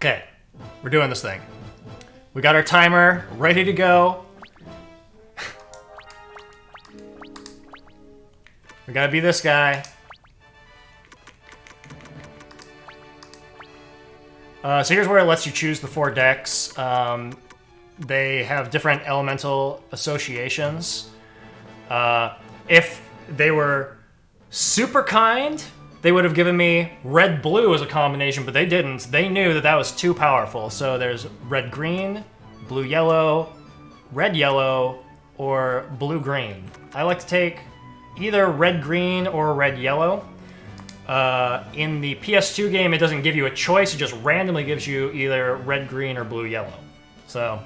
Okay, we're doing this thing. We got our timer ready to go. We gotta be this guy. So here's where it lets you choose the 4 decks. They have different elemental associations. If they were super kind, they would have given me red-blue as a combination, but they didn't. They knew that that was too powerful. So there's red-green, blue-yellow, red-yellow, or blue-green. I like to take either red-green or red-yellow. In the PS2 game, it doesn't give you a choice. It just randomly gives you either red-green or blue-yellow. So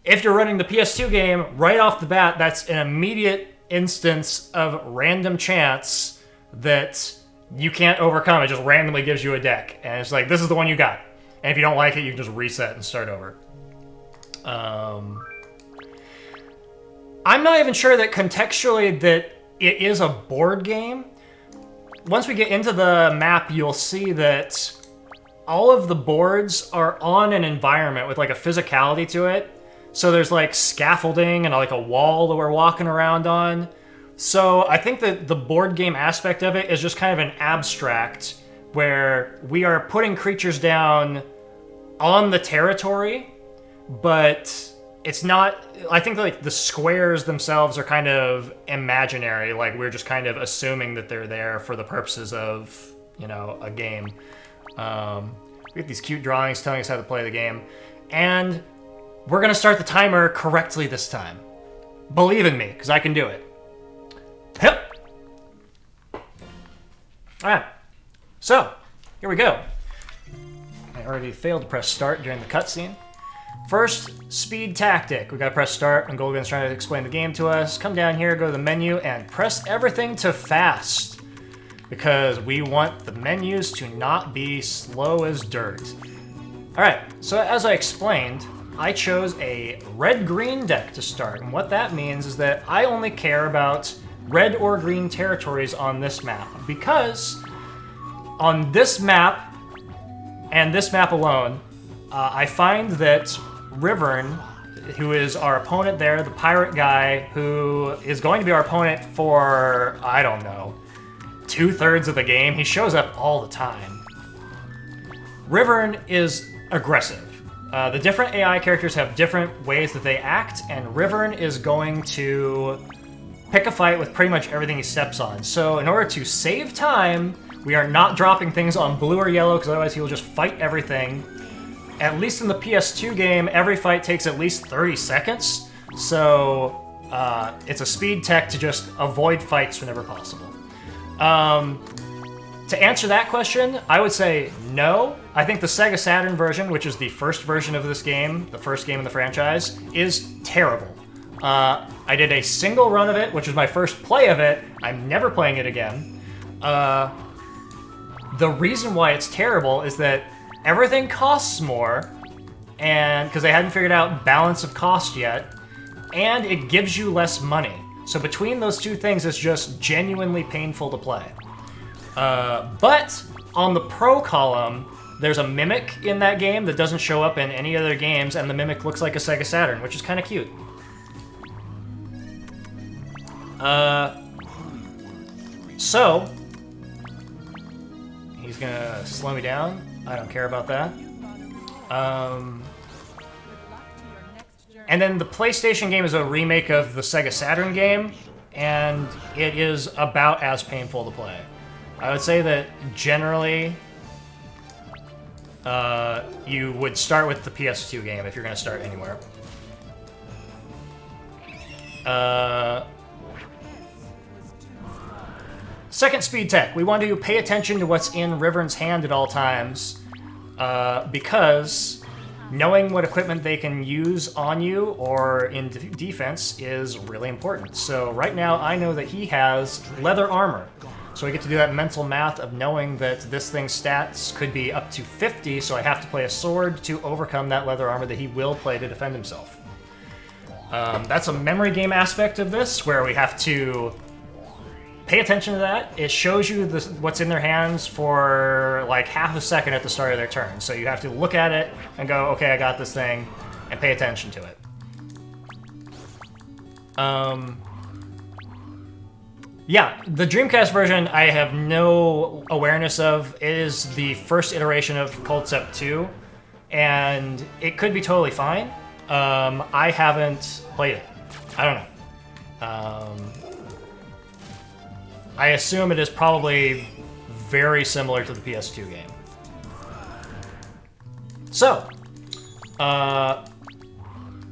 if you're running the PS2 game, right off the bat, that's an immediate instance of random chance that you can't overcome. It just randomly gives you a deck. And it's like, this is the one you got. And if you don't like it, you can just reset and start over. I'm not even sure that contextually that it is a board game. Once we get into the map, you'll see that all of the boards are on an environment with like a physicality to it. So there's like scaffolding and like a wall that we're walking around on. So I think that the board game aspect of it is just kind of an abstract where we are putting creatures down on the territory, but it's not, I think like the squares themselves are kind of imaginary. Like we're just kind of assuming that they're there for the purposes of, you know, a game. We get these cute drawings telling us how to play the game. And we're gonna start the timer correctly this time. Believe in me, because I can do it. Yep. Alright, so, here we go. I already failed to press start during the cutscene. First, speed tactic. We gotta press start, and Golgan's trying to explain the game to us. Come down here, go to the menu, and press everything to fast. Because we want the menus to not be slow as dirt. Alright, so as I explained, I chose a red-green deck to start, and what that means is that I only care about red or green territories on this map, because on this map, and this map alone, I find that Rivern, who is our opponent there, the pirate guy, who is going to be our opponent for, I don't know, 2/3 of the game, he shows up all the time. Rivern is aggressive. The different AI characters have different ways that they act, and Rivern is going to pick a fight with pretty much everything he steps on. So in order to save time, we are not dropping things on blue or yellow, because otherwise he will just fight everything. At least in the PS2 game, every fight takes at least 30 seconds, so it's a speed tech to just avoid fights whenever possible. To answer that question, I would say no. I think the Sega Saturn version, which is the first version of this game, the first game in the franchise, is terrible. I did a single run of it, which was my first play of it. I'm never playing it again. The reason why it's terrible is that everything costs more, and because they hadn't figured out balance of cost yet, and it gives you less money. So between those two things, it's just genuinely painful to play. But on the Pro column, there's a Mimic in that game that doesn't show up in any other games, and the Mimic looks like a Sega Saturn, which is kind of cute. So, he's gonna slow me down. I don't care about that. And then the PlayStation game is a remake of the Sega Saturn game, and it is about as painful to play. I would say that generally, you would start with the PS2 game if you're going to start anywhere. Second speed tech. We want to pay attention to what's in Rivern's hand at all times, because knowing what equipment they can use on you or in defense is really important. So right now, I know that he has leather armor. So I get to do that mental math of knowing that this thing's stats could be up to 50, so I have to play a sword to overcome that leather armor that he will play to defend himself. That's a memory game aspect of this, where we have to pay attention to that. It shows you what's in their hands for like half a second at the start of their turn. So you have to look at it and go, okay, I got this thing, and pay attention to it. Yeah, the Dreamcast version I have no awareness of. It is the first iteration of Culdcept 2, and it could be totally fine. I haven't played it. I don't know. I assume it is probably very similar to the PS2 game. So,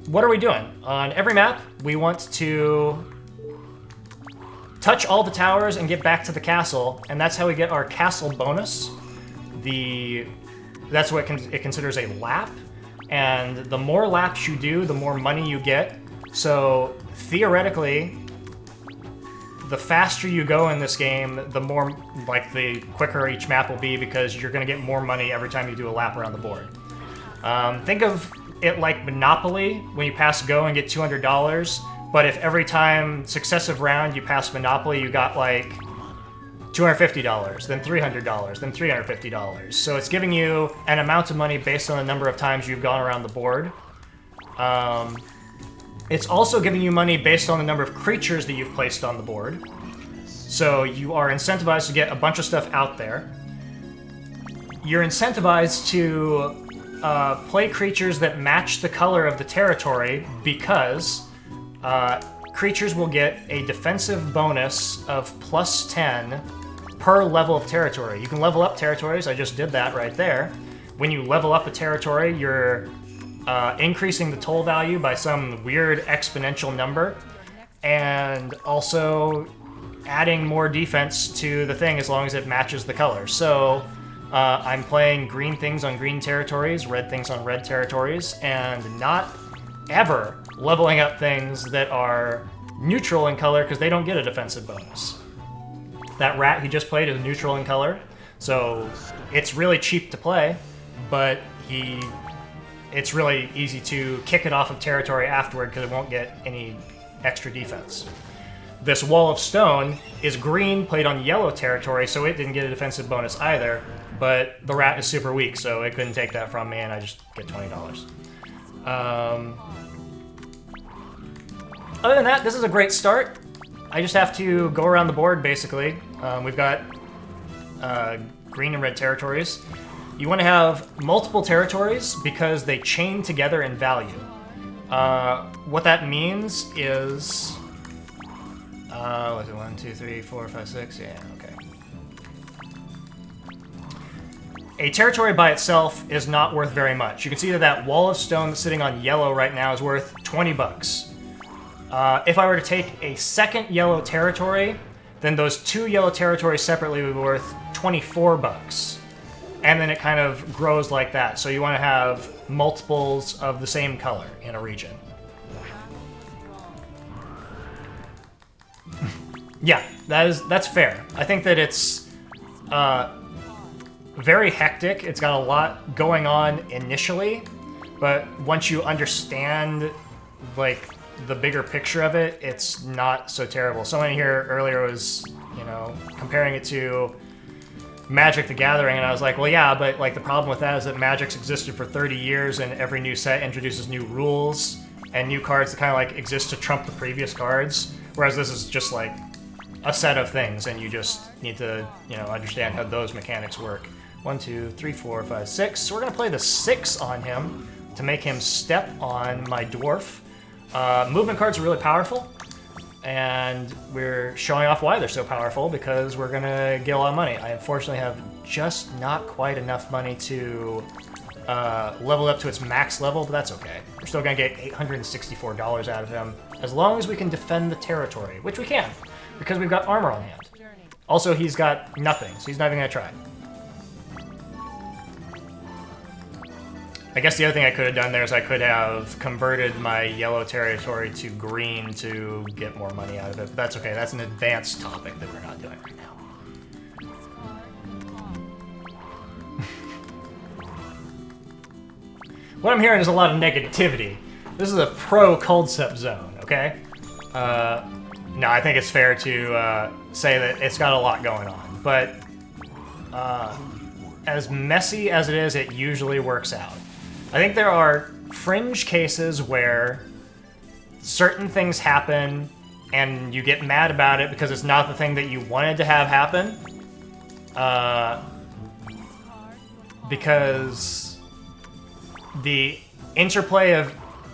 what are we doing? On every map, we want to touch all the towers and get back to the castle, and that's how we get our castle bonus. That's what it considers a lap, and the more laps you do, the more money you get. So theoretically, the faster you go in this game, the more, like, the quicker each map will be, because you're going to get more money every time you do a lap around the board. Think of it like Monopoly, when you pass go and get $200, but if every time successive round you pass Monopoly, you got like $250, then $300, then $350. So it's giving you an amount of money based on the number of times you've gone around the board. It's also giving you money based on the number of creatures that you've placed on the board. So you are incentivized to get a bunch of stuff out there. You're incentivized to play creatures that match the color of the territory, because creatures will get a defensive bonus of +10 per level of territory. You can level up territories. I just did that right there. When you level up a territory, you're increasing the toll value by some weird exponential number, and also adding more defense to the thing as long as it matches the color. So I'm playing green things on green territories, red things on red territories, and not ever leveling up things that are neutral in color, because they don't get a defensive bonus. That rat he just played is neutral in color, so it's really cheap to play, but it's really easy to kick it off of territory afterward, because it won't get any extra defense. This wall of stone is green, played on yellow territory, so it didn't get a defensive bonus either, but the rat is super weak, so it couldn't take that from me, and I just get $20. Other than that, this is a great start. I just have to go around the board, basically. We've got green and red territories. You want to have multiple territories because they chain together in value. What that means is... was it 1, 2, 3, 4, 5, 6? Yeah, okay. A territory by itself is not worth very much. You can see that wall of stone that's sitting on yellow right now is worth 20 bucks. If I were to take a second yellow territory, then those 2 yellow territories separately would be worth 24 bucks. And then it kind of grows like that. So you want to have multiples of the same color in a region. Yeah, that's fair. I think that it's very hectic. It's got a lot going on initially, but once you understand, like, the bigger picture of it, it's not so terrible. Someone here earlier was, comparing it to Magic the Gathering, and I was like, well, yeah, but like the problem with that is that Magic's existed for 30 years, and every new set introduces new rules and new cards that kind of like exist to trump the previous cards, whereas this is just like a set of things, and you just need to, understand how those mechanics work. 1, 2, 3, 4, 5, 6. So we're gonna play the 6 on him to make him step on my dwarf. Movement cards are really powerful, and we're showing off why they're so powerful, because we're gonna get a lot of money. I unfortunately have just not quite enough money to level up to its max level, but that's okay. We're still gonna get $864 out of him, as long as we can defend the territory, which we can, because we've got armor on hand. Also, he's got nothing, so he's not even gonna try. I guess the other thing I could have done there is I could have converted my yellow territory to green to get more money out of it, but that's okay. That's an advanced topic that we're not doing right now. What I'm hearing is a lot of negativity. This is a pro-Culdcept zone, okay? No, I think it's fair to say that it's got a lot going on, but as messy as it is, it usually works out. I think there are fringe cases where certain things happen and you get mad about it because it's not the thing that you wanted to have happen. Because the interplay of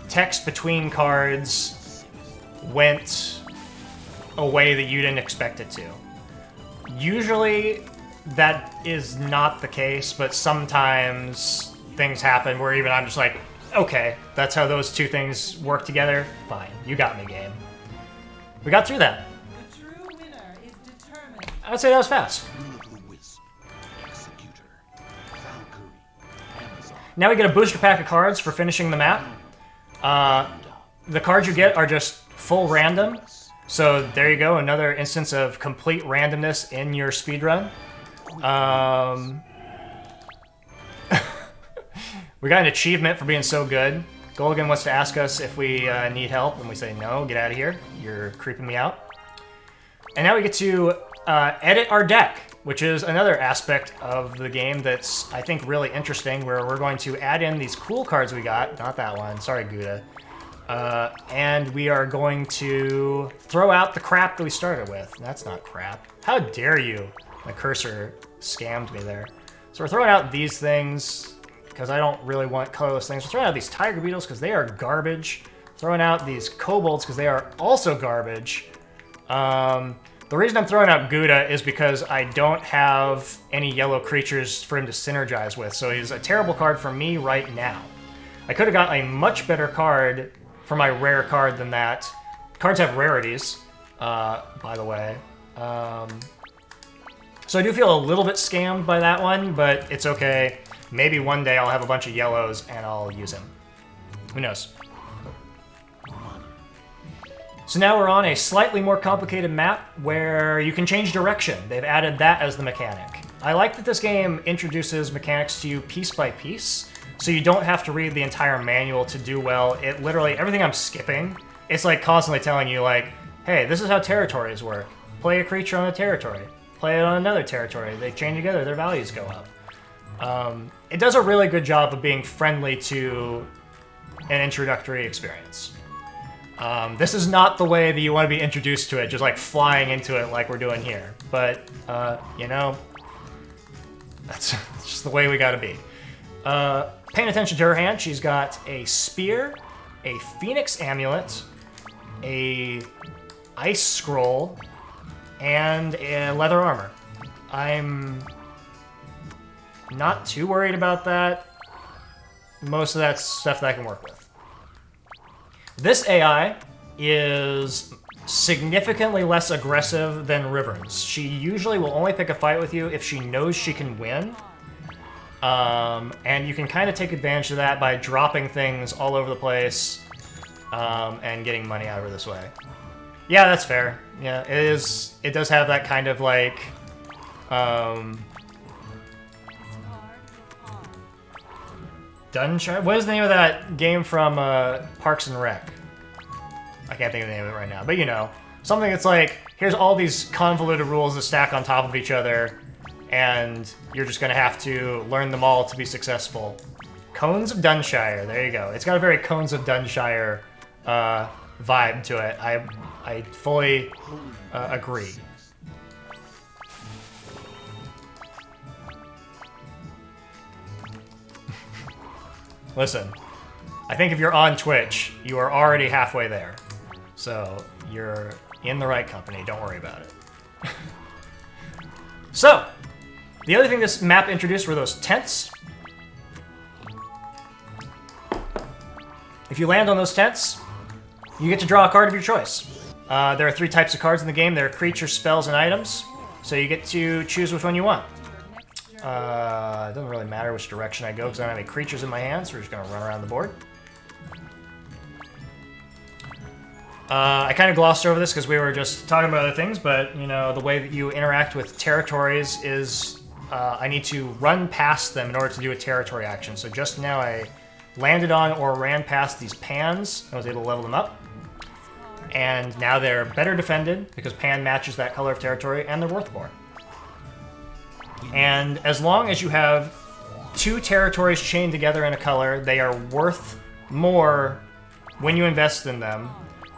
text between cards went a way that you didn't expect it to. Usually that is not the case, but sometimes things happen where even I'm just like, okay, that's how those two things work together. Fine, you got me, game. We got through that. The true winner is determined. I would say that was fast. Now we get a booster pack of cards for finishing the map. The cards you get are just full random. So there you go, another instance of complete randomness in your speedrun. We got an achievement for being so good. Golgan wants to ask us if we need help, and we say no, get out of here. You're creeping me out. And now we get to edit our deck, which is another aspect of the game that's, I think, really interesting, where we're going to add in these cool cards we got. Not that one. Sorry, Gouda. And we are going to throw out the crap that we started with. That's not crap. How dare you? My cursor scammed me there. So we're throwing out these things because I don't really want colorless things. We're throwing out these tiger beetles because they are garbage. Throwing out these kobolds because they are also garbage. The reason I'm throwing out Gouda is because I don't have any yellow creatures for him to synergize with, so he's a terrible card for me right now. I could have got a much better card for my rare card than that. Cards have rarities, by the way. So I do feel a little bit scammed by that one, but it's okay. Maybe one day I'll have a bunch of yellows and I'll use him. Who knows? So now we're on a slightly more complicated map where you can change direction. They've added that as the mechanic. I like that this game introduces mechanics to you piece by piece, so you don't have to read the entire manual to do well. It literally, everything I'm skipping, it's like constantly telling you like, hey, this is how territories work. Play a creature on a territory. Play it on another territory. They chain together, their values go up. It does a really good job of being friendly to an introductory experience. This is not the way that you want to be introduced to it, just like flying into it like we're doing here. But, you know, that's just the way we gotta be. Paying attention to her hand, she's got a spear, a phoenix amulet, a ice scroll, and a leather armor. I'm not too worried about that. Most of that's stuff that I can work with. This AI is significantly less aggressive than Riverns. She usually will only pick a fight with you if she knows she can win. And you can kind of take advantage of that by dropping things all over the place and getting money out of her this way. Yeah, that's fair. Yeah, it is. It does have that kind of like... Dunshire? What is the name of that game from Parks and Rec? I can't think of the name of it right now, but you know. Something that's like, here's all these convoluted rules that stack on top of each other, and you're just going to have to learn them all to be successful. Cones of Dunshire, there you go. It's got a very Cones of Dunshire vibe to it. I fully agree. Listen, I think if you're on Twitch, you are already halfway there. So, you're in the right company, don't worry about it. So, the other thing this map introduced were those tents. If you land on those tents, you get to draw a card of your choice. There are 3 types of cards in the game. There are creatures, spells, and items. So you get to choose which one you want. It doesn't really matter which direction I go because I don't have any creatures in my hands, so we're just going to run around the board. I kind of glossed over this because we were just talking about other things, but, you know, the way that you interact with territories is I need to run past them in order to do a territory action. So just now I landed on or ran past these pans. I was able to level them up. And now they're better defended because Pan matches that color of territory, and they're worth more. And as long as you have 2 territories chained together in a color, they are worth more when you invest in them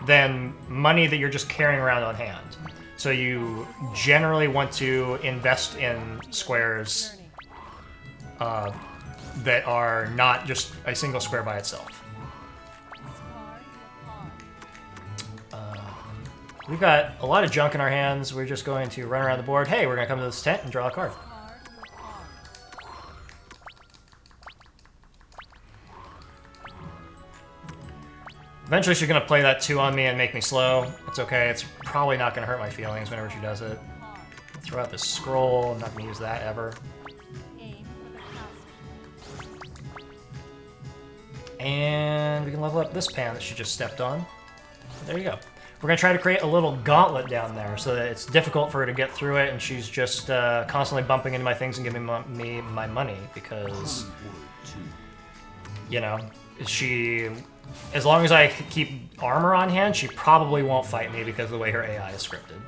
than money that you're just carrying around on hand. So you generally want to invest in squares that are not just a single square by itself. We've got a lot of junk in our hands. We're just going to run around the board. Hey, we're going to come to this tent and draw a card. Eventually she's going to play that 2 on me and make me slow. It's okay. It's probably not going to hurt my feelings whenever she does it. Throw out this scroll. I'm not going to use that ever. And we can level up this pan that she just stepped on. There you go. We're going to try to create a little gauntlet down there so that it's difficult for her to get through it, and she's just constantly bumping into my things and giving me my money because, you know, she... As long as I keep armor on hand, she probably won't fight me because of the way her AI is scripted.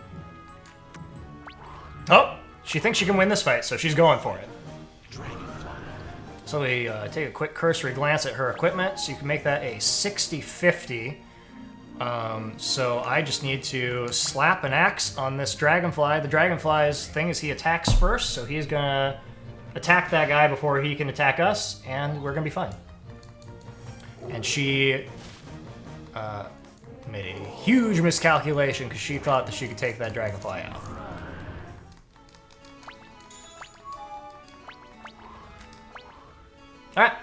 Oh! She thinks she can win this fight, so she's going for it. So we take a quick cursory glance at her equipment, so you can make that a 60-50. So I just need to slap an axe on this dragonfly. The dragonfly's thing is he attacks first, so he's gonna attack that guy before he can attack us, and we're gonna be fine. And she made a huge miscalculation because she thought that she could take that dragonfly out. Alright.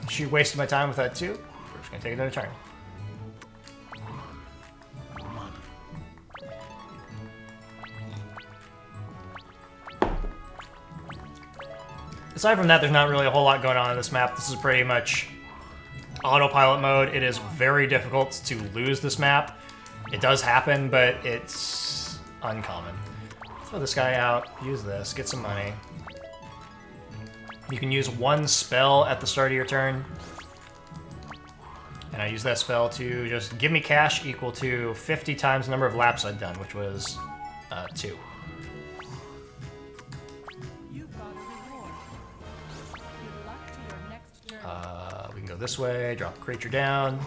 She wasted my time with that too. We're just gonna take another turn. Aside from that, there's not really a whole lot going on in this map. This is pretty much autopilot mode. It is very difficult to lose this map. It does happen, but it's uncommon. Throw this guy out, use this, get some money. You can use 1 spell at the start of your turn. And I use that spell to just give me cash equal to 50 times the number of laps I've done, which was 2. We can go this way, drop a creature down.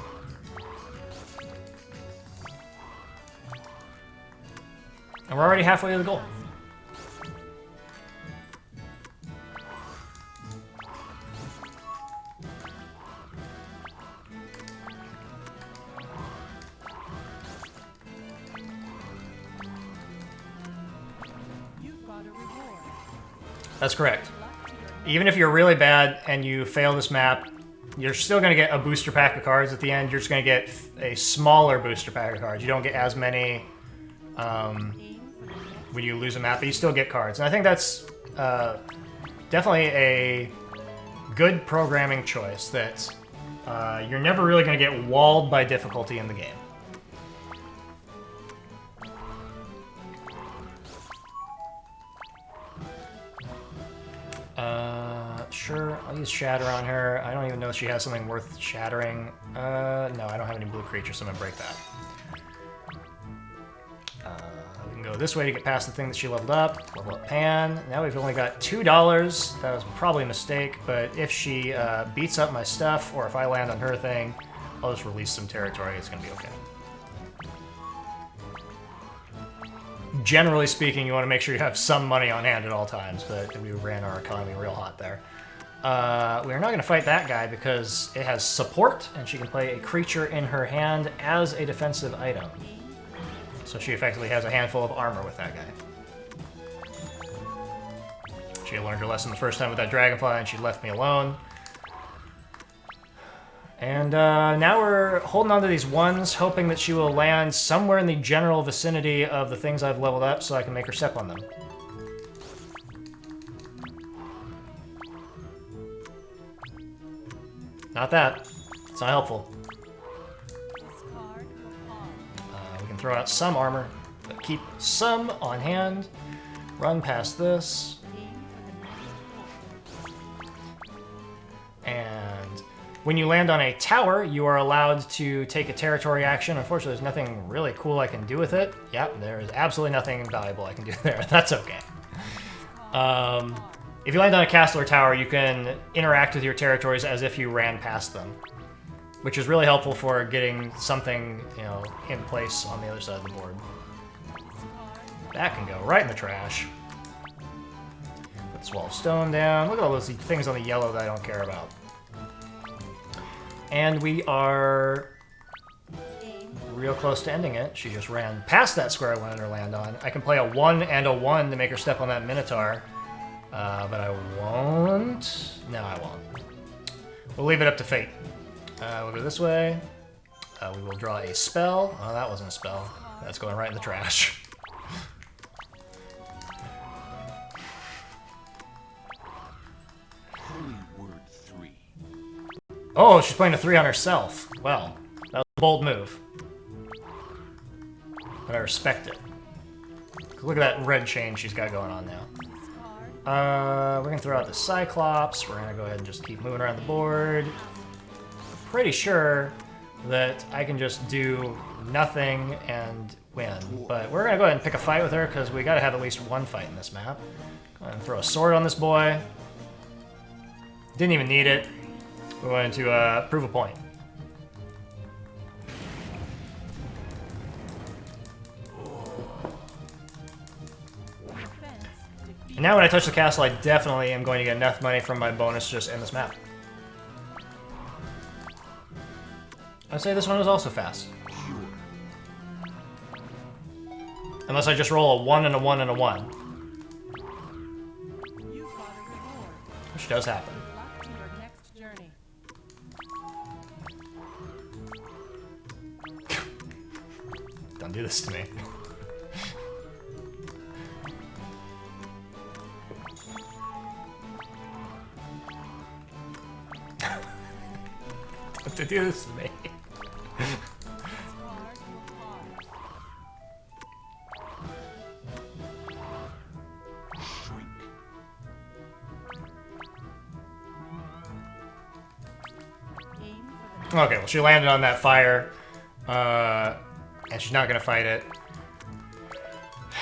And we're already halfway to the goal. That's correct. Even if you're really bad and you fail this map, you're still going to get a booster pack of cards at the end. You're just going to get a smaller booster pack of cards. You don't get as many when you lose a map, but you still get cards. And I think that's definitely a good programming choice, that you're never really going to get walled by difficulty in the game. Sure, I'll use Shatter on her. I don't even know if she has something worth shattering. No, I don't have any blue creatures, so I'm gonna break that. We can go this way to get past the thing that she leveled up. Level up Pan. Now we've only got $2. That was probably a mistake, but if she beats up my stuff, or if I land on her thing, I'll just release some territory. It's gonna be okay. Generally speaking, you want to make sure you have some money on hand at all times, but we ran our economy real hot there. We're not going to fight that guy because it has support, and she can play a creature in her hand as a defensive item. So she effectively has a handful of armor with that guy. She learned her lesson the first time with that dragonfly, and she left me alone. And now we're holding on to these ones, hoping that she will land somewhere in the general vicinity of the things I've leveled up so I can make her step on them. Not that. It's not helpful. We can throw out some armor, but keep some on hand. Run past this. And When you land on a tower, you are allowed to take a territory action. Unfortunately, there's nothing really cool I can do with it. Yep, there is absolutely nothing valuable I can do there. That's okay. If you land on a castle or tower, you can interact with your territories as if you ran past them, which is really helpful for getting something, you know, in place on the other side of the board. That can go right in the trash. Put this wall of stone down. Look at all those things on the yellow that I don't care about. And we are real close to ending it. She just ran past that square I wanted her to land on. I can play a 1 and a 1 to make her step on that Minotaur. But I won't. No, I won't. We'll leave it up to fate. We'll go this way. We will draw a spell. Oh, that wasn't a spell. That's going right in the trash. Oh, she's playing a 3 on herself. Well, that was a bold move. But I respect it. Look at that red chain she's got going on now. We're going to throw out the Cyclops. We're going to go ahead and just keep moving around the board. I'm pretty sure that I can just do nothing and win. But we're going to go ahead and pick a fight with her because we got to have at least one fight in this map. Go ahead and throw a sword on this boy. Didn't even need it. We're going to prove a point. And now when I touch the castle, I definitely am going to get enough money from my bonus to just end this map. I'd say this one was also fast. Unless I just roll a 1 and a 1 and a 1. Which does happen. Don't do this to me. Don't do this to me. Okay, well, she landed on that fire, and she's not going to fight it.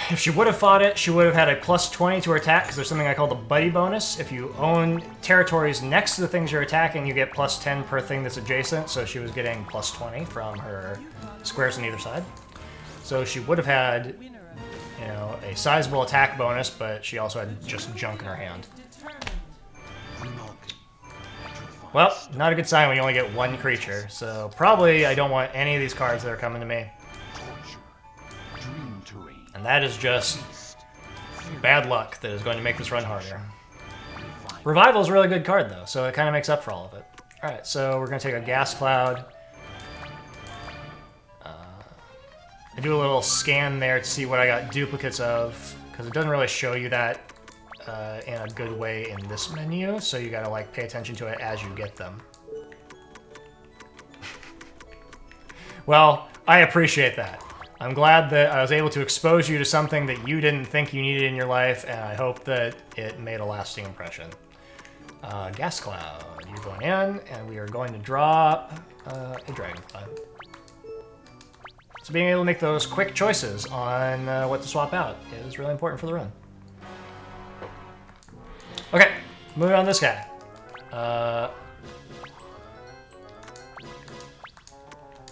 If she would have fought it, she would have had a plus 20 to her attack, because there's something I call the buddy bonus. If you own territories next to the things you're attacking, you get plus 10 per thing that's adjacent, so she was getting plus 20 from her squares on either side. So she would have had, you know, a sizable attack bonus, but she also had just junk in her hand. Well, not a good sign when you only get one creature, so probably I don't want any of these cards that are coming to me. And that is just bad luck that is going to make this run harder. Revival is a really good card, though, so it kind of makes up for all of it. Alright, so we're going to take a Gas Cloud. I do a little scan there to see what I got duplicates of, because it doesn't really show you that in a good way in this menu, so you gotta like pay attention to it as you get them. Well, I appreciate that. I'm glad that I was able to expose you to something that you didn't think you needed in your life, and I hope that it made a lasting impression. Gas Cloud, you're going in, and we are going to drop a Dragonfly. So being able to make those quick choices on what to swap out is really important for the run. Okay, moving on to this guy.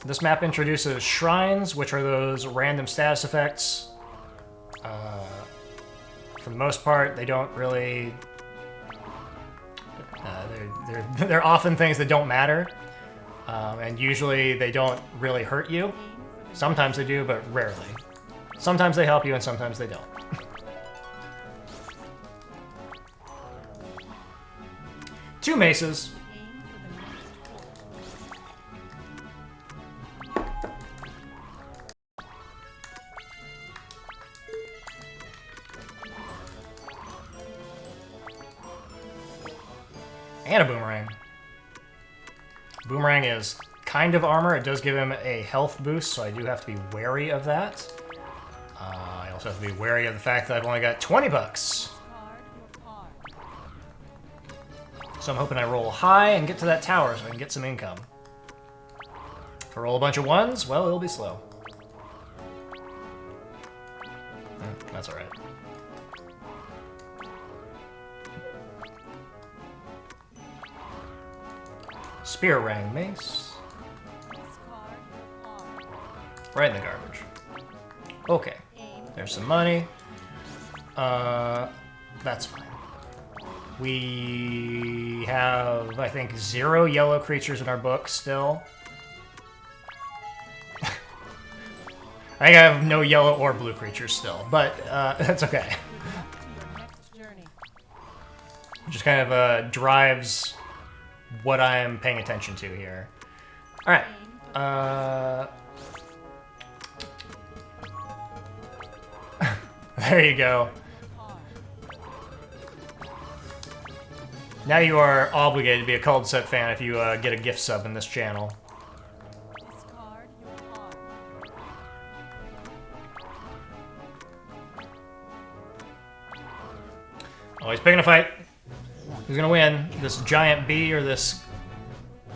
This map introduces shrines, which are those random status effects. For the most part, they don't really... they're often things that don't matter. And usually they don't really hurt you. Sometimes they do, but rarely. Sometimes they help you and sometimes they don't. Two maces. And a boomerang. Boomerang is kind of armor. It does give him a health boost, so I do have to be wary of that. I also have to be wary of the fact that I've only got 20 bucks. So I'm hoping I roll high and get to that tower so I can get some income. If I roll a bunch of ones, well, it'll be slow. That's alright. Spear Rang Mace. Right in the garbage. Okay. There's some money. That's fine. We have, I think, 0 yellow creatures in our book still. I think I have no yellow or blue creatures still, but that's okay. Just kind of drives what I'm paying attention to here. Alright. There you go. Now you are obligated to be a Culdcept fan if you get a gift sub in this channel. Oh, he's picking a fight. Who's gonna win? This giant bee or this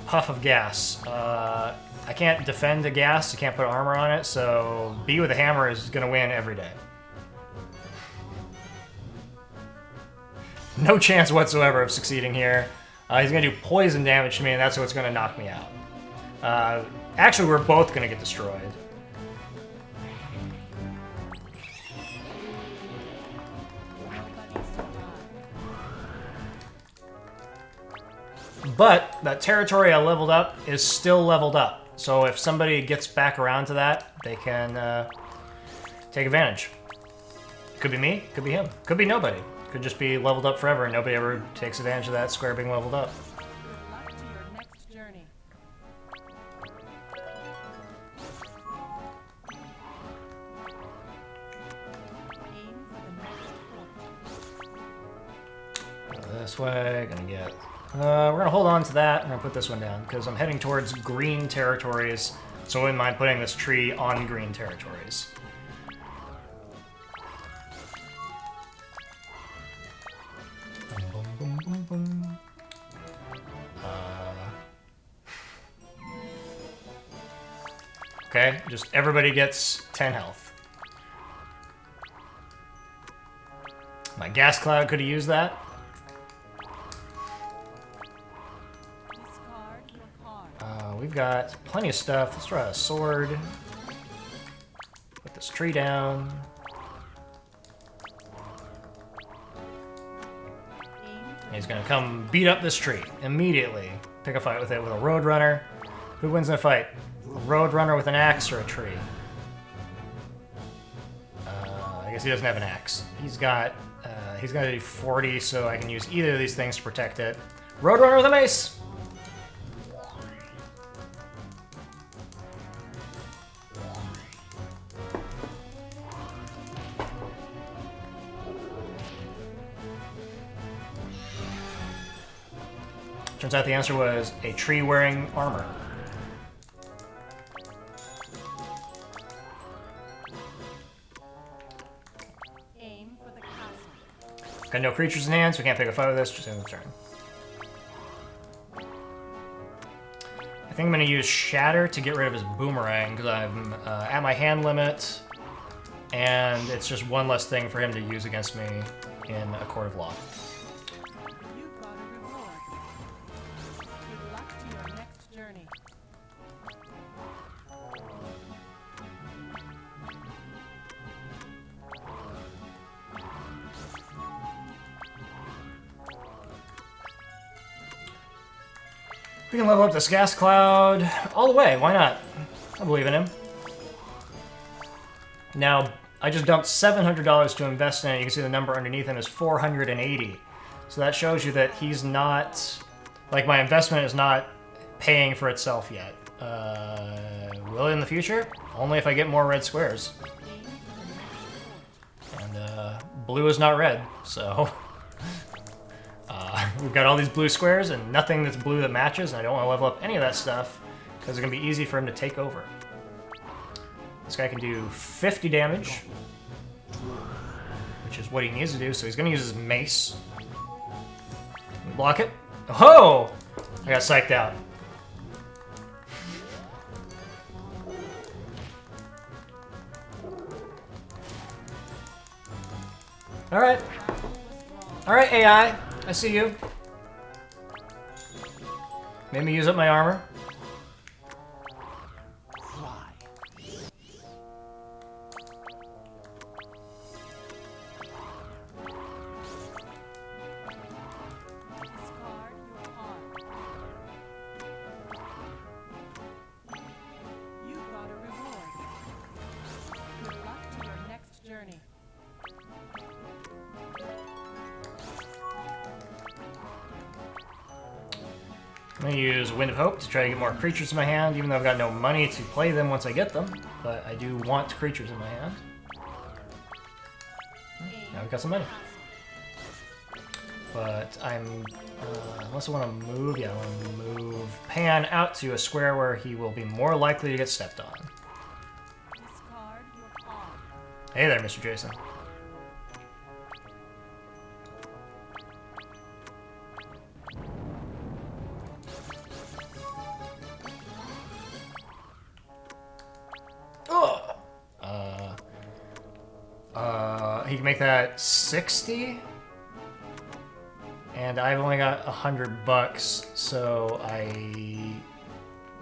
puff of gas? I can't defend the gas, I can't put armor on it, so bee with a hammer is gonna win every day. No chance whatsoever of succeeding here. He's gonna do poison damage to me, and that's what's gonna knock me out. Actually, we're both gonna get destroyed. But that territory I leveled up is still leveled up. So if somebody gets back around to that, they can take advantage. Could be me, could be him, could be nobody. Could just be leveled up forever and nobody ever takes advantage of that square being leveled up. Good luck to your next journey. Aim for the next point. Go this way, gonna get... we're gonna hold on to that. I'm gonna put this one down because I'm heading towards green territories, so I wouldn't mind putting this tree on green territories. Boom, boom, boom, boom. Okay, just everybody gets 10 health. My gas cloud could have used that. We've got plenty of stuff. Let's try a sword. Put this tree down. And he's gonna come beat up this tree immediately. Pick a fight with it with a roadrunner. Who wins in a fight? A roadrunner with an axe or a tree? I guess he doesn't have an axe. He's gonna do 40, so I can use either of these things to protect it. Roadrunner with a mace! Turns out the answer was a tree wearing armor. Aim for the castle. Got no creatures in hand, so we can't pick a fight with this. Just end the turn. I think I'm going to use Shatter to get rid of his boomerang because I'm at my hand limit, and it's just one less thing for him to use against me in a court of law. You've got a reward. Good luck to your next journey. We can level up this gas cloud all the way. Why not? I believe in him. Now, I just dumped $700 to invest in it. You can see the number underneath him is 480. So that shows you that he's not... Like, my investment is not paying for itself yet. Will it in the future? Only if I get more red squares. And blue is not red, so... we've got all these blue squares and nothing that's blue that matches, and I don't want to level up any of that stuff because it's going to be easy for him to take over. This guy can do 50 damage, which is what he needs to do, so he's going to use his mace. We block it. Oh! I got psyched out. Alright. Alright, AI. I see you. Made me use up my armor. I'm gonna use Wind of Hope to try to get more creatures in my hand, even though I've got no money to play them once I get them. But I do want creatures in my hand. Now we've got some money. But I'm... unless I want to move... Yeah, I want to move Pan out to a square where he will be more likely to get stepped on. Hey there, Mr. Jason. He can make that 60, and I've only got $100, so I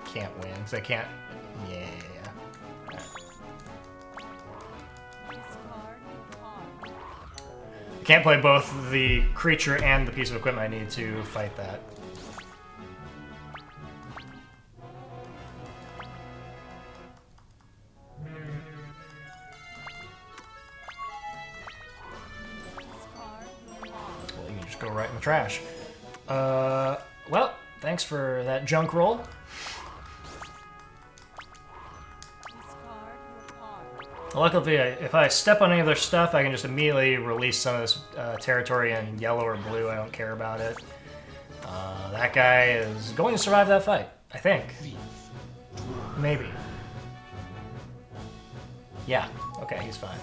can't win. Cause I can't. Yeah. I can't play both the creature and the piece of equipment I need to fight that. Go right in the trash. Well, thanks for that junk roll. Luckily, if I step on any of their stuff, I can just immediately release some of this territory in yellow or blue. I don't care about it. That guy is going to survive that fight, I think. Maybe. Yeah, okay, he's fine.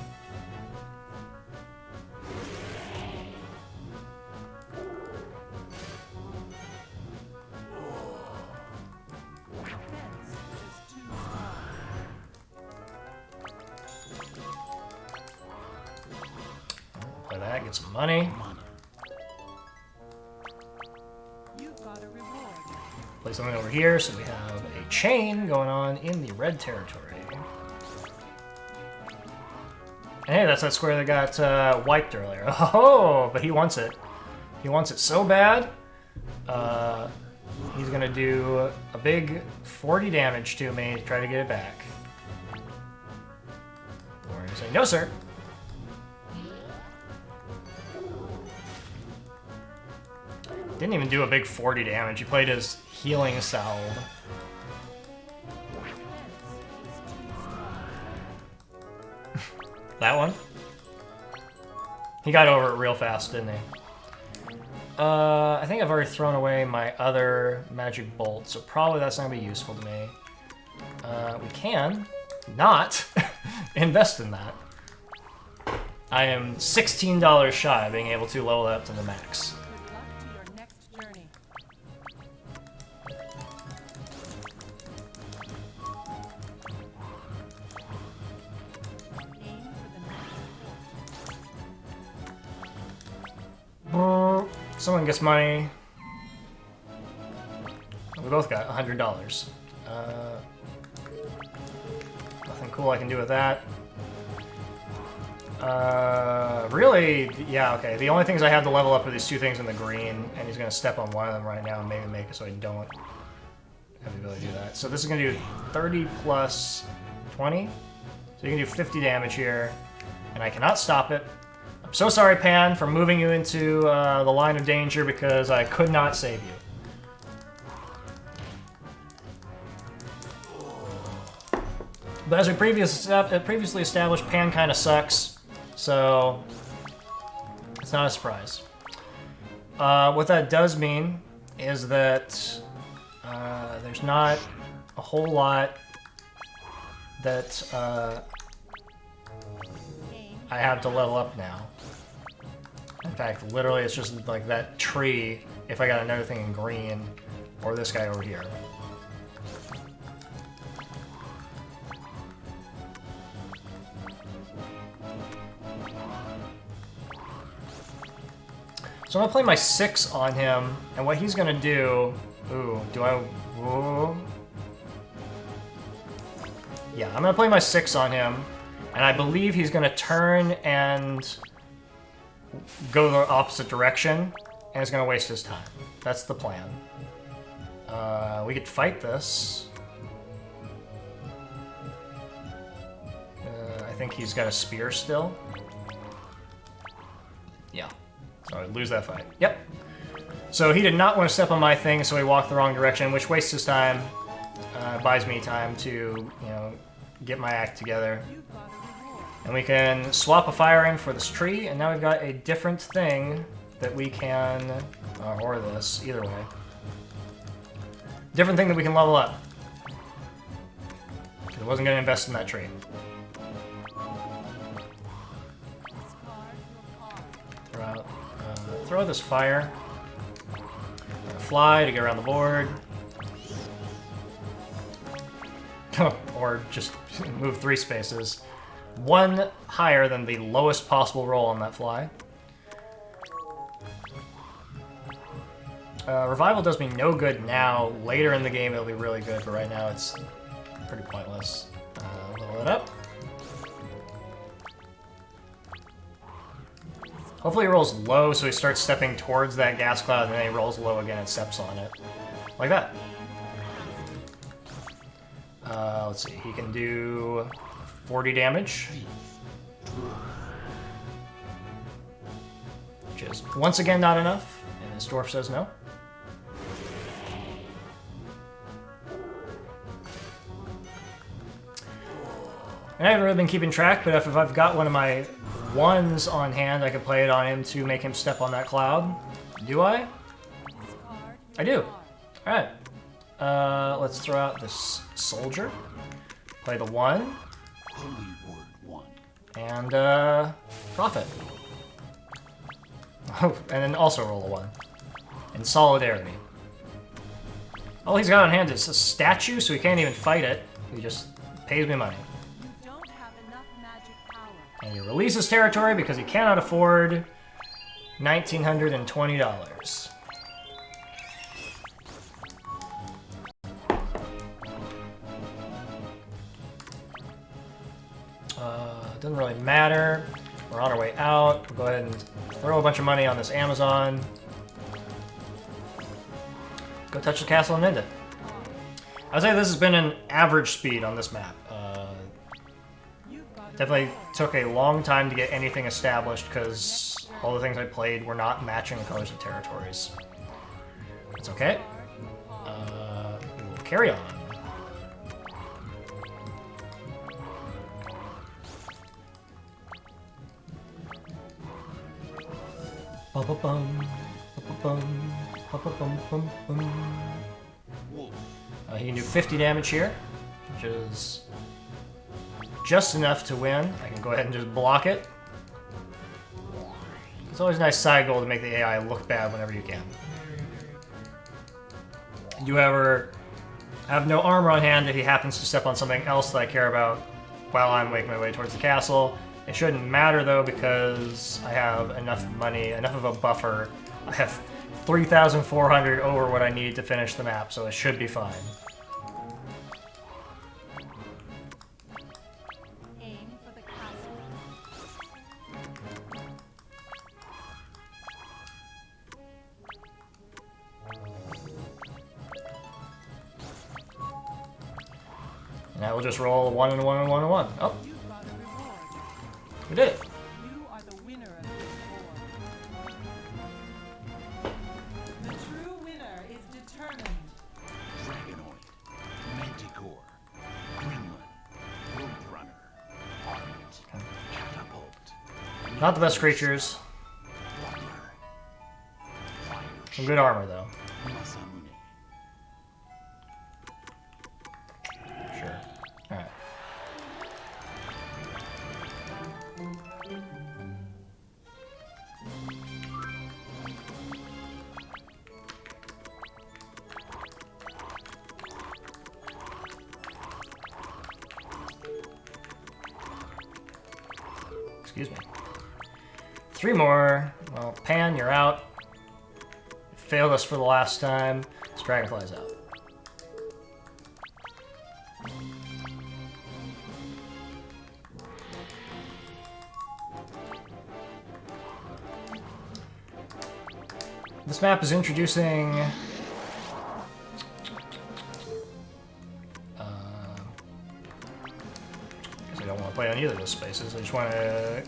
That, get some money. Play something over here, so we have a chain going on in the red territory. And hey, that's that square that got wiped earlier. Oh, but he wants it. He wants it so bad. He's gonna do a big 40 damage to me to try to get it back. We're gonna say, no, sir. Didn't even do a big 40 damage. He played his healing salve. That one? He got over it real fast, didn't he? I think I've already thrown away my other magic bolt, so probably that's not going to be useful to me. We can not invest in that. I am $16 shy of being able to level it up to the max. Someone gets money. We both got $100. Nothing cool I can do with that. Really, yeah, okay. The only things I have to level up are these two things in the green, and he's going to step on one of them right now and maybe make it so I don't have the ability to do that. So this is going to do 30 plus 20. So you can do 50 damage here, and I cannot stop it. I'm so sorry, Pan, for moving you into the line of danger because I could not save you. But as we previously established, Pan kind of sucks, so it's not a surprise. What that does mean is that there's not a whole lot that I have to level up now. In fact, literally, it's just like that tree if I got another thing in green, or this guy over here. So I'm gonna play my 6 on him, and what he's gonna do... Ooh, do I... Whoa. Yeah, I'm gonna play my 6 on him, and I believe he's gonna turn and go the opposite direction, and is gonna waste his time. That's the plan. We could fight this. I think he's got a spear still. Yeah. So I'd lose that fight. Yep. So he did not want to step on my thing, so he walked the wrong direction, which wastes his time. Buys me time to, you know, get my act together. And we can swap a fire ring for this tree, and now we've got a different thing that we can... or this, either way. Different thing that we can level up. I wasn't going to invest in that tree. Throw this fire. Fly to get around the board. Or just move 3 spaces. 1 higher than the lowest possible roll on that fly. Revival does me no good now. Later in the game it'll be really good, but right now it's pretty pointless. Level it up. Hopefully he rolls low, so he starts stepping towards that gas cloud, and then he rolls low again and steps on it. Like that. Let's see, he can do 40 damage. Which is, once again, not enough, and his dwarf says no. And I haven't really been keeping track, but if I've got one of my 1s on hand, I can play it on him to make him step on that cloud. Do I? I do. Alright. Let's throw out this soldier. Play the 1. Holy word 1. And, profit. Oh, and then also roll a 1. In solidarity. All he's got on hand is a statue, so he can't even fight it. He just pays me money. And he releases territory because he cannot afford $1,920. Doesn't really matter. We're on our way out. We'll go ahead and throw a bunch of money on this Amazon. Go touch the castle and end it. I'd say this has been an average speed on this map. Definitely took a long time to get anything established because all the things I played were not matching the colors of territories. It's okay. We will carry on. He can do 50 damage here, which is just enough to win. I can go ahead and just block it. It's always a nice side goal to make the AI look bad whenever you can. You ever have no armor on hand if he happens to step on something else that I care about while I'm making my way towards the castle. It shouldn't matter though because I have enough money, enough of a buffer. I have 3,400 over what I need to finish the map, so it should be fine. Now we'll just roll a 1 and a 1 and a 1 and a 1. Oh. We did it. You are the winner of this war. The true winner is determined. Dragonoid, Manticore, Gremlin, Roadrunner, Ardent, Catapult. Not the best creatures. Water, Fire, Some good armor though. Masamune. Sure. Alright. Excuse me. 3 more. Well, Pan, you're out. You failed us for the last time. This Dragonfly's out. This map is introducing... I don't want to play on either of those spaces. I just want to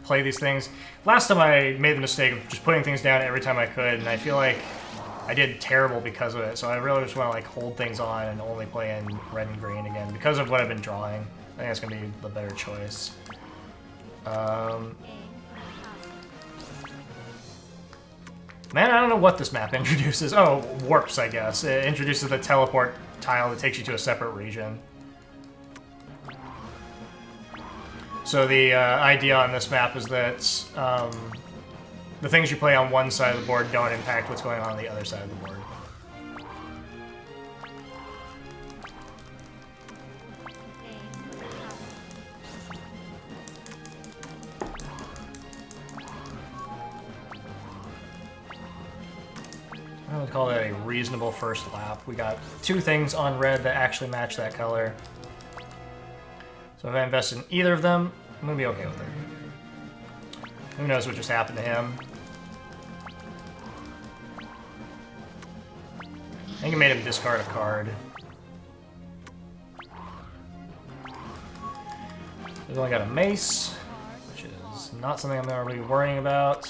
play these things. Last time I made the mistake of just putting things down every time I could, and I feel like I did terrible because of it. So I really just want to like hold things on and only play in red and green again because of what I've been drawing. I think that's going to be the better choice. Man, I don't know what this map introduces. Oh, warps, I guess. It introduces the teleport tile that takes you to a separate region. So the idea on this map is that the things you play on one side of the board don't impact what's going on the other side of the board. I would call that a reasonable first lap. We got 2 things on red that actually match that color. So if I invest in either of them, I'm going to be okay with it. Who knows what just happened to him. I think it made him discard a card. He's only got a mace, which is not something I'm going to be worrying about.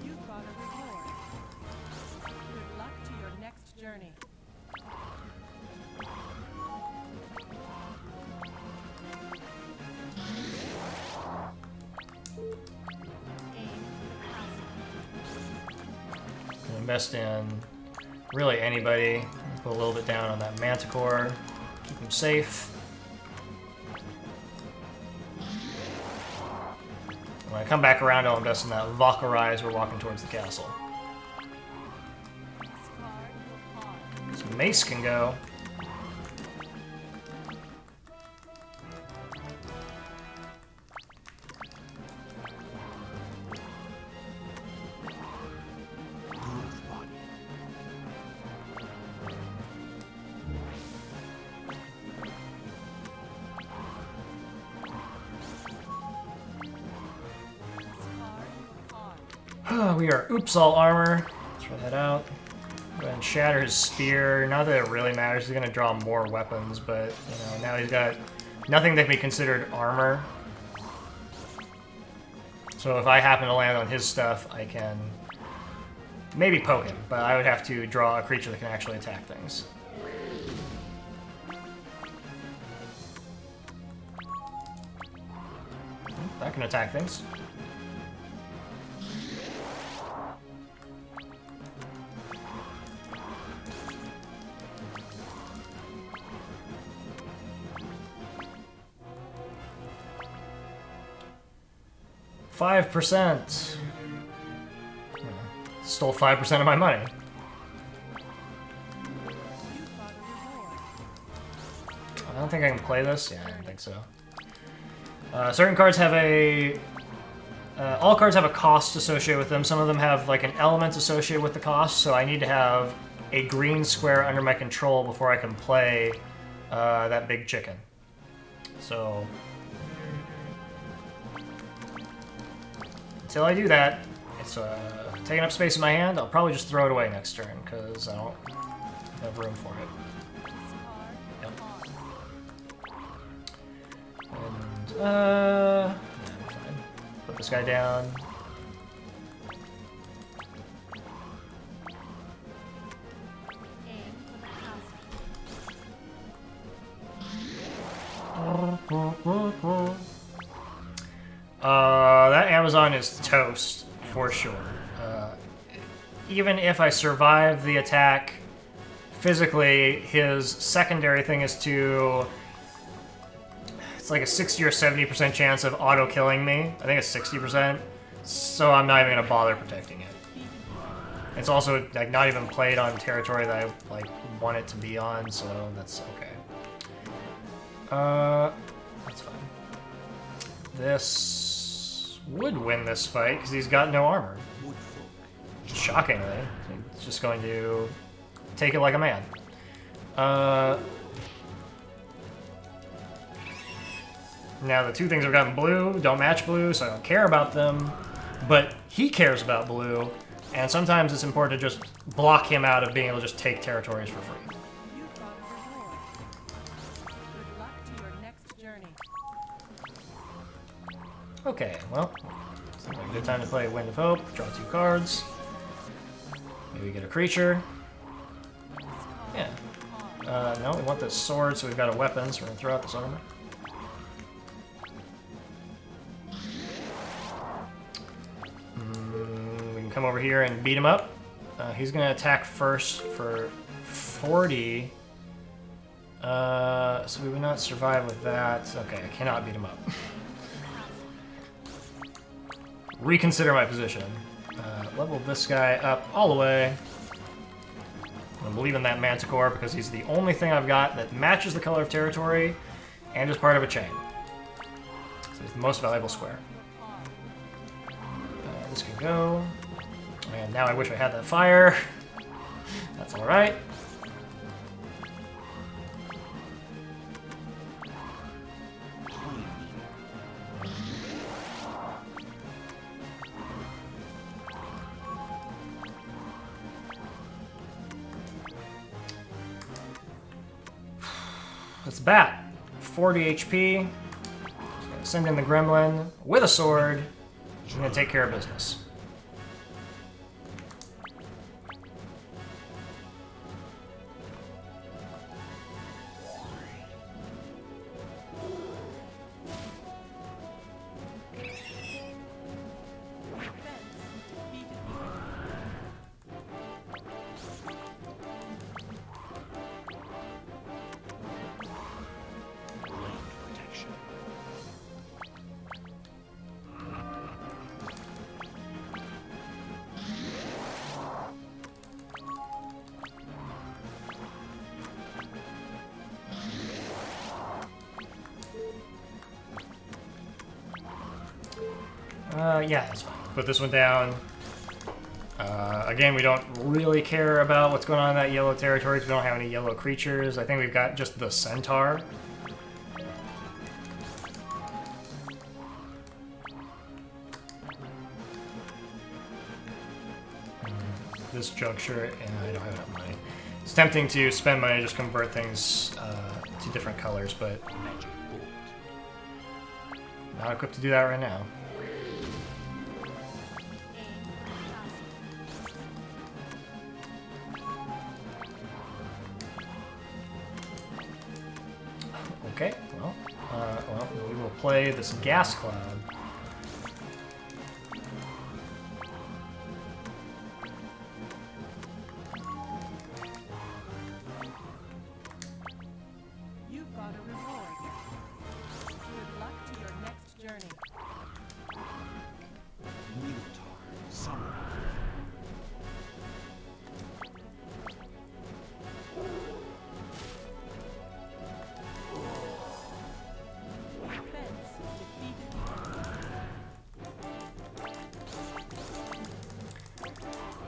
You've got a reward. Good luck to your next journey. Invest in really anybody. Put a little bit down on that Manticore. Keep him safe. When I come back around, I'll invest in that Valkyrie as we're walking towards the castle. So Mace can go. We are oops all armor. Throw that out. Go ahead and shatter his spear. Not that it really matters, he's gonna draw more weapons, but you know, now he's got nothing that can be considered armor. So if I happen to land on his stuff, I can maybe poke him, but I would have to draw a creature that can actually attack things. That can attack things. %. Stole 5% of my money. I don't think I can play this. Yeah, I don't think so. Certain cards have a... all cards have a cost associated with them. Some of them have like an element associated with the cost, so I need to have a green square under my control before I can play that big chicken. So... until I do that, it's taking up space in my hand. I'll probably just throw it away next turn, because I don't have room for it. Yep. And, yeah, I'm fine. Put this guy down. That Amazon is toast, for sure. Even if I survive the attack, physically, his secondary thing is to... it's like a 60 or 70% chance of auto-killing me. I think it's 60%. So I'm not even going to bother protecting it. It's also like not even played on territory that I like want it to be on, so that's okay. That's fine. This would win this fight because he's got no armor. Shockingly, he's just going to take it like a man. Now the two things I've got in blue don't match blue, so I don't care about them. But he cares about blue, and sometimes it's important to just block him out of being able to just take territories for free. You got a reward. Good luck to your next journey. Okay, well, seems like a good time to play Wind of Hope. Draw 2 cards. Maybe get a creature. Yeah. No, we want this sword, so we've got a weapon, so we're going to throw out this armor. We can come over here and beat him up. He's going to attack first for 40. So we would not survive with that. Okay, I cannot beat him up. Reconsider my position. Level this guy up all the way. I'm leaving that Manticore because he's the only thing I've got that matches the color of territory and is part of a chain. So he's the most valuable square. This can go. And now I wish I had that fire. That's alright. Let's bat. 40 HP. Just gonna send in the gremlin with a sword. I'm gonna take care of business. Yeah, that's fine. Put this one down. Again, we don't really care about what's going on in that yellow territory because we don't have any yellow creatures. I think we've got just the centaur. This juncture, and I don't have enough money. It's tempting to spend money to just convert things to different colors, but not equipped to do that right now. Okay, well, we will play this gas cloud. You've got a reward. Good luck to your next journey. Minotaur, Summer. Fence defeated.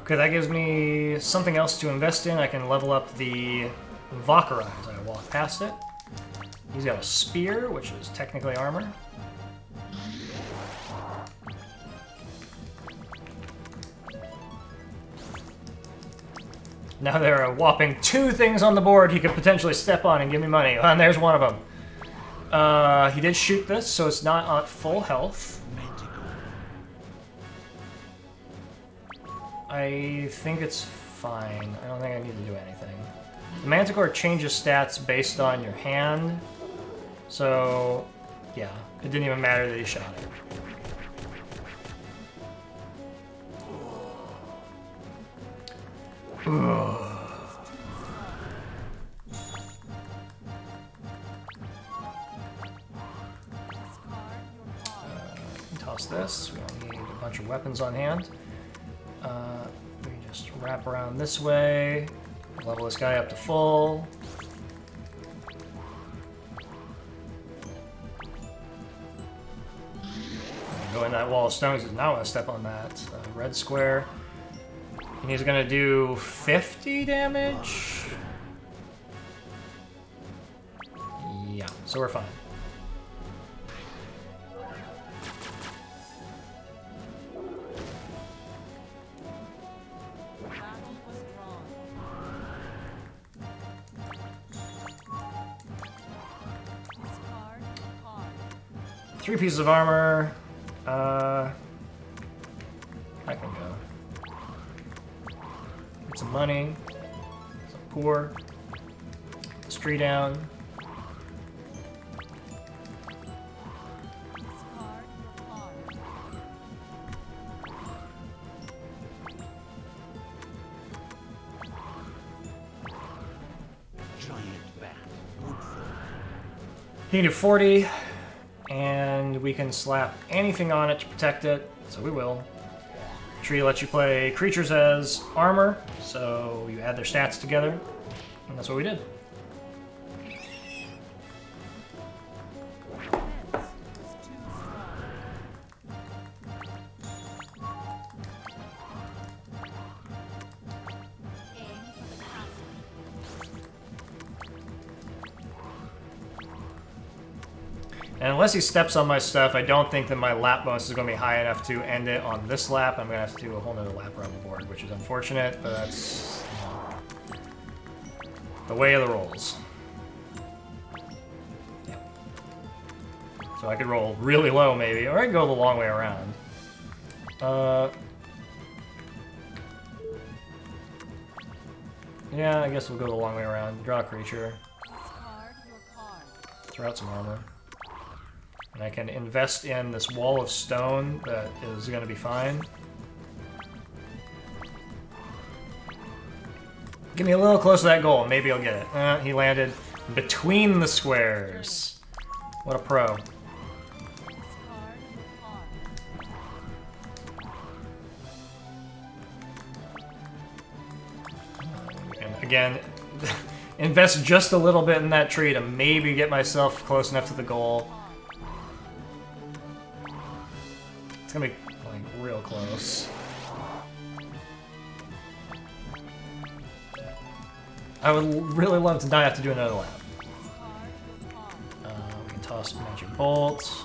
Okay, that gives me something else to invest in. I can level up the Valkyrie as I walk past it. He's got a spear, which is technically armor. Now there are a whopping 2 things on the board he could potentially step on and give me money. And there's one of them. He did shoot this, so it's not at full health. I think it's fine. I don't think I need to do anything. The Manticore changes stats based on your hand. So, yeah. It didn't even matter that he shot it. Toss this. We don't need a bunch of weapons on hand. We just wrap around this way. Level this guy up to full. Go in that wall of stones. Does not want to step on that. Red square. And he's going to do 50 damage. Yeah, so we're fine. Battle was drawn. Discard a card. 3 pieces of armor. I can go. Get some money. Some poor. This tree down. Discard your card. Giant bat. Good for He can do 40, and we can slap anything on it to protect it, so we will. Tree lets you play creatures as armor, so you add their stats together, and that's what we did. Defense is too strong. Aim for the castle. And unless he steps on my stuff, I don't think that my lap bonus is going to be high enough to end it on this lap. I'm going to have to do a whole nother lap around the board, which is unfortunate, but that's the way of the rolls. Yeah. So I could roll really low, maybe, or I could go the long way around. Yeah, I guess we'll go the long way around. Draw a creature, Discard your card. throw out some armor. And I can invest in this wall of stone that is going to be fine. Get me a little close to that goal. Maybe I'll get it. He landed between the squares. What a pro. Discard your card. And again, invest just a little bit in that tree to maybe get myself close enough to the goal. It's gonna be like real close. I would really love to not have to do another lap. Discard your card. We can toss magic bolts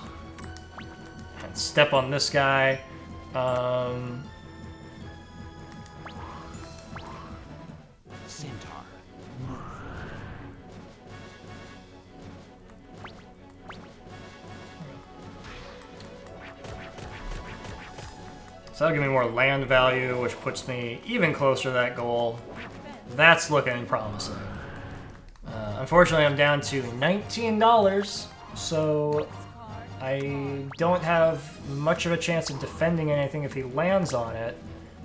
and step on this guy. Centaur. So that'll give me more land value, which puts me even closer to that goal. That's looking promising. Unfortunately, I'm down to $19, so I don't have much of a chance of defending anything if he lands on it.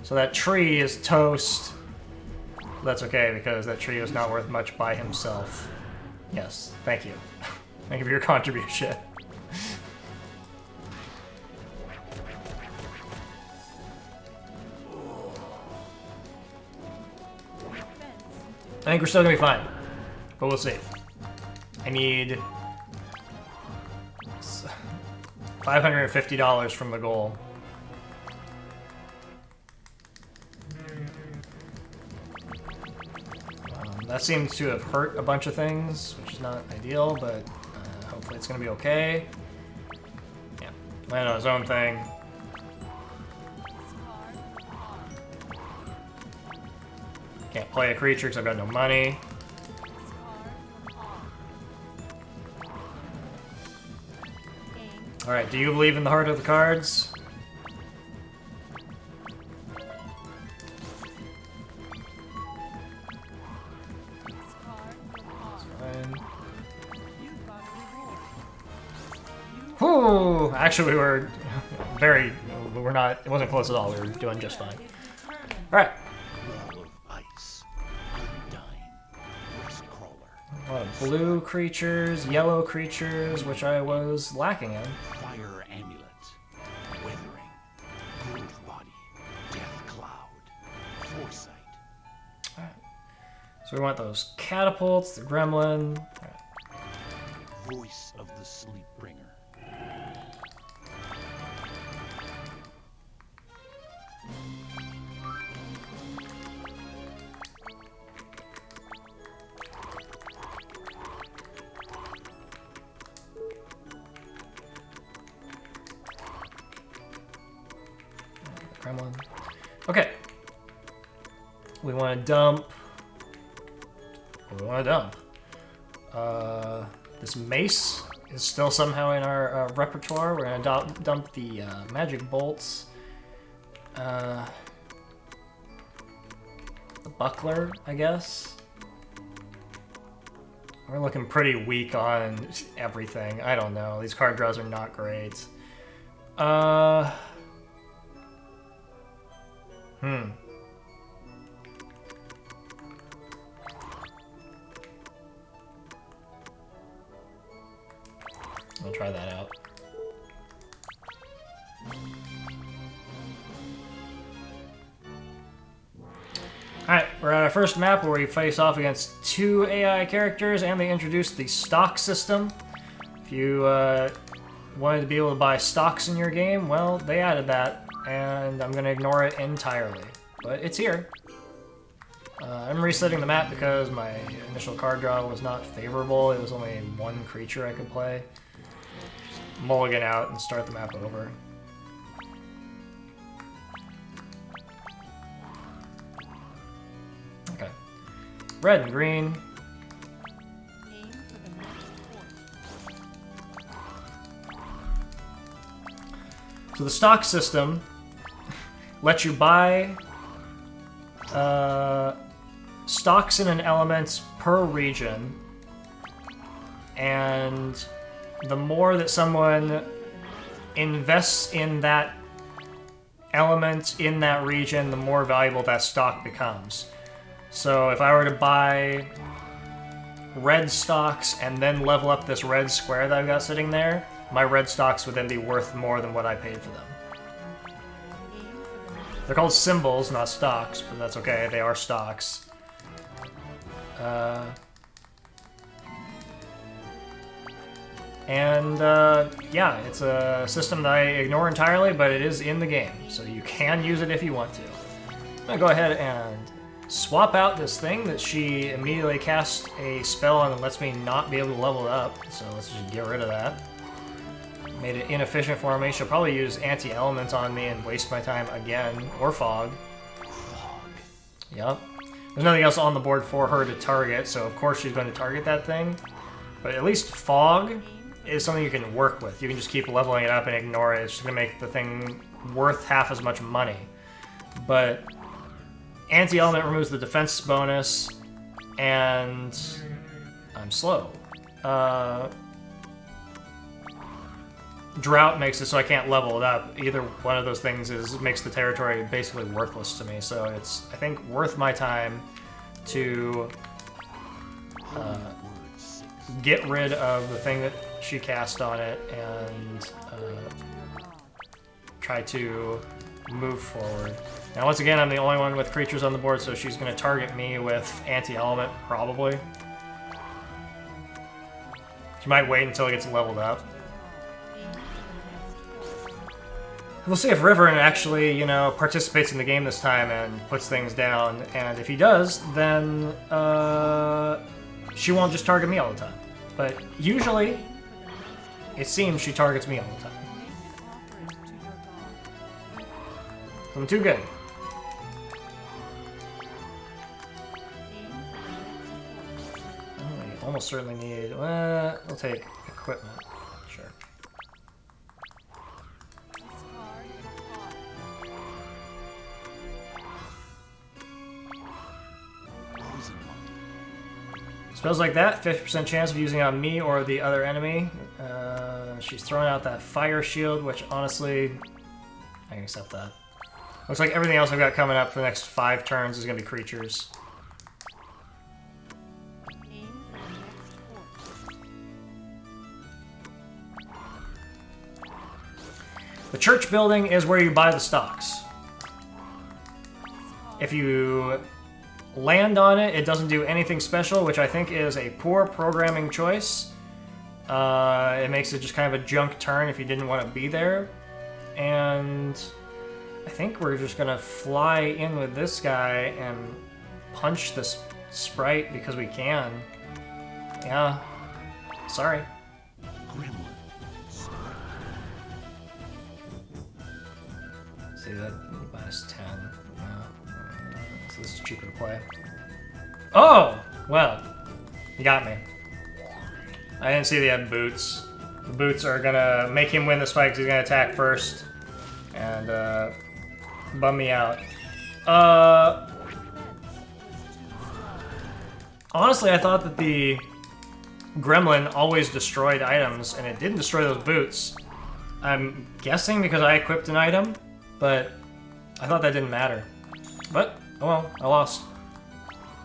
So that tree is toast. That's okay, because that tree was not worth much by himself. Yes, thank you. Thank you for your contribution. I think we're still gonna be fine, but we'll see. I need $550 from the goal. That seems to have hurt a bunch of things, which is not ideal, but hopefully it's gonna be okay. Yeah, land on his own thing. Discard your card. Can't play a creature because I've got no money. Discard your card. Aim. Alright, do you believe in the heart of the cards? Discard your card. Fine. You got a reward. Whew! Actually, we were we're not, it wasn't close at all. We were doing just fine. Is determined. Alright. Wall of ice. Undying. Rest crawler. A lot of blue creatures, yellow creatures, which I was lacking in. Fire amulet. Weathering. Gold body. Death cloud. Foresight. So we want those catapults, the gremlin. Voice of the Sleepbringer. Gremlin. Okay. We want to dump. What do we want to dump? This mace is still somehow in our repertoire. We're going to dump the magic bolts. The buckler, I guess. We're looking pretty weak on everything. I don't know. These card draws are not great. I'll try that out. Alright, we're at our first map where we face off against 2 AI characters, and they introduced the stock system. If you wanted to be able to buy stocks in your game, well, they added that, and I'm going to ignore it entirely. But it's here. I'm resetting the map because my initial card draw was not favorable. It was only 1 creature I could play. Just mulligan out and start the map over. Okay. Red and green. Aim for the next port. So the stock system lets you buy stocks in an element per region, and the more that someone invests in that element in that region, the more valuable that stock becomes. So if I were to buy red stocks and then level up this red square that I've got sitting there, my red stocks would then be worth more than what I paid for them. They're called symbols, not stocks, but that's okay, they are stocks. Yeah, it's a system that I ignore entirely, but it is in the game, so you can use it if you want to. I'm gonna go ahead and swap out this thing that she immediately cast a spell on that lets me not be able to level it up, so let's just get rid of that. Made it inefficient for me. She'll probably use anti-element on me and waste my time again, or fog. Yep. There's nothing else on the board for her to target, so of course she's going to target that thing. But at least fog is something you can work with. You can just keep leveling it up and ignore it. It's just going to make the thing worth half as much money. But anti-element removes the defense bonus, and I'm slow. Drought makes it so I can't level it up. Either one of those things makes the territory basically worthless to me. So it's, I think, worth my time to get rid of the thing that she cast on it and try to move forward. Now, once again, I'm the only one with creatures on the board, so she's going to target me with anti-element, probably. She might wait until it gets leveled up. We'll see if River actually, participates in the game this time and puts things down. And if he does, then she won't just target me all the time. But usually, it seems she targets me all the time. So I'm too good. We almost certainly need... we'll take equipment. Sure. Spells like that, 50% chance of using on me or the other enemy. She's throwing out that fire shield, which honestly, I can accept that. Looks like everything else I've got coming up for the next 5 turns is going to be creatures. The church building is where you buy the stocks. If you land on it, it doesn't do anything special, which I think is a poor programming choice. It makes it just kind of a junk turn if you didn't want to be there. And I think we're just going to fly in with this guy and punch this sprite because we can. Yeah. Sorry. See that minus 10. Yeah. So this is cheaper to play. Oh! Well, you got me. I didn't see they had boots. The boots are gonna make him win this fight because he's gonna attack first. And, bum me out. Honestly, I thought that the gremlin always destroyed items, and it didn't destroy those boots. I'm guessing because I equipped an item, but I thought that didn't matter. But, oh well, I lost.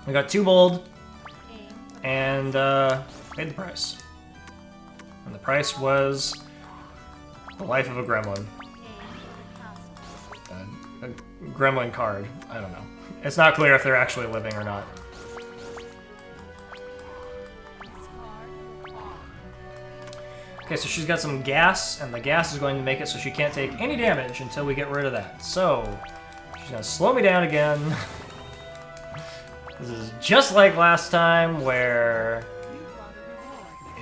We got 2 gold, and paid the price. And the price was the life of a gremlin. A gremlin card. I don't know. It's not clear if they're actually living or not. Okay, so she's got some gas, and the gas is going to make it so she can't take any damage until we get rid of that. So, she's going to slow me down again. This is just like last time, where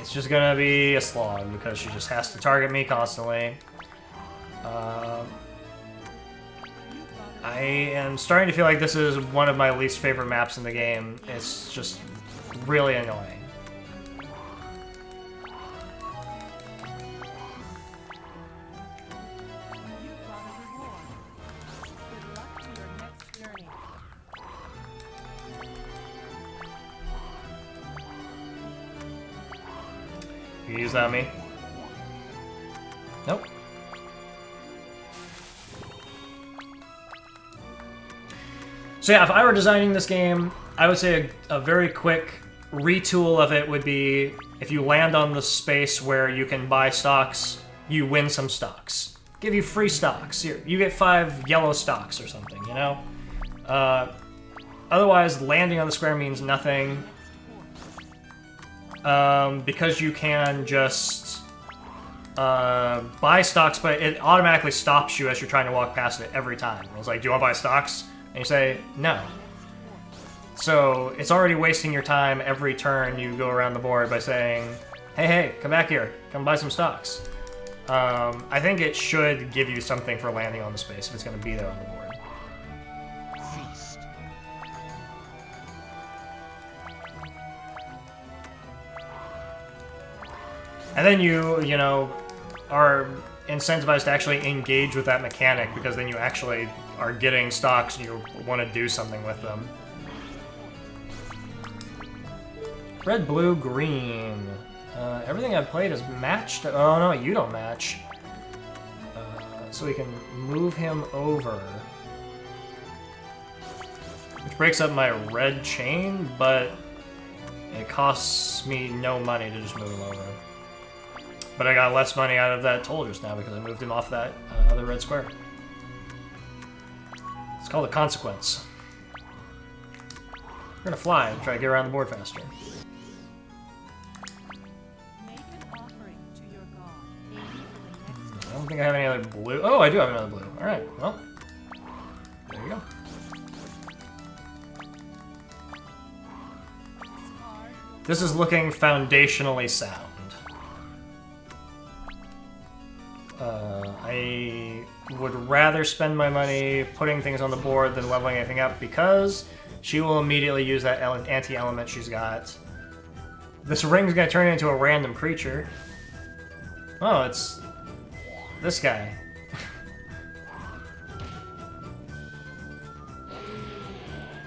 it's just going to be a slog, because she just has to target me constantly. I am starting to feel like this is one of my least favorite maps in the game. It's just really annoying. You use that on me? Nope. So yeah, if I were designing this game, I would say a very quick retool of it would be if you land on the space where you can buy stocks, you win some stocks. Give you free stocks. Here, you get 5 yellow stocks or something, you know? Otherwise, landing on the square means nothing. Because you can just buy stocks, but it automatically stops you as you're trying to walk past it every time. It's like, do you want to buy stocks? And you say, no. So it's already wasting your time every turn you go around the board by saying, hey, come back here. Come buy some stocks. I think it should give you something for landing on the space if it's going to be there on the board. Feast. And then you know, are incentivized to actually engage with that mechanic, because then you actually are getting stocks and you want to do something with them. Red, blue, green. Everything I've played is matched. Oh no, you don't match. So we can move him over. Which breaks up my red chain, but it costs me no money to just move him over. But I got less money out of that toll just now because I moved him off that other red square. It's called a consequence. We're gonna fly and try to get around the board faster. Make an offering to your god. Aim for the next I don't think I have any other blue. Oh, I do have another blue. Alright, well. There you go. card. This is looking foundationally sound. I would rather spend my money putting things on the board than leveling anything up, because she will immediately use that anti-element she's got. This ring's gonna turn into a random creature. Oh, it's this guy.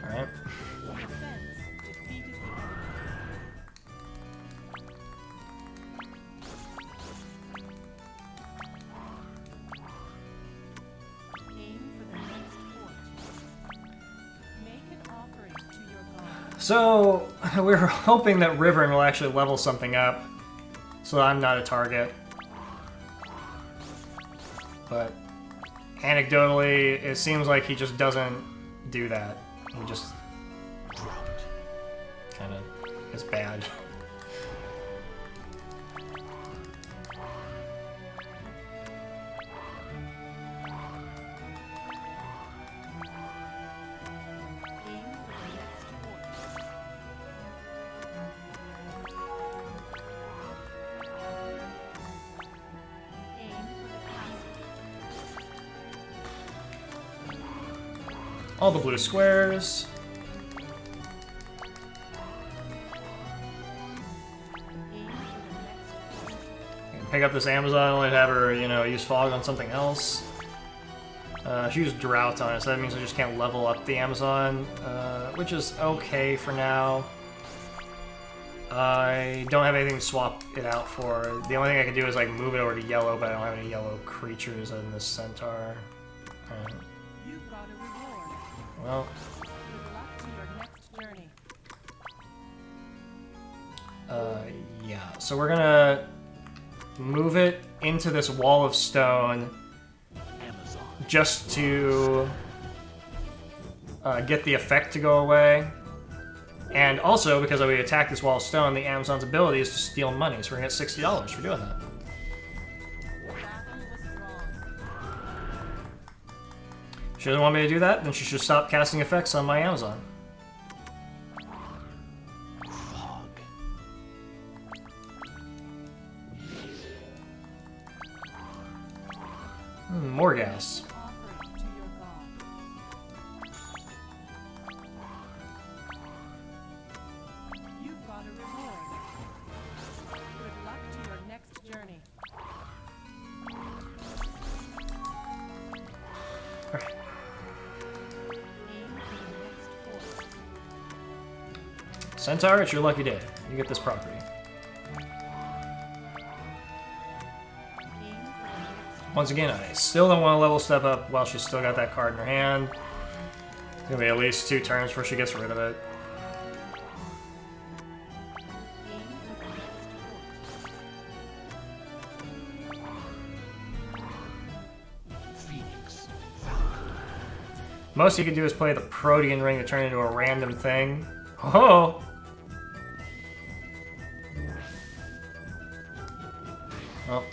Alright. Defense defeated the enemy. Aim for the next fort. Make an offering to your god. So, we're hoping that Riverin will actually level something up, so I'm not a target. But, anecdotally, it seems like he just doesn't do that. He just is bad. All the blue squares. Pick up this Amazon, only have her, you know, use fog on something else. She used drought on it, so that means I just can't level up the Amazon, which is okay for now. I don't have anything to swap it out for. The only thing I can do is like move it over to yellow, but I don't have any yellow creatures in this centaur. You've got a reward. Well, Good luck to your next journey. yeah. So we're gonna move it into this wall of stone Amazon. just to get the effect to go away. And also, because we attack this wall of stone, the Amazon's ability is to steal money, so we're gonna get $60 for doing that. Battle was wrong. If she doesn't want me to do that, then she should stop casting effects on my Amazon. Fog. More gas. Offering to your god. You've got a reward. Good luck to your next journey. Alright. Aim for the next fork. Centaur, it's your lucky day. You get this property. Aim for the next Once again, I still don't want to level step up while she's still got that card in her hand. It's gonna be at least 2 turns before she gets rid of it. aim for the next fork. Phoenix. Most you can do is play the Protean Ring to turn into a random thing. Oh! Well,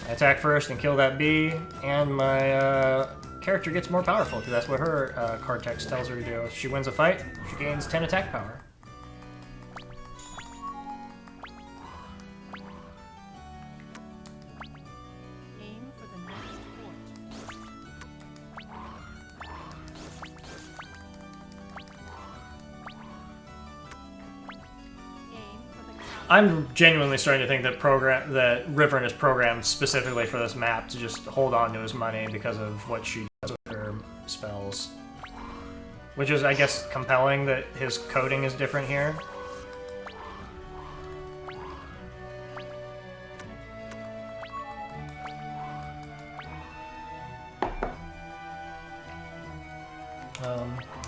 I attack first and kill that bee, and my character gets more powerful, because that's what her card text tells her to do. If she wins a fight, she gains 10 attack power. Aim for the next fort. Aim for the castle. I'm genuinely starting to think that Riverin is programmed specifically for this map to just hold on to his money because of what she does with her spells. Which is, I guess, compelling that his coding is different here.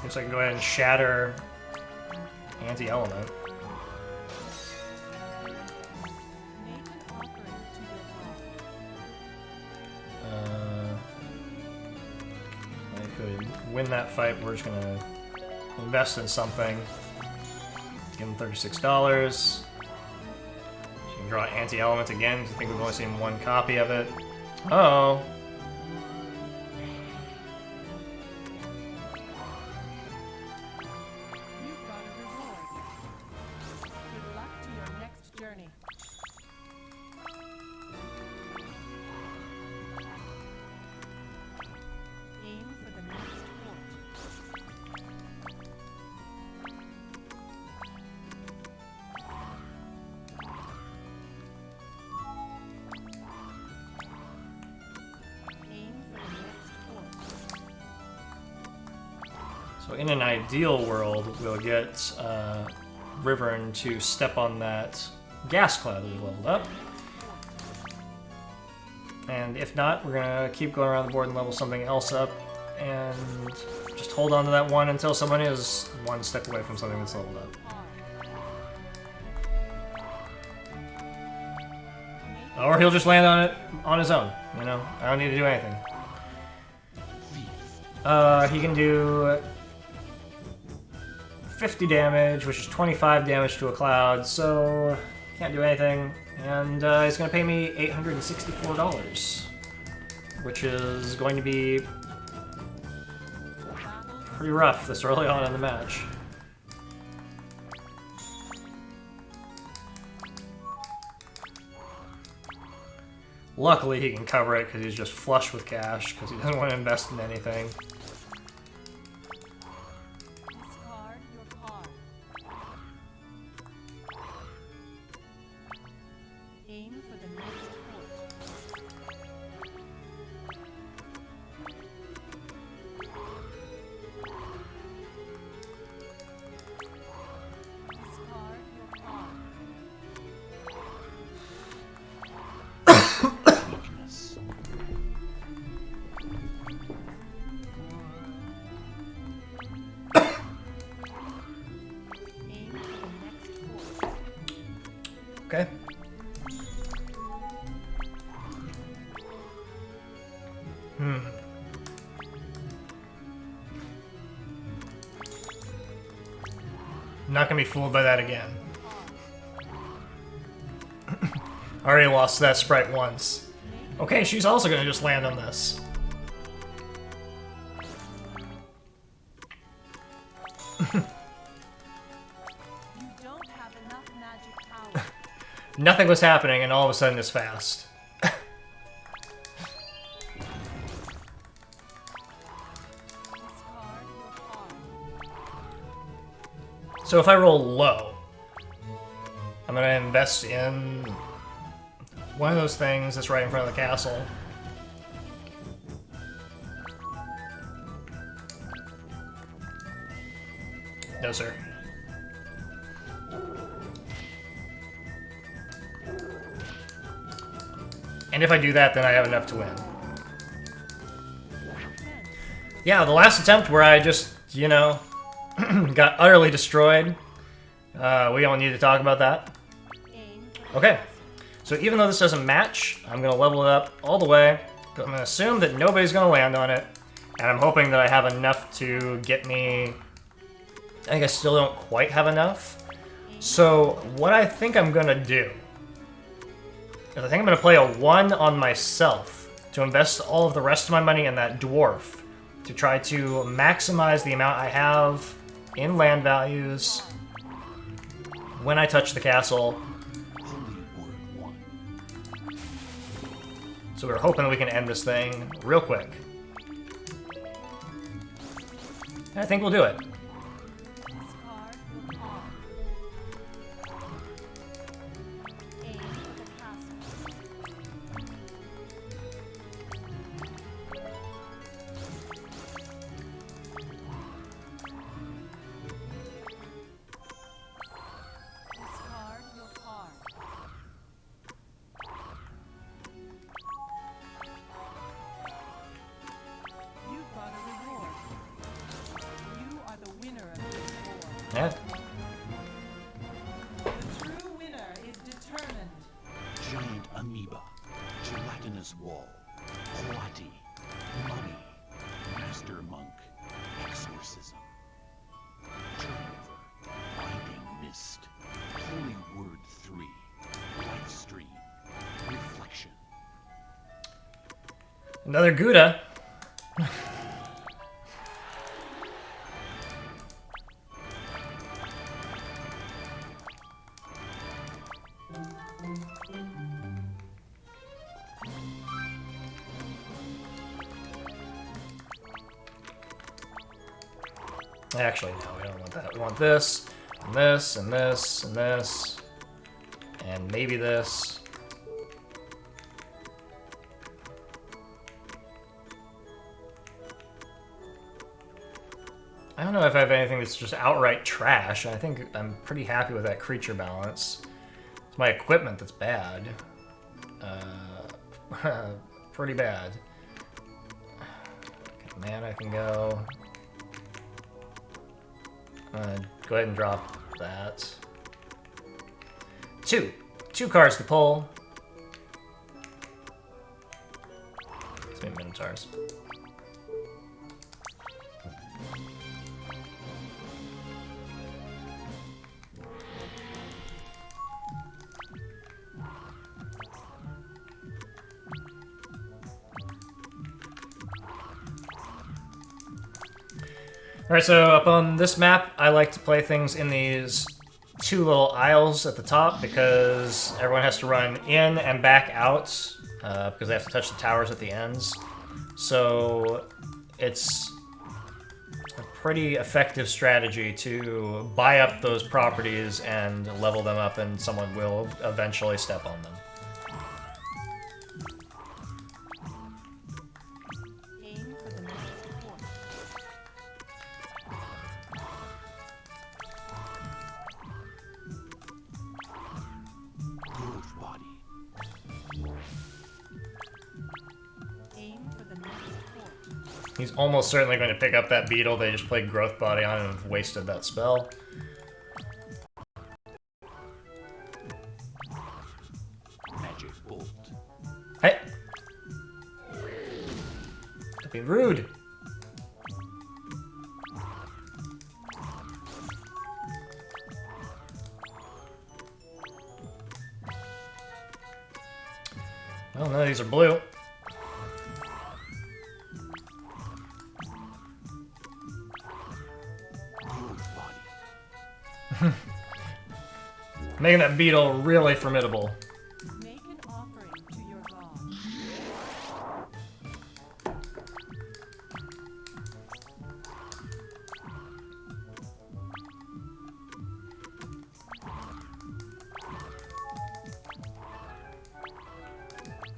Guess I can go ahead and shatter anti-element. Make an offering to your god. I could win that fight. We're just gonna invest in something. Give him $36. You can draw anti-element again, because I think we've only seen 1 copy of it. Oh. You've got a reward. Good luck to your next journey. Aim for the next fort. Aim for the next fort. So in an ideal world, we'll get Riverin to step on that gas cloud that we leveled up. And if not, we're gonna keep going around the board and level something else up, and just hold on to that one until someone is 1 step away from something that's leveled up. Or he'll just land on it on his own, you know? I don't need to do anything. He can do 50 damage, which is 25 damage to a cloud, so can't do anything. And he's going to pay me $864, which is going to be pretty rough this early on in the match. Luckily, he can cover it because he's just flush with cash because he doesn't want to invest in anything. Discard your card. Aim for the next port. Discard your card. Weakness. Aim for the next port. Okay. Not gonna be fooled by that again. I already lost that sprite once. Okay, she's also gonna just land on this. You don't have enough magic power. Nothing was happening, and all of a sudden it's fast. Discard your card. So if I roll low, I'm gonna invest in one of those things that's right in front of the castle. No, sir. And if I do that, then I have enough to win. Yeah, the last attempt where I just, you know, got utterly destroyed. We don't need to talk about that. Aim for Okay, so even though this doesn't match, I'm going to level it up all the way. I'm going to assume that nobody's going to land on it, and I'm hoping that I have enough to get me... I think I still don't quite have enough. So what I think I'm going to do is I think I'm going to play a 1 on myself to invest all of the rest of my money in that dwarf to try to maximize the amount I have in land values when I touch the castle. Holy Word 1. So we're hoping that we can end this thing real quick. And I think we'll do it. discard your card. Aim for the castle. Discard your card. You got a reward. You are the winner of this war. Yeah. The true winner is determined. Giant amoeba. Gelatinous wall. Huati. Money. Master monk. Exorcism. Turnover. Binding mist. Holy Word 3. Life stream. Reflection. Another Gouda. Actually, no, we don't want that. We want this, and this, and this, and this, and maybe this. I don't know if I have anything that's just outright trash. I think I'm pretty happy with that creature balance. It's my equipment that's bad. Pretty bad. Okay, man, I can go. Go ahead and drop that. Two cards to pull. Let's make Minotaurs. Alright, so up on this map, I like to play things in these two little aisles at the top because everyone has to run in and back out because they have to touch the towers at the ends. So it's a pretty effective strategy to buy up those properties and level them up, and someone will eventually step on them. Aim for the next port. Growth body. Aim for the next port. He's almost certainly going to pick up that beetle they just played Growth Body on and have wasted that spell. Magic bolt. Hey! Don't be rude! Well, none of these are blue. Growth body. Making that beetle really formidable. Make an offering to your god.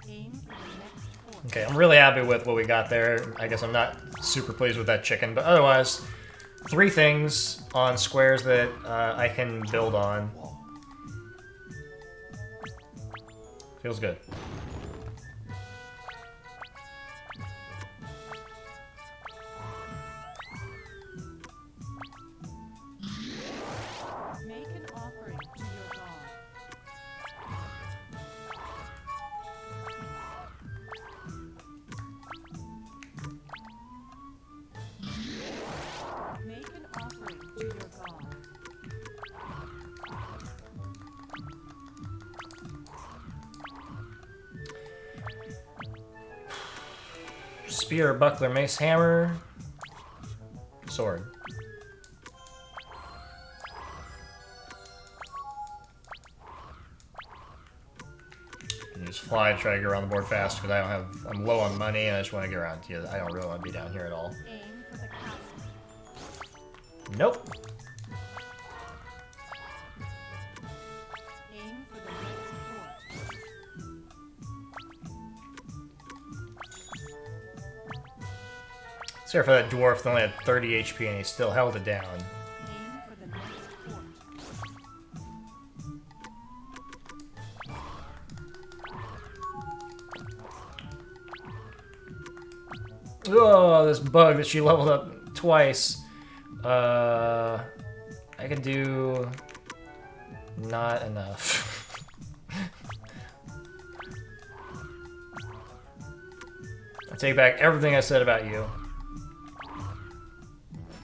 Aim for the next port. Okay, I'm really happy with what we got there. I guess I'm not super pleased with that chicken, but otherwise, 3 things on squares that I can build on. Feels good. Make an offering to your god. Make an offering to your god. Spear, buckler, mace, hammer, sword. Use fly to try to get around the board fast because I'm low on money and I just want to get around to you. I don't really want to be down here at all. Aim for the castle. Nope. Aim for the next port. Sorry for that dwarf that only had 30 HP and he still held it down. Aim for the next port. Oh, this bug that she leveled up twice. I could do not enough. I take back everything I said about you.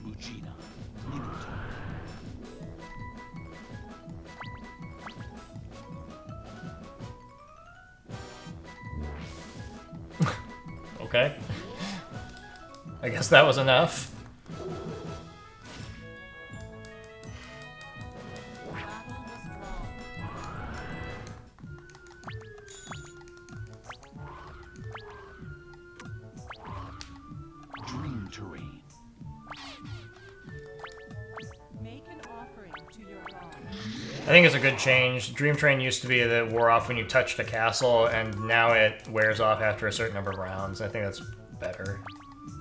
Lucina. Limit. Okay. I guess that was enough. Battle was drawn. Dream terrain. Make an offering to your god. I think it's a good change. Dream Train used to be that it wore off when you touched a castle, and now it wears off after a certain number of rounds. I think that's better.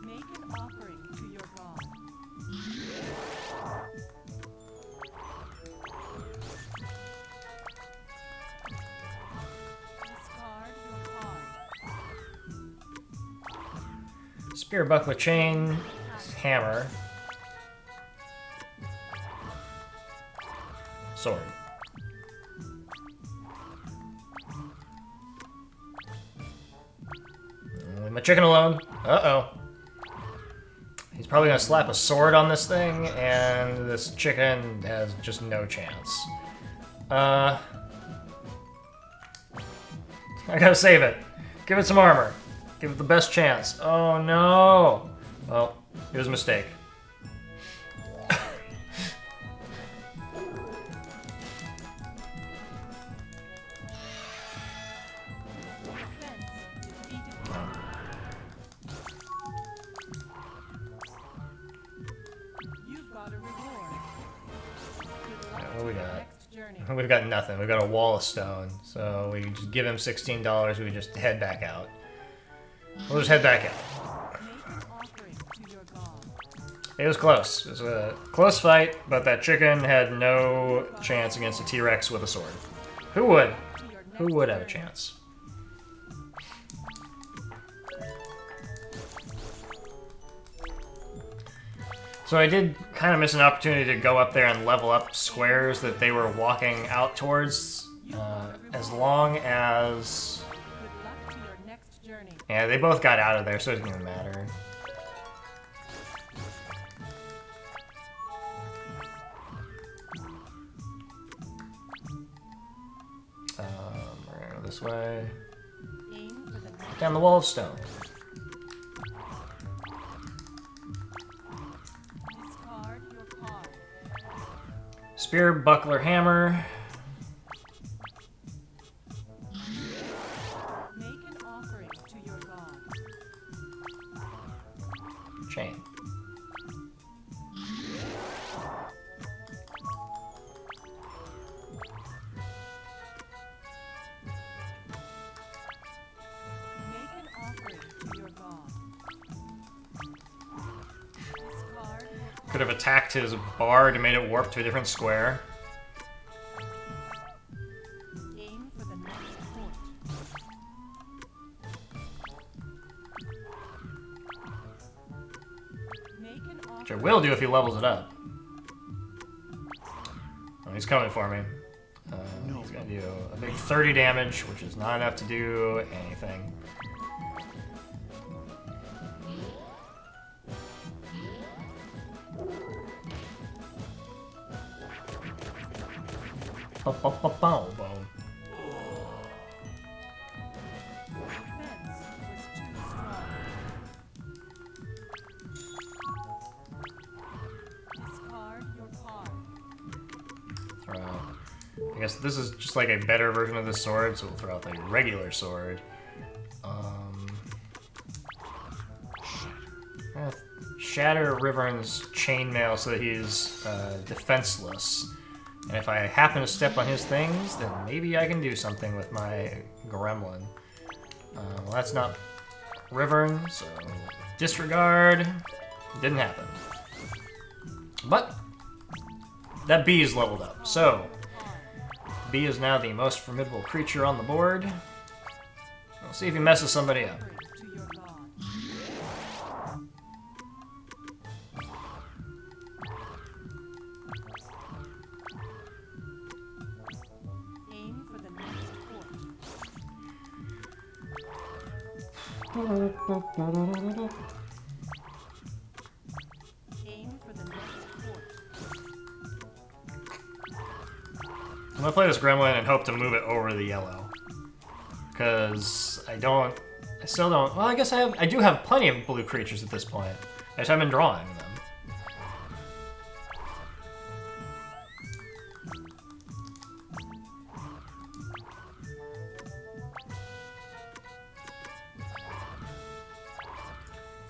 Make an offering to your god. Discard your card. Spear, buckler, chain, hammer, sword. Leave my chicken alone. Uh-oh. He's probably gonna slap a sword on this thing, and this chicken has just no chance. I gotta save it. Give it some armor. Give it the best chance. Oh no! Well, it was a mistake. We've got nothing. We've got a wall of stone. So we just give him $16. We just head back out. We'll just head back out. Make an offering to your god. It was close. It was a close fight, but that chicken had no chance against a T-Rex with a sword. Who would? To your next Who would have a journey. chance? So I did kind of miss an opportunity to go up there and level up squares that they were walking out towards, as long as... Good luck to your next journey. Yeah, they both got out of there, so it didn't even matter. We're gonna go this way. Aim for the next. Down the wall of stone. Discard your card. Spear, buckler, hammer. Make an offering to your god. Chain. Make an offering to your god. Discard your Could have attacked his bar to made it warp to a different square. aim for the next point. Make an offering. Which I will do if he levels it up. Oh, he's coming for me. He's gonna do a big 30 damage, which is not enough to do anything. Boom. Defense was too strong. Discard your card. Throw out. I guess this is just like a better version of this sword, so we'll throw out the regular sword. Shatter Rivern's chainmail so that he's defenseless. And if I happen to step on his things, then maybe I can do something with my gremlin. Well, that's not Rivern, so disregard. Didn't happen. But that bee is leveled up, so bee is now the most formidable creature on the board. We'll see if he messes somebody up. Offering to your god. Aim for the next point. Aim for the next point. I'm gonna play this gremlin and hope to move it over the yellow. Because I still don't, well, I guess I do have plenty of blue creatures at this point. I just haven't been drawing them.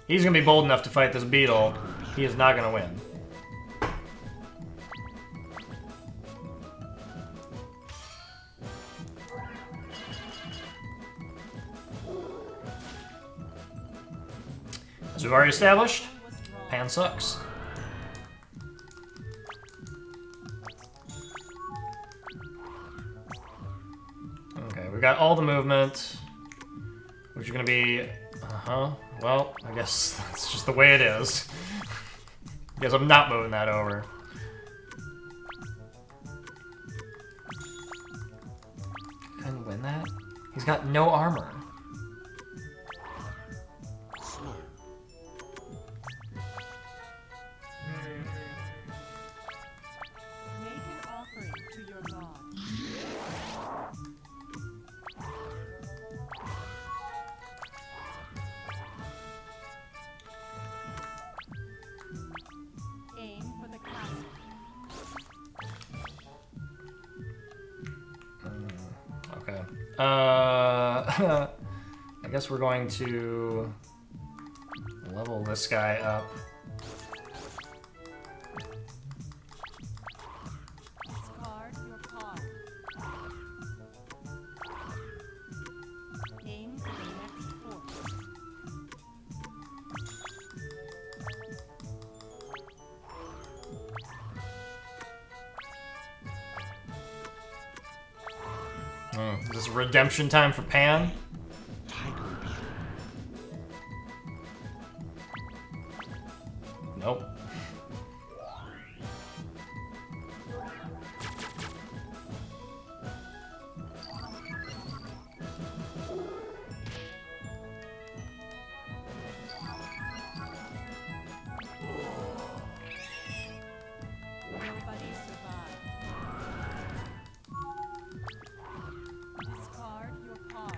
He's gonna be bold enough to fight this beetle. He is not gonna win. As we've already established, Was wrong. Pan sucks. Okay, we've got all the movement, which are gonna be, well, I guess that's just the way it is. Guess I'm not moving that over. Couldn't win that? He's got no armor. Slow. Make an offering to your god. Aim for the castle. Okay. I guess we're going to level this guy up. Discard your card. Is this redemption time for Pan? Tiger beetle. Nope. Nobody survived. Discard your card.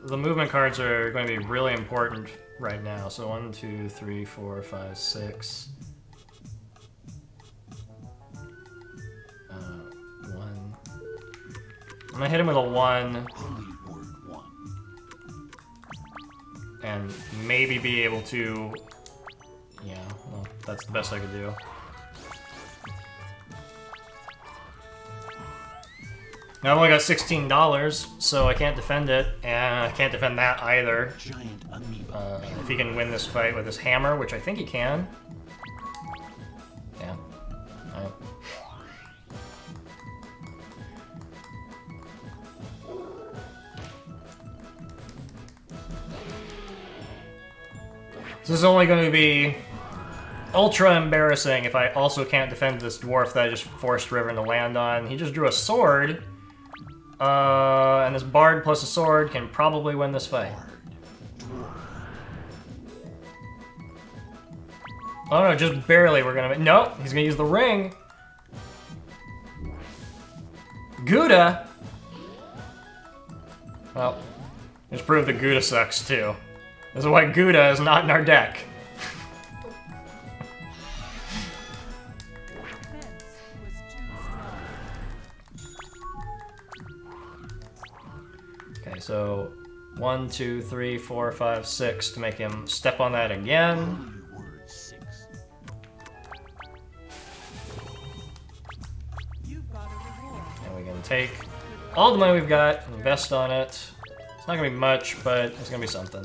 The movement cards are going to be really important right now. So 1, 2, 3, 4, 5, 6. 1. I'm gonna hit him with a 1 Holy word 1. and maybe be able to. Yeah, well, that's the best I could do. Now I've only got $16, so I can't defend it, and I can't defend that either. Giant amoeba. If he can win this fight with his hammer, which I think he can. Yeah. Alright. So this is only going to be ultra embarrassing if I also can't defend this dwarf that I just forced Riven to land on. He just drew a sword. And this bard plus a sword can probably win this fight. Oh no, just barely we're gonna... No, he's gonna use the ring. Gouda! Well, just proved that Gouda sucks too. This is why Gouda is not in our deck. Defense was too strong. Okay, so 1, 2, 3, 4, 5, 6 to make him step on that again. Holy word 6. You've got a reward. And we can take all the money we've got, invest on it. It's not gonna be much, but it's gonna be something.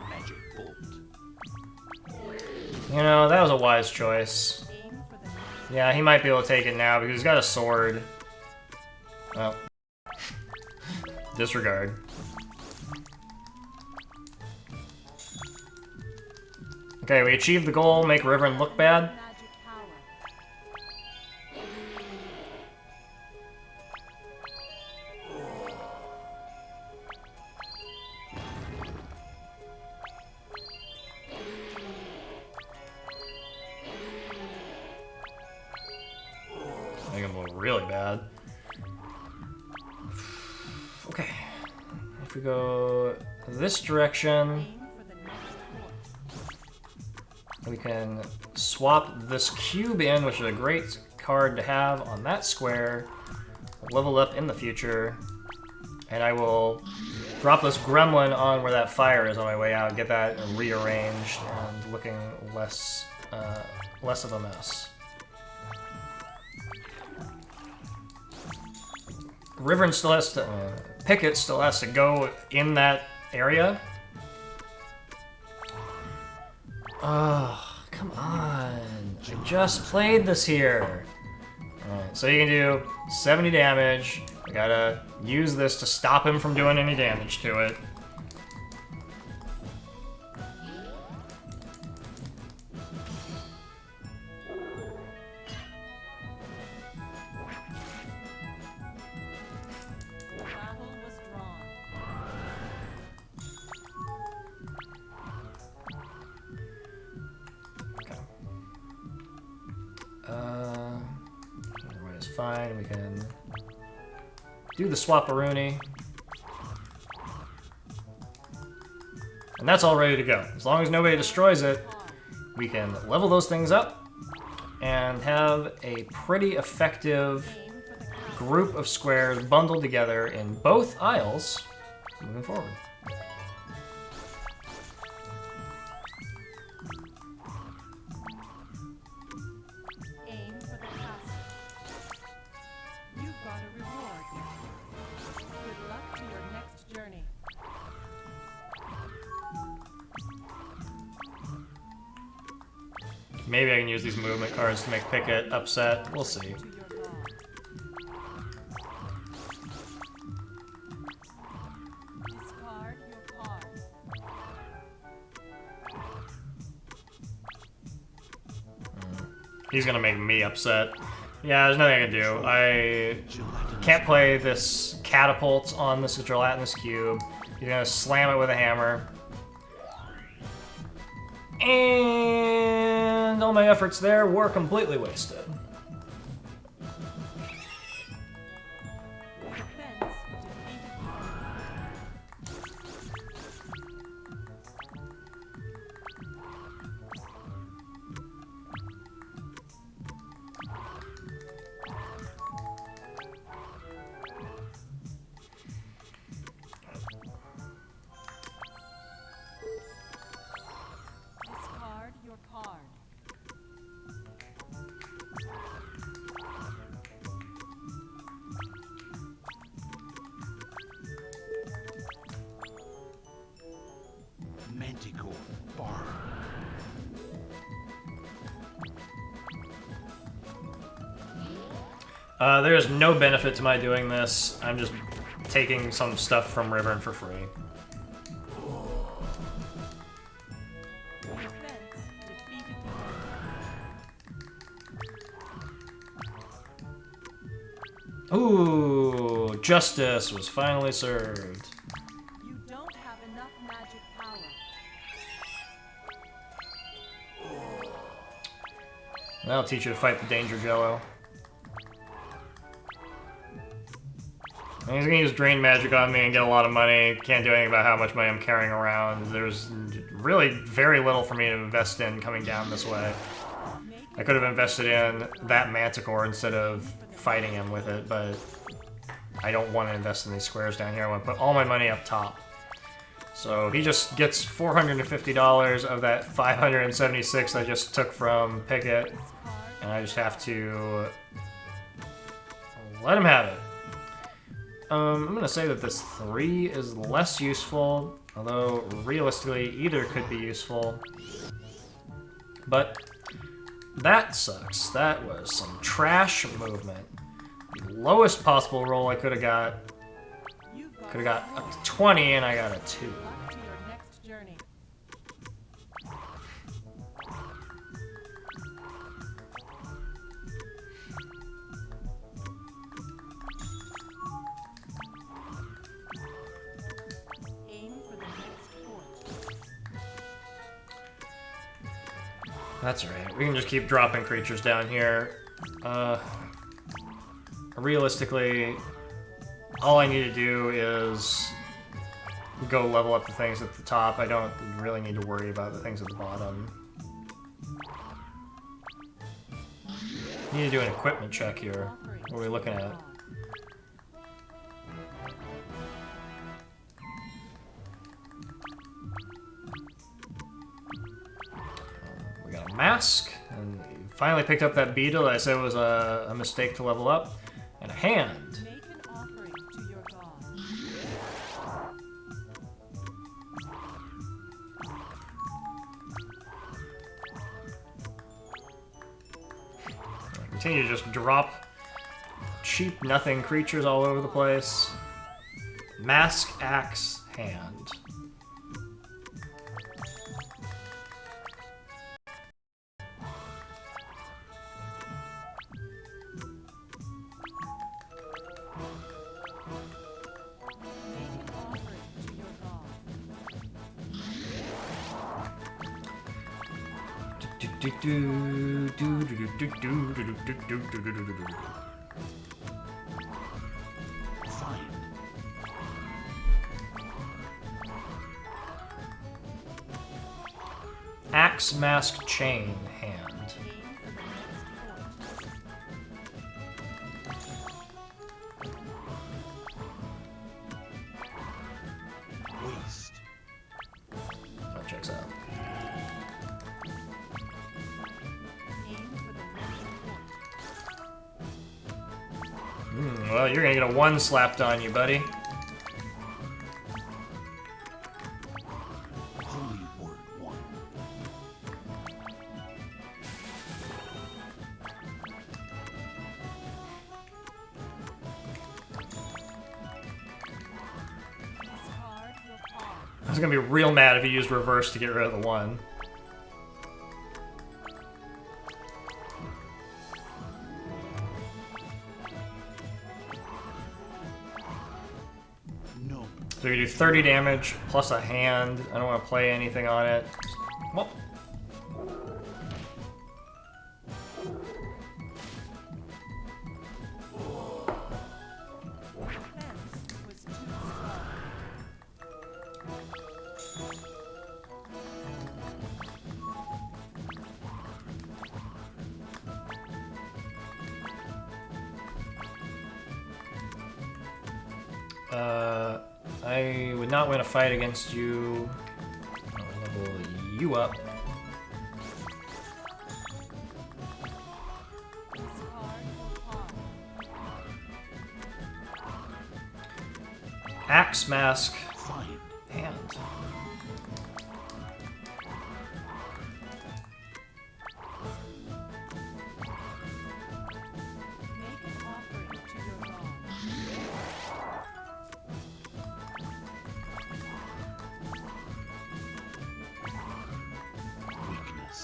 Magic bolt. You know, that was a wise choice. Aim for the next Yeah, he might be able to take it now because he's got a sword. Well, disregard. Okay, we achieved the goal, make Riven look bad. magic power. Make him look really bad. Okay. If we go this direction, Aim for the next fork. we can swap this cube in, which is a great card to have on that square. Level up in the future. And I will drop this gremlin on where that fire is on my way out, get that rearranged and looking less of a mess. Riven still has to... Pickett still has to go in that area. Oh, come on. I just played this here. Alright, so you can do 70 damage. I gotta use this to stop him from doing any damage to it. Battle was drawn. Okay. Either way is fine. We can do the swap-a-rooney. And that's all ready to go. As long as nobody destroys it, we can level those things up and have a pretty effective Aim for the castle. group of squares bundled together in both aisles moving forward. Aim for the castle. You've got a reward. Maybe I can use these movement cards to make Picket upset. We'll see. To your god. Discard your cards. He's gonna make me upset. Yeah, there's nothing I can do. I can't play this catapult on this gelatinous cube. He's gonna slam it with a hammer. And all my efforts there were completely wasted. Defense discard your card. Manticore Bar. There's no benefit to my doing this. I'm just taking some stuff from River for free. Defense defeated. Ooh, justice was finally served. You don't have enough magic power. That'll teach you to fight the danger, Jello. And he's gonna use Drain Magic on me and get a lot of money. Can't do anything about how much money I'm carrying around. There's really very little for me to invest in coming down this way. I could have invested in that Manticore instead of fighting him with it, but I don't want to invest in these squares down here. I want to put all my money up top. So he just gets $450 of that $576 I just took from Picket, and I just have to let him have it. I'm going to say that this 3 is less useful, although realistically either could be useful. But that sucks. That was some trash movement. The lowest possible roll I could have got up to 20, and I got a 2. Luck to your next journey. Aim for the next fort. That's right. We can just keep dropping creatures down here. Realistically, all I need to do is go level up the things at the top. I don't really need to worry about the things at the bottom. Need to do an equipment check here. What are we looking at? We got a mask, and finally picked up that beetle that I said was a mistake to level up, and a hand. Make an offering to your god. I continue to just drop cheap nothing creatures all over the place. Mask, axe, hand. Make an offering to your god. Fine. Axe, mask, chain, hand. Aim for the next fort. Waste. That checks out. Aim for the next fort. Well, you're gonna get a 1 slapped on you, buddy. Holy Word 1. was gonna be real mad if he used reverse to get rid of the 1. No. So you do 30 damage plus a hand. I don't want to play anything on it. Well, Defense was too strong. I would not win a fight against you. I'll level you up. Discard your pawn. Axe Mask Find. hand. Make an offering to your god. Weakness.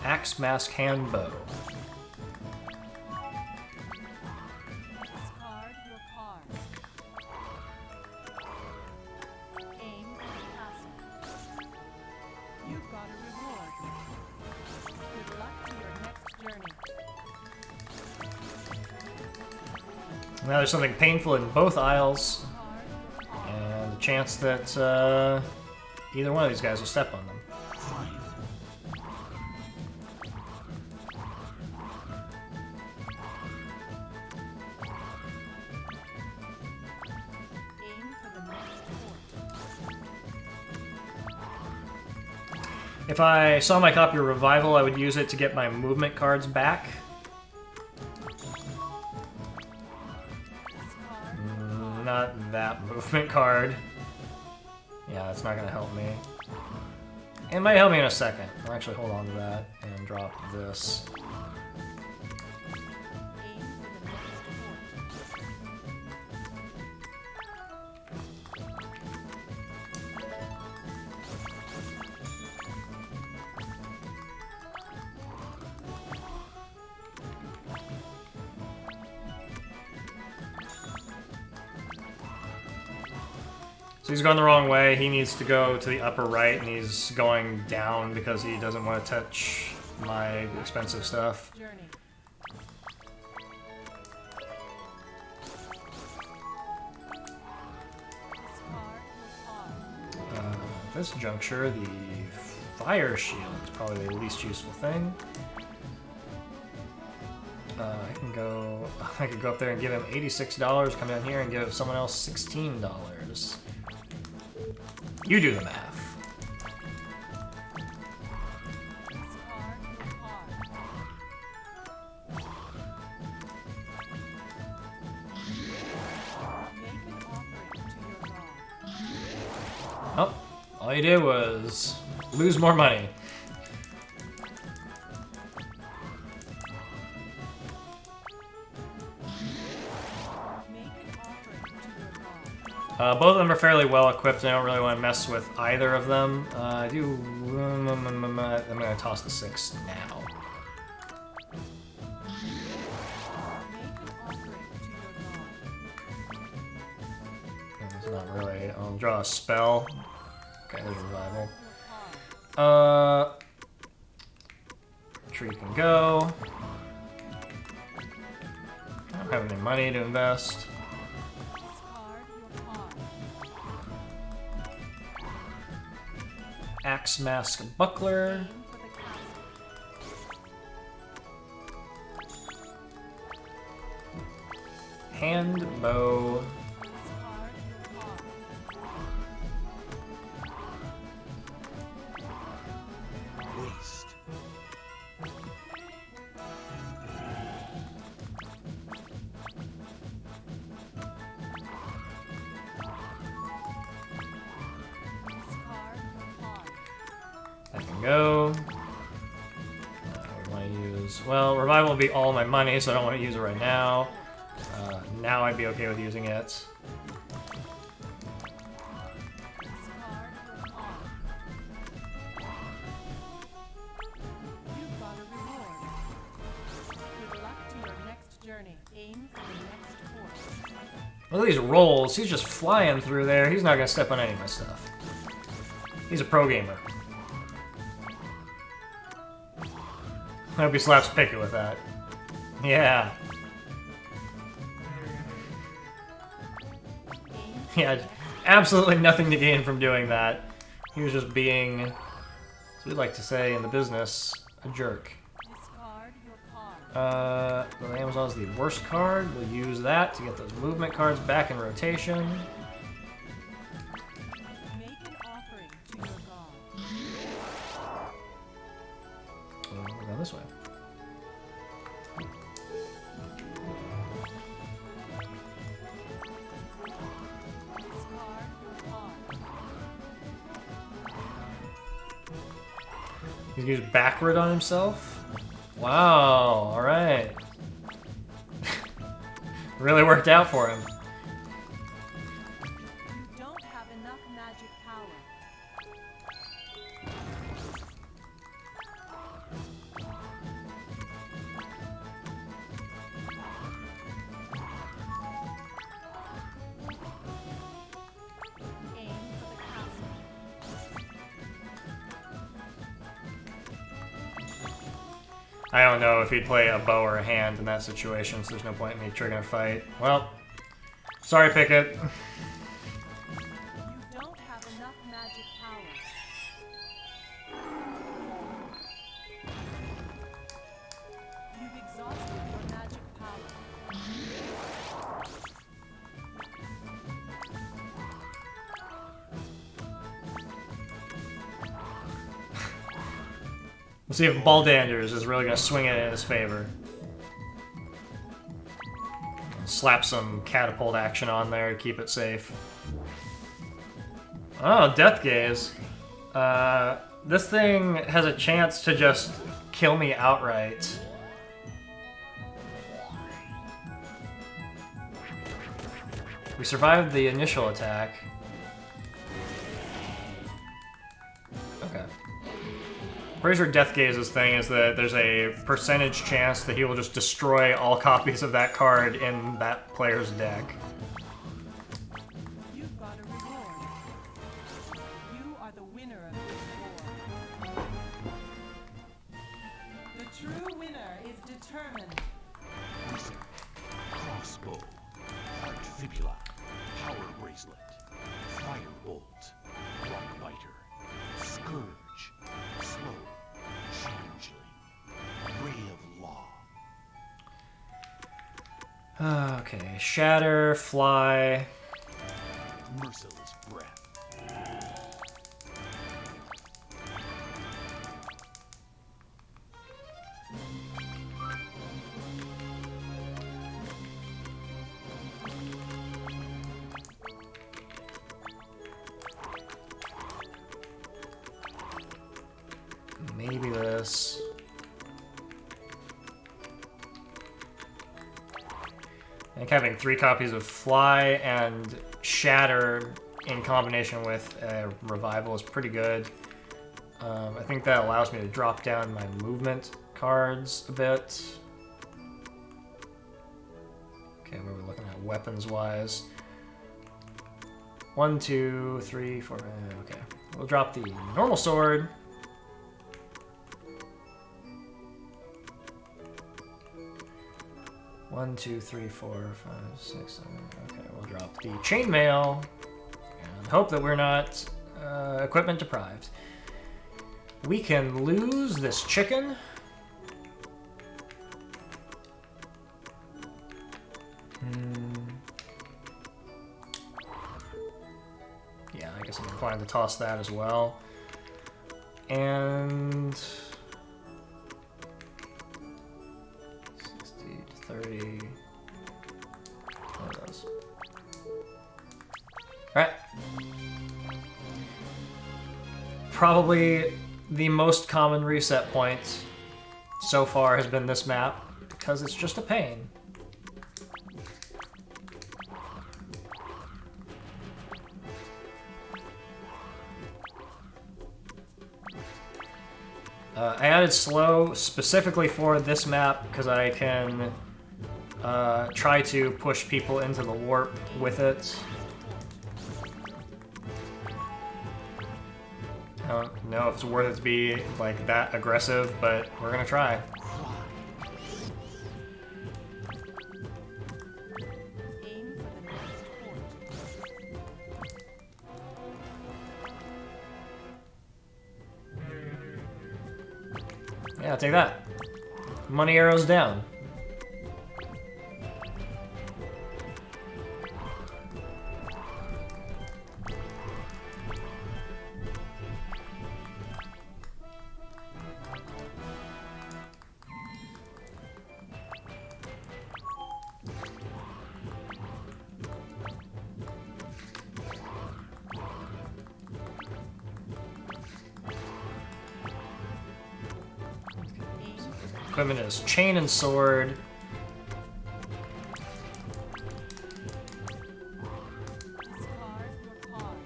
Axe Mask hand bow. Discard your card. Aim for the castle. You've got a reward. Good luck to your next journey. Now there's something painful in both aisles, Discard your pawn. and a chance that either one of these guys will step on them. Find. Aim for the next fort. If I saw my copy of Revival, I would use it to get my movement cards back. Discard. Not that movement card. Yeah, that's not gonna help me. It might help me in a second. I'll actually hold on to that and drop this. Aim for the next fort. So he's going the wrong way. He needs to go to the upper right, and he's going down because he doesn't want to touch my expensive stuff. Journey. Discard your pawn. At this juncture, the fire shield is probably the least useful thing. I could go up there and give him $86, come down here and give someone else $16. You do the math. Discard your pawn. Make an offering to your god. Oh, all you did was lose more money. Make an offering to your god. Both of them are fairly well equipped. I don't really want to mess with either of them. I do. I'm going to toss the 6 now. Make an offering to your god. It's not really. I'll draw a spell. Okay, there's Revival. Your pawn. Tree can go. I don't have any money to invest. Discard your pawn. Axe Mask Buckler. Aim for the castle. Hand Bow. Discard your pawn. Waste. Discard your pawn. I can go. We want to use. Well, Revival will be all my money, so I don't want to use it right now. Now I'd be okay with using it. Discard your pawn. You've got a reward. Good luck to your next journey. Aim for the next course. Look at these rolls. He's just flying through there. He's not going to step on any of my stuff. He's a pro gamer. I hope he slaps Pickett with that. Yeah. He had absolutely nothing to gain from doing that. He was just being, as we like to say in the business, a jerk. Discard your card. The Amazon is the worst card. We'll use that to get those movement cards back in rotation. Make an offering to your god. We'll go this way. Discard your pawn. He's used backward on himself? Wow, alright. Really worked out for him. You don't have enough magic power. Aim for the castle. I don't know if he'd play a bow or a hand in that situation, so there's no point in me triggering a fight. Well, sorry, Pickett. You don't have enough magic power. You've exhausted your magic power. We'll see if Baldanders is really going to swing it in his favor. Slap some catapult action on there to keep it safe. Oh, Death Gaze. This thing has a chance to just kill me outright. We survived the initial attack. Okay. Pretty sure Death Gaze's thing is that there's a percentage chance that he will just destroy all copies of that card in that player's deck. You've got a reward. You are the winner of this war. The true winner is determined. Wizard. Crossbow. Heart fibula. Power bracelet. Firebolt. Rock biter. Scourge. Slow. Changeling. Ray of law. Okay, Shatter, Fly. Merciless breath. Maybe this. I think having 3 copies of Fly and Shatter in combination with Revival is pretty good. I think that allows me to drop down my movement cards a bit. Okay, what are we looking at weapons-wise? 1, 2, 3, 4. Okay, we'll drop the normal sword. One, 2, 3, 4, 5, 6, 7. Okay, we'll drop the chainmail and hope that we're not equipment deprived. We can lose this chicken. Yeah, I guess I'm inclined to toss that as well. And 60 to 30. One of those. Alright. Probably the most common reset point so far has been this map, because it's just a pain. I added slow specifically for this map because I can try to push people into the warp with it. I don't know if it's worth it to be like that aggressive, but we're gonna try. Aim for the nearest port. Yeah, take that. Money arrows down. Equipment is chain and sword. Discard your card.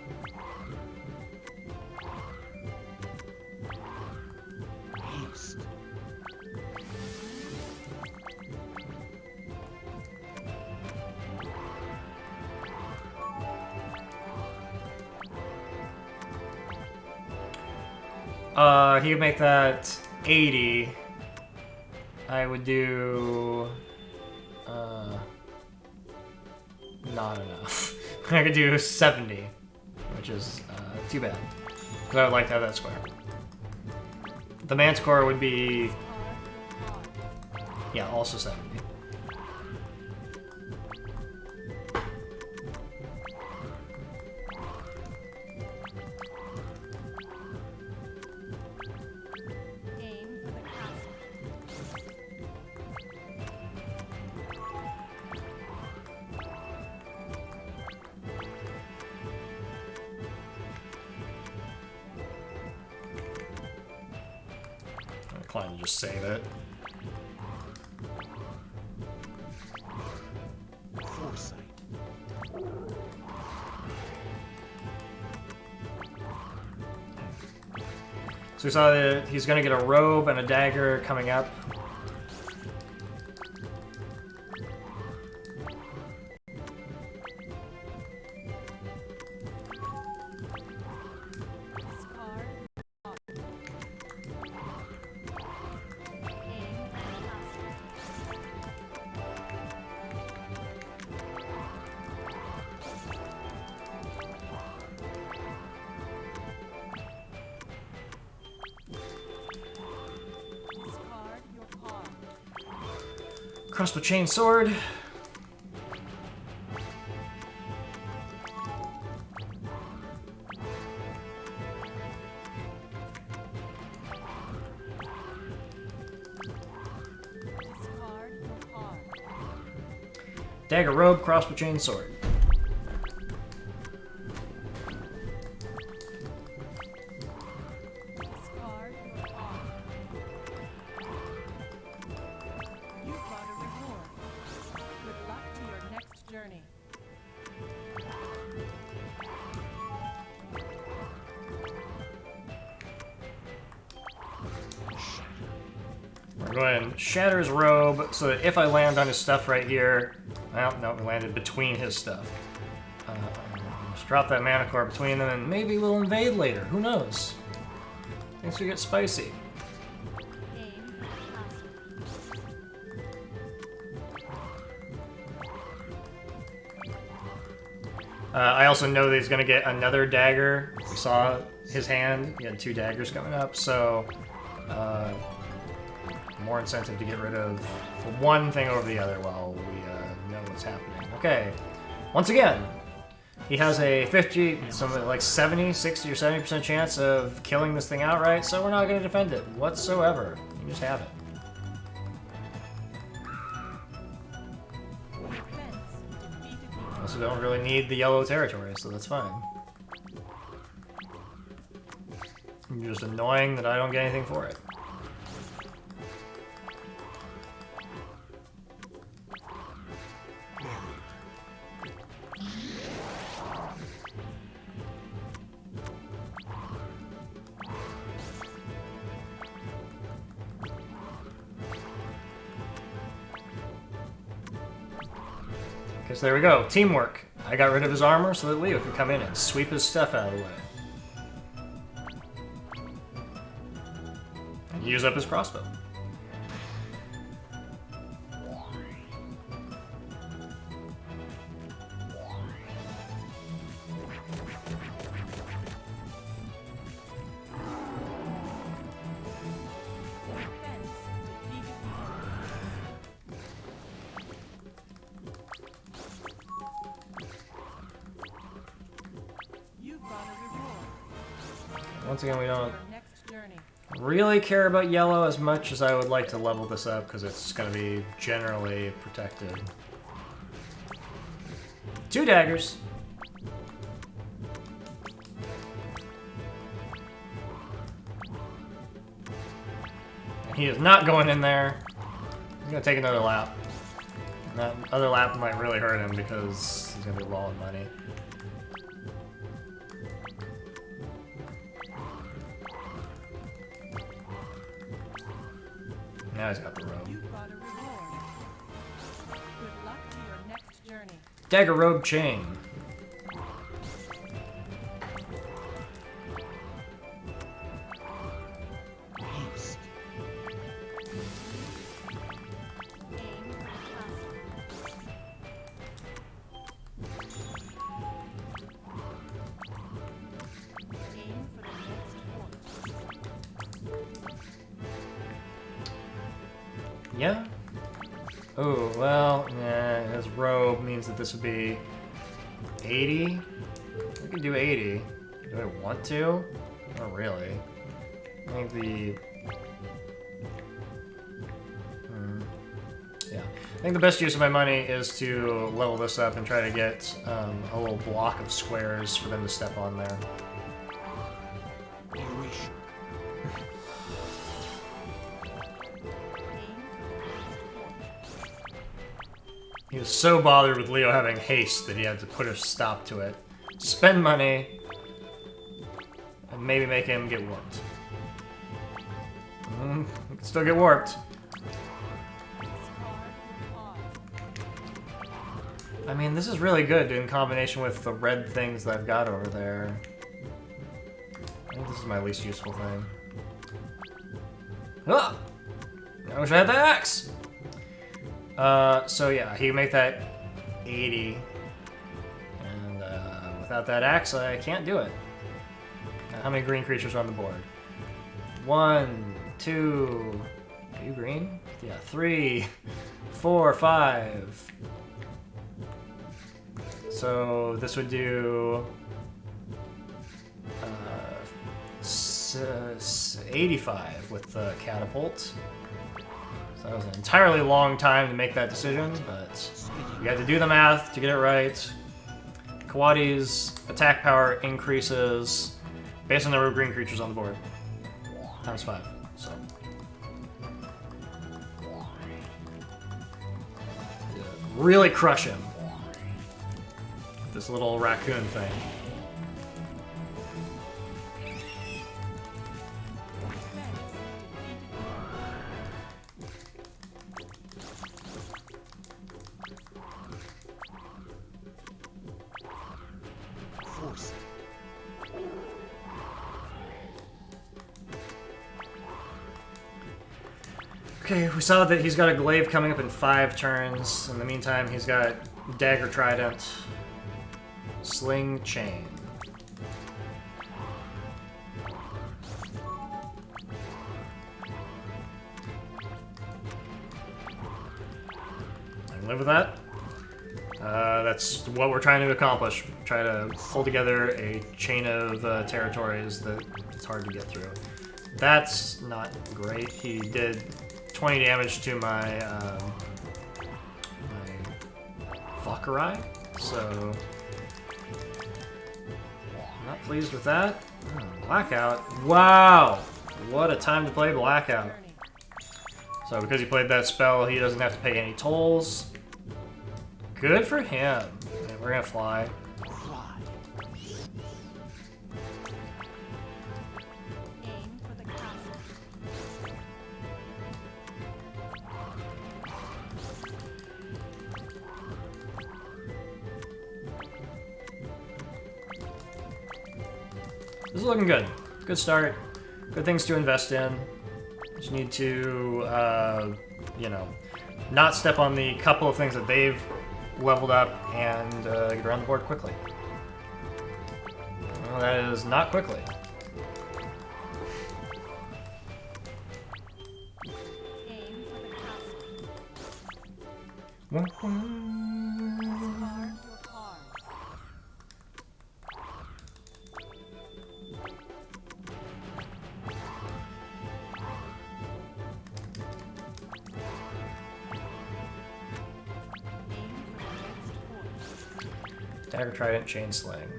Haste. He would make that 80. I would do... not enough. I could do 70, which is too bad. Because I would like to have that square. The Manticore would be... yeah, also 70. Aim for the castle. I'm inclined to just save it. Foresight. So we saw that he's going to get a robe and a dagger coming up. Discard your card. Aim for the castle. Discard your card. Crossbow chain sword. Discard your card. Dagger robe, crossbow chain sword. Discard your card. You've got a reward. Good luck to your next journey. We're going to shatter his robe so that if I land on his stuff right here, well, no, we landed between his stuff. Just drop that mana core between them and maybe we'll invade later. Who knows? Things will get spicy. Aim for the castle. I also know that he's going to get another dagger. We saw his hand. He had 2 daggers coming up, so more incentive to get rid of one thing over the other while we know what's happening. Okay, once again, he has a 50, something like 70, 60 or 70% chance of killing this thing outright, so we're not going to defend it whatsoever. You can just have it. Defense defeated the Also don't really need the yellow territory, so that's fine. It's just annoying that I don't get anything for it. Because there we go. Teamwork. I got rid of his armor so that Leo could come in and sweep his stuff out of the way. And use up his crossbow. Once again, we don't really care about yellow as much as I would like to level this up because it's going to be generally protected. 2 daggers. And he is not going in there. He's going to take another lap. And that other lap might really hurt him because he's going to be low on money. Now he's got the robe. You got a reward. Good luck to your next journey. Dagger robe chain. Haste. Aim for the castle. Aim for the next fort. Yeah? Oh, well, yeah, his robe means that this would be 80. We could do 80. Do I want to? Not really. I think the... Yeah. I think the best use of my money is to level this up and try to get a little block of squares for them to step on there. Erasure. He was so bothered with Leo having haste that he had to put a stop to it. Spend money, and maybe make him get warped. He can still get warped. I mean, this is really good in combination with the red things that I've got over there. I think this is my least useful thing. Ah! I wish I had the axe! So yeah, he can make that 80. And without that axe, I can't do it. How many green creatures are on the board? 1, 2... Are you green? Yeah, 3, 4, 5... So this would do 85 with the catapult. So that was an entirely long time to make that decision, but you had to do the math to get it right. Kawadi's attack power increases based on the number of green creatures on the board. Times 5. So really crush him. This little raccoon thing. Force. Okay, we saw that he's got a glaive coming up in 5 turns. In the meantime, he's got dagger trident. Sling chain. I can live with that. That's what we're trying to accomplish. Try to pull together a chain of territories that it's hard to get through. That's not great. He did 20 damage to my my Valkyrie, so not pleased with that. Blackout. Wow! What a time to play Blackout. So because he played that spell, he doesn't have to pay any tolls. Good for him. And we're gonna fly. Fly. Aim for the castle. This is looking good. Good start. Good things to invest in. Just need to, you know, not step on the couple of things that they've leveled up and get around the board quickly. Well, that is not quickly. Aim for the castle. Wah, wah. Discard your card. Aim for the next fort. Dagger Trident, Chain Sling. Discard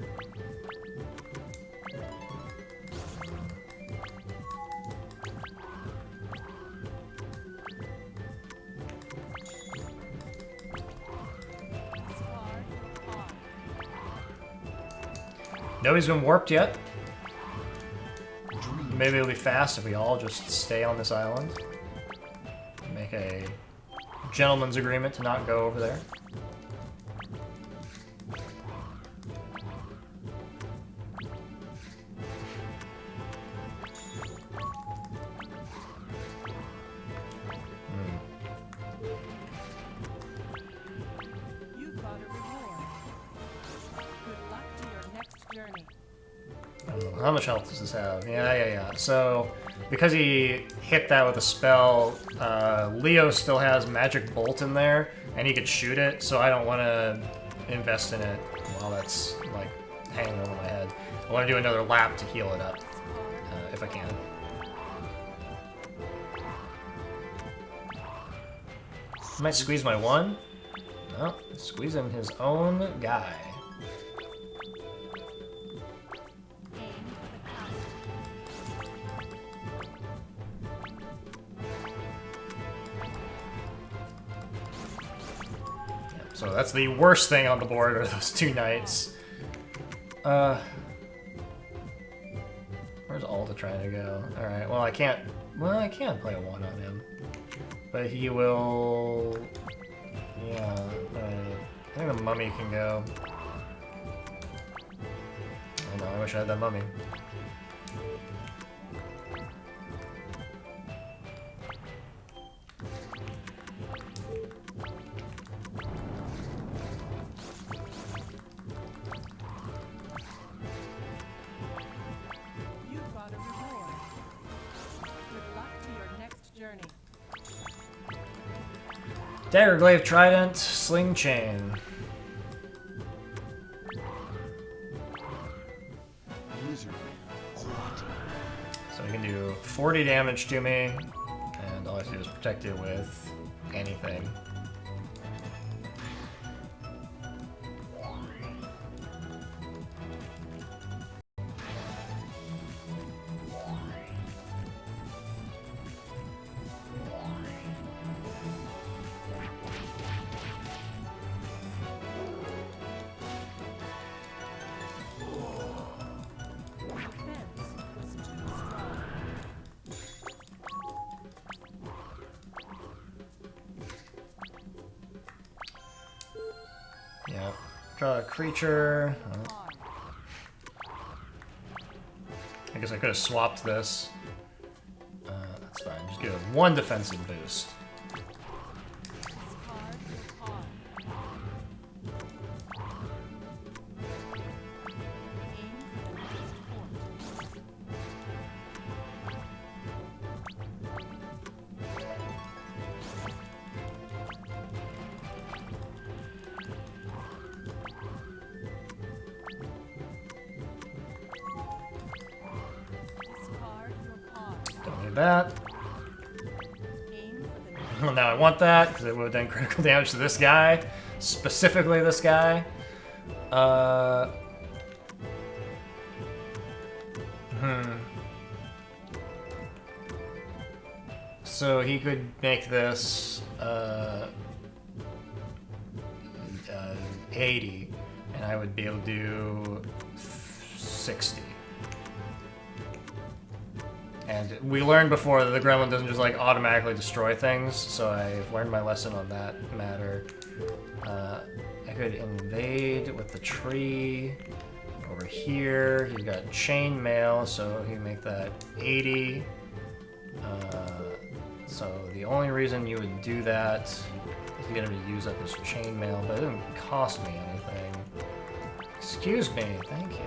your card. Nobody's been warped yet. Dream. Maybe it'll be fast if we all just stay on this island. Make a gentleman's agreement to not go over there. You got a reward. Good luck to your next journey. I don't know, how much health does this have? Yeah. So, because he hit that with a spell, Leo still has Magic Bolt in there, and he could shoot it, so I don't want to invest in it while that's, like, hanging over my head. I want to do another lap to heal it up, if I can. Might squeeze my one. No, squeezing his own guy. Aim for the castle. So that's the worst thing on the board are those two knights. Where's Alda trying to go? Alright, well I can't... Well, I can play a 1 on him. But he will... Yeah, I think the mummy can go. I know, I wish I had that mummy. You got a reward. Good luck to your next journey. Dagger Glaive Trident, Sling Chain. Wizard. Quantum. So he can do 40 damage to me, and all I have to do is protect it with anything. Defense was too strong. Yeah. Draw a creature. Card. I guess I could have swapped this. That's fine. Just give it 1 defensive boost. Discard your card. Aim for the next fort. Discard your card. Don't need that. Aim for the next Well, now I want that, because it would have done critical damage to this guy. Specifically this guy. So he could make this 80, and I would be able to do 60. And we learned before that the gremlin doesn't just like automatically destroy things, so I've learned my lesson on that matter. I could invade with the tree. Over here, he's got chainmail, so he can make that 80. So the only reason you would do that is to get him to use up his chainmail, but it doesn't cost me anything. Excuse me, thank you.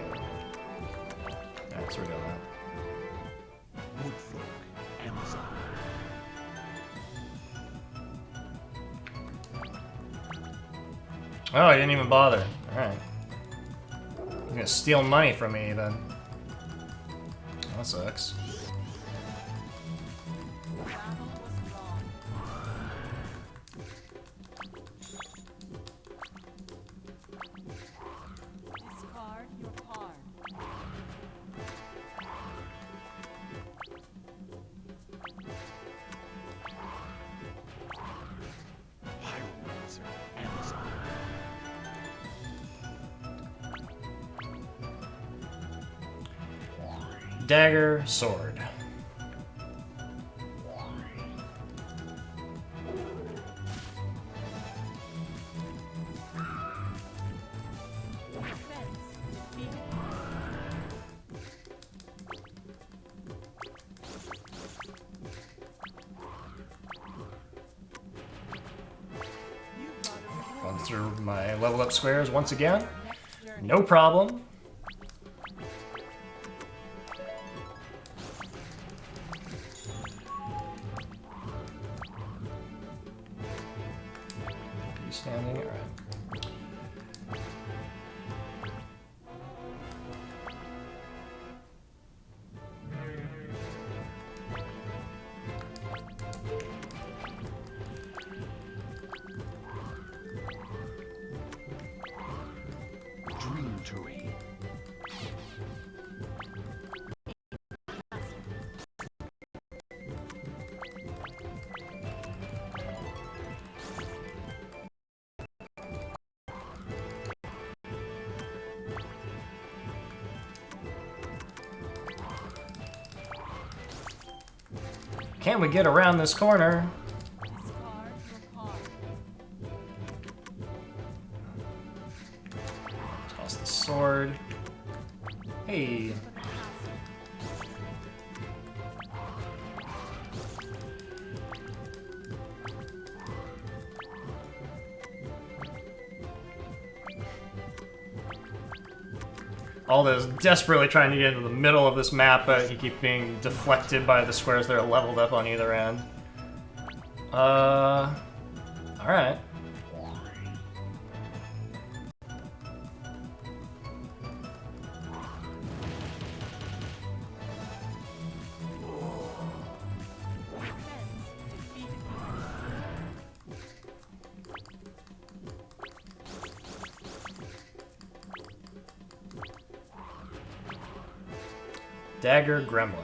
Alright, so we're doing that. Woodfolk, Amazon. Oh, he didn't even bother. Alright. He's gonna steal money from me, then. That sucks. Battle was long. Discard your card. Pyromancer, Amazon. Dagger, sword. Defense defeated. You've got a Run reward. through my level up squares once again. Next journey. No problem. You standing? Alright. Dream terrain. Can we get around this corner? Discard your card. Toss the sword. Hey. For the castle. Aldo's desperately trying to get into the middle of this map, but he keeps being deflected by the squares that are leveled up on either end. Alright. Defense defeated. Dagger Gremlin.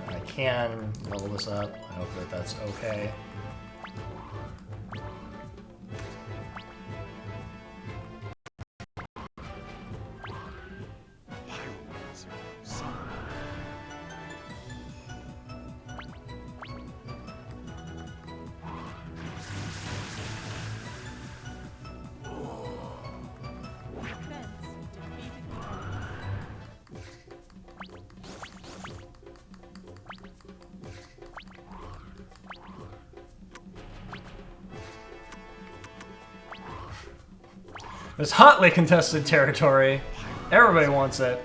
I can level this up. I hope that that's okay. Pyromancer, Sun. Defense defeated. This hotly contested territory. Everybody wants it.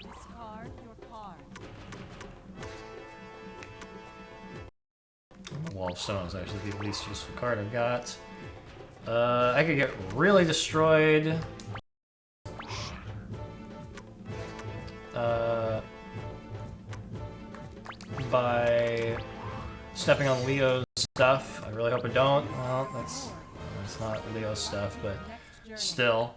Discard your card. Wall of Stone is actually the least useful card I've got. I could get really destroyed. By stepping on Leo's stuff. I really hope I don't. Well, that's not Leo's stuff, but still.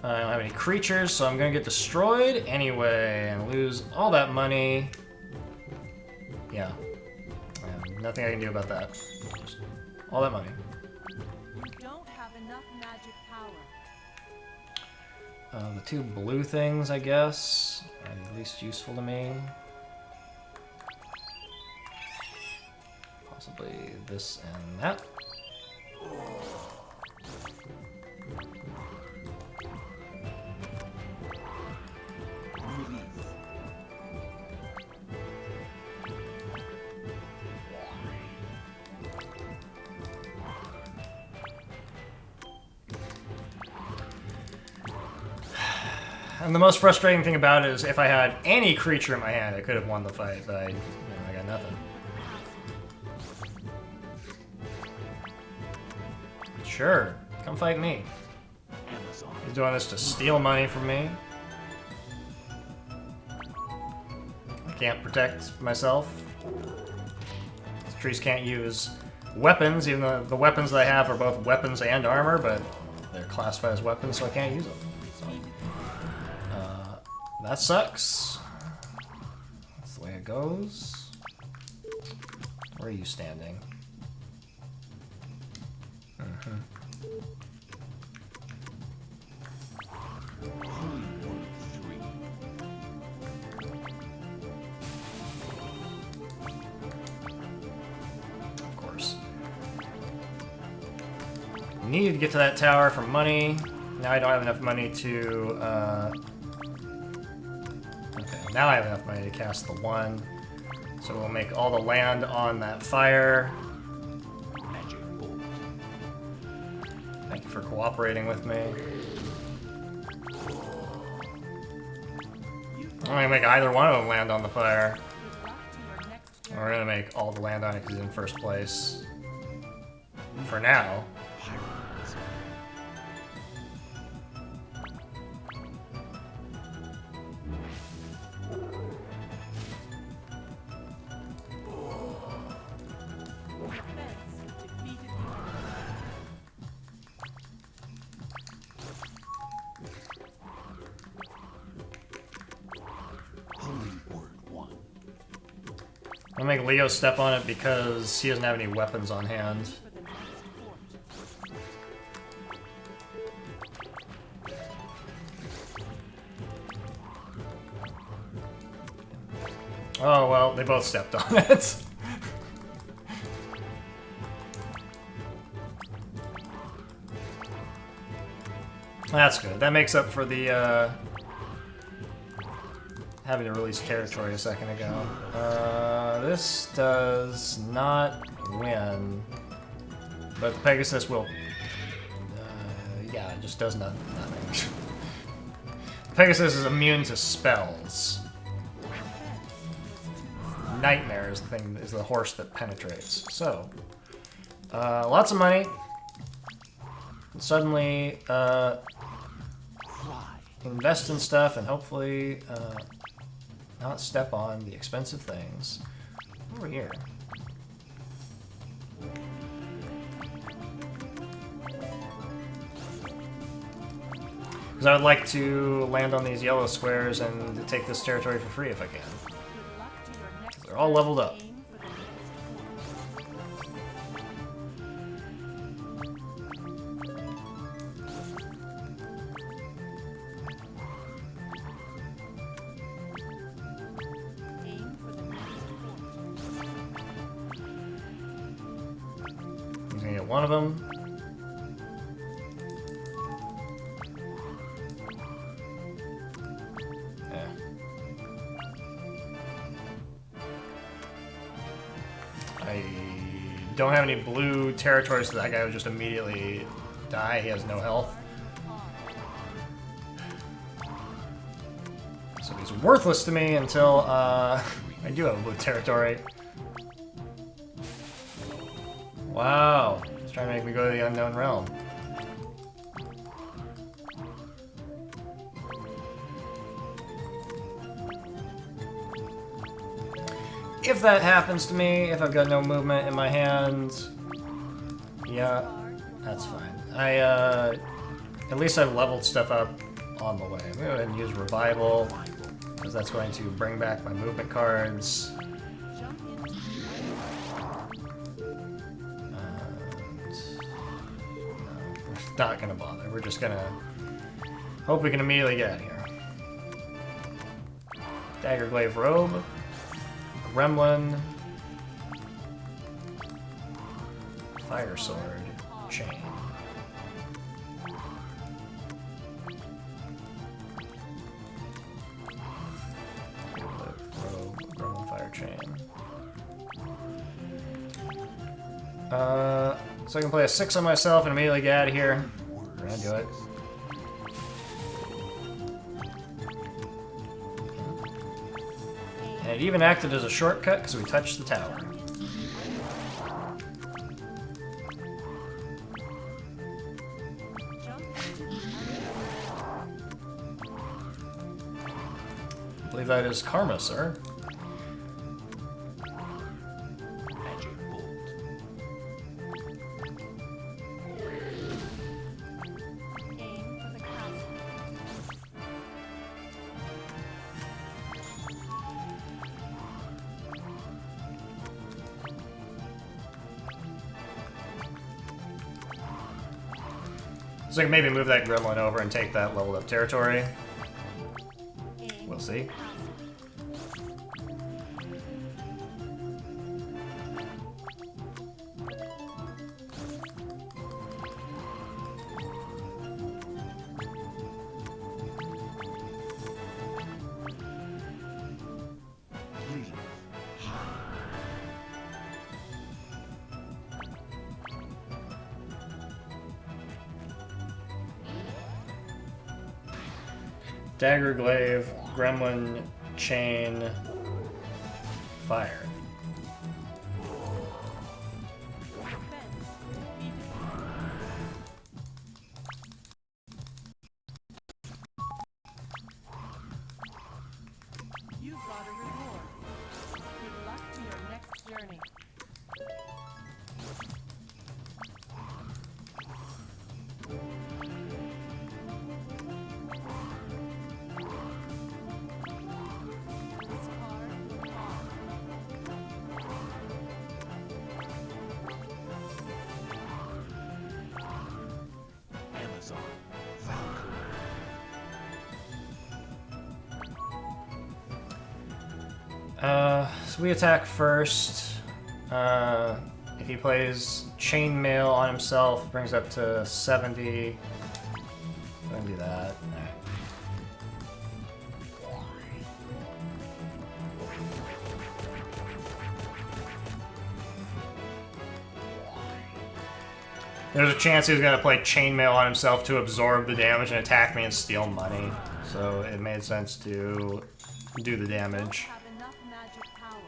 I don't have any creatures, so I'm gonna get destroyed anyway and lose all that money. Yeah. Nothing I can do about that. Just all that money. You don't have enough magic power. The two blue things, I guess, are the least useful to me. Possibly this and that. And the most frustrating thing about it is if I had any creature in my hand, I could have won the fight, but I got nothing. Sure, come fight me. He's doing this to steal money from me. I can't protect myself. These trees can't use weapons, even though the weapons that I have are both weapons and armor, but they're classified as weapons, so I can't use them. So, that sucks. That's the way it goes. Where are you standing? Of course. Needed to get to that tower for money. Now I don't have enough money to, okay, now I have enough money to cast the one. So we'll make all the land on that fire. Thank you for cooperating with me. I'm gonna make either one of them land on the fire. We're gonna make all the land on it because he's in first place. For now. I'll make Leo step on it because he doesn't have any weapons on hand. Oh, well, they both stepped on it. That's good. That makes up for the, having to release territory a second ago. This does not win, but the Pegasus will, yeah, it just does nothing. Pegasus is immune to spells. Nightmare is the thing, is the horse that penetrates. So, lots of money. Suddenly, invest in stuff and hopefully not step on the expensive things. Over here. Because I would like to land on these yellow squares and take this territory for free if I can. They're all leveled up. He's gonna get one of them. I don't have any blue territories, so that guy would just immediately die. He has no health. So he's worthless to me until I do have a blue territory. Wow. He's trying to make me go to the unknown realm. if that happens to me, if I've got no movement in my hand, yeah, that's fine. At least I've leveled stuff up on the way. I'm gonna go ahead and use Revival, because that's going to bring back my movement cards. Not gonna bother. We're just gonna hope we can immediately get out of here. Daggerglaive Robe, Gremlin, Fire Sword, Chain. Robe, Gremlin, Fire Chain. So I can play a 6 on myself and immediately get out of here. We're gonna do it. And it even acted as a shortcut because we touched the tower. I believe that is Karma, sir. Magic bolt. Aim for the castle. So I can maybe move that gremlin over and take that leveled up territory. Aim We'll see. Leave. Daggerglaive, Gremlin, Chain, Fire. You've got a reward. Good luck to your next journey. Discard card. Amazon. Valkyrie. So we attack first. If he plays Chainmail on himself, brings up to 70. I'm gonna do that. Alright. There's a chance he was gonna play Chainmail on himself to absorb the damage and attack me and steal money. So it made sense to do the damage. Have enough magic power.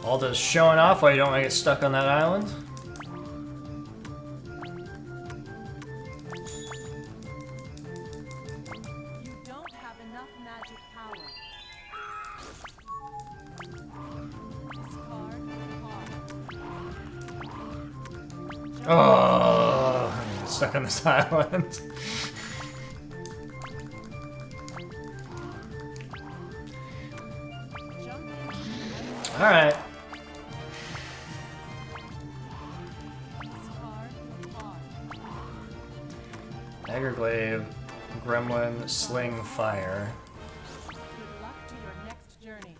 All just showing off while you don't want to get stuck on that island. You don't have enough magic power. Discard card. Oh, I'm gonna get stuck on this island. Jump in. All right. Discard card. Daggerglaive, Gremlin, Sling, Fire. Good luck to your next journey.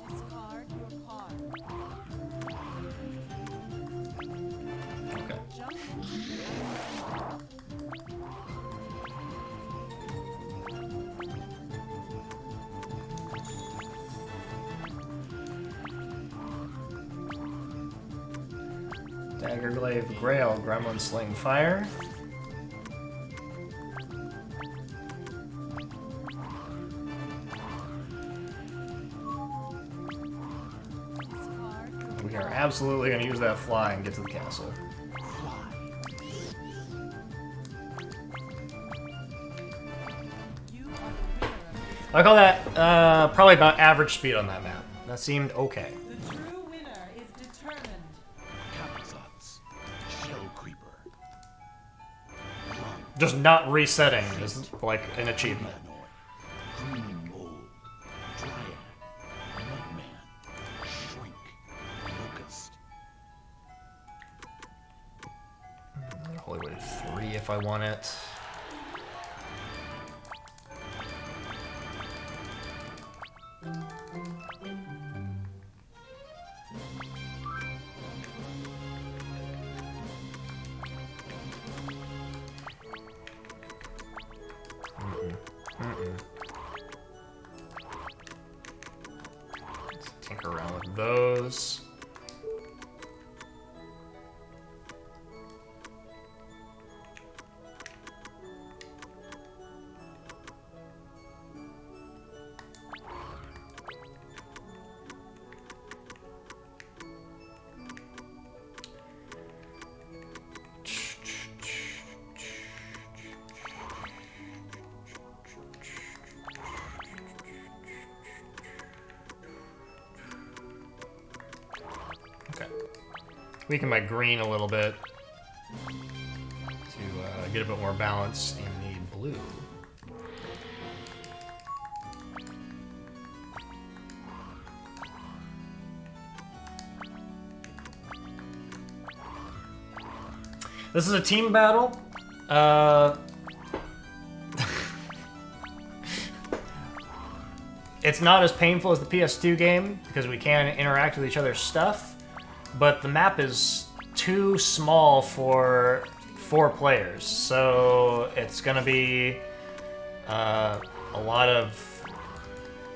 Discard your card. Okay. Jump into the Daggerglaive, Grail, Gremlin, Sling, Fire. We are absolutely going to use that fly and get to the castle. I call that probably about average speed on that map. That seemed okay. The true winner is determined. Capizotz, Shell Creeper. Just not resetting is like an achievement. Green Mold, Dryad, Mudman, Shrink, Locust. Holy Wave 3 if I want it. Let's tinker around with those. Weaken my green a little bit to get a bit more balance in the blue. This is a team battle. It's not as painful as the PS2 game because we can interact with each other's stuff. But the map is too small for 4 players, so it's gonna be a lot of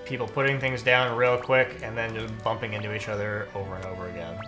people putting things down real quick and then just bumping into each other over and over again.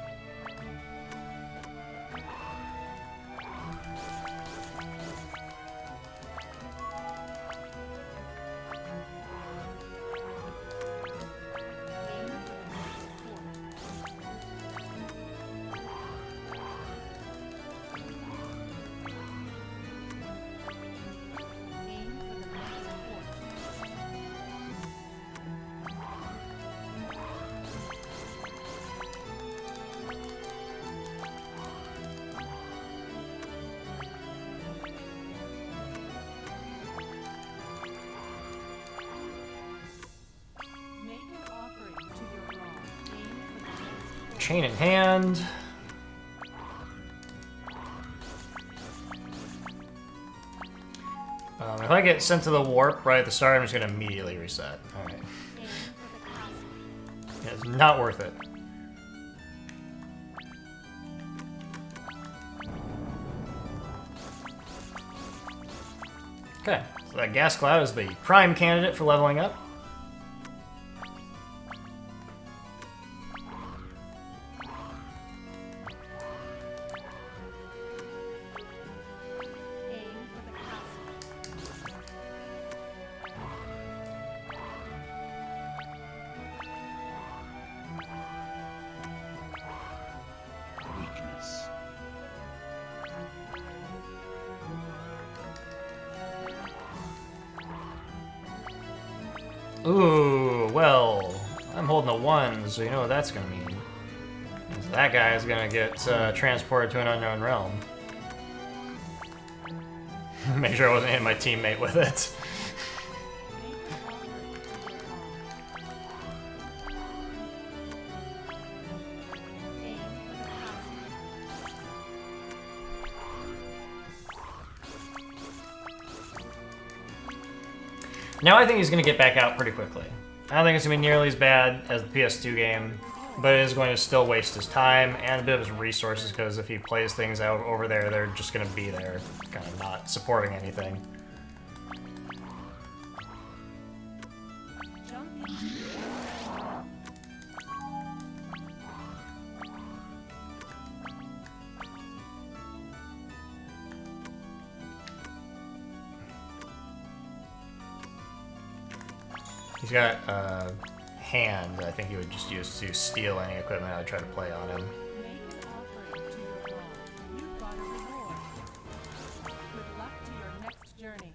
Chain in hand. If I get sent to the warp right at the start, I'm just going to immediately reset. Alright. Yeah, it's not worth it. Okay, so that gas cloud is the prime candidate for leveling up. Ooh, well, I'm holding a 1, so you know what that's gonna mean. That guy is gonna get transported to an unknown realm. Make sure I wasn't hitting my teammate with it. Now I think he's going to get back out pretty quickly. I don't think it's going to be nearly as bad as the PS2 game, but it is going to still waste his time and a bit of his resources, because if he plays things out over there, they're just going to be there, kind of not supporting anything. He's got hand that I think he would just use to steal any equipment I would try to play on him. Make an offering to your god. You've got a reward. Good luck to your next journey.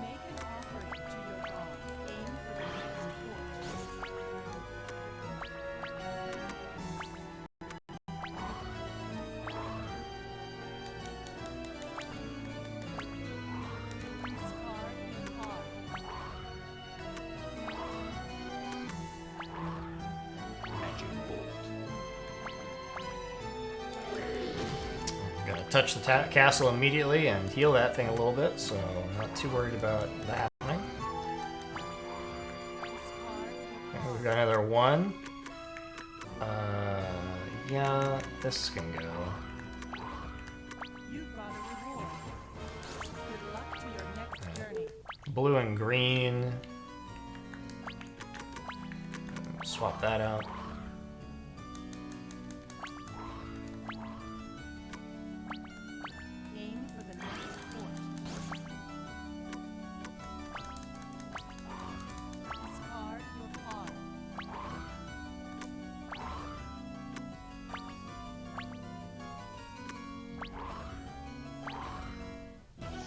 Make an offering to your god. Aim for the next port. Discard your card. Magic bolt. Gotta touch the castle immediately and heal that thing a little bit, so I'm not too worried about that happening. Discard your Okay, we've got another one. Yeah, this can go. You've got a reward. Good luck to your next journey. Blue and green. Swap that out. Aim for the next port. Discard your card.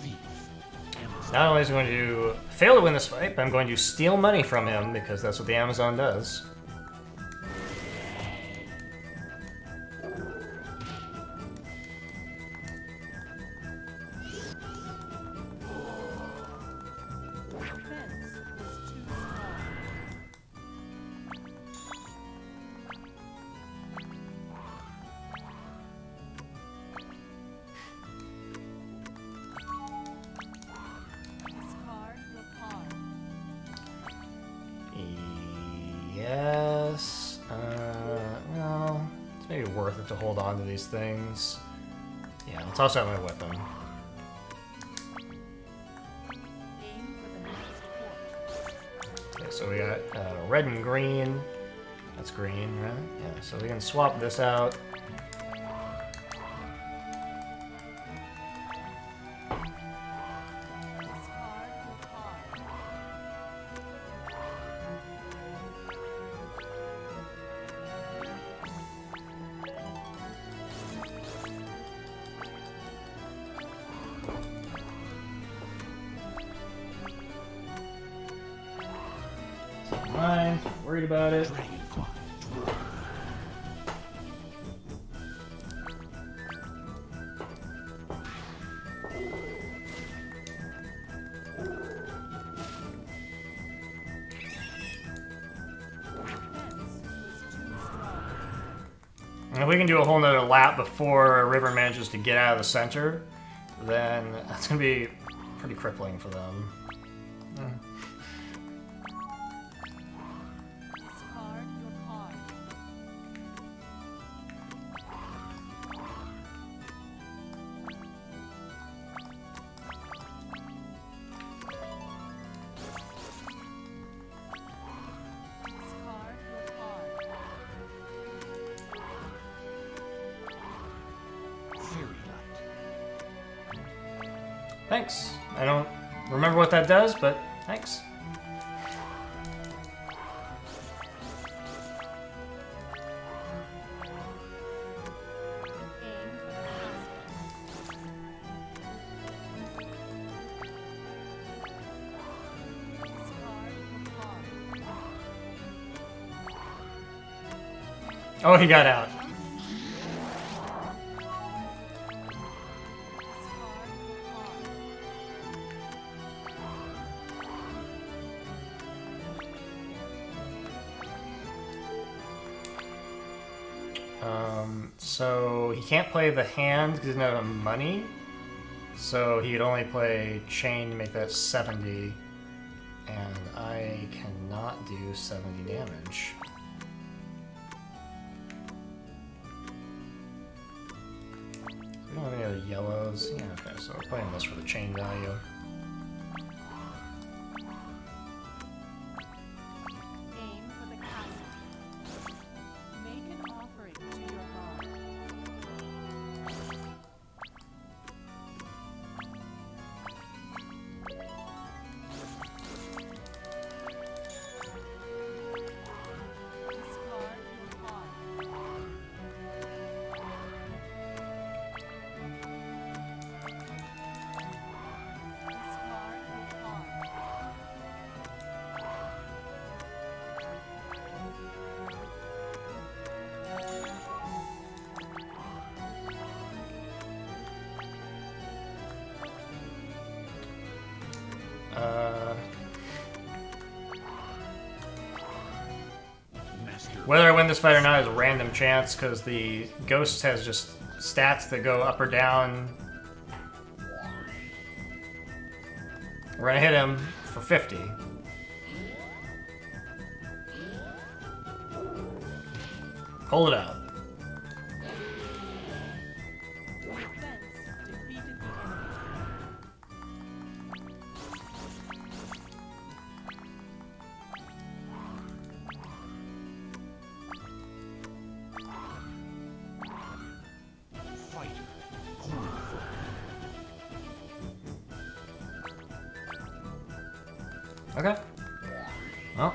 Thief. Amazon. Not only is he going to fail to win this fight, but I'm going to steal money from him because that's what the Amazon does. Defense was too strong. Discard your card. Yes. Well, it's maybe worth it to hold on to these things. Yeah, I'll toss out my weapon. Aim for the next port. Okay, so we got red and green. That's green, right? Yeah, so we can swap this out. Discard your card. Mine, worried about it. Dragonfly. Defense was too strong. And if we can do a whole nother lap before River manages to get out of the center, then that's going to be pretty crippling for them. Discard your card. Discard your card. Fairy light. Thanks. I don't remember what that does, but thanks. Aim for the castle. Discard your card. Oh, he got out. Discard your card. So he can't play the hand because he doesn't have money. So he could only play chain to make that 70. And I cannot do 70 damage. We don't have any other yellows. Yeah, okay, so we're playing this for the chain value. Aim for the castle. Make an offering to your god. Master. Whether I win this fight or not is a random chance because the ghost has just stats that go up or down. We're gonna hit him for 50. Hold it out. Defense defeated the enemy. Fighter. Cornerfoot. Okay. Well.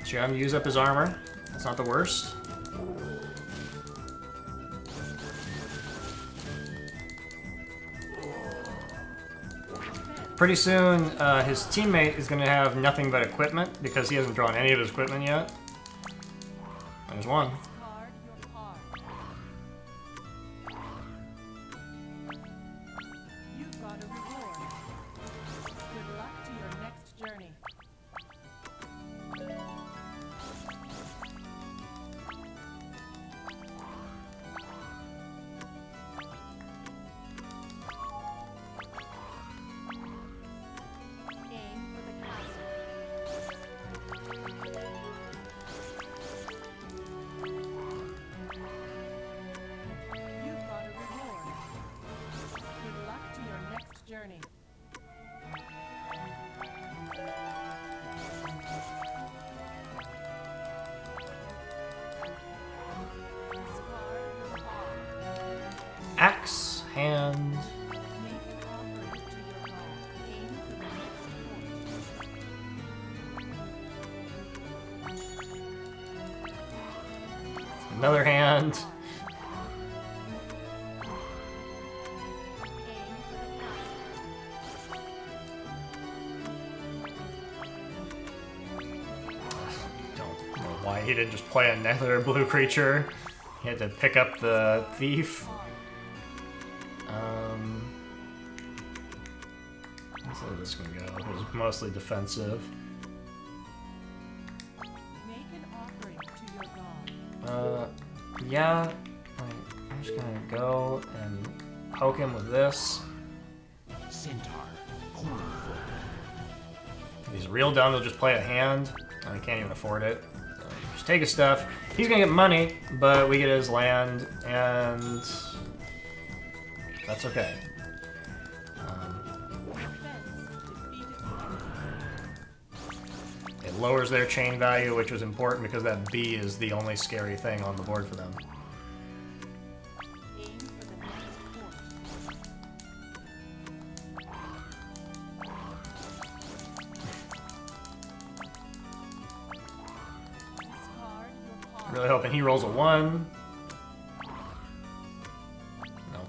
Sure, I'm gonna use up his armor. That's not the worst. Pretty soon, his teammate is gonna have nothing but equipment because he hasn't drawn any of his equipment yet. There's one. Discard your card. You've got a reward. Good luck to your next journey. Aim for the castle. You've got a reward. Good luck to your next journey. Discard your card. Axe, hand. Make an offering to your god. Aim for the next point. Another hand. Aim for the castle. Don't know why he didn't just play another blue creature. He had to pick up the thief. How this can go? It was mostly defensive. Make an offering to your god. Yeah. I'm just gonna go and poke him with this. Centaur. Cornerfoot. If he's real dumb, he'll just play a hand, and he can't even afford it. So just take his stuff. He's gonna get money, but we get his land, and that's okay. Defense defeated the enemy. It lowers their chain value, which was important because that B is the only scary thing on the board for them. Aim for the next point. Discard your card. Really hoping he rolls a 1. No.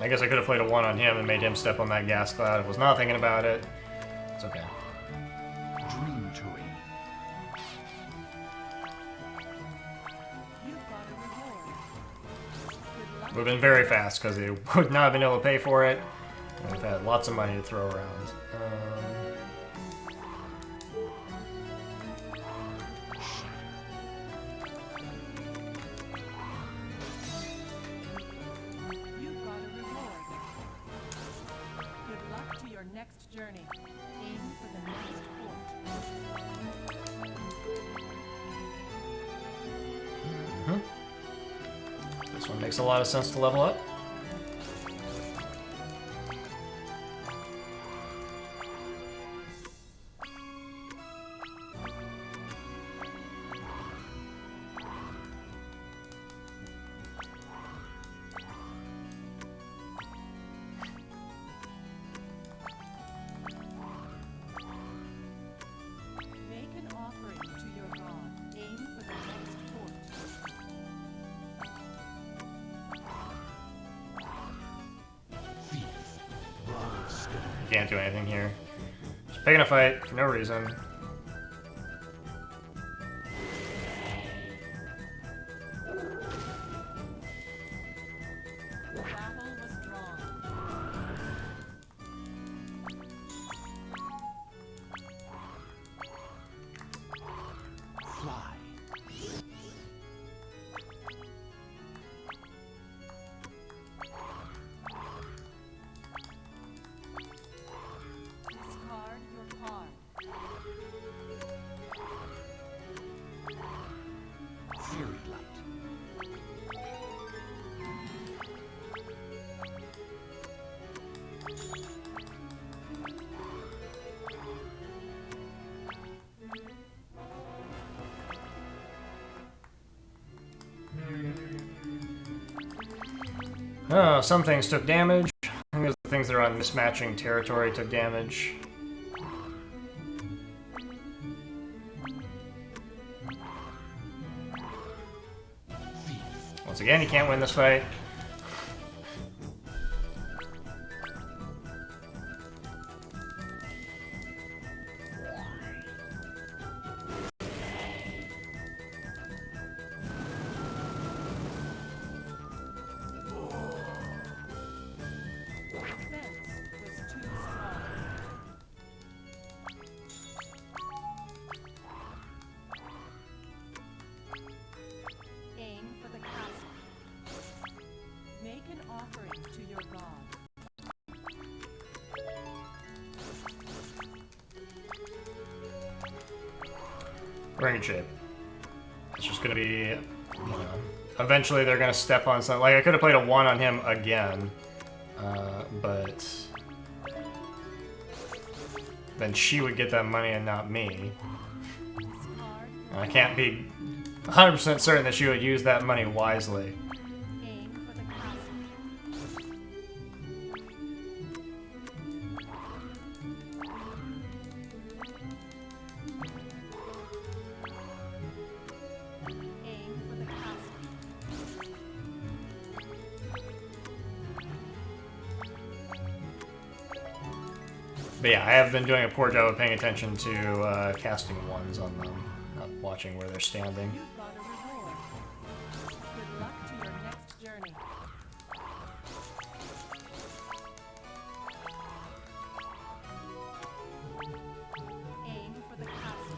I guess I could have played a 1 on him and made him step on that gas cloud. I was not thinking about it. It's okay. Dream Tree. You've got a reward. Good luck. We've been very fast because they would not have been able to pay for it. And we've had lots of money to throw around. You've got a reward. Good luck to your next journey. Aim for the next point. This one makes a lot of sense to level up. Make an offering to your god. Aim for the next point. Thief. Stone. Can't do anything here. Just picking a fight for no reason. Oh, some things took damage. I think those are the things that are on mismatching territory took damage. Once again, you can't win this fight. We're in good shape. It's just gonna be, you know, eventually they're gonna step on something. Like, I could have played a 1 on him again, but then she would get that money and not me. And I can't be 100% certain that she would use that money wisely. But yeah, I have been doing a poor job of paying attention to casting 1s on them, not watching where they're standing. You've got a reward. Good luck to your next journey. Aim for the castle.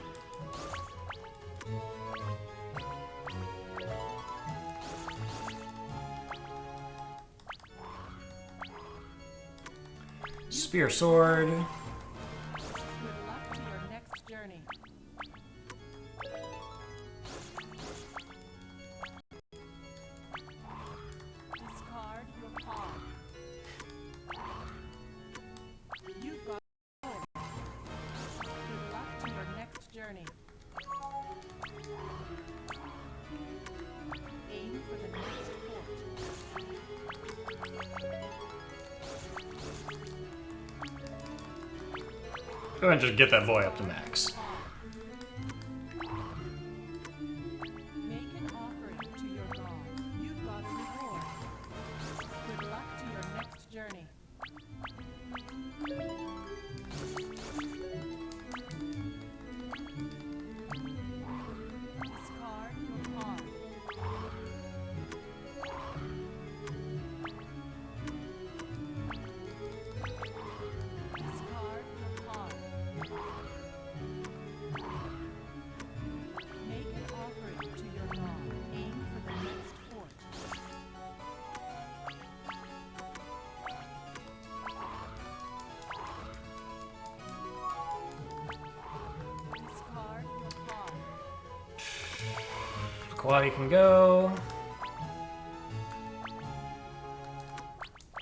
Spear sword. Good luck to your next journey. Discard your pawn. You've got gold. Good luck to your next journey. Aim for the next fort. Go ahead and just get that boy up to max. Make an offering to your god. You've got a reward. Good luck to your next journey. Discard your pawn. Discard your pawn. Make an offering to your god. Aim for the next fort. Discard your pawn. Quaddy can go.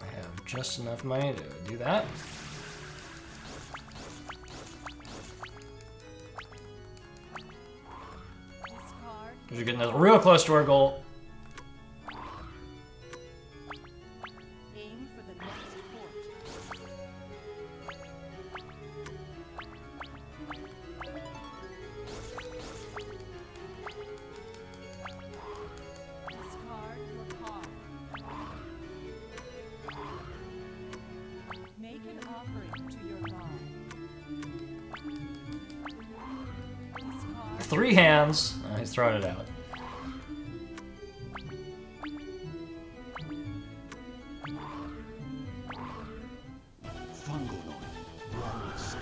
I have just enough money to do that. Discard. We're getting us real close to our goal. Aim for the next fort. Discard your pawn. Make an offering to your god. Discard. 3 hands. He's throwing it out. Fungal raw stone.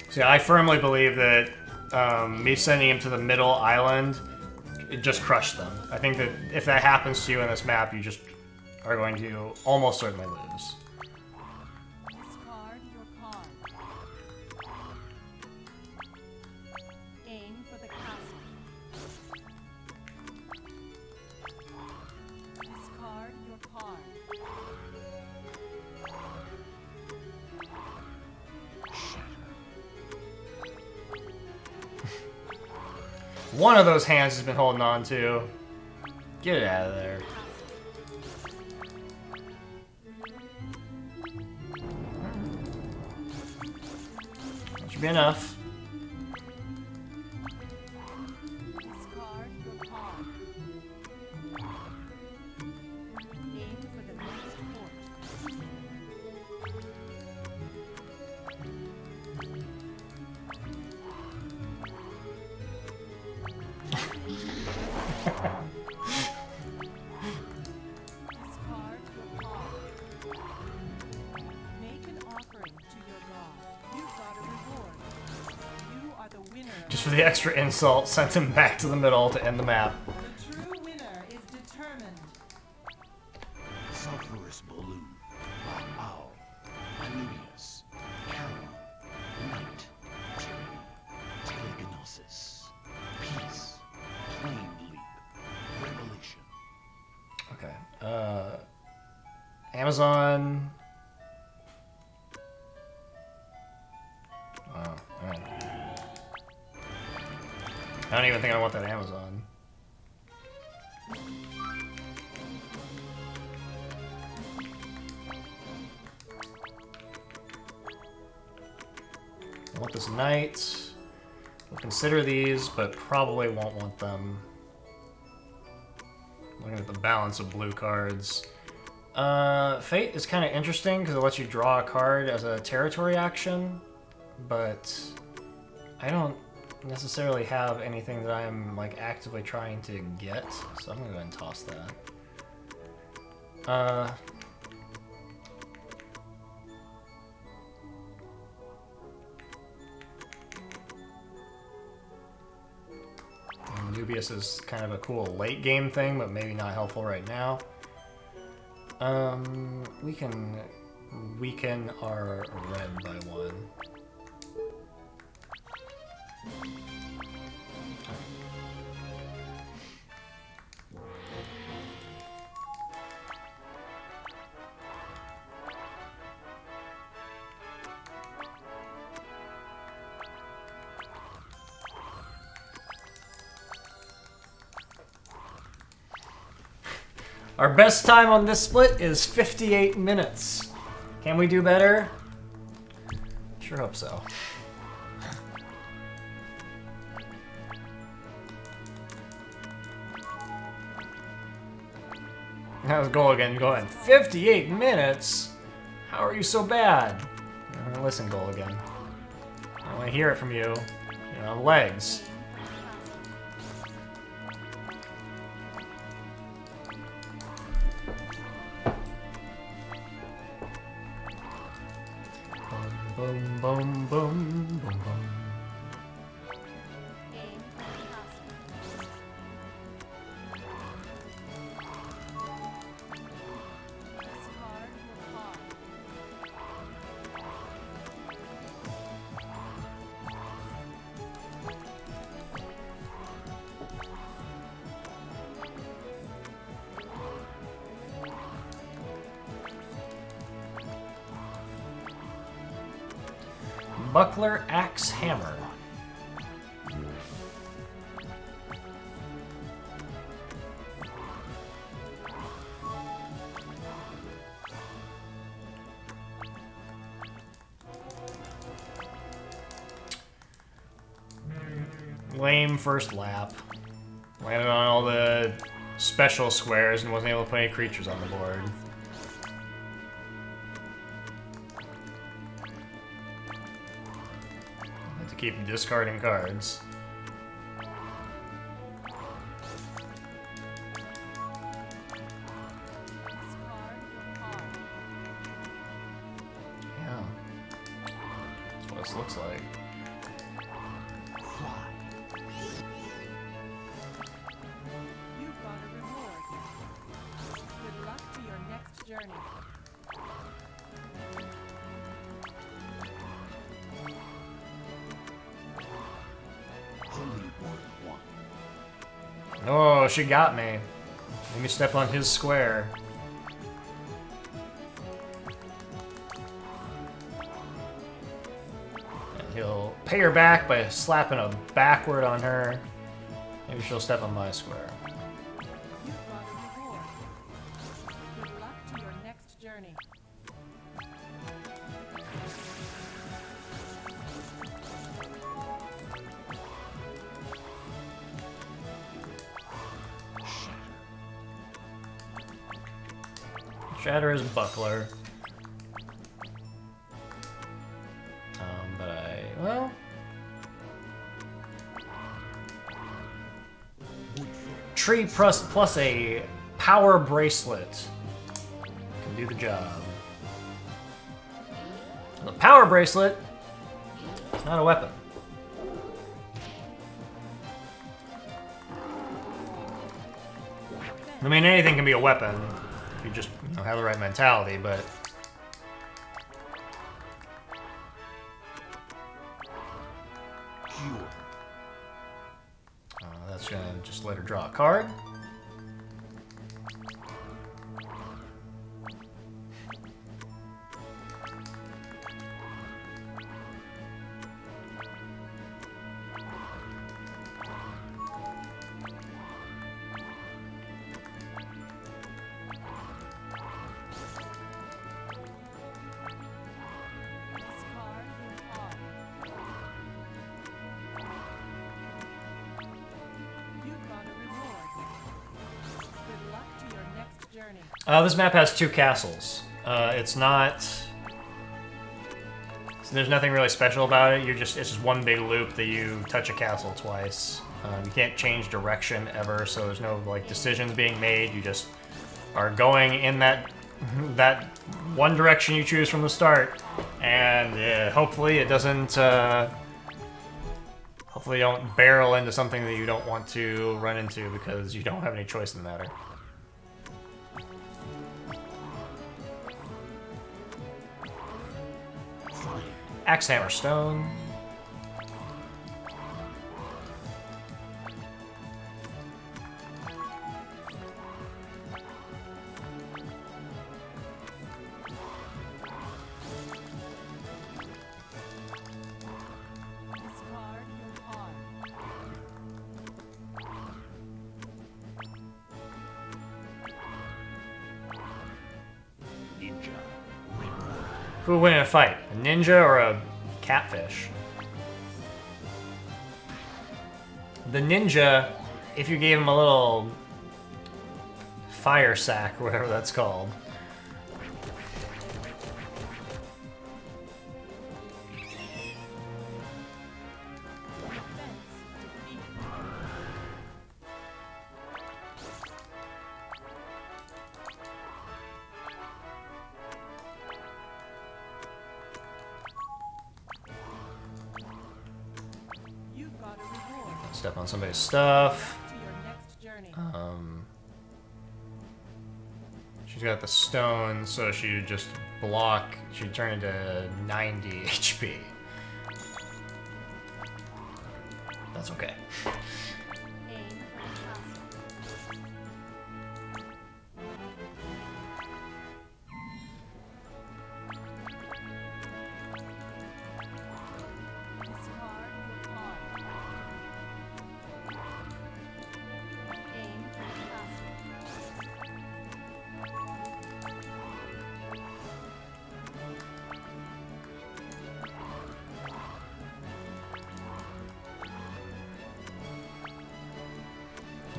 See, I firmly believe that me sending him to the middle island, it just crushed them. I think that if that happens to you in this map, you just are going to almost certainly lose. Discard your card. Aim for the castle. Discard your card. Shadow. One of those hands has been holding on to. Get it out of there. That should be enough. Discard your pawn. Aim for the next port. Discard your pawn. Make an offering to your god. You got a reward. You are the winner. Just for the extra insult, sent him back to the middle to end the map. The true winner is determined. Sulphurous balloon. Owl. Anubis. Caron. Night. Tyranny. Telegnosis. Peace. Flame leap. Revelation. Okay. Amazon. Wow. Alright. I don't even think I want that Amazon. I want this knight. We'll consider these, but probably won't want them. Looking at the balance of blue cards. Fate is kind of interesting because it lets you draw a card as a territory action, but I don't necessarily have anything that I'm like actively trying to get, so I'm gonna go ahead and toss that. Nubius is kind of a cool late game thing, but maybe not helpful right now. We can weaken our red by 1. Our best time on this split is 58 minutes. Can we do better? Sure hope so. That was Golgan going, 58 minutes? How are you so bad? Listen, Golgan. I want to hear it from you. You know, legs. Boom, boom, boom, boom, boom. Aim for the castle. Discard your pawn. Buckler, axe, hammer. Lame first lap. Landed on all the special squares and wasn't able to put any creatures on the board. Had to keep discarding cards. Discard your pawn. Yeah. That's what this looks like. Fly. You've got a reward. Good luck to your next journey. Holy Word 1. Oh, she got me. Let me step on his square. And he'll pay her back by slapping a backward on her. Maybe she'll step on my square. You got a reward. Good luck to your next journey. Shatter is buckler. Well, tree plus a power bracelet can do the job. The power bracelet is not a weapon. I mean, anything can be a weapon if you just have the right mentality, but that's gonna just let her draw a card. This map has 2 castles. It's not... There's nothing really special about it. It's just one big loop that you touch a castle twice. You can't change direction ever, so there's no like decisions being made. You just are going in that one direction you choose from the start, and hopefully it doesn't. Hopefully you don't barrel into something that you don't want to run into because you don't have any choice in the matter. Axe Hammer Stone. Who would win in a fight? A ninja or a catfish? The ninja, if you gave him a little fire sack, or whatever that's called. Step on somebody's stuff. She's got the stone, so she would just block. She'd turn into 90 HP. That's okay.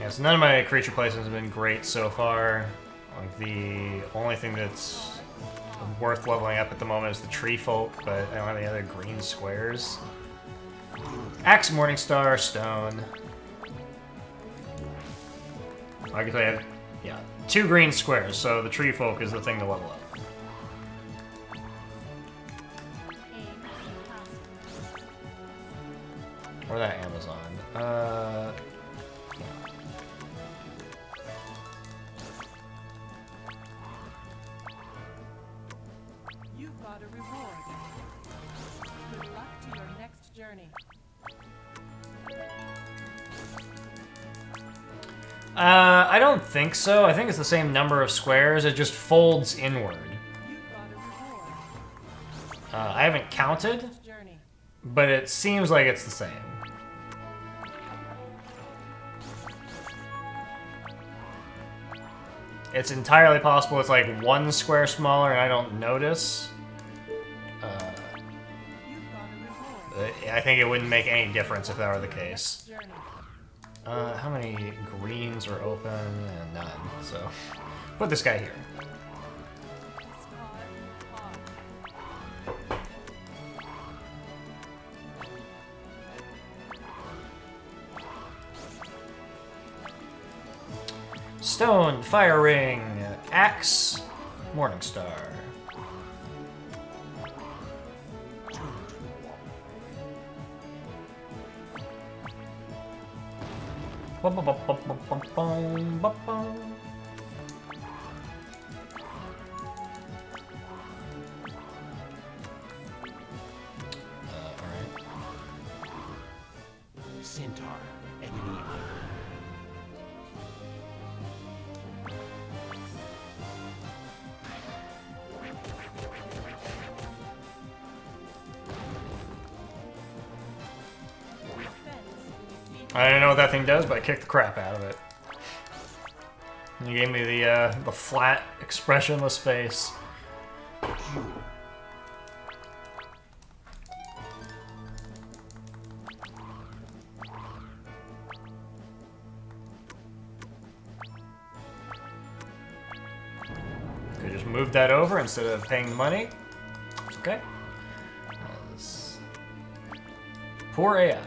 Yeah, so none of my creature placements have been great so far. Like, the only thing that's worth leveling up at the moment is the tree folk, but I don't have any other green squares. Axe, Morningstar, Stone. I can tell you, I have, yeah, 2 green squares, so the tree folk is the thing to level up. Or that Amazon. You've got a reward. Good luck to your next journey. I don't think so. I think it's the same number of squares. It just folds inward. You've got a reward. I haven't counted, but it seems like it's the same. It's entirely possible it's like 1 square smaller and I don't notice. You've got a reward. I think it wouldn't make any difference if that were the case. Journey. How many greens are open? None. So, put this guy here. Discard card. Stone, Fire Ring, Axe, Morningstar. Bum, bum, bum, bum, bum, bum, bum, bum, bum. Alright. Centaur, Ebony Iron. I don't know what that thing does, but I kicked the crap out of it. And you gave me the flat, expressionless face. Cure. Could just move that over instead of paying the money. It's okay. Poor AI.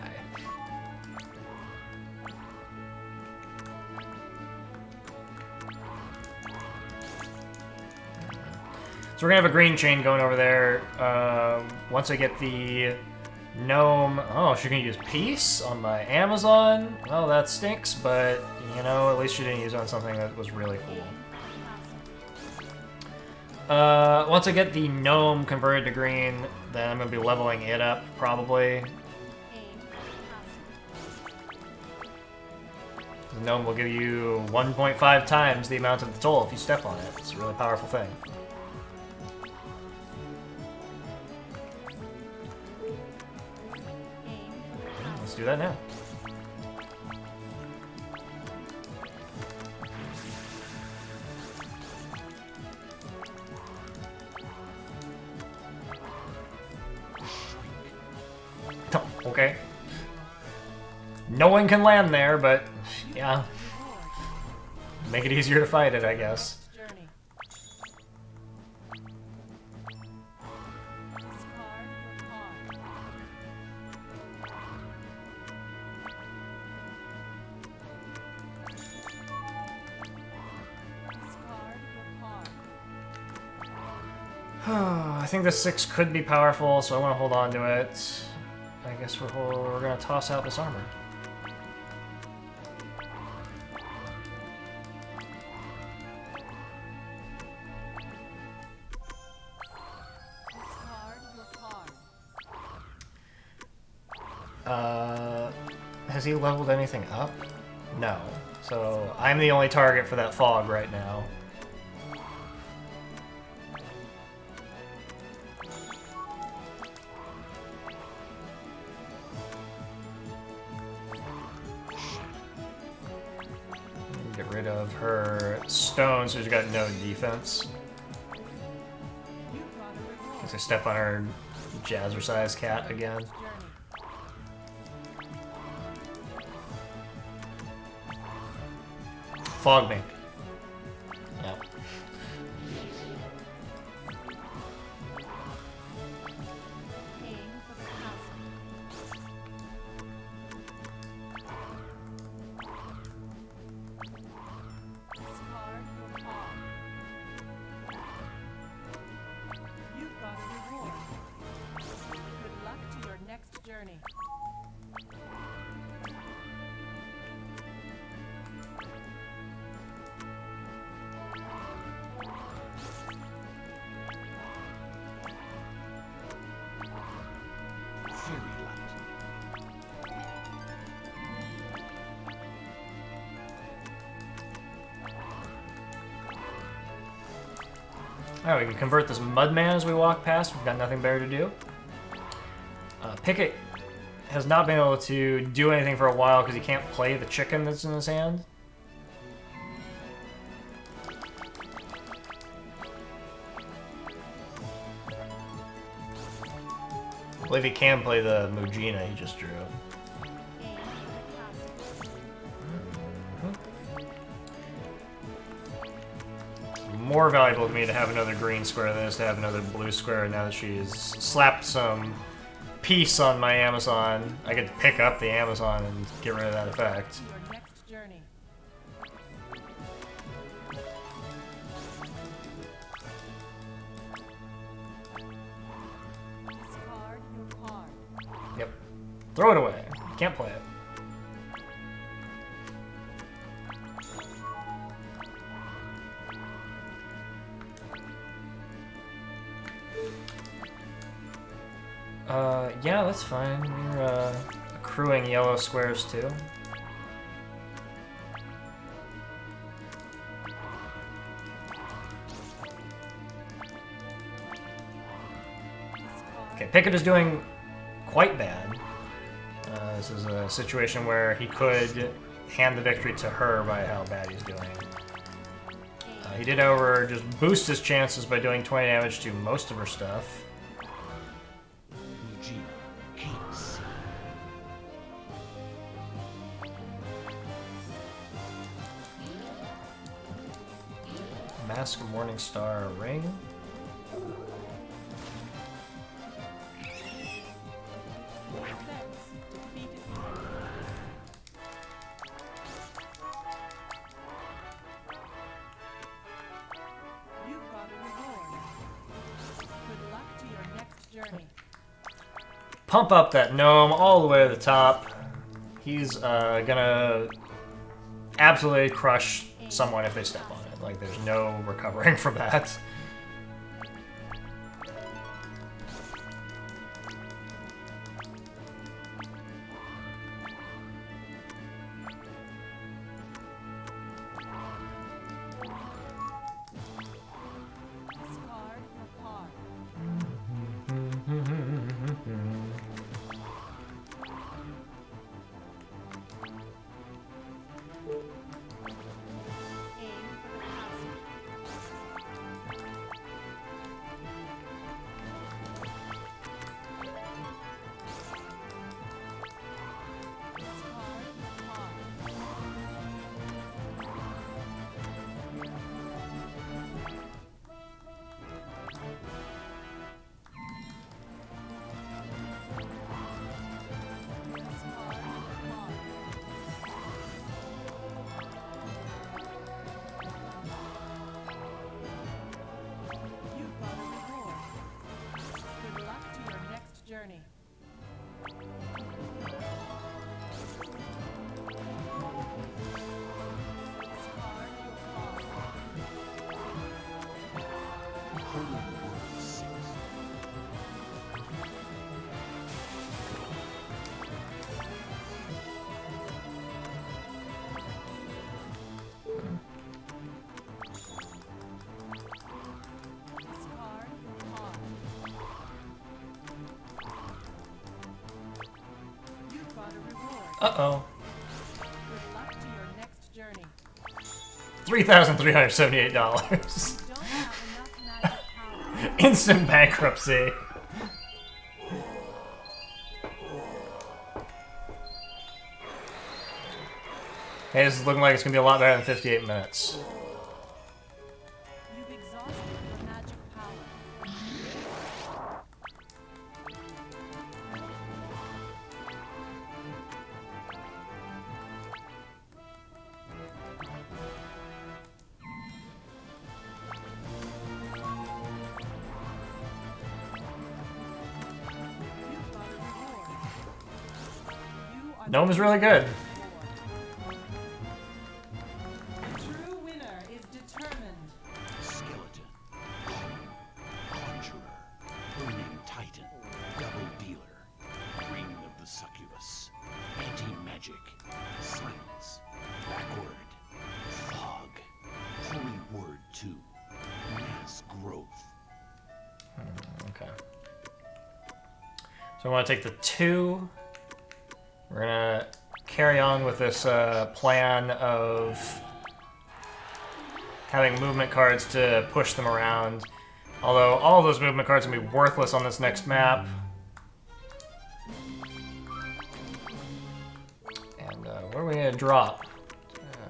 So we're gonna have a green chain going over there. Once I get the gnome. Oh, she's gonna use peace on my Amazon. Well, that stinks, but you know, at least she didn't use it on something that was really cool. Once I get the gnome converted to green, then I'm gonna be leveling it up probably. The gnome will give you 1.5 times the amount of the toll if you step on it. It's a really powerful thing. Let's do that now. Oh, okay. No one can land there, but yeah. Make it easier to fight it, I guess. Journey. I think the 6 could be powerful, so I want to hold on to it. I guess we're gonna toss out this armor. Has he leveled anything up? No. So I'm the only target for that fog right now. Get rid of her stone, so she's got no defense. Guess I step on her jazzercise cat again. Fog me. Yep. You've got a reward. Good luck to your next journey. Alright, we can convert this Mudman as we walk past. We've got nothing better to do. Picket has not been able to do anything for a while because he can't play the chicken that's in his hand. believe he can play the Mugina he just drew. More valuable to me to have another green square than it is to have another blue square. Now that she's slapped some peace on my Amazon, I could pick up the Amazon and get rid of that effect. Your next journey. Discard your card. Yep. Throw it away. Can't play it. Yeah, that's fine. We're accruing yellow squares too. Okay, Pickett is doing quite bad. This is a situation where he could hand the victory to her by how bad he's doing. He did, however, just boost his chances by doing 20 damage to most of her stuff. Mugina hates. Mask of Morning Star Ring. You've got a reward. Good luck to your next journey. Pump up that gnome all the way to the top. He's gonna absolutely crush someone if they step on it. Like, there's no recovering from that. Discard your card. Aim for the castle. Discard your card. Discard your card. You've got a reward. Good luck to your next journey. Discard your card. Holy Word 6. Discard your card. You've got a reward. Uh-oh. Good luck to your next journey. $3,378. Don't have enough magic power. Instant bankruptcy. Hey, this is looking like it's gonna be a lot better than 58 minutes. You've exhausted your magic power. You've got a reward. You are Gnome is really good. The true winner is determined. Skeleton. Conjurer. Burning Titan. Double Dealer. Ring of the Succubus. Anti-magic. Silence. Backward. Fog. Holy Word 2. Mass growth. Okay. So I want to take the 2. We're gonna carry on with this plan of having movement cards to push them around. Although all of those movement cards are gonna be worthless on this next map. we need to drop?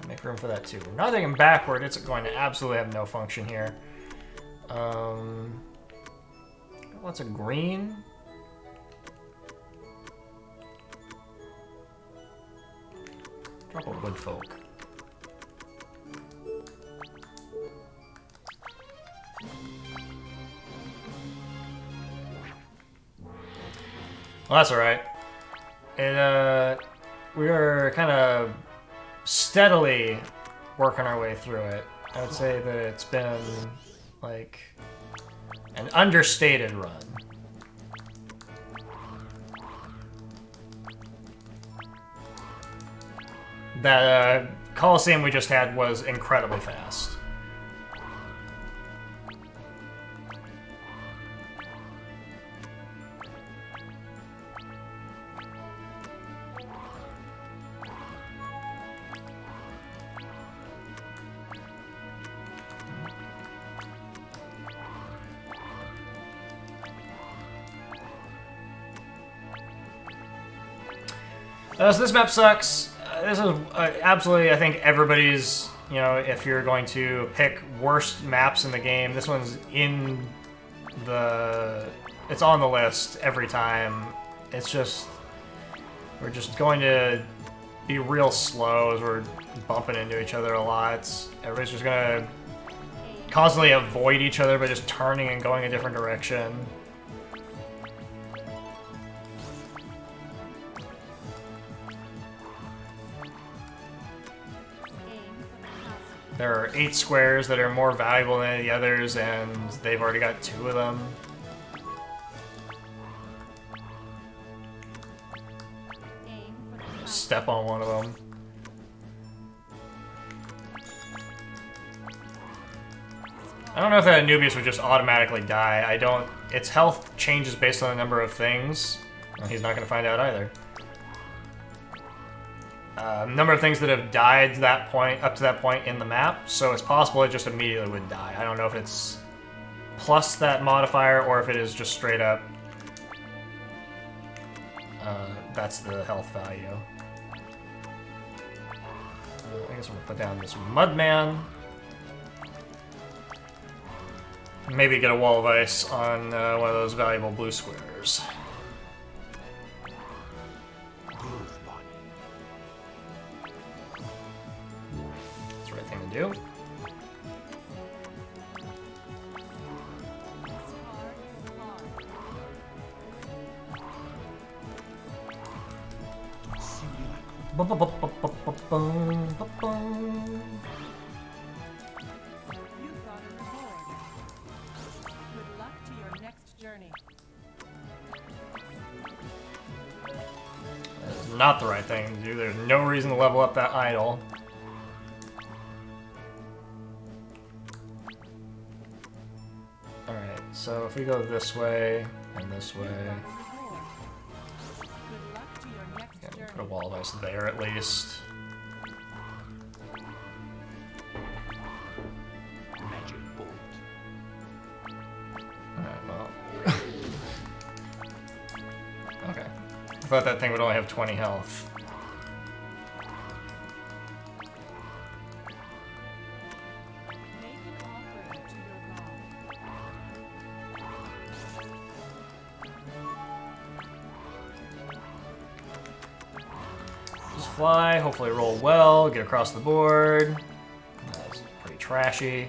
Make room for that too. We're not thinking backward. It's going to absolutely have no function here. What's a green? Drop a wood folk. Well, that's alright. We are kind of steadily working our way through it. I would say that it's been, like, an understated run. That Coliseum we just had was incredibly fast. So this map sucks. This is absolutely, I think, everybody's, you know, if you're going to pick worst maps in the game, this one's in the... It's on the list every time. It's just... We're just going to be real slow as we're bumping into each other a lot. Everybody's just going to constantly avoid each other by just turning and going a different direction. There are 8 squares that are more valuable than any of the others, and they've already got 2 of them. Step on one of them. I don't know if that Anubius would just automatically die. I don't... Its health changes based on the number of things. Well, he's not going to find out either. Number of things that have died to that point, up to that point in the map, so it's possible it just immediately would die. I don't know if it's plus that modifier or if it is just straight up. That's the health value. I guess I'm gonna put down this Mudman. Maybe get a wall of ice on one of those valuable blue squares. Do. That is not the right thing to do. There's no reason to level up that idol. So if we go this way and this way, yeah, put a wall of ice there at least. Magic bolt. Alright, well. Okay. I thought that thing would only have 20 health. Fly, hopefully roll well, get across the board. That's pretty trashy.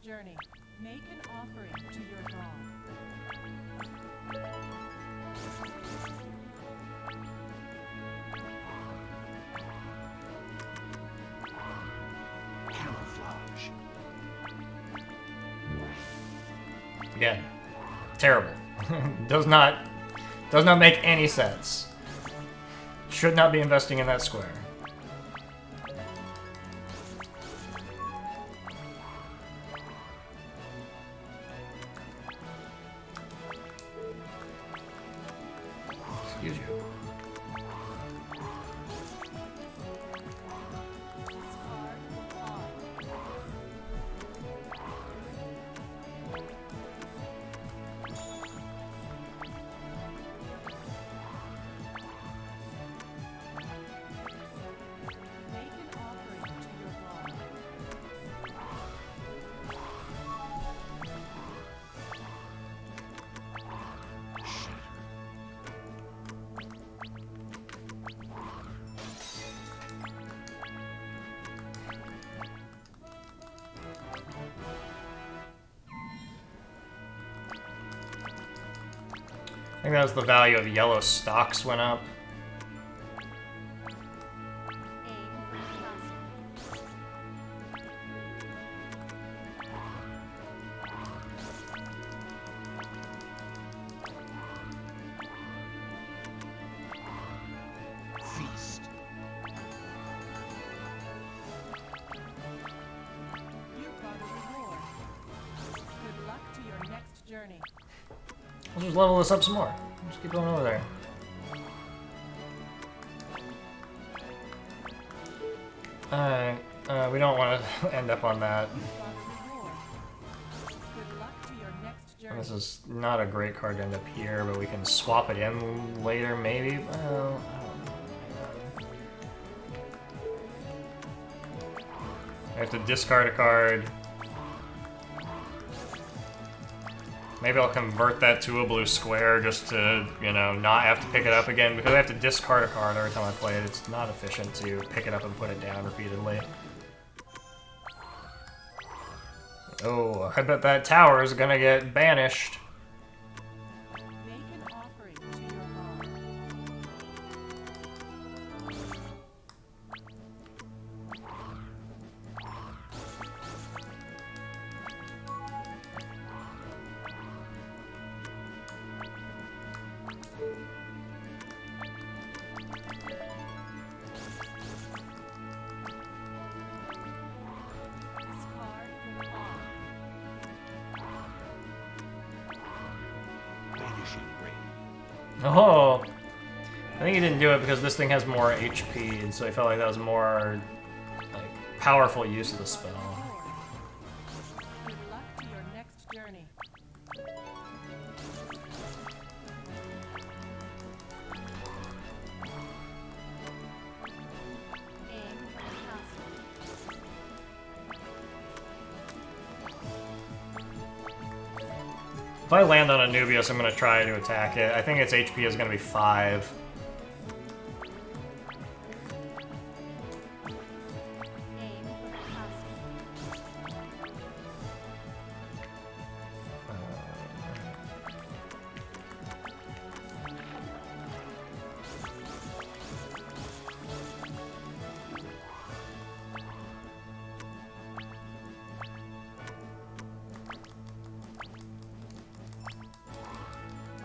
Journey. Make an offering to your god. Again, terrible. does not make any sense. Should not be investing in that square. Excuse you. I think that was the value of the yellow stocks went up. Feast. You've got a reward. Good luck to your next journey. We'll just level this up some more. Just keep going over there. Alright, we don't want to end up on that. Good luck to your next journey. This is not a great card to end up here, but we can swap it in later, maybe? Well, I don't know. I have to discard a card. Maybe I'll convert that to a blue square just to, you know, not have to pick it up again, because I have to discard a card every time I play it. It's not efficient to pick it up and put it down repeatedly. Oh, I bet that tower is gonna get banished. Make an offering to your god. Discard your pawn. Vanishing ring. Oh! I think he didn't do it because this thing has more HP, and so I felt like that was a more, like, powerful use of the spell. Good luck to your next journey. Aim for the castle. If I land on Anubius, I'm going to try to attack it. I think its HP is going to be 5. Aim for the castle.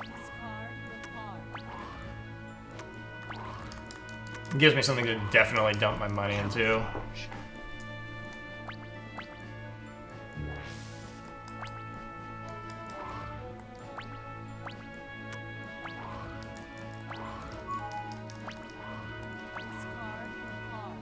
Discard your pawn. It gives me something to definitely dump my money into. Discard your pawn. Discard your pawn.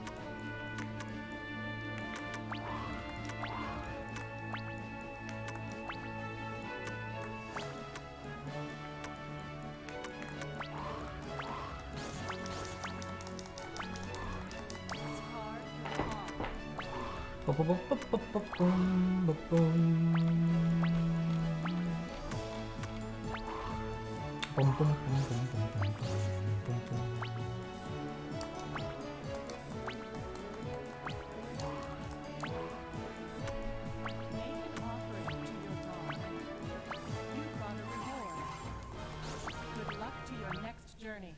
Make an offering to your god. You've got a reward. Good luck to your next journey.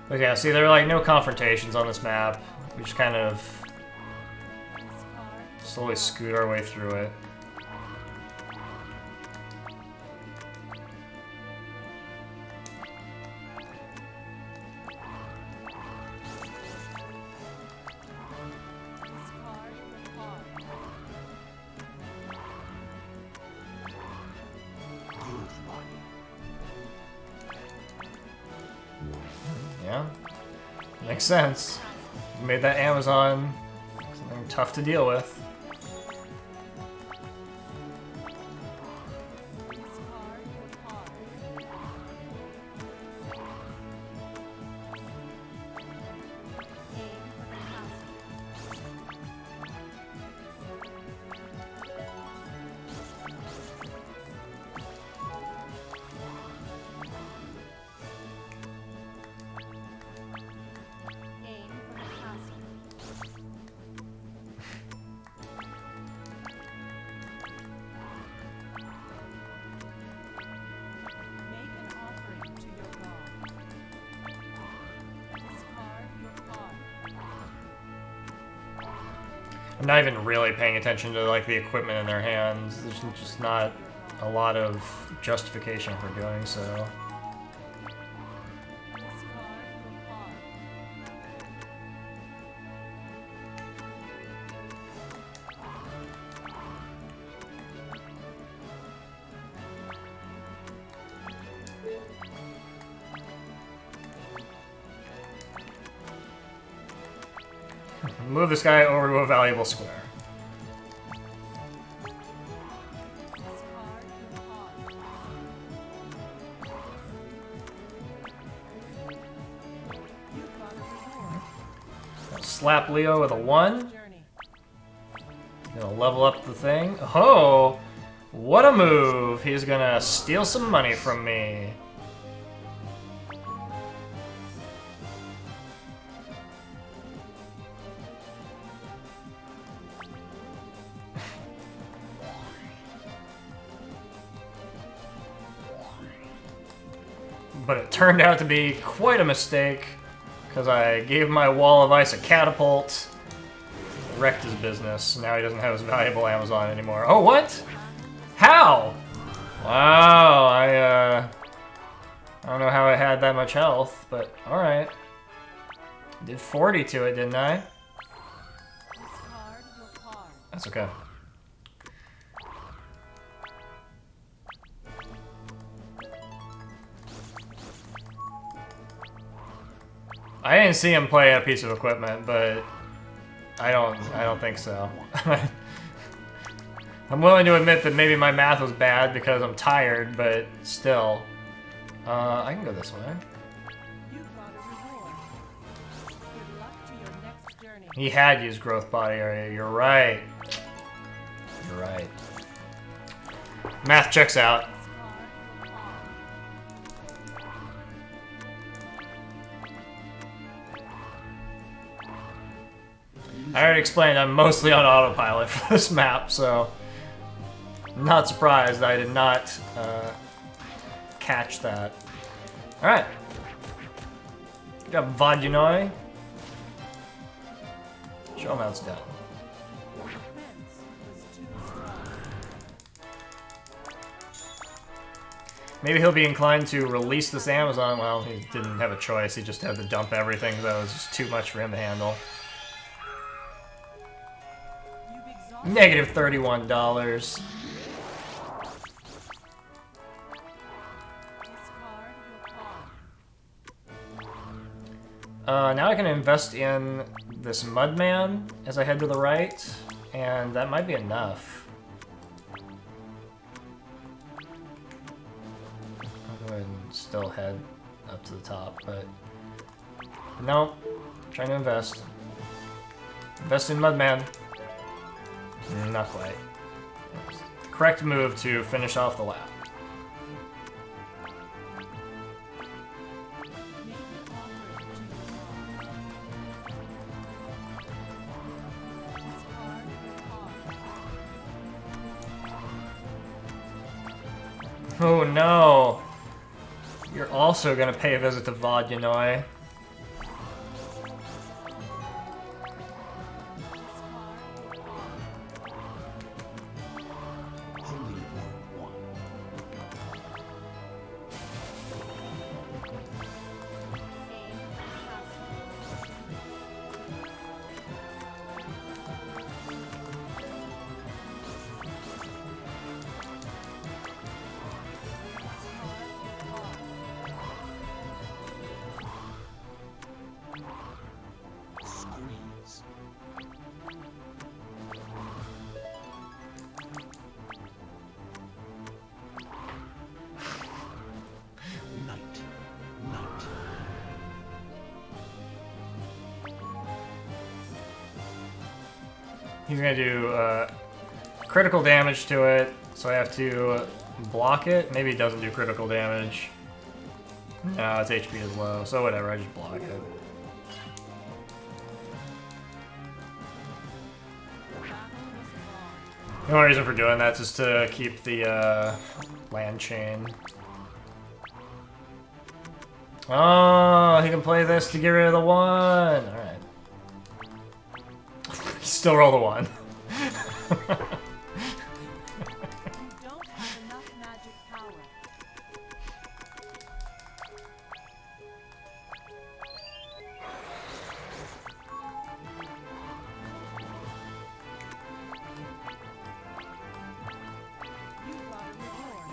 But yeah, see, there are like no confrontations on this map. We just kind of slowly scoot our way through it. Yeah, makes sense. You made that Amazon something tough to deal with. I'm not even really paying attention to like the equipment in their hands. There's just not a lot of justification for doing so. Move this guy over to a valuable square. Slap Leo with a 1. Gonna level up the thing. Oh, what a move! He's gonna steal some money from me. But it turned out to be quite a mistake, because I gave my wall of ice a catapult, wrecked his business. Now he doesn't have his valuable Amazon anymore. Oh, what? How? Wow, I don't know how I had that much health, but alright. Did 40 to it, didn't I? That's okay. I didn't see him play a piece of equipment, but I don't think so. I'm willing to admit that maybe my math was bad because I'm tired, but still. I can go this way. He had used growth body area. You're right. You're right. Math checks out. I already explained I'm mostly on autopilot for this map, so I'm not surprised I did not catch that. Alright. Good job, Vodunoi. Show him how it's done. Maybe he'll be inclined to release this Amazon. Well, he didn't have a choice. He just had to dump everything. That was just too much for him to handle. Negative $31. Now I can invest in this Mudman as I head to the right, and that might be enough. I'll go ahead and still head up to the top, but no, trying to invest. Invest in Mudman. Not quite. Correct move to finish off the lap. Oh no! You're also gonna pay a visit to Vodunoi. He's gonna do critical damage to it, so I have to block it. Maybe it doesn't do critical damage. No, its HP is low, so whatever, I just block it. The only reason for doing that is just to keep the land chain. Oh, he can play this to get rid of the 1! Alright. He still rolled a 1. Don't have enough magic power. You got a reward.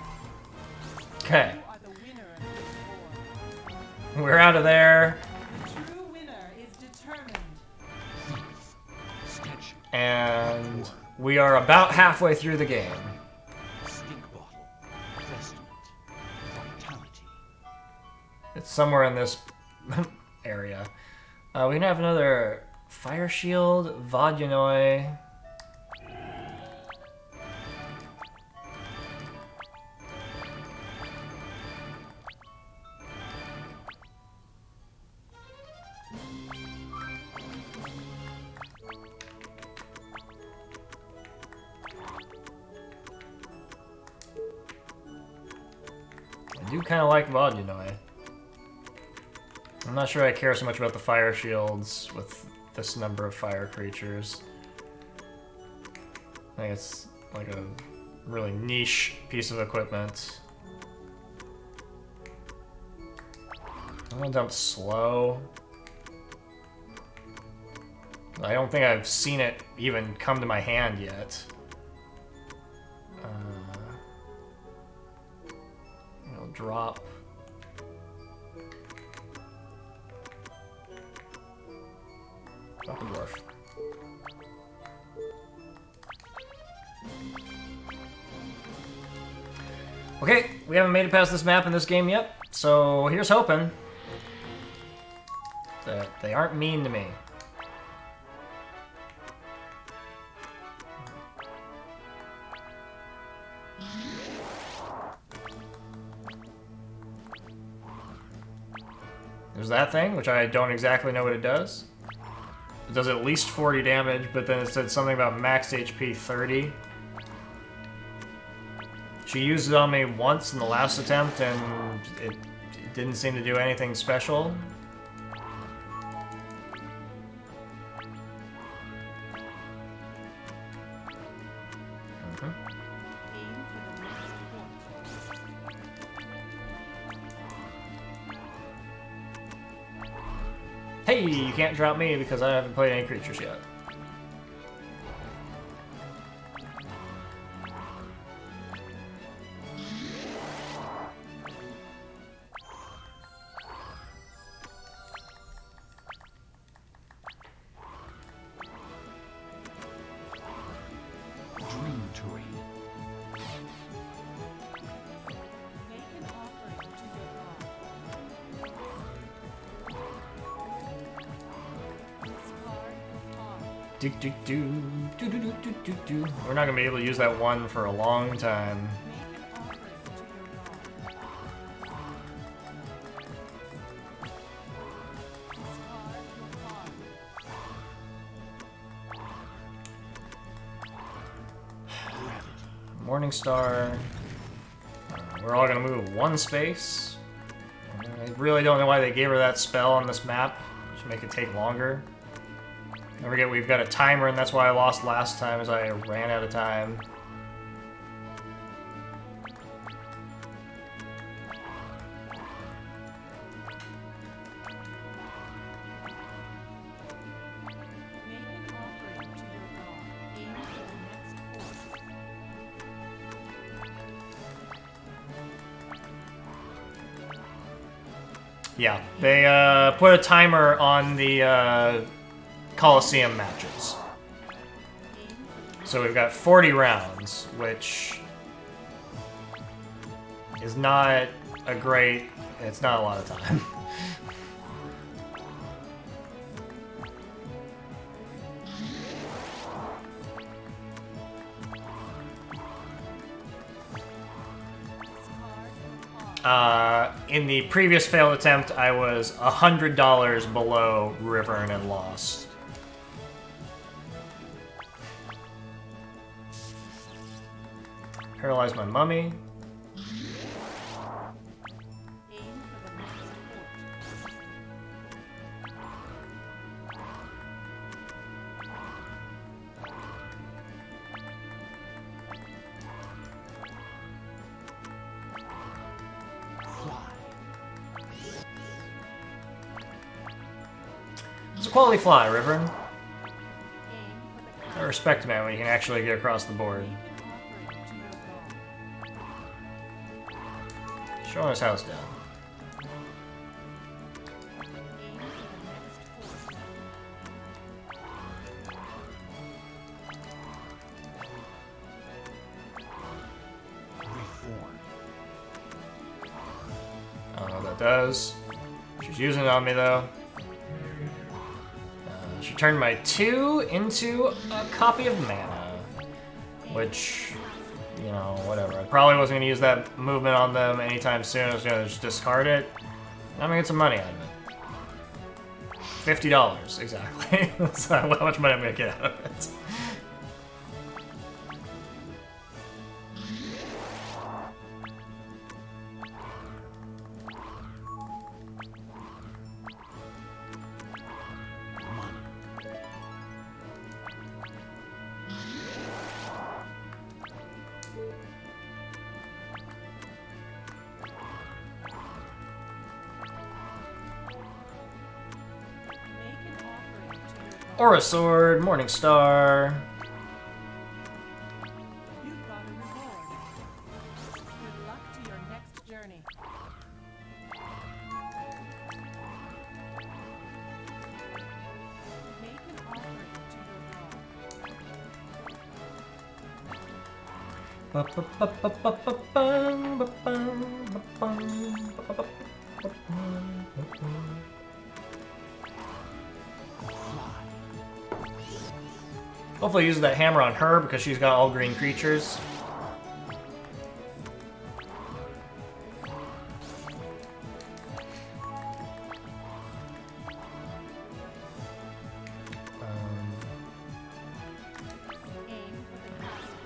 Okay, You are the winner of this war. we're out of there. The true winner is determined. Sketch. And we are about halfway through the game. Stink bottle. Vestment. Vitality. It's somewhere in this area. We can have another Fire Shield, Vodyanoi. I do kind of like Vodyanoi. I'm not sure I care so much about the fire shields with this number of fire creatures. I think it's like a really niche piece of equipment. I'm gonna dump slow. I don't think I've seen it even come to my hand yet. I'll drop. Drop a dwarf. Okay, we haven't made it past this map in this game yet, so here's hoping that they aren't mean to me. There's that thing, which I don't exactly know what it does. It does at least 40 damage, but then it said something about max HP 30. She used it on me once in the last attempt, and it didn't seem to do anything special. Aim for the next point. Hey, you can't drop me because I haven't played any creatures yet. Dream terrain. Make an offering to your god. Discard the card. Do do do do do do do do do. We're not gonna be able to use that one for a long time. Make an offering to your god. Discard the card. Morningstar. We're all gonna move one space. I really don't know why they gave her that spell on this map. Just make it take longer. Don't forget we've got a timer, and that's why I lost last time, as I ran out of time. Make an offering to your god. Aim for the next point. Yeah, they put a timer on the Coliseum matches. So we've got 40 rounds, which is not a great... It's not a lot of time. In the previous failed attempt, I was $100 below Rivern and lost. Paralyze my mummy. Aim for the next port. It's a quality fly, Rivern. Aim for the I respect man when you can actually get across the board. offering to your god. Showing us how it's done. Aim for the next port. Reform. I don't know what that does. She's using it on me though. She turned my 2 into a copy of mana, which, you know, whatever. I probably wasn't going to use that movement on them anytime soon. I was going to just discard it. I'm going to get some money out of it. $50, exactly. That's how much money I'm going to get out of it. Make an offering to your god. Aura Sword, Morning Star. You've got a reward. Good luck to your next journey. Make an offering to your Hopefully use that hammer on her because she's got all green creatures. aim for the castle.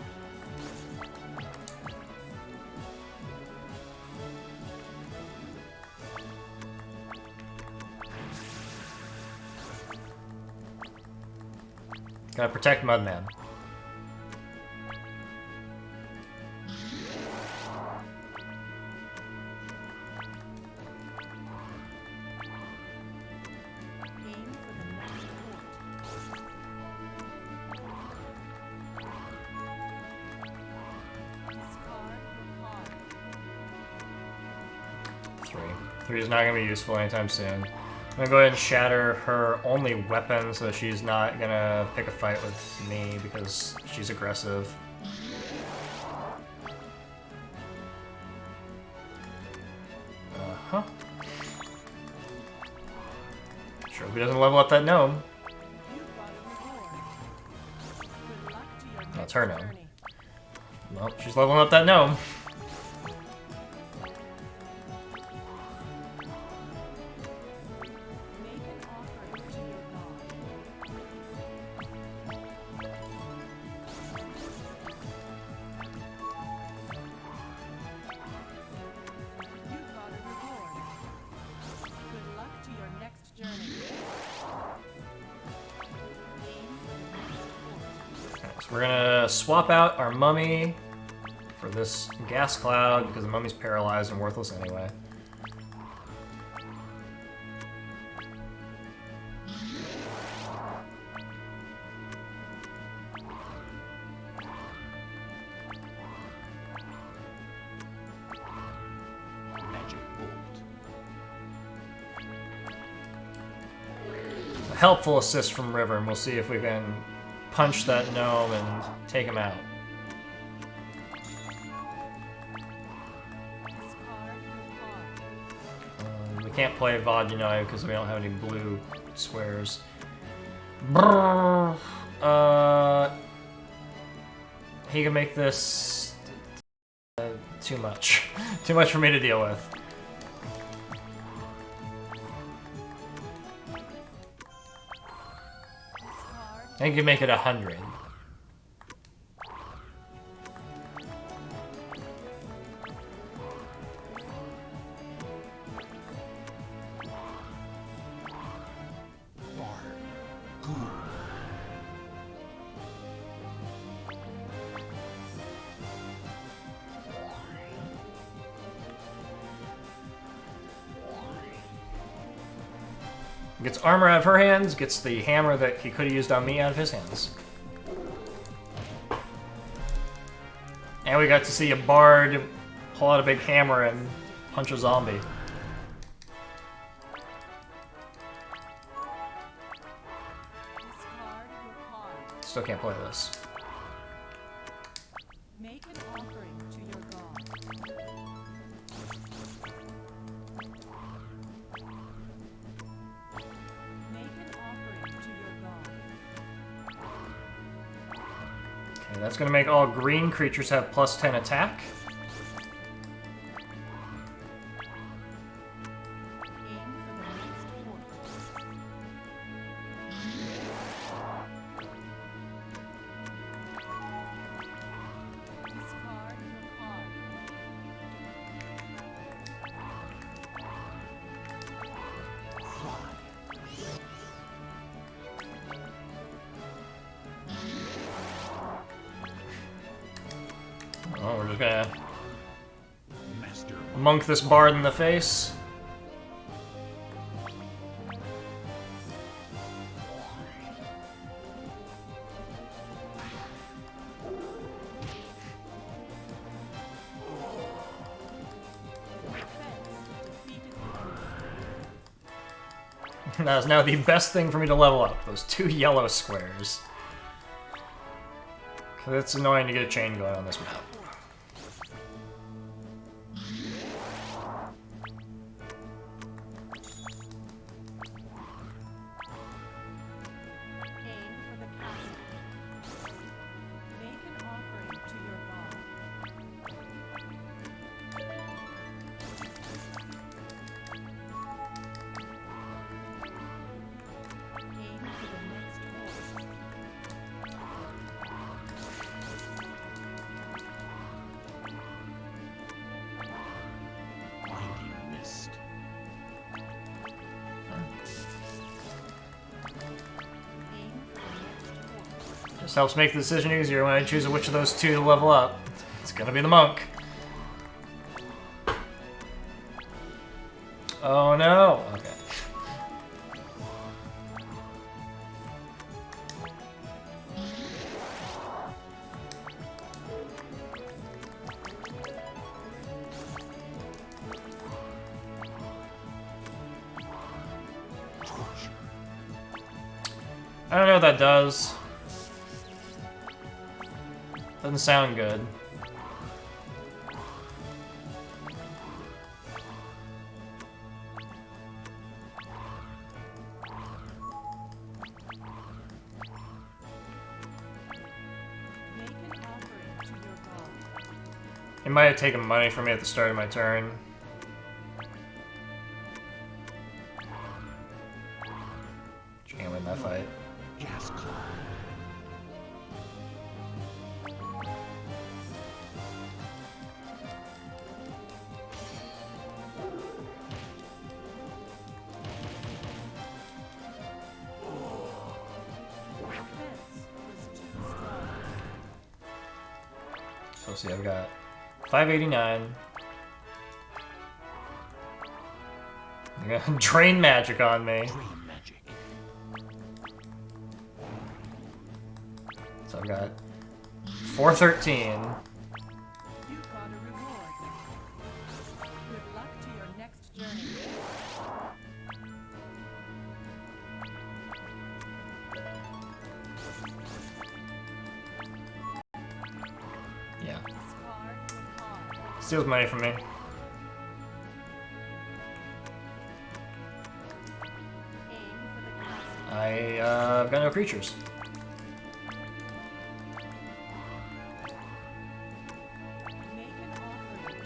Gotta protect Mudman. Aim for the next port. Discard your card. 3. 3 is not gonna be useful anytime soon. I'm gonna go ahead and shatter her only weapon so she's not gonna pick a fight with me because she's aggressive. Uh-huh. Sure, he doesn't level up that gnome. You've got a reward. Good luck to your That's next her gnome. journey. Well, she's leveling up that gnome. Make an offering to your god. You've got a reward. Good luck to your next journey. Aim for the next port. Alright, so we're gonna swap out our mummy for this gas cloud because the mummy's paralyzed and worthless anyway. Magic bolt. A helpful assist from River, and we'll see if we can punch that gnome and take him out. Discard your card. We can't play Vodunai because we don't have any blue squares. Brrr. He can make this too much. Too much for me to deal with. I think you can make it 100. Gets armor out of her hands, gets the hammer that he could have used on me out of his hands. And we got to see a bard pull out a big hammer and punch a zombie. Discard your card. Still can't play this. Make an offering to your god. Make an offering to your god. Okay, that's gonna make all green creatures have plus 10 attack. Aim for the next point. Discard your card. Oh, we're just gonna Master monk this bard in the face. That is now the best thing for me to level up, those 2 yellow squares. Because it's annoying to get a chain going on this map. Aim for the castle. Make an offering to your god. Aim for the next point. Blinding mist. Aim for the next point. Just helps make the decision easier when I choose which of those 2 to level up. It's gonna be the monk. Oh no! Okay. Torture. I don't know what that does. Doesn't sound good. Make an offering to your god. It might have taken money from me at the start of my turn. Can't win that fight. Gas cloud. Defense was too strong. So let's see, I've got 589. You're gonna drain magic on me. Dream magic. So I've got 413. You got a reward. Good luck to your next journey. Yeah. Discard your card. Steals money from me. Aim for the castle. I've got no creatures. Make an offering to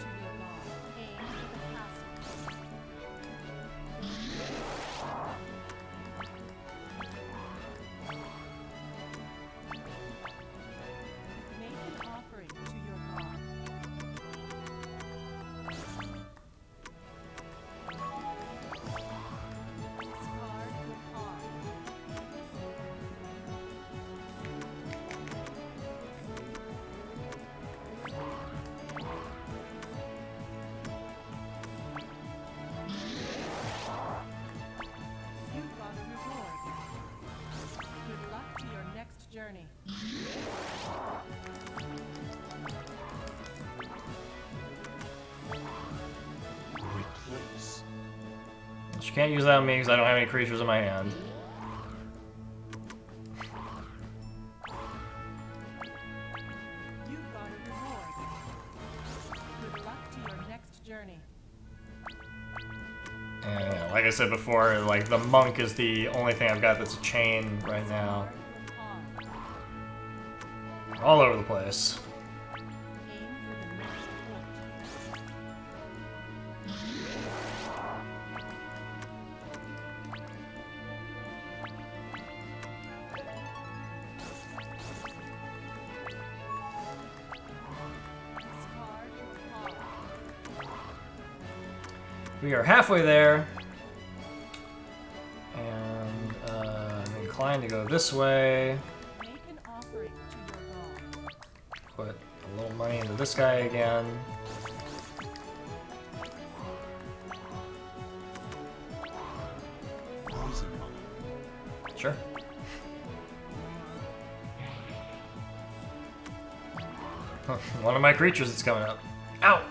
She can't use that on me because I don't have any creatures in my hand. You've got a reward. Good luck to your next journey. And yeah, like I said before, like the monk is the only thing I've got that's a chain right now. All over the place. We are halfway there, and I'm inclined to go this way. Make an offering to your god. Put a little money into this guy again. Poison mine. Sure. One of my creatures is coming up. Ow!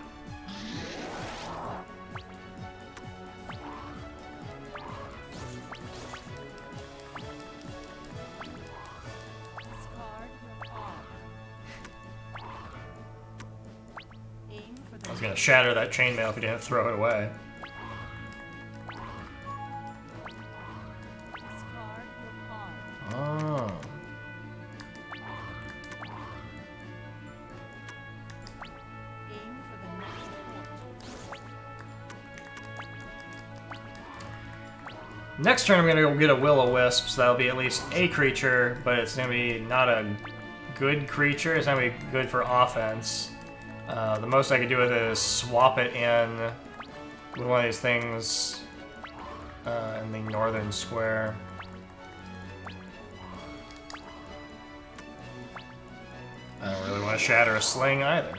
I was gonna shatter that chainmail if he didn't throw it away. Oh. Next turn I'm gonna go get a Will-O-Wisp, so that'll be at least a creature, but it's gonna be not a good creature, it's gonna be good for offense. The most I could do with it is swap it in with one of these things in the northern square. I don't really want to shatter a sling either.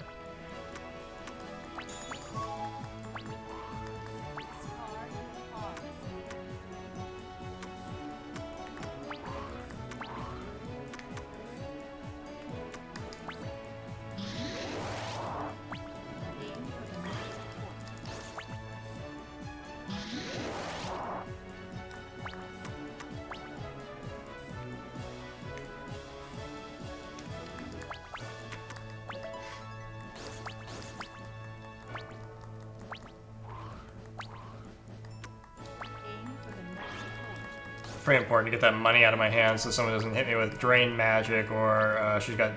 Pretty important to get that money out of my hands so someone doesn't hit me with drain magic, or she's got...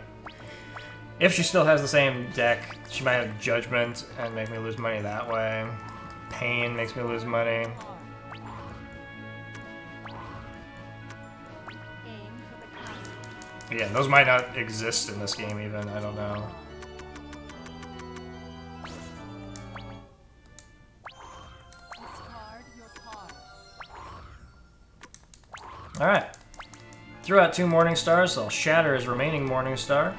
If she still has the same deck, she might have judgment and make me lose money that way. Pain makes me lose money. Again, those might not exist in this game even, I don't know. Alright. Threw out 2 Morning Stars, so I'll shatter his remaining Morning Star.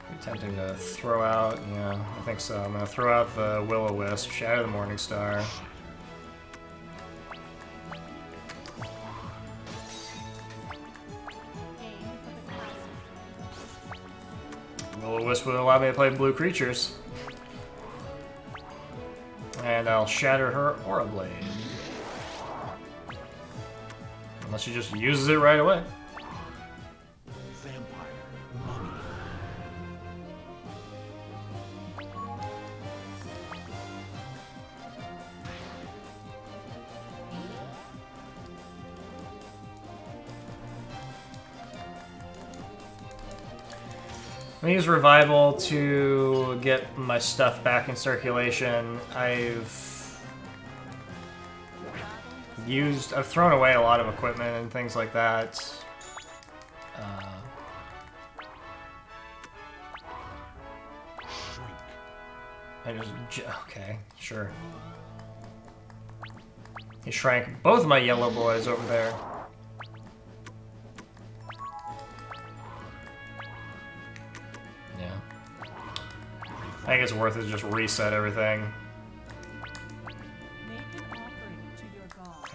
Pretty tempting to throw out, yeah, I think so. I'm gonna throw out the Will-O-Wisp, shatter the Morning Star. Will-O-Wisp would allow me to play blue creatures. And I'll shatter her Aura Blade. Unless she just uses it right away. Vampire mummy. I'm gonna use Revival to get my stuff back in circulation. I've thrown away a lot of equipment and things like that. Okay, sure. He shrank both of my yellow boys over there. I think it's worth it to just reset everything.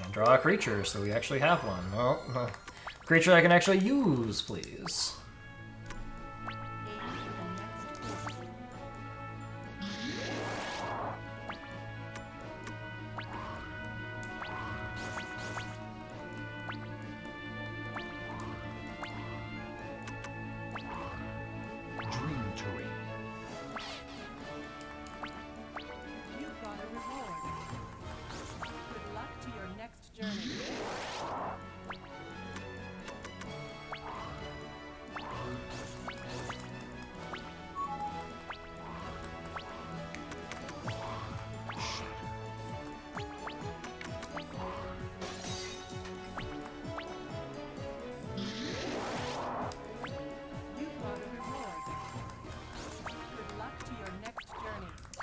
And draw a creature, so we actually have one. Well, a creature I can actually use, please.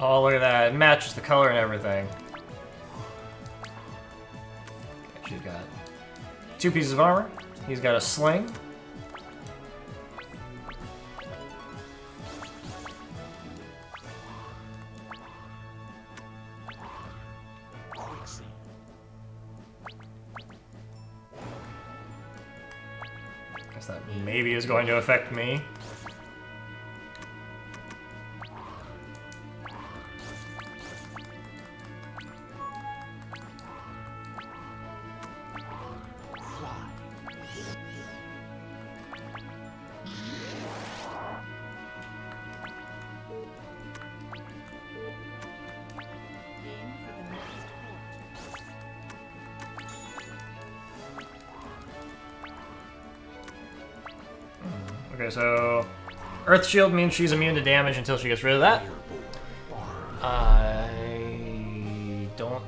Oh, look at that. It matches the color and everything. Okay, she's got 2 pieces of armor. He's got a sling. Quicksand. Guess that maybe is going to affect me. Fly. Aim for the next port. Okay, so Earth Shield means she's immune to damage until she gets rid of that. Firebolt. I don't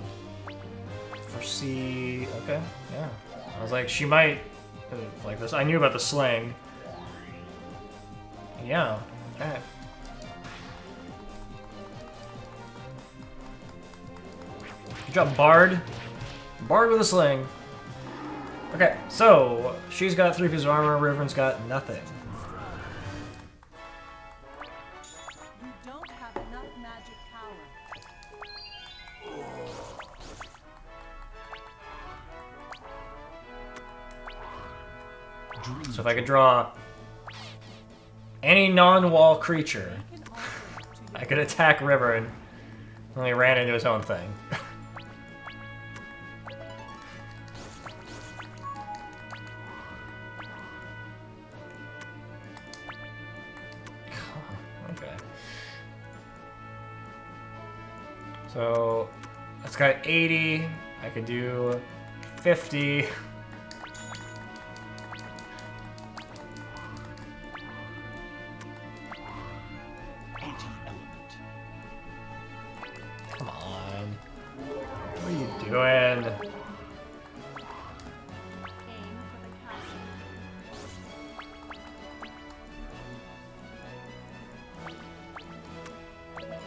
foresee. Okay, yeah. I was like, she might like this. I knew about the sling. Yeah. Okay. Good job, Bard. Bard with a sling. Okay, so she's got 3 pieces of armor. Riven's got nothing. You don't have enough magic power. Dream. So if I could draw any non-wall creature, Make an offering to your I could attack River and only ran into his own thing. Okay. So it's got 80. I could do 50. Anti-element. Come on. What are you doing? aim for the castle. Make an offering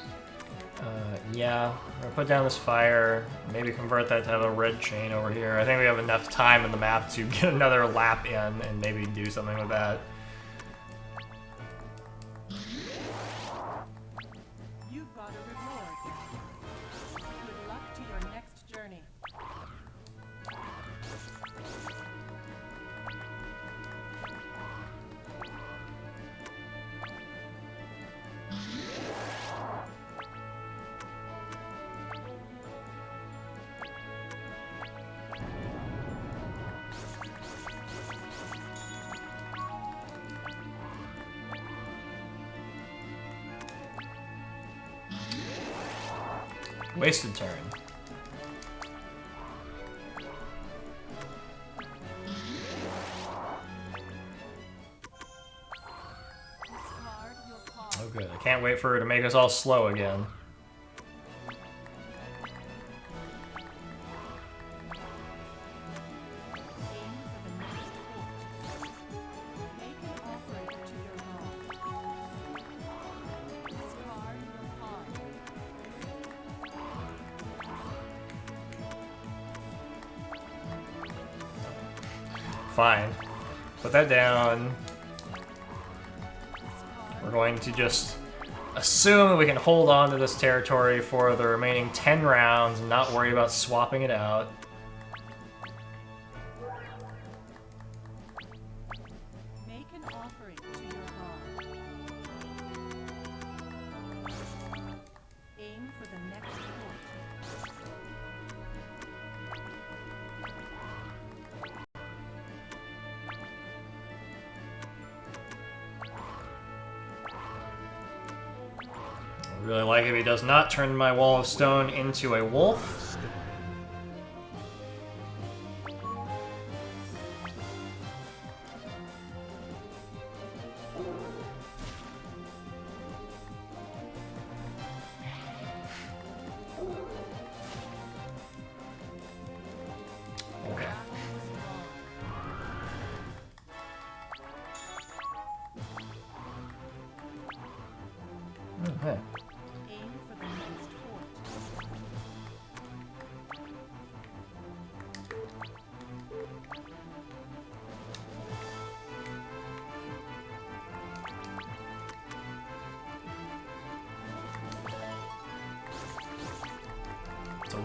to your god. Yeah. I'm gonna put down this fire. Maybe convert that to have a red chain over here. I think we have enough time in the map to get another lap in and maybe do something with that. You've got a reward. Good luck to your next journey. Wasted turn. Discard your card. Oh good. I can't wait for her to make us all slow again. Aim for the next port. Make an offering to your god. Discard your card. Fine. Put that down. We're Discard. going to just assume that we can hold on to this territory for the remaining 10 rounds and not worry about swapping it out. Make an offering to your god. Aim for the next port. I really like it if he does not turn my wall of stone into a wolf.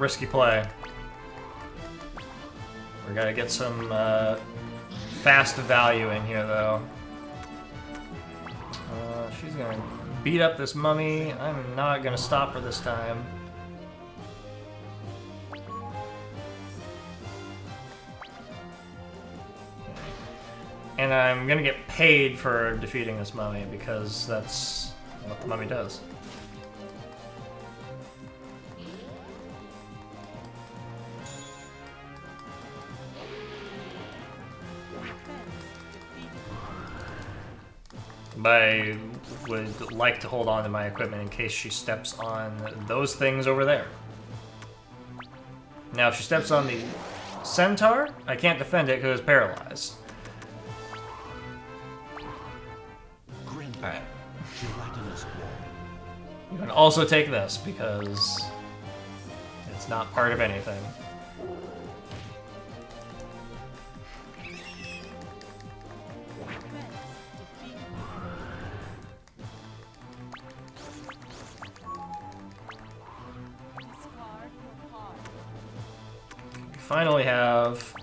risky play. We gotta get some fast value in here, though. She's gonna beat up this mummy. I'm not gonna stop her this time. And I'm gonna get paid for defeating this mummy because that's what the mummy does. But I would like to hold on to my equipment in case she steps on those things over there. Now, if she steps on the centaur, I can't defend it because it's paralyzed. Alright. You can also take this because it's not part of anything. Finally have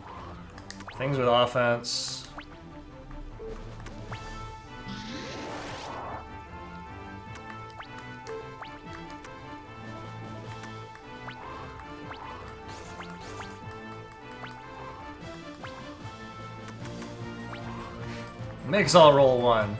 things with offense. Makes all roll one.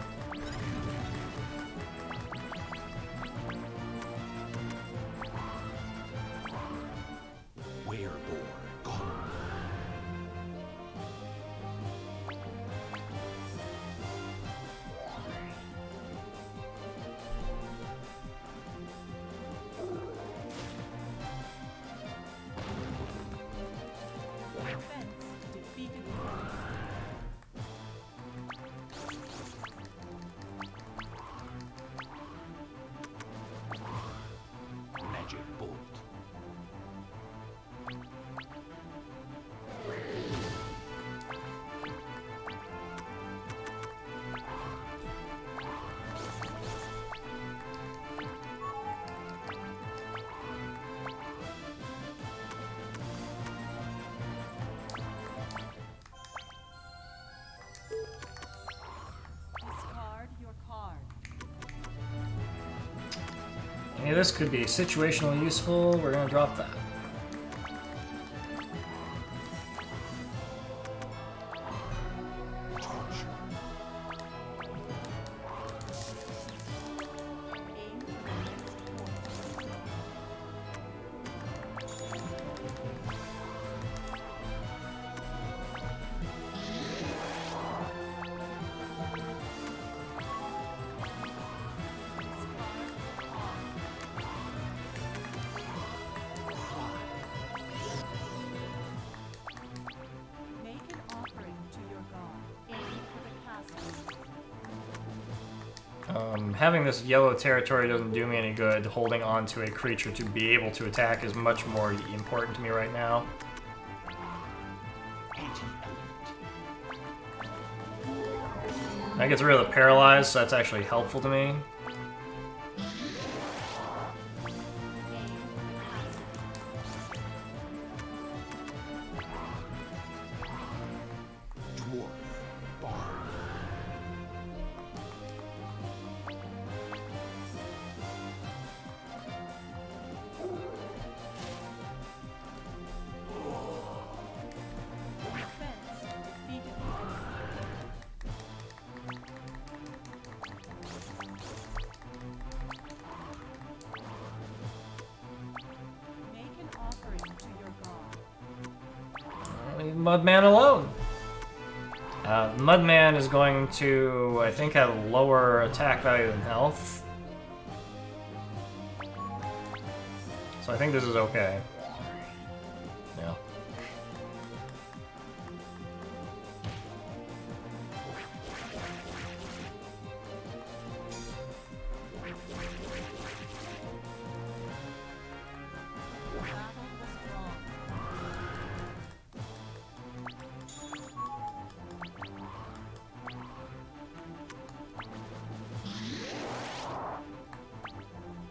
Hey, this could be situationally useful. We're gonna drop that. Having this yellow territory doesn't do me any good. Holding on to a creature to be able to attack is much more important to me right now. That gets rid of the paralyzed, so that's actually helpful to me. Mudman alone. Mudman is going to, I think, have lower attack value than health. So I think this is okay. Yeah.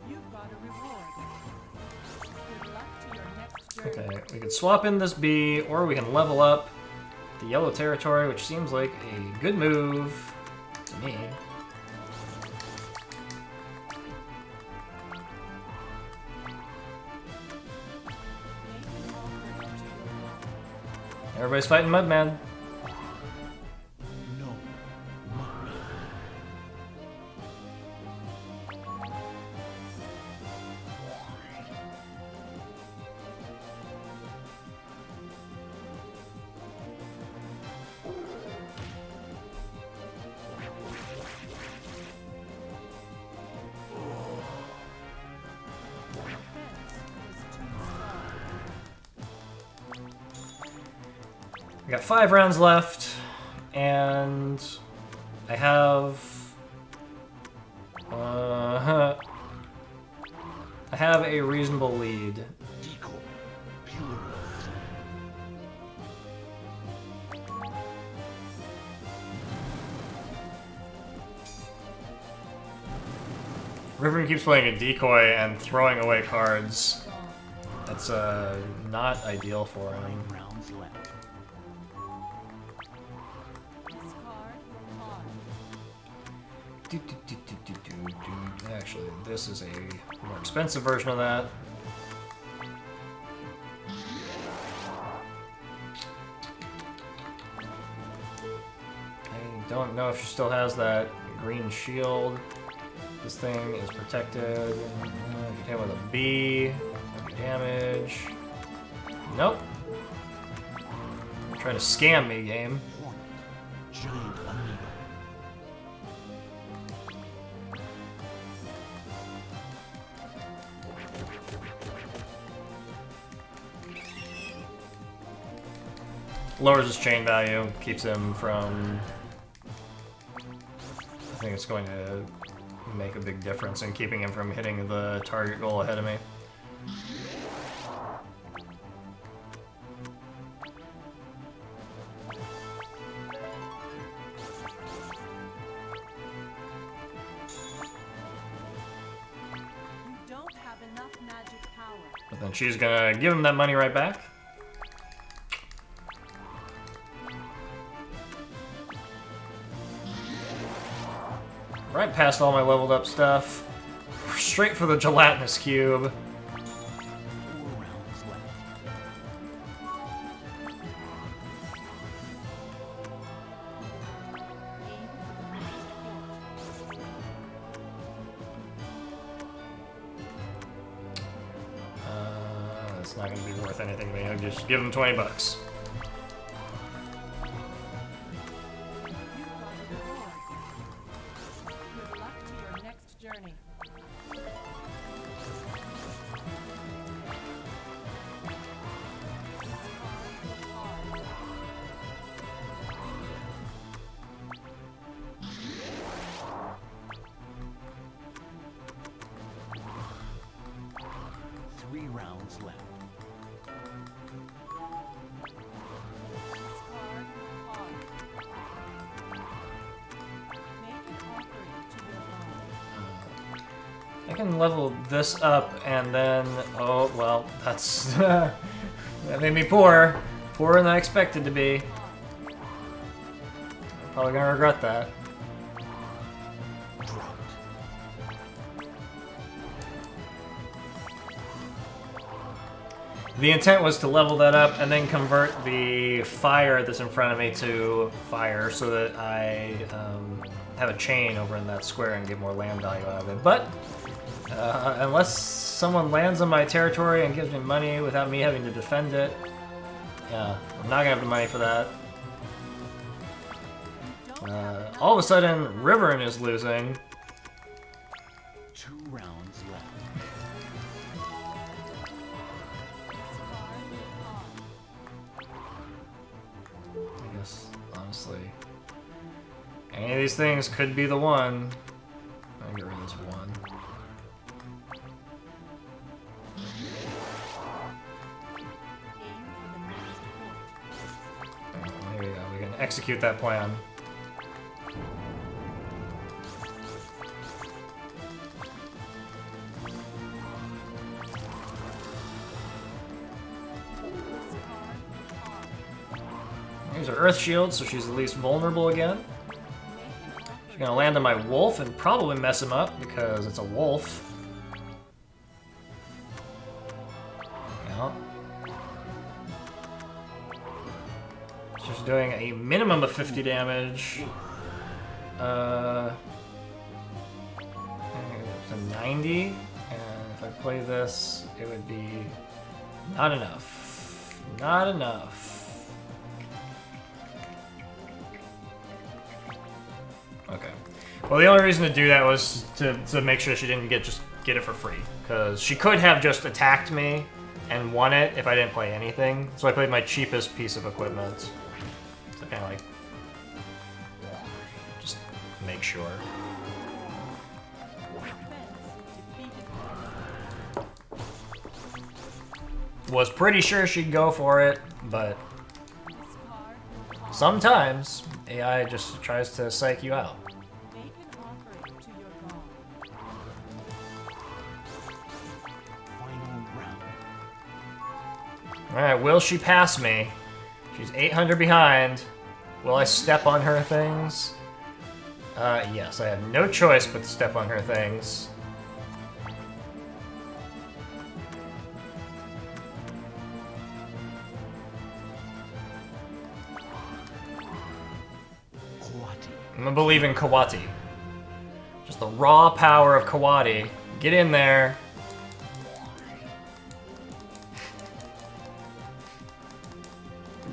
You've got a reward. Good luck to your Okay, we could swap in this B, or we can level up the yellow territory, which seems like a good move to me. Everybody's fighting Mudman. No. Mud. I got 5 rounds left, and I have I have a reasonable lead. Decoy. Pillar of flame. Riven keeps playing a decoy and throwing away cards. That's not ideal for him. 9 rounds left. Discard your card. Actually, this is a more expensive version of that. I don't know if she still has that green shield. This thing is protected. You hit with a B. Damage. Nope. Trying to scam me, game. Hornet. Giant amiibo. Lowers his chain value, keeps him from... I think it's going to make a big difference in keeping him from hitting the target goal ahead of me. You don't have enough magic power. But then she's gonna give him that money right back. Right past all my leveled up stuff. Straight for the gelatinous cube. 4 rounds left. Aim for the next port. It's not gonna be worth anything to me. I'll just give him 20 bucks. You got a reward. Good luck to your next journey. Discard your card. Three rounds left. Discard your card. Make an offering to your god. I can level this up and then... Oh, well, that's... that made me poor. Poorer than I expected to be. Probably gonna regret that. Dropped. The intent was to level that up and then convert the fire that's in front of me to fire so that I have a chain over in that square and get more land value out of it. But unless someone lands on my territory and gives me money without me having to defend it, yeah, I'm not gonna have the money for that. All of a sudden, Riverin is losing. 2 rounds left. Discard your card. I guess, honestly, any of these things could be the one. I'll get rid of this one. Aim for the next port. There we go. We can execute that plan. Here's her Earth Shield, so she's at least vulnerable again. She's gonna land on my wolf and probably mess him up because it's a wolf. Yeah. She's doing a minimum of 50 damage. It's a 90, and if I play this, it would be not enough. Not enough. Okay. Well, the only reason to do that was to make sure she didn't get it for free, because she could have just attacked me and won it if I didn't play anything. So I played my cheapest piece of equipment. So kind of like just make sure. Was pretty sure she'd go for it, but sometimes AI just tries to psych you out. Make an offering to your god. Final round. Alright, will she pass me? She's 800 behind. Will I step on her things? Yes, I have no choice but to step on her things. I'm gonna believe in Kawati. Just the raw power of Kawati. Get in there.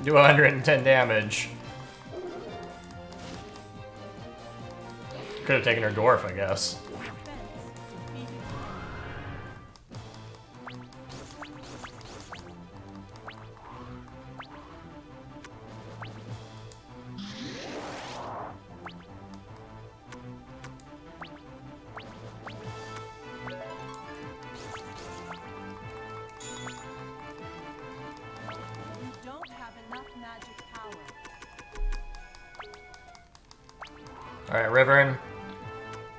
Do 110 damage. Could have taken her dwarf, I guess. Alright, Riverin.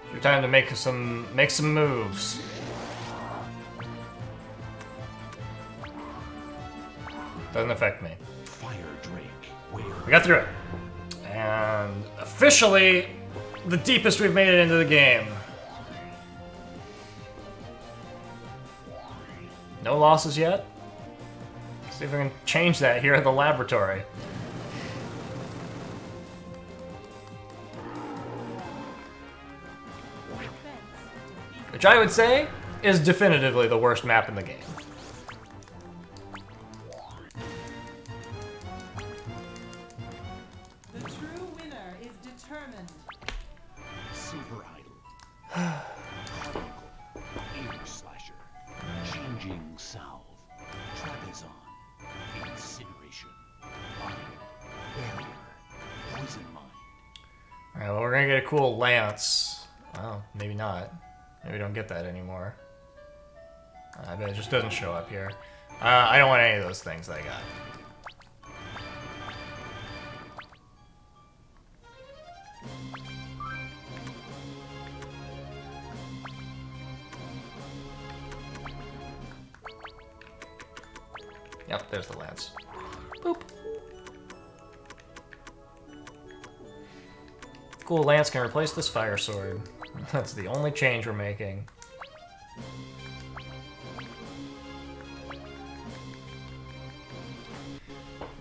It's your time to make some moves. Doesn't affect me. Fire Drake. Where? We got through it. And officially, the deepest we've made it into the game. No losses yet. See if we can change that here at the laboratory. Which I would say is definitively the worst map in the game. The true winner is determined. Silver Idol. Particle. Air Slasher. Changing Salve. Trapezon. Incineration. Iron. Barrier. Poison Mind. Alright, well, we're gonna get a cool lance. Well, maybe not. Maybe we don't get that anymore. I bet it just doesn't show up here. I don't want any of those things that I got. Yep, there's the lance. Boop. Cool lance can replace this fire sword. That's the only change we're making.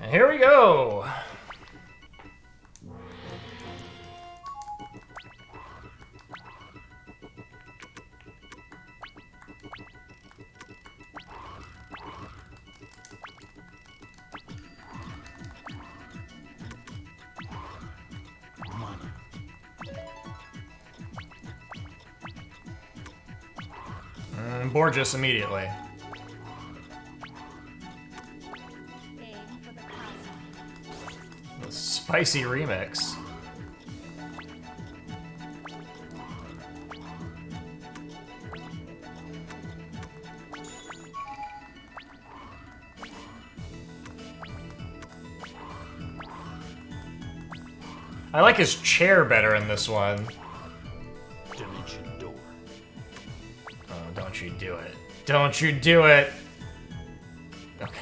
And here we go! Borges immediately. Aim for the castle. The spicy remix. I like his chair better in this one. Dimension Door. Oh, don't you do it. Don't you do it! Okay.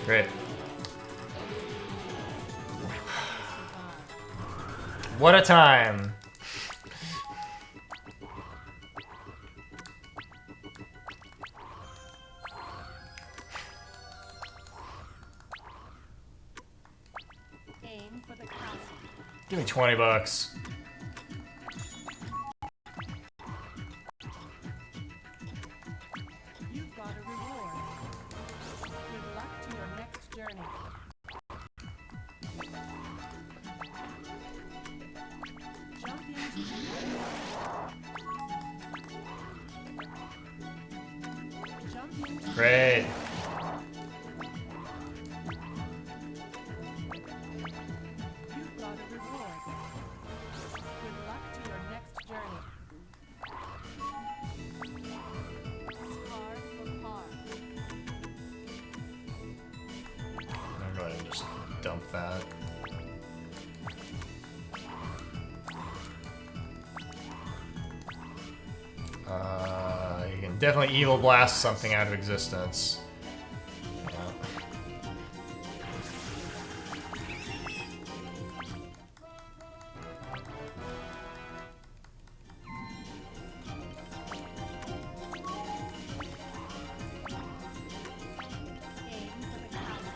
Great. What a time. Aim for the castle. Give me 20 bucks. You've got a reward. Good luck to your next journey. Jump into Jump into Great. You've got a reward. Good luck to your next journey. Card for par. I'm going to just dump that. You can definitely evil blast something out of existence. Yeah. Aim for the castle.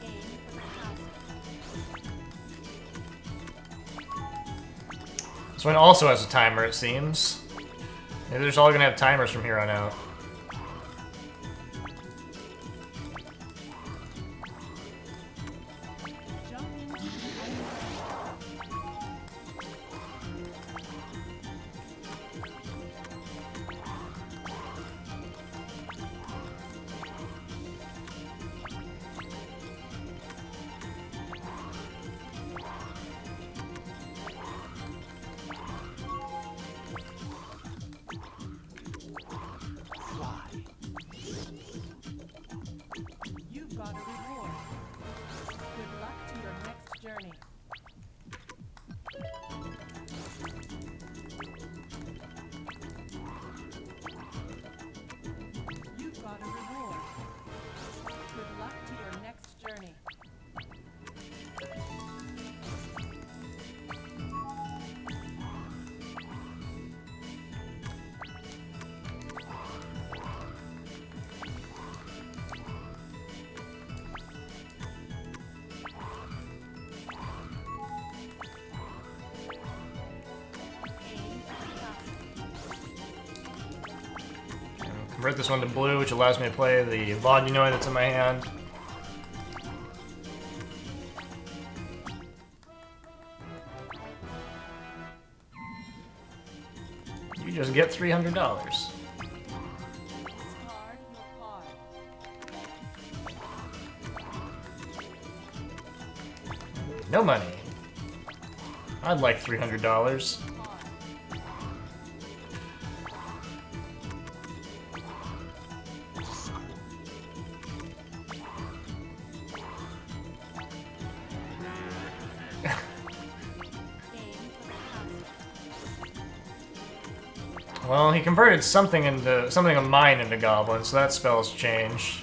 Aim for the castle. This one also has a timer, it seems. Maybe they're just all gonna have timers from here on out. Jump into the Fly. You've got a reward. Good luck to your next journey. You've got a reward. Good luck to your next journey. Aim for the castle. Convert this one to blue, which allows me to play the Vodunoi that's in my hand. You just get $300. Discard your card. No money. I'd like $300. Card. Aim for the castle. Well, he converted something of mine into goblin, so that spell's changed.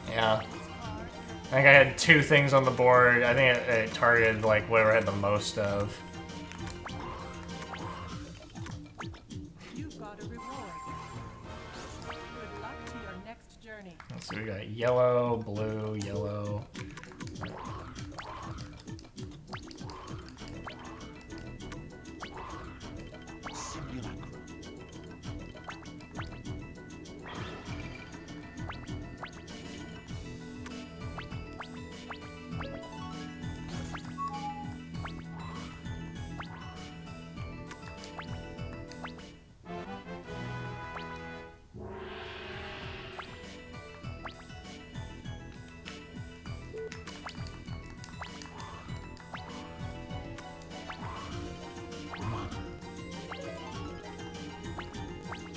Yeah. Discard I think I had two things on the board. I think it targeted like whatever I had the most of. You've got a reward. Good luck to your next journey. So we got yellow, blue, yellow. Simulacrum.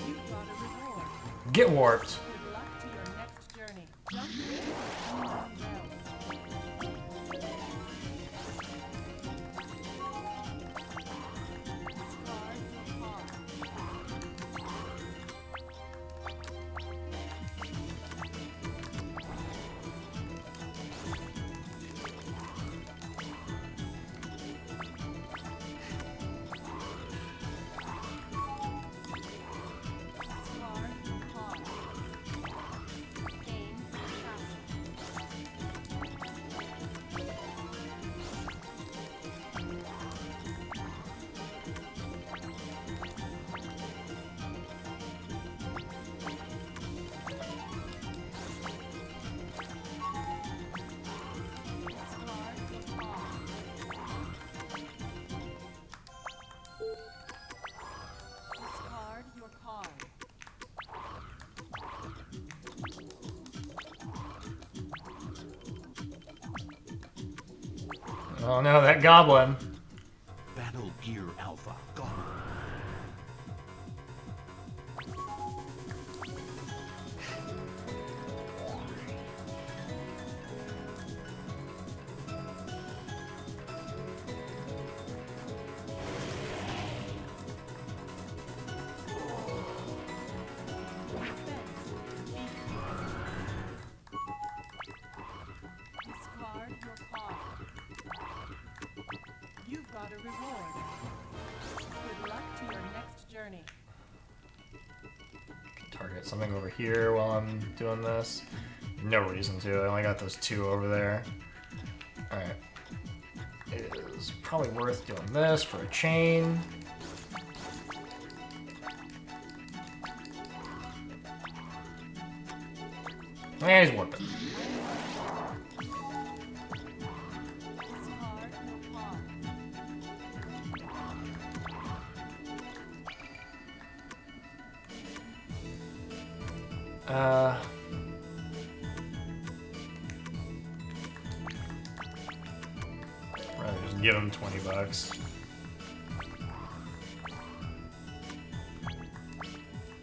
You've got a reward. Get warped. Good luck to your next journey. Jump into the unknown realm. Discard your card. Oh no, that goblin. Battle Gear Alpha. Goblin. Discard your card. You've got a reward. Good luck to your next journey. Target something over here while I'm doing this. No reason to. I only got those two over there. Alright. It is probably worth doing this for a chain. And he's warping. Discard your card. Rather just give him 20 bucks.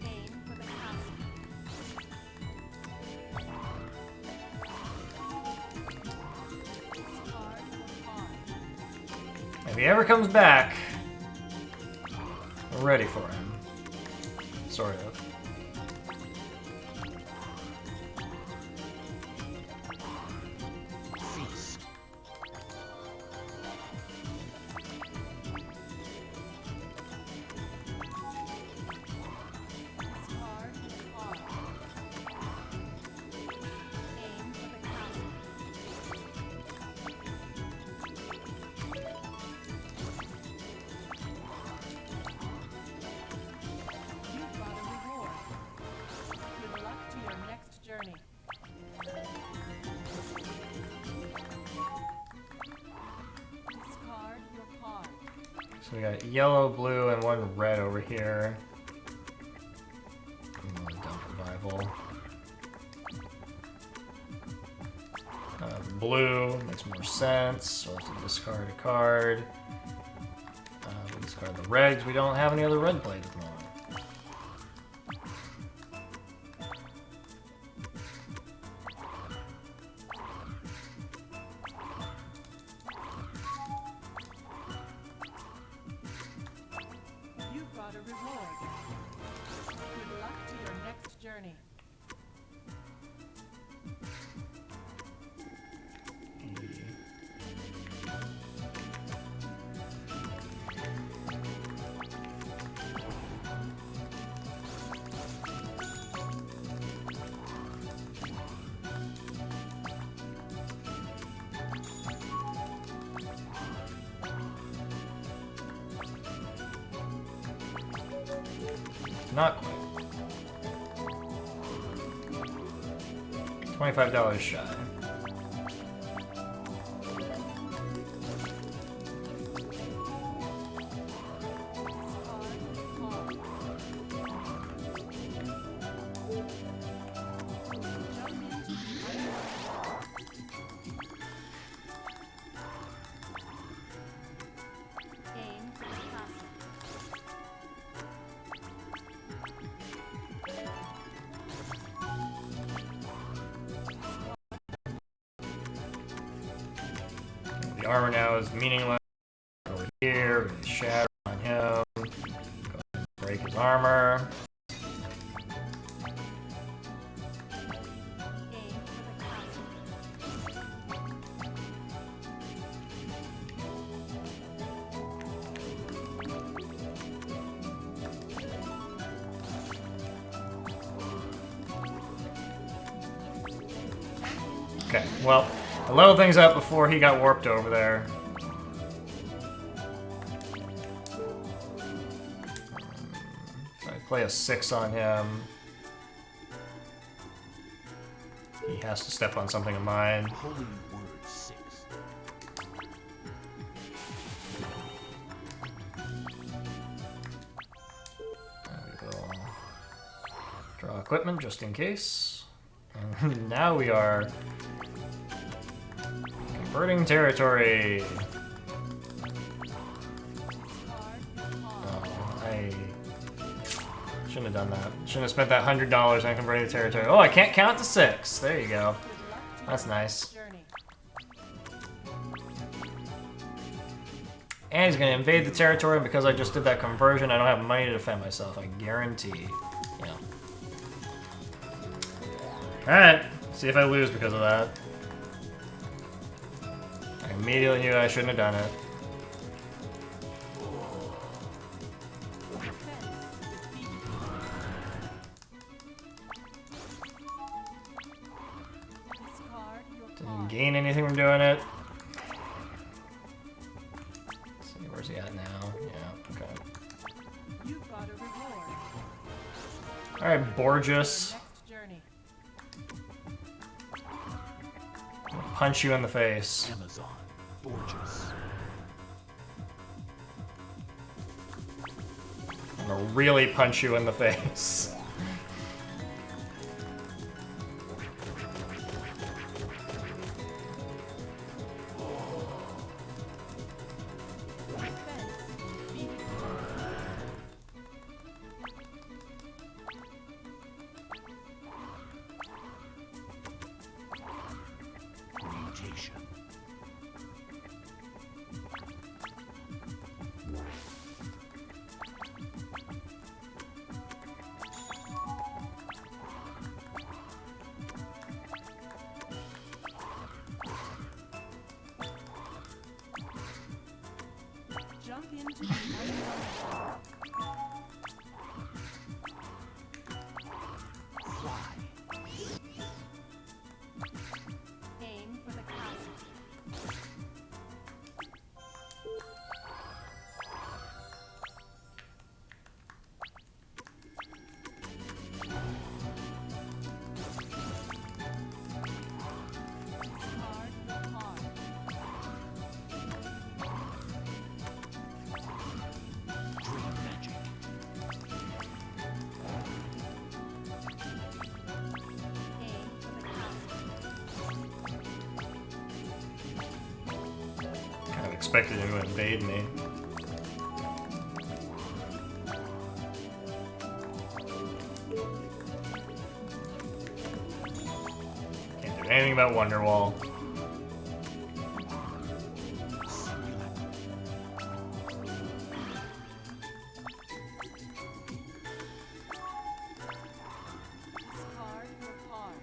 Aim for the castle. Discard your card. If he ever comes back, we're ready for him. Sort of. Feast. Discard your card. Aim for the castle. You've got a reward. Good luck to your next journey. Discard your card. So we got yellow, blue, and one red over here. Dump revival. Blue makes more sense, so let's discard a card. We discard the reds. We don't have any other red blades at the moment. You've got a reward. Good luck to your next journey. Not quite. $25 shy. Aim for the castle. The armor now is meaningless. Over here, with the shadow on him. Go ahead and break his armor. Aim for the castle. Okay, well, I leveled things up before he got warped over there. So I play a 6 on him. He has to step on something of mine. Holy Word 6. We will draw equipment just in case. And now we are converting territory. Shouldn't have done that. Shouldn't have spent that $100 on converting the territory. Oh, I can't count to 6. There you go. That's nice. And he's going to invade the territory, and because I just did that conversion, I don't have money to defend myself. I guarantee. Yeah. Alright. See if I lose because of that. I immediately knew I shouldn't have done it. Didn't gain anything from doing it. Let's see, where's he at now? Yeah, okay. You've got a reward. Alright, Borges. Next journey. I'll punch you in the face. Amazon. Borges. I'm gonna really punch you in the face. Mutation. Jump into the unknown. Fly. Aim for the castle. Hard, hard. Dream magic. Aim for the castle. Kind of expected him to invade me. Can't do anything about Wonderwall. Simulate. Hard, hard.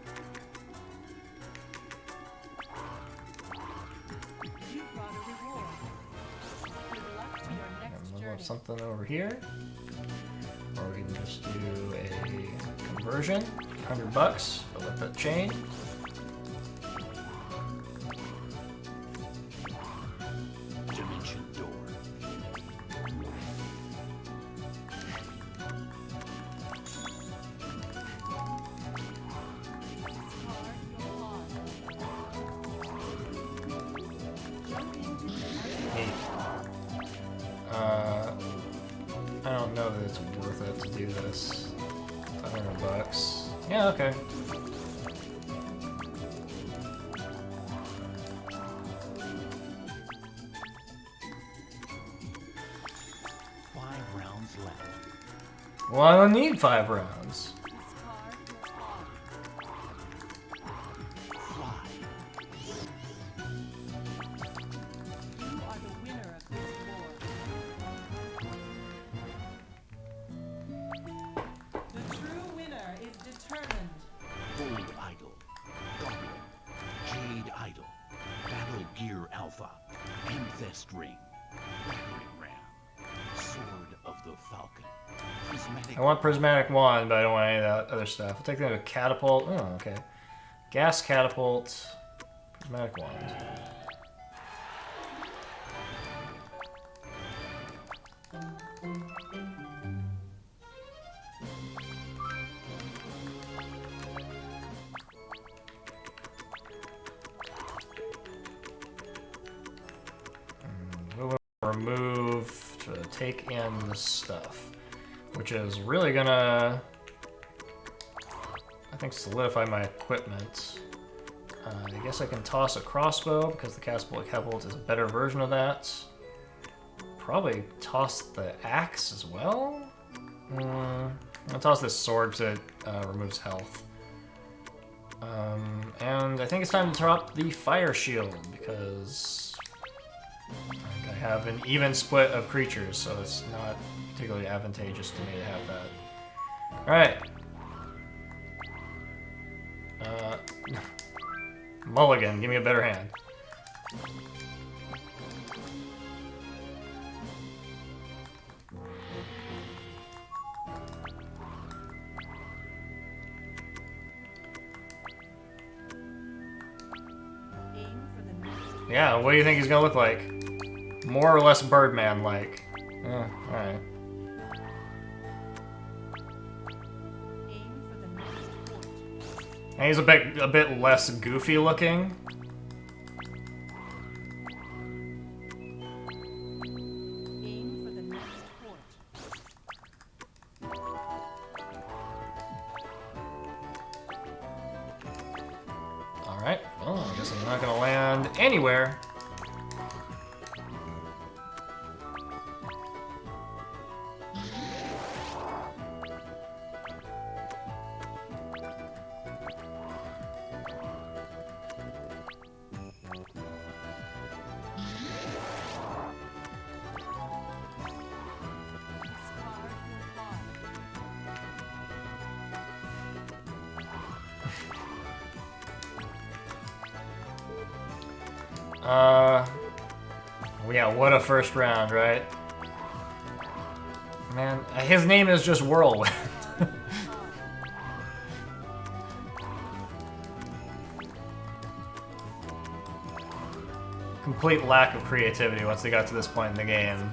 You've got a reward. Good luck to your next Level journey. up something over here. Or we can just do a conversion. $100. Build up that chain. Dimension door. Hard, hard. Jump into the Neat. I don't know that it's worth it to do this. $500. Yeah, okay. Five rounds left. Well, I don't need 5 rounds. hard, hard. Fly. You are the winner of this war. The true winner is determined. Gold idol. Goblin. Jade idol. Battle gear alpha. Amethyst ring. Battering ram. Sword of the falcon. Prismatic. I want prismatic wand, but I don't want any of that other stuff. I'll take them to catapult. Oh, okay. Gas catapult. Prismatic wand. We'll remove to take in the stuff, which is really gonna, I think, solidify my equipment. I guess I can toss a crossbow because the catapult is a better version of that. Probably toss the axe as well. I'll toss this sword to removes health. And I think it's time to drop the fire shield because I think I have an even split of creatures, so it's not particularly advantageous to me to have that. Alright. Mulligan, give me a better hand. Yeah, what do you think he's gonna look like? More or less Birdman-like. Alright. And he's a bit less goofy looking. Alright, well, I guess I'm not gonna land anywhere. Yeah, what a first round, right? Man, his name is just Whirlwind. Complete lack of creativity once they got to this point in the game.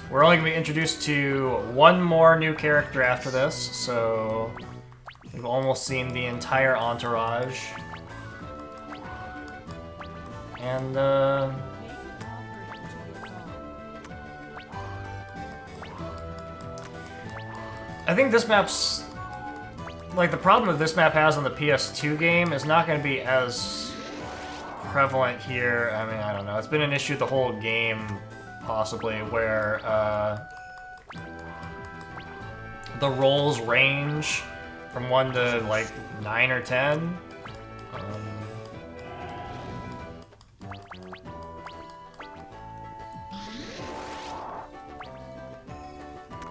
We're only going to be introduced to one more new character after this, so we've almost seen the entire entourage. And, I think this map's... Like, the problem that this map has on the PS2 game is not going to be as prevalent here. I mean, I don't know. It's been an issue the whole game, possibly, where, the rolls range from 1 to, like, 9 or 10.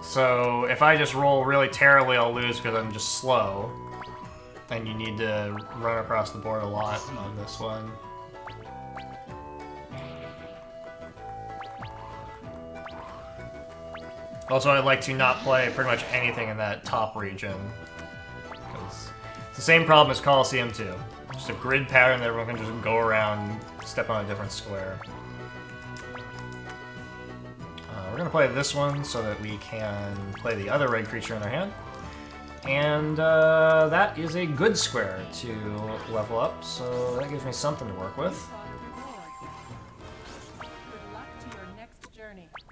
So if I just roll really terribly, I'll lose because I'm just slow. And you need to run across the board a lot on this one. Also, I'd like to not play pretty much anything in that top region. Because it's the same problem as Culdcept 2. Just a grid pattern that everyone can just go around, step on a different square. We're going to play this one so that we can play the other red creature in their hand. And that is a good square to level up, so that gives me something to work with.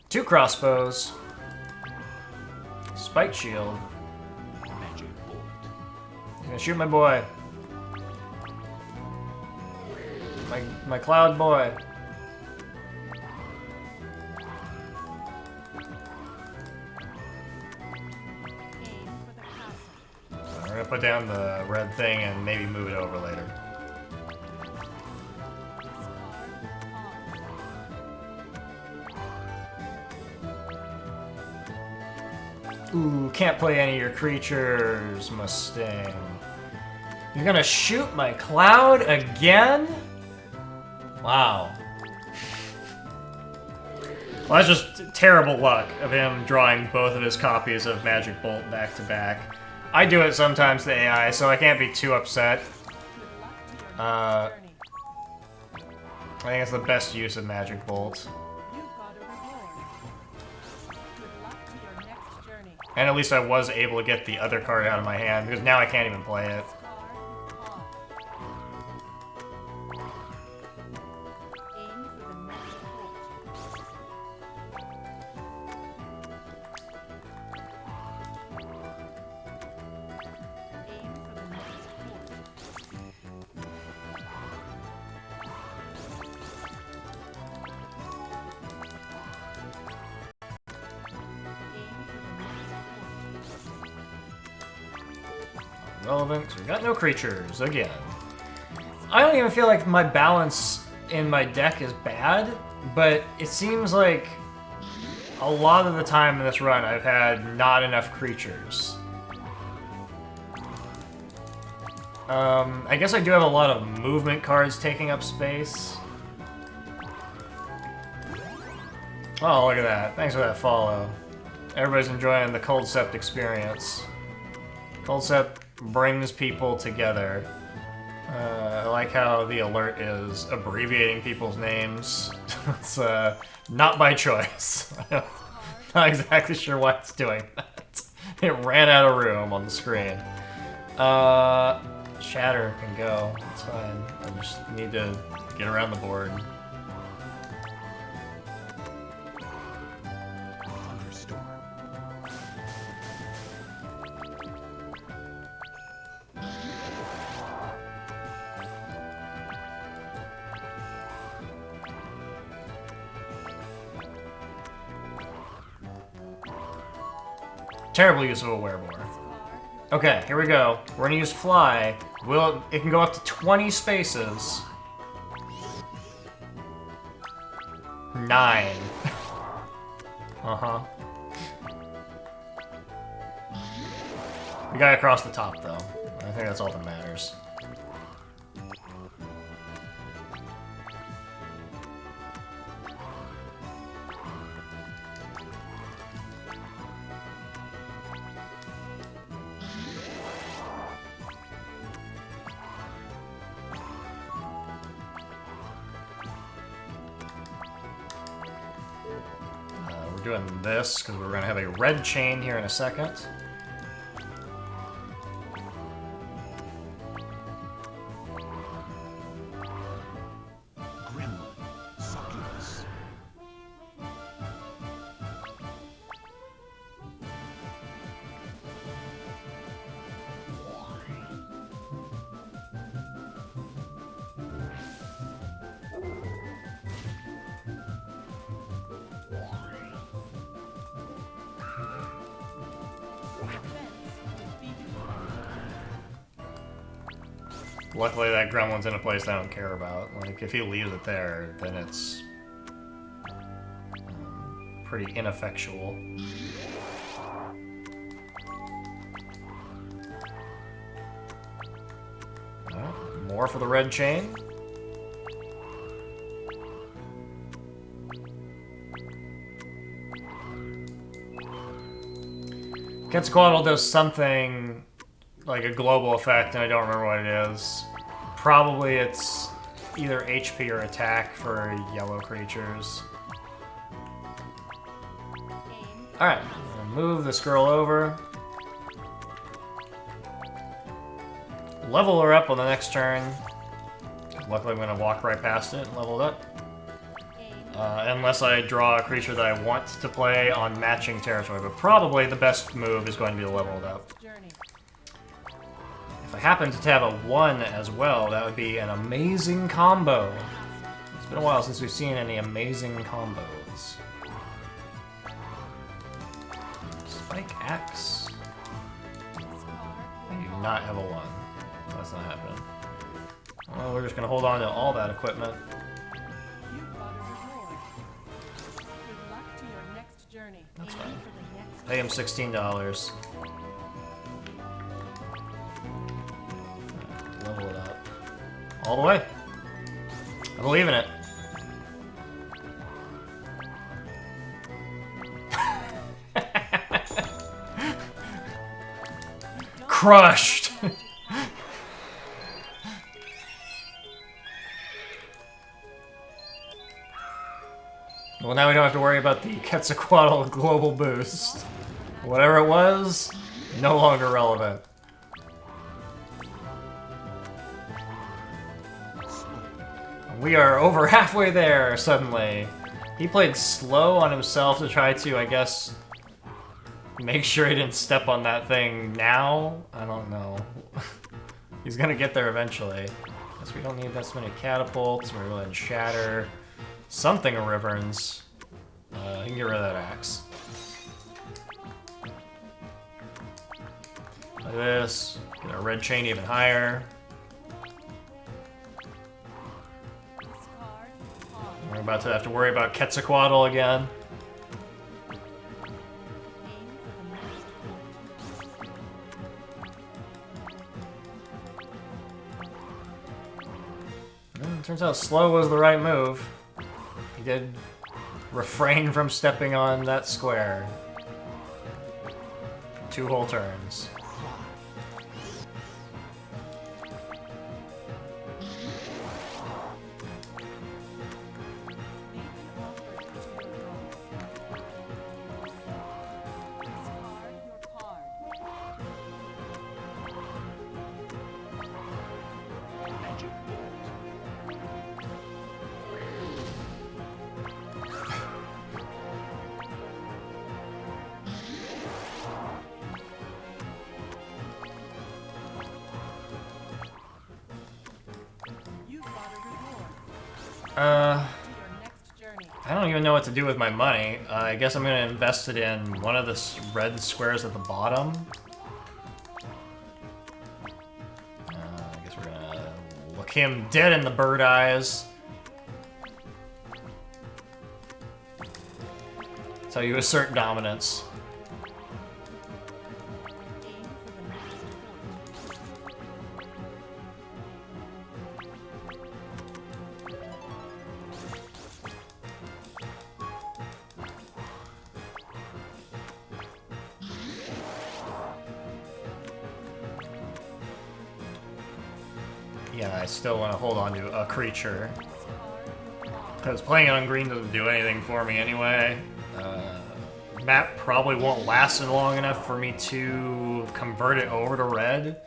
2 crossbows. Spike shield. Magic bolt. He's gonna shoot my boy. My cloud boy. We're gonna put down the red thing and maybe move it over later. Ooh, can't play any of your creatures, Mustang. You're gonna shoot my cloud again? Wow. Well, that's just terrible luck of him drawing both of his copies of Magic Bolt back to back. I do it sometimes to AI, so I can't be too upset. I think it's the best use of Magic Bolt. And at least I was able to get the other card out of my hand, because now I can't even play it. irrelevant because we got no creatures again. I don't even feel like my balance in my deck is bad, but it seems like a lot of the time in this run I've had not enough creatures. I guess I do have a lot of movement cards taking up space. Oh, look at that. Thanks for that follow. Everybody's enjoying the Culdcept experience. Culdcept brings people together. I like how the alert is abbreviating people's names. It's not by choice. I'm not exactly sure why it's doing that. It ran out of room on the screen. Shatter can go. It's fine. I just need to get around the board. Thunderstorm. Terrible use of a werebore. Okay, here we go. We're gonna use fly. It can go up to 20 spaces. 9. Uh-huh. We got it across the top, though. I think that's all that matters. We're doing this because we're going to have a red chain here in a second. Gremlin. Succubus. Luckily that gremlin's in a place I don't care about. Like, if he leaves it there, then it's pretty ineffectual. Alright, more for the red chain. Quetzalcoatl does something like a global effect, and I don't remember what it is. Probably it's either HP or attack for yellow creatures. Alright, move this girl over. Level her up on the next turn. Luckily I'm going to walk right past it and level it up. Unless I draw a creature that I want to play on matching territory, but probably the best move is going to be to level it up. If I happen to have a 1 as well, that would be an amazing combo. It's been a while since we've seen any amazing combos. Spike Axe. I do not have a 1. That's not happening. Well, we're just going to hold on to all that equipment. That's fine. Pay him $16. Level it up. All the way. I believe in it. Crushed! Well, now we don't have to worry about the Quetzalcoatl global boost. Whatever it was, no longer relevant. We are over halfway there, suddenly. He played slow on himself to try to, I guess, make sure he didn't step on that thing now? I don't know. He's gonna get there eventually. Guess we don't need this many catapults. We're going to shatter something of Riverns. He can get rid of that axe. Like this. Get our red chain even higher. Discard your card. We're about to have to worry about Quetzalcoatl again. Aim for the next point. Turns out slow was the right move. He did refrain from stepping on that square. 2 whole turns. Make an offering to your god. Discard your card. Magic bolt. You've got a reward. Uh, To your next journey. I don't even know what to do with my money. I guess I'm gonna invest it in one of the red squares at the bottom. I guess we're gonna look him dead in the bird eyes. That's how you assert dominance. Aim for the next point. Yeah, I still want to hold on to a creature. Discard your card. Because playing it on green doesn't do anything for me anyway. Map probably won't last long enough for me to convert it over to red.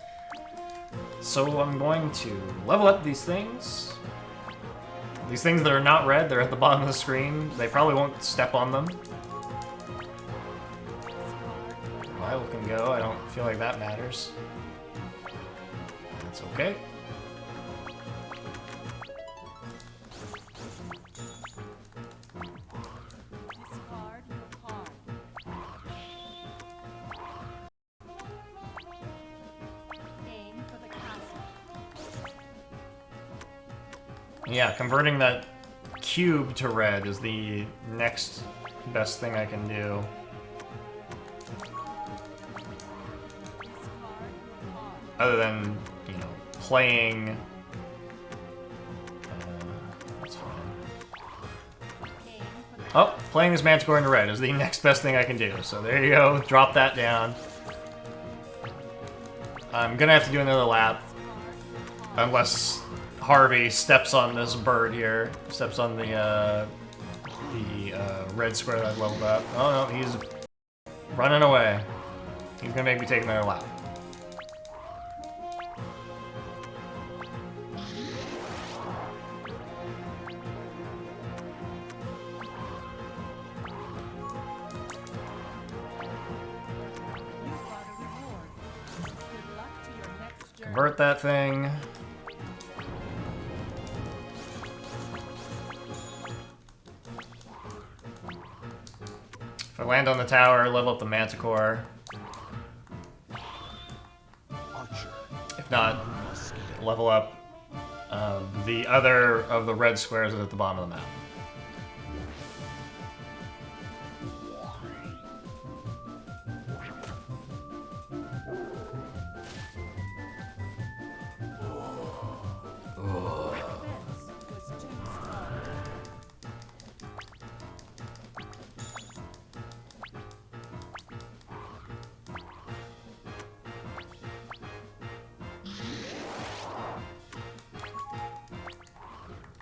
So I'm going to level up these things. These things that are not red, they're at the bottom of the screen. They probably won't step on them. Lyle can go, I don't feel like that matters. That's okay. Discard your card. Aim for the castle. Yeah, converting that cube to red is the next best thing I can do. Discard your card. Other than, you know, playing... that's fine. Aim for the Oh, playing this Manticore into red is the next best thing I can do. So there you go, drop that down. I'm gonna have to do another lap. Unless Harvey steps on this bird here. Steps on the red square that I've leveled up. Oh no, he's running away. He's gonna make me take another lap. You've got a reward. Good luck to your next journey. Convert that thing. If I land on the tower, level up the Manticore. Archer. If not, Mosquito. level up the other of the red squares at the bottom of the map. Was too strong.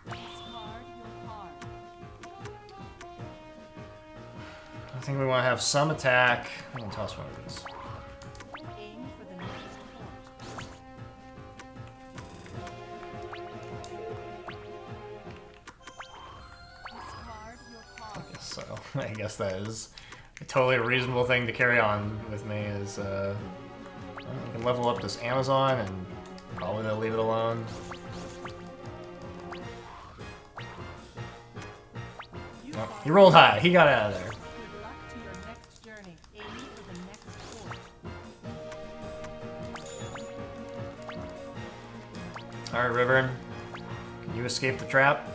Discard your card. I think we want to have some attack. I'm gonna toss one of these. Aim for the next point. Discard your card. So I guess that is a totally reasonable thing to carry on with me. Is well, you can level up this Amazon and probably they'll leave it alone. You Oh, got he rolled high. He got out of there. good luck to your next journey. Aim for the next point. Alright, River. Can you escape the trap?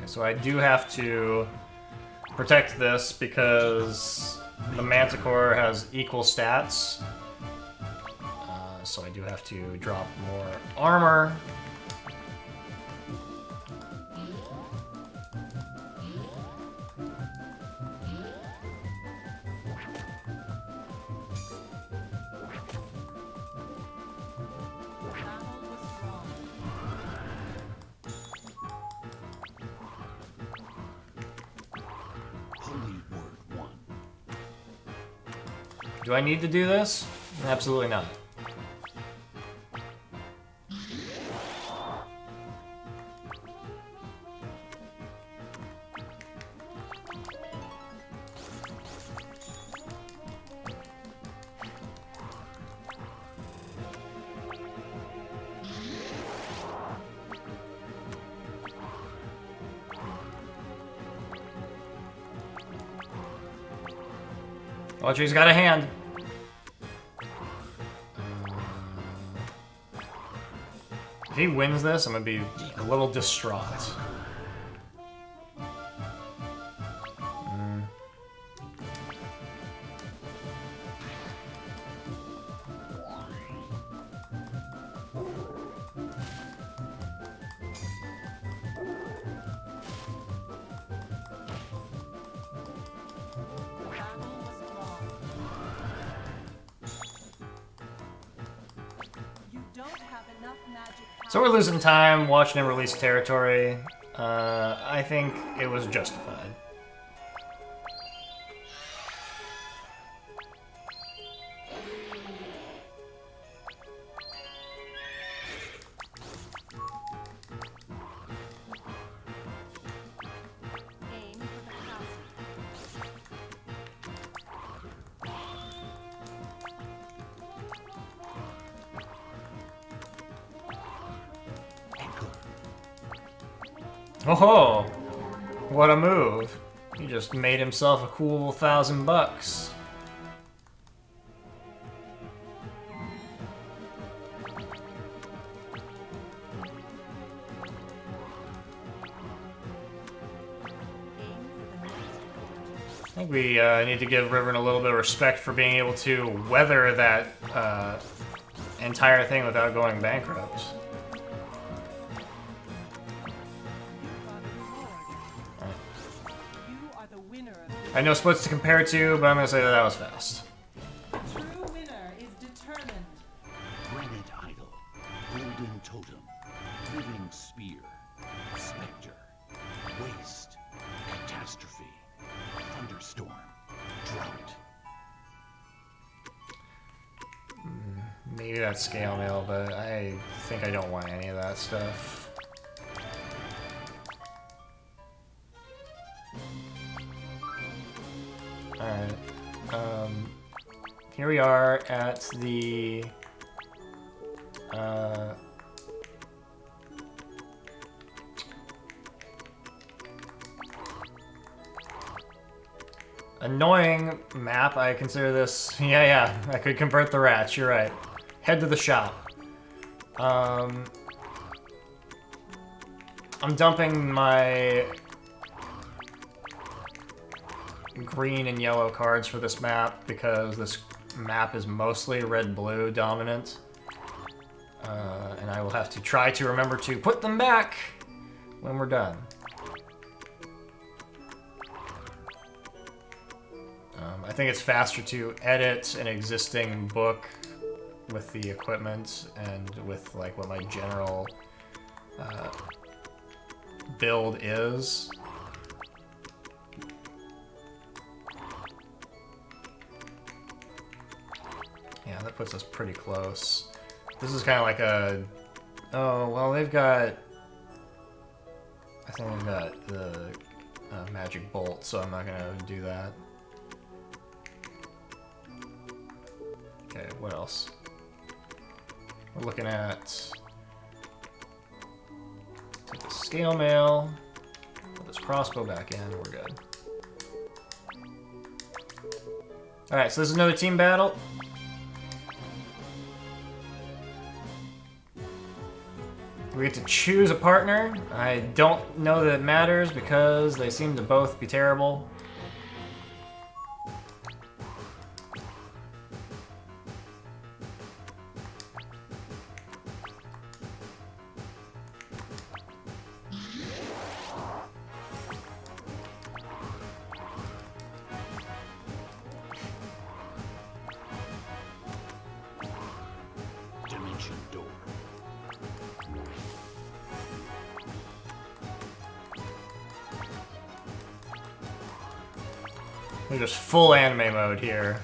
So I do have to protect this because the Manticore has equal stats. So I do have to drop more armor. Do I need to do this? Absolutely not. Audrey's got a hand. If he wins this, I'm gonna be a little distraught. So we're losing time watching him release territory. I think it was justified. Oh, what a move. He just made himself a cool $1,000. I think we need to give Riven a little bit of respect for being able to weather that entire thing without going bankrupt. I know splits to compare to, but I'm gonna say that that was fast. True winner is determined. Granite idol, golden totem, living spear, specter, waste, catastrophe, thunderstorm, drought. Maybe that's scale mail, but I think I don't want any of that stuff. Alright, here we are at the, annoying map. I consider this, yeah, I could convert the rats, you're right. Head to the shop. I'm dumping my green and yellow cards for this map because this map is mostly red-blue dominant. And I will have to try to remember to put them back when we're done. I think it's faster to edit an existing book with the equipment and with like what my general build is. that puts us pretty close. This is kind of like a... Oh, well, they've got... I think they've got the magic bolt, so I'm not going to do that. Okay, what else? We're looking at... Take the scale mail, put this crossbow back in, we're good. Alright, so this is another team battle. We get to choose a partner. I don't know that it matters because they seem to both be terrible. Dimension door. We're just full anime mode here.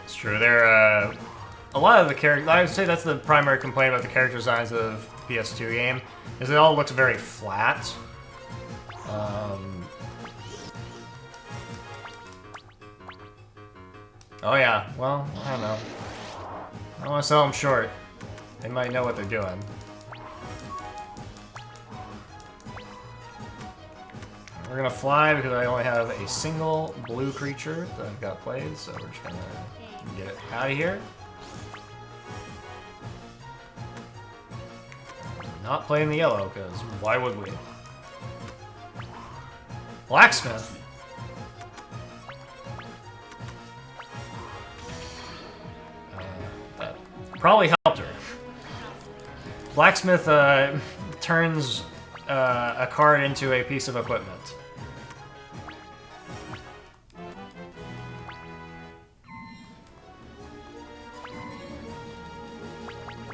It's true. They're a lot of the characters. I would say that's the primary complaint about the character designs of the PS2 game, is it all looks very flat. Oh yeah. Well, I don't know. I don't want to sell them short. They might know what they're doing. We're gonna fly because I only have a single blue creature that I've got played, so we're just gonna get it out of here. Not playing the yellow, because why would we? Blacksmith. That probably helped her. Blacksmith turns a card into a piece of equipment.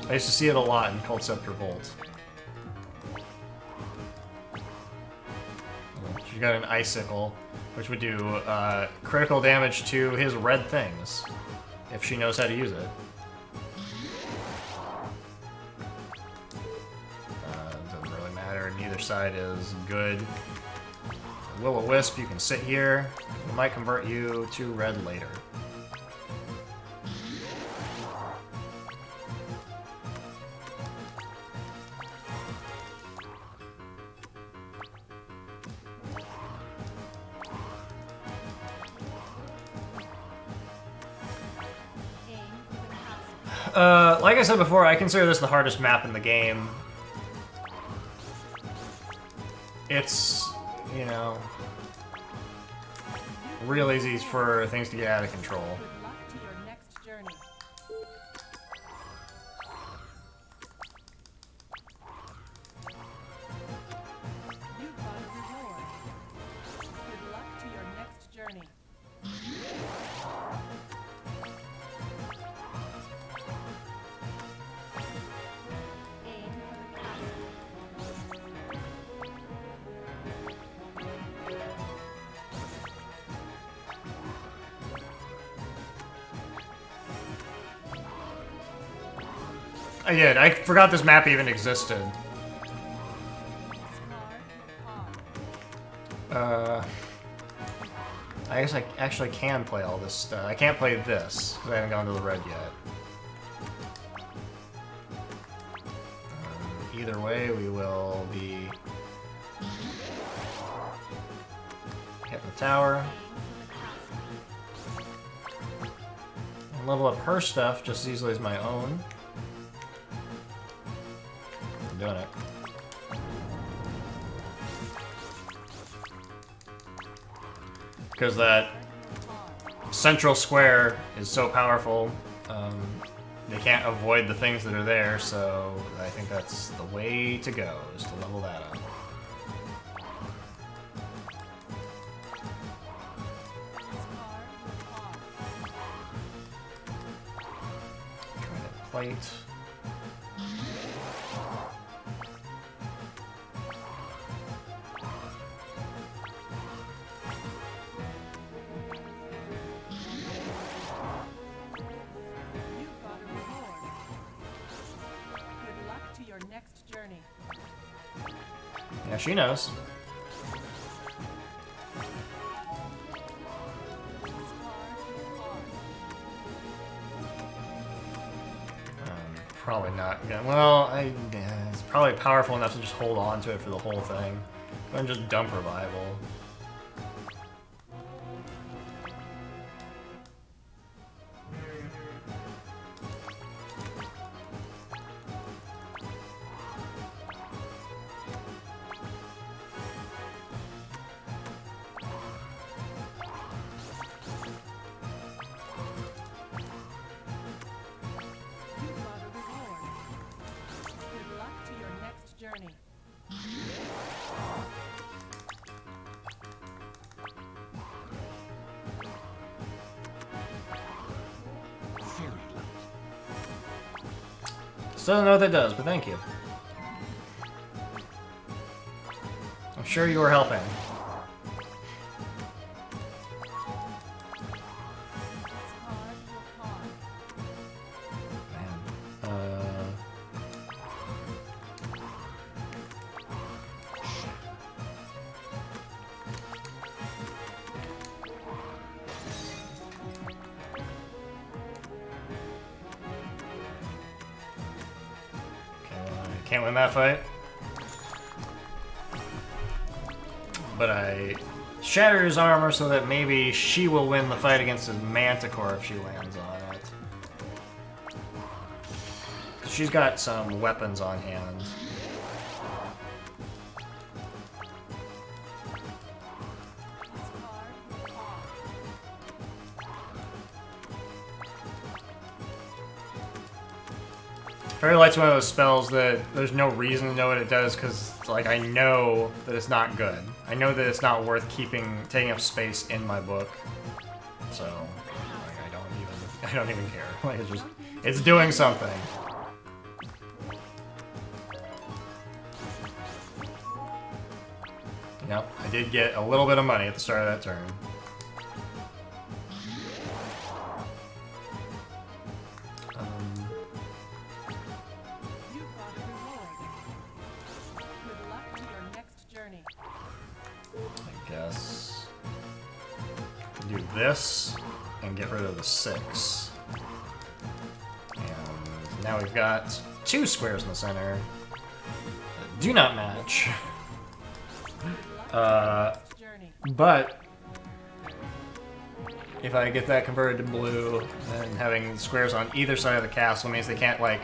I used to see it a lot in Culdcept Revolt. She got an icicle, which would do critical damage to his red things, if she knows how to use it. Doesn't really matter, neither side is good. Will-o-wisp, you can sit here. It might convert you to red later. Like I said before, I consider this the hardest map in the game. It's, you know, real easy for things to get out of control. Good luck to your next journey. You've got a reward. Good luck to your next journey. Aim for the castle. I did. I forgot this map even existed. I guess I actually can play all this stuff. I can't play this, because I haven't gone to the red yet. Either way, we will be hitting the tower. And level up her stuff just as easily as my own. I'm doing it. Because that central square is so powerful, they can't avoid the things that are there, so I think that's the way to go, is to level that up. Try to plate. Yeah, she knows. Probably not. Well, it's probably powerful enough to just hold on to it for the whole thing. And just dump Revival. Journey. Still don't know what that does, but thank you. I'm sure you were helping. Can't win that fight. But I shatter his armor so that maybe she will win the fight against his Manticore if she lands on it. She's got some weapons on hand. Fairy Light's one of those spells that there's no reason to know what it does because, like, I know that it's not good. I know that it's not worth taking up space in my book. So, like, I don't even care. Like, it's doing something. Yep, I did get a little bit of money at the start of that turn. This and get rid of the 6. And now we've got 2 squares in the center that do not match. But if I get that converted to blue, then having squares on either side of the castle means they can't, like,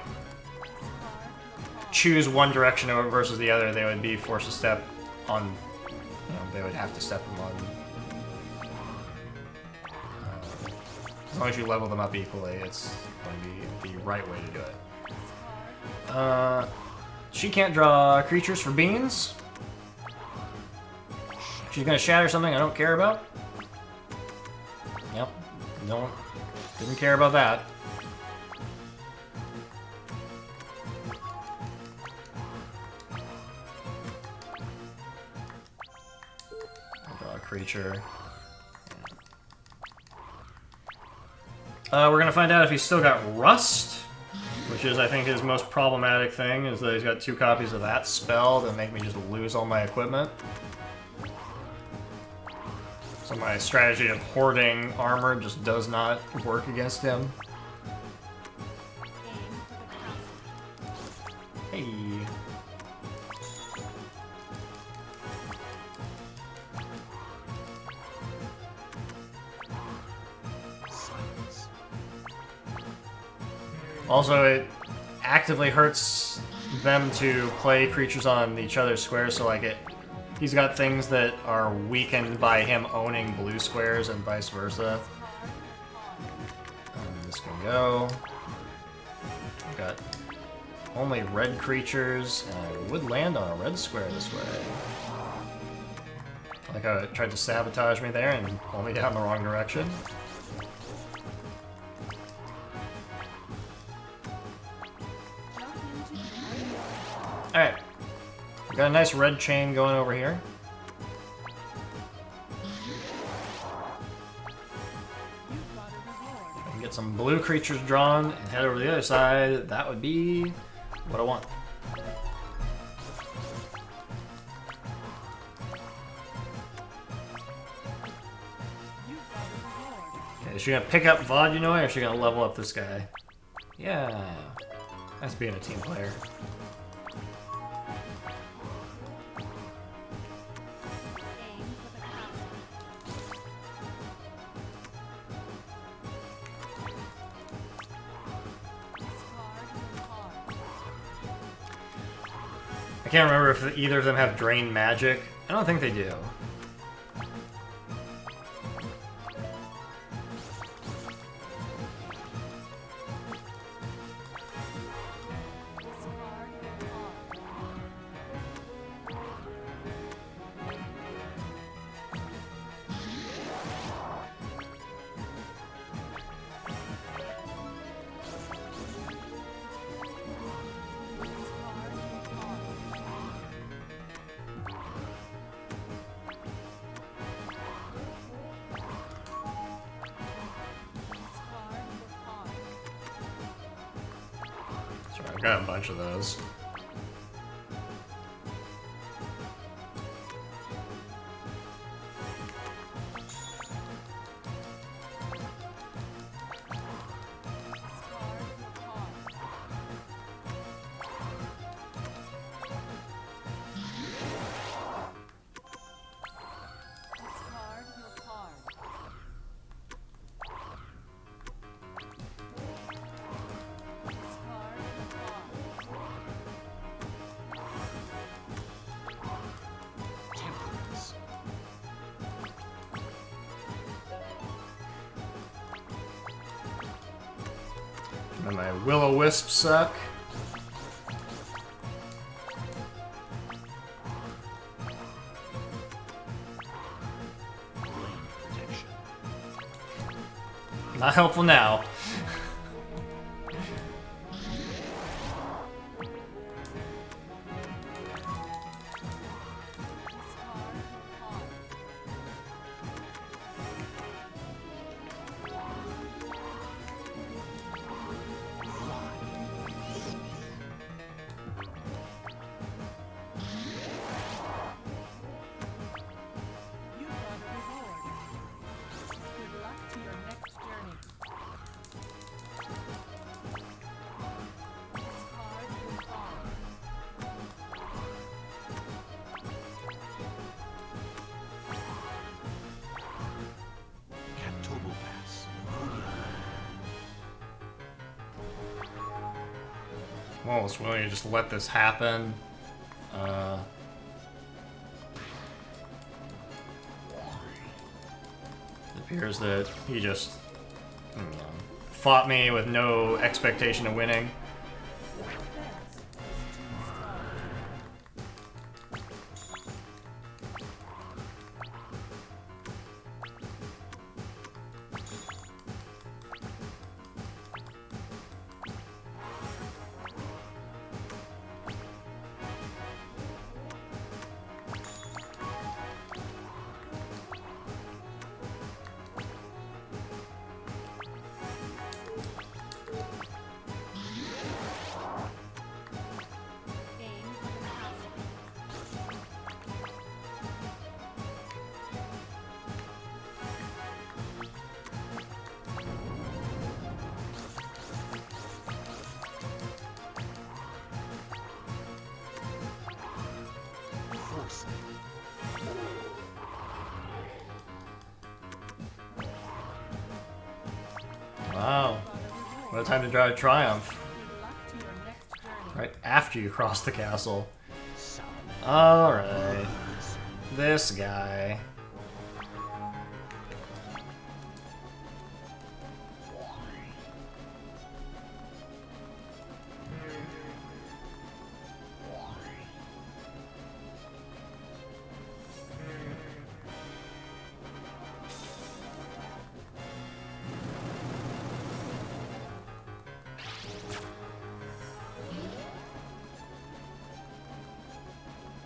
choose one direction over versus the other. They would be forced to step on, they would have to step them on. As long as you level them up equally, it's going to be the right way to do it. She can't draw creatures for beans. She's going to shatter something I don't care about. Yep. Didn't care about that. Draw a creature. We're gonna find out if he's still got Rust, which is, I think, his most problematic thing, is that he's got 2 copies of that spell that make me just lose all my equipment. So my strategy of hoarding armor just does not work against him. Hey. Also, it actively hurts them to play creatures on each other's squares, so like he's got things that are weakened by him owning blue squares and vice versa. This can go. I've got only red creatures, and I would land on a red square this way. Like how it tried to sabotage me there and pull me down the wrong direction. Alright. We've got a nice red chain going over here. I can get some blue creatures drawn and head over to the other side. That would be what I want. Is she gonna pick up Vodunoi or is she gonna level up this guy? Yeah. That's being a team player. Aim for the castle. Discard your card. I can't remember if either of them have Drain Magic. I don't think they do. Discard your card. Discard your card. Discard your card. Sorry, I've got a bunch of those. Discard your card. Discard your card. Discard your card. Temperance. And my Will-O-Wisp suck. Blade protection. Not helpful now. Discard your card. You got a reward. Good luck to your next journey. Discard your card. Captoble Pass. I'm almost willing to just let this happen. It appears that he just fought me with no expectation of winning. Defense is 2-star. Aim for the castle. Foresight. Wow. Got a reward. What a time to drive Triumph. Good luck to your next journey. Right after you cross the castle. Salamander. Alright. This guy.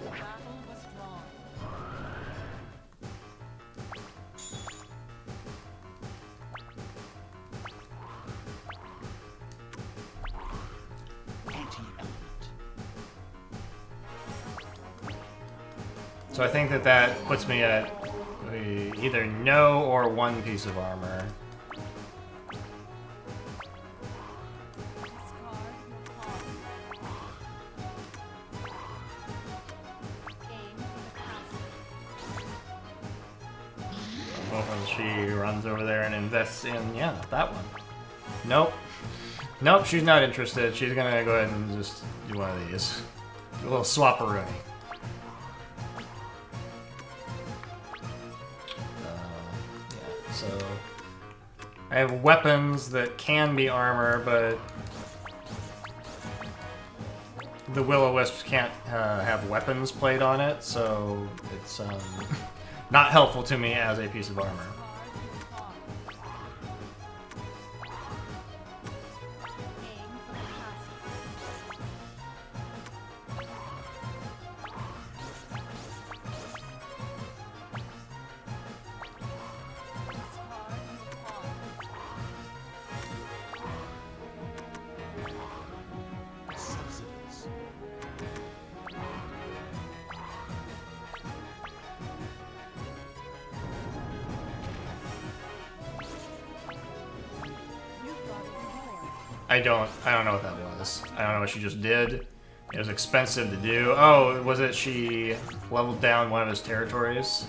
Battle was drawn. Anti-element. So I think that puts me at either no or one piece of armor. Well, she runs over there and invests in, yeah, that one. Nope. Nope, she's not interested. She's gonna go ahead and just do one of these. A little swapperoonie. Yeah, so... I have weapons that can be armor, but... the Will-O-Wisp can't have weapons played on it, so it's not helpful to me as a piece of armor. I don't know what that was. I don't know what she just did. It was expensive to do. Oh, was it she leveled down one of his territories?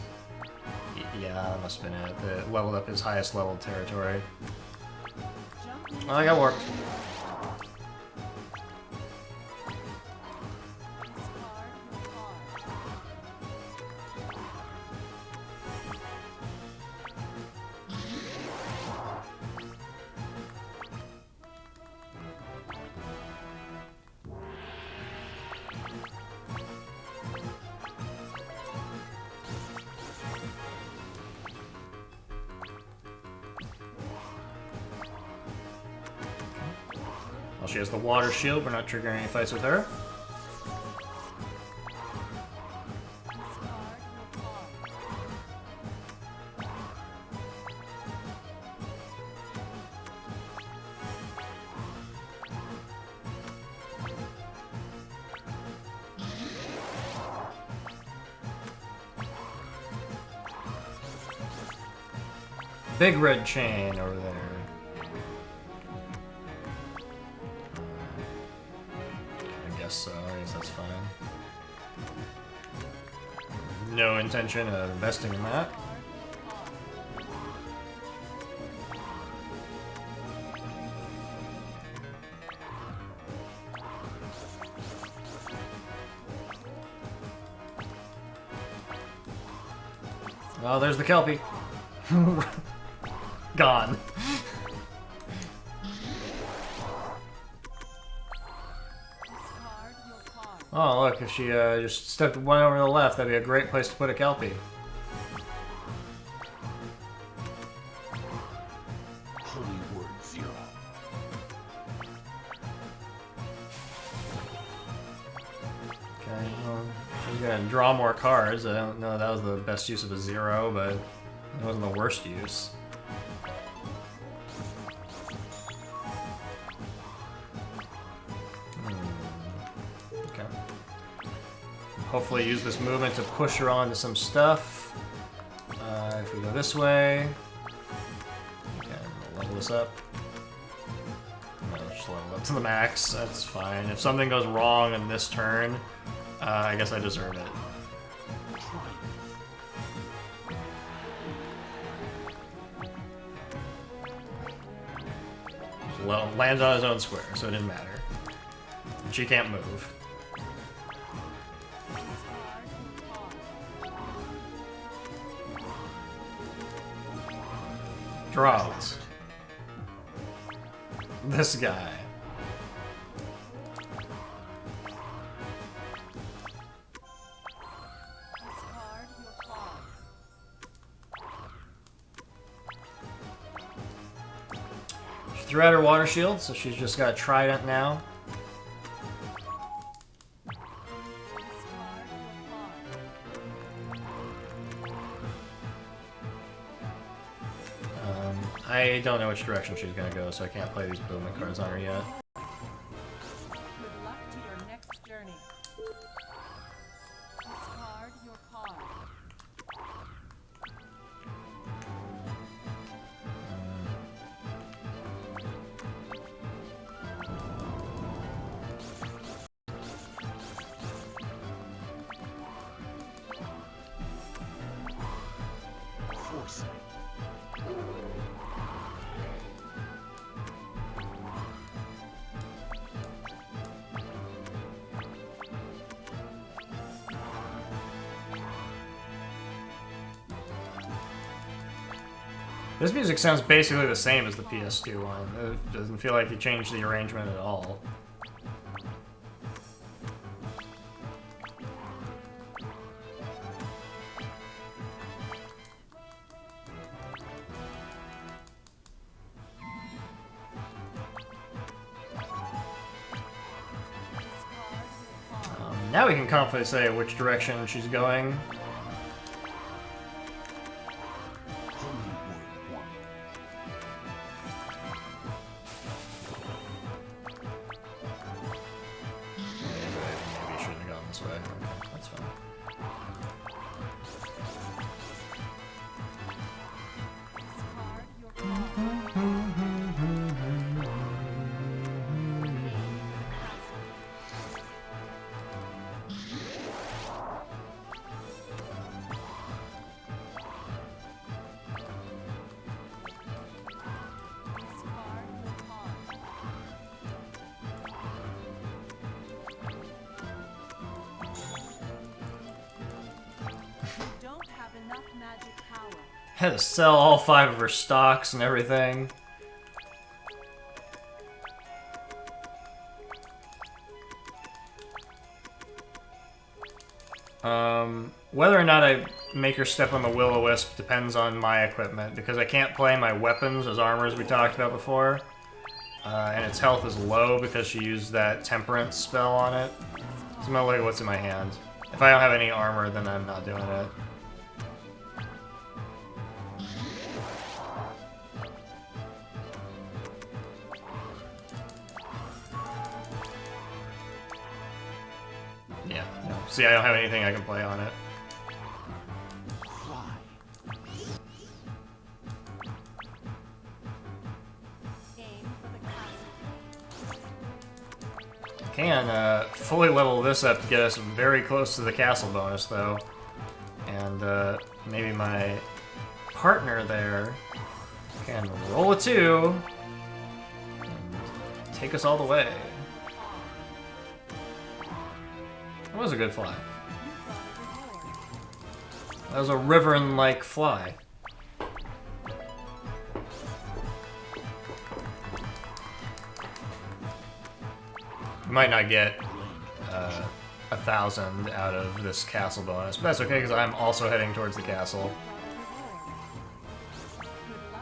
Yeah, that must have been it. It leveled up his highest level territory. Oh, that worked. Well, she has the water shield. We're not triggering any fights with her. Big red chain over there. I guess that's fine. No intention of investing in that. Oh, there's the Kelpie. Gone. Oh, look, if she just stepped one over to the left, that'd be a great place to put a Kelpie. Holy word 0. Okay, well, she's gonna draw more cards. I don't know if that was the best use of a 0, but it wasn't the worst use. Hopefully use this movement to push her onto some stuff. If we go this way... Okay, we'll level this up. No, just level up to the max, that's fine. If something goes wrong in this turn, I guess I deserve it. Well, lands on his own square, so it didn't matter. She can't move. Dropped. This guy. She threw out her water shield, so she's just got a trident now. I don't know which direction she's gonna go, so I can't play these booming cards on her yet. Good luck to your next journey. Discard your card. Foresight. This music sounds basically the same as the PS2 one. It doesn't feel like they changed the arrangement at all. Now we can confidently say which direction she's going. Maybe I shouldn't have gone this way. Okay, that's fine. Had to sell all 5 of her stocks and everything. Whether or not I make her step on the Will-O-Wisp depends on my equipment, because I can't play my weapons as armor as we talked about before. And its health is low because she used that Temperance spell on it. So I'm gonna look at what's in my hand. If I don't have any armor, then I'm not doing it. Yeah, no. See, I don't have anything I can play on it. Can fully level this up to get us very close to the castle bonus, though. And maybe my partner there can roll a 2 and take us all the way. That was a good fly. That was a Riverin-like fly. We might not get 1,000 out of this castle bonus, but that's okay because I'm also heading towards the castle.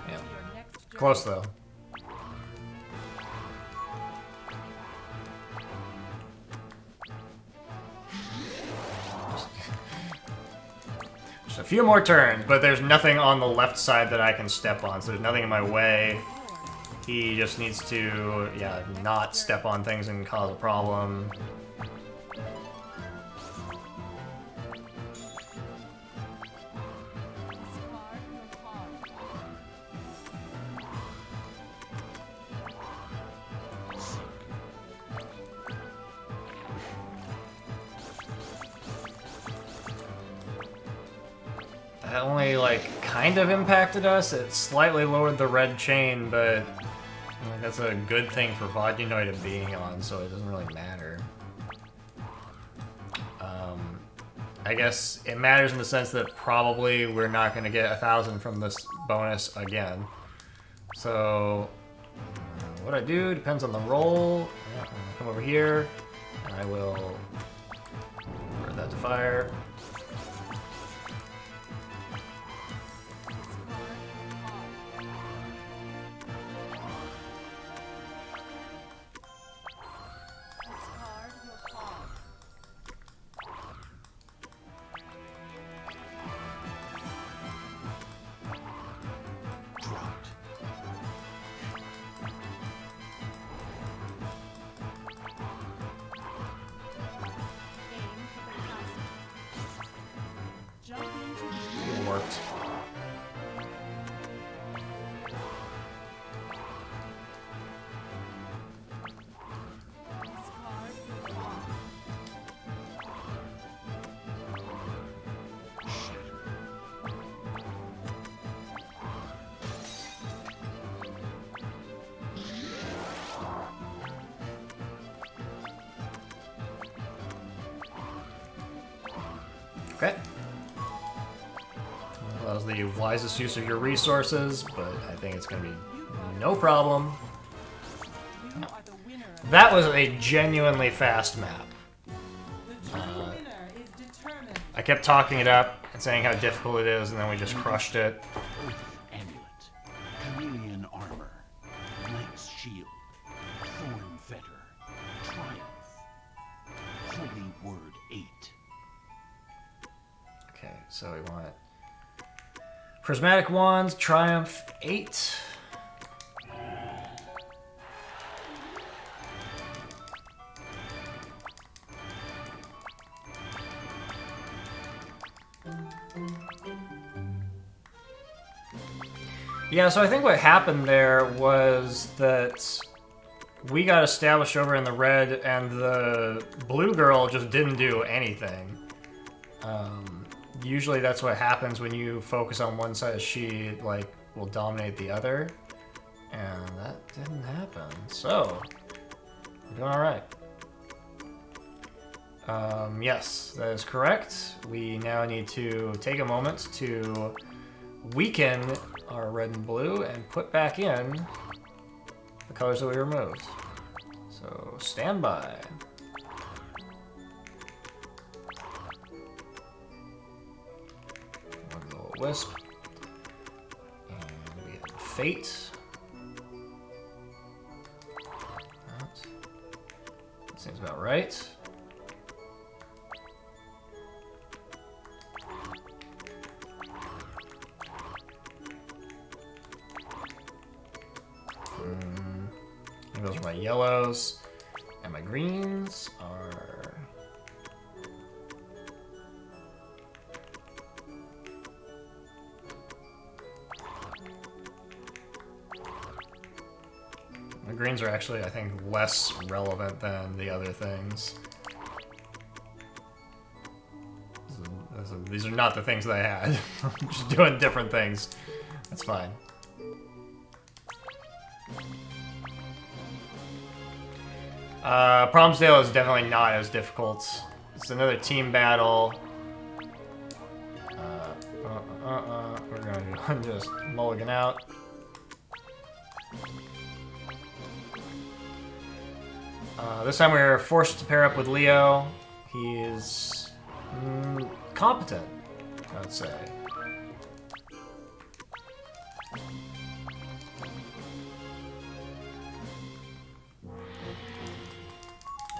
Yeah. Close though. Just a few more turns, but there's nothing on the left side that I can step on, so there's nothing in my way. He just needs to, yeah, not step on things and cause a problem. That only, like, kind of impacted us. It slightly lowered the red chain, but that's a good thing for Vodunoi being on, so it doesn't really matter. I guess it matters in the sense that probably we're not going to get 1,000 from this bonus again. So, what I do depends on the roll. I'm going to come over here, and I will convert that to fire. Okay. Well, that was the wisest use of your resources, but I think it's going to be no problem. You are the winner of That was a genuinely fast map. the true winner is determined. I kept talking it up and saying how difficult it is, and then we just crushed it. Earth amulet, chameleon armor, knight's shield, thorn fetter, triumph, holy word 8. Okay, so we want prismatic wands, triumph 8. Yeah, so I think what happened there was that we got established over in the red, and the blue girl just didn't do anything. Usually that's what happens when you focus on one side. She, like, will dominate the other, and that didn't happen. So, we're doing alright. Yes, that is correct. We now need to take a moment to weaken our red and blue and put back in the colors that we removed. So, stand by. One little wisp. And we have fate. That seems about right. Those are my yellows, and my greens are... My greens are actually, I think, less relevant than the other things. These are not the things that I had. I'm just doing different things. That's fine. Promsdale is definitely not as difficult. It's another team battle. We're gonna just mulligan out. This time we were forced to pair up with Leo. He is competent, I would say.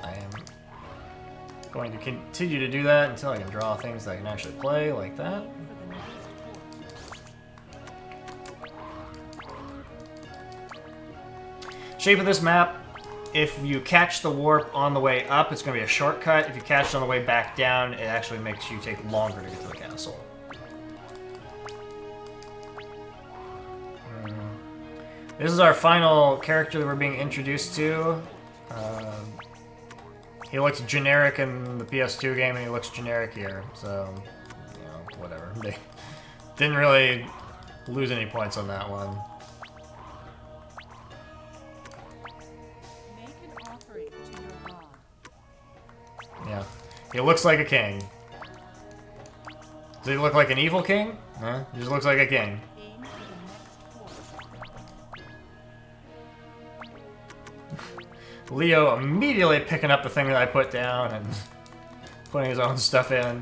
I am going to continue to do that until I can draw things that I can actually play, like that. Shape of this map, if you catch the warp on the way up, it's going to be a shortcut. If you catch it on the way back down, it actually makes you take longer to get to the castle. This is our final character that we're being introduced to. He looks generic in the PS2 game, and he looks generic here, so, you know, whatever. They didn't really lose any points on that one. Make an offering to your god. Yeah. He looks like a king. Does he look like an evil king? Huh? He just looks like a king. Aim for the next quarter. Leo immediately picking up the thing that I put down and putting his own stuff in.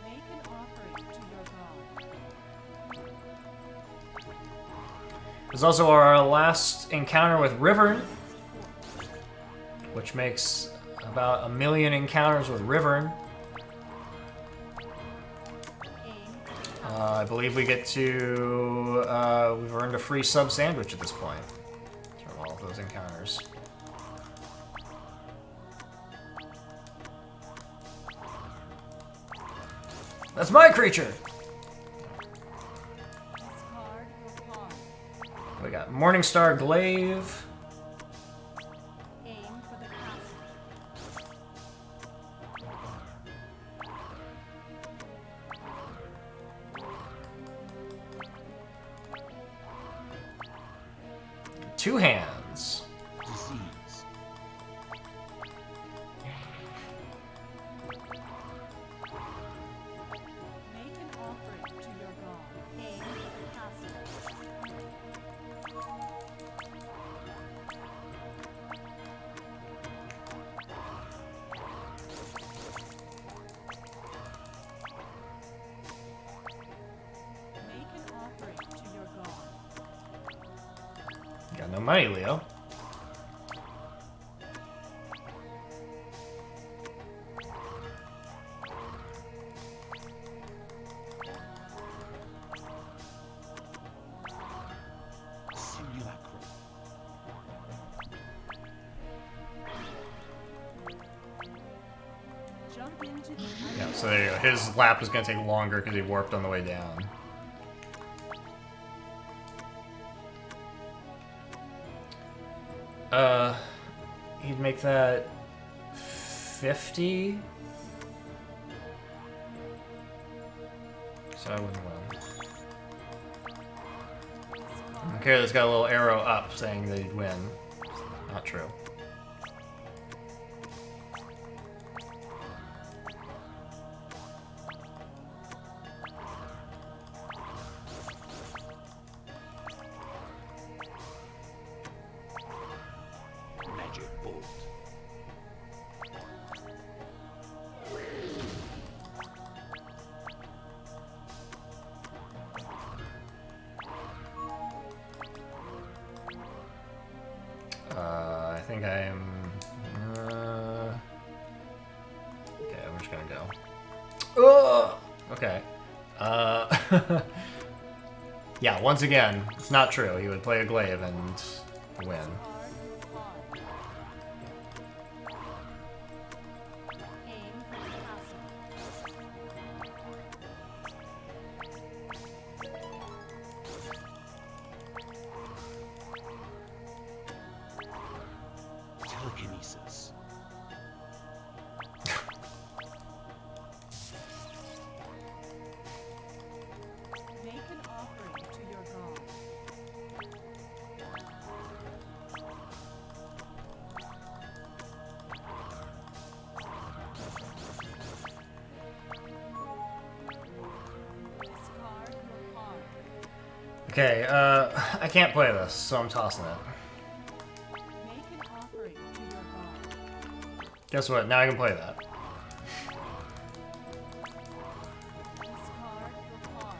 Make an offering to your god. There's also our last encounter with Rivern, which makes about 1 million encounters with Rivern. I believe we get to... we've earned a free sub sandwich at this point from all of those encounters. That's my creature! Discard your card. We got Morningstar Glaive. Aim for the castle. Two hands. Disease. Got no money, Leo. Simulacrum. Jump into the Yeah, so there you go. His lap is going to take longer because he warped on the way down. He'd make that 50. So I wouldn't win. Okay, that's got a little arrow up saying that he'd win. Not true. Magic bolt. I think I am... Okay, I'm just gonna go. Ugh! Okay. Yeah, once again, it's not true. He would play a glaive and win. aim for the castle. Telekinesis. Make an offering to your god. Discard your card. Okay, I can't play this, so I'm tossing it. Make an offering to your god. Guess what? Now I can play that. Discard your card.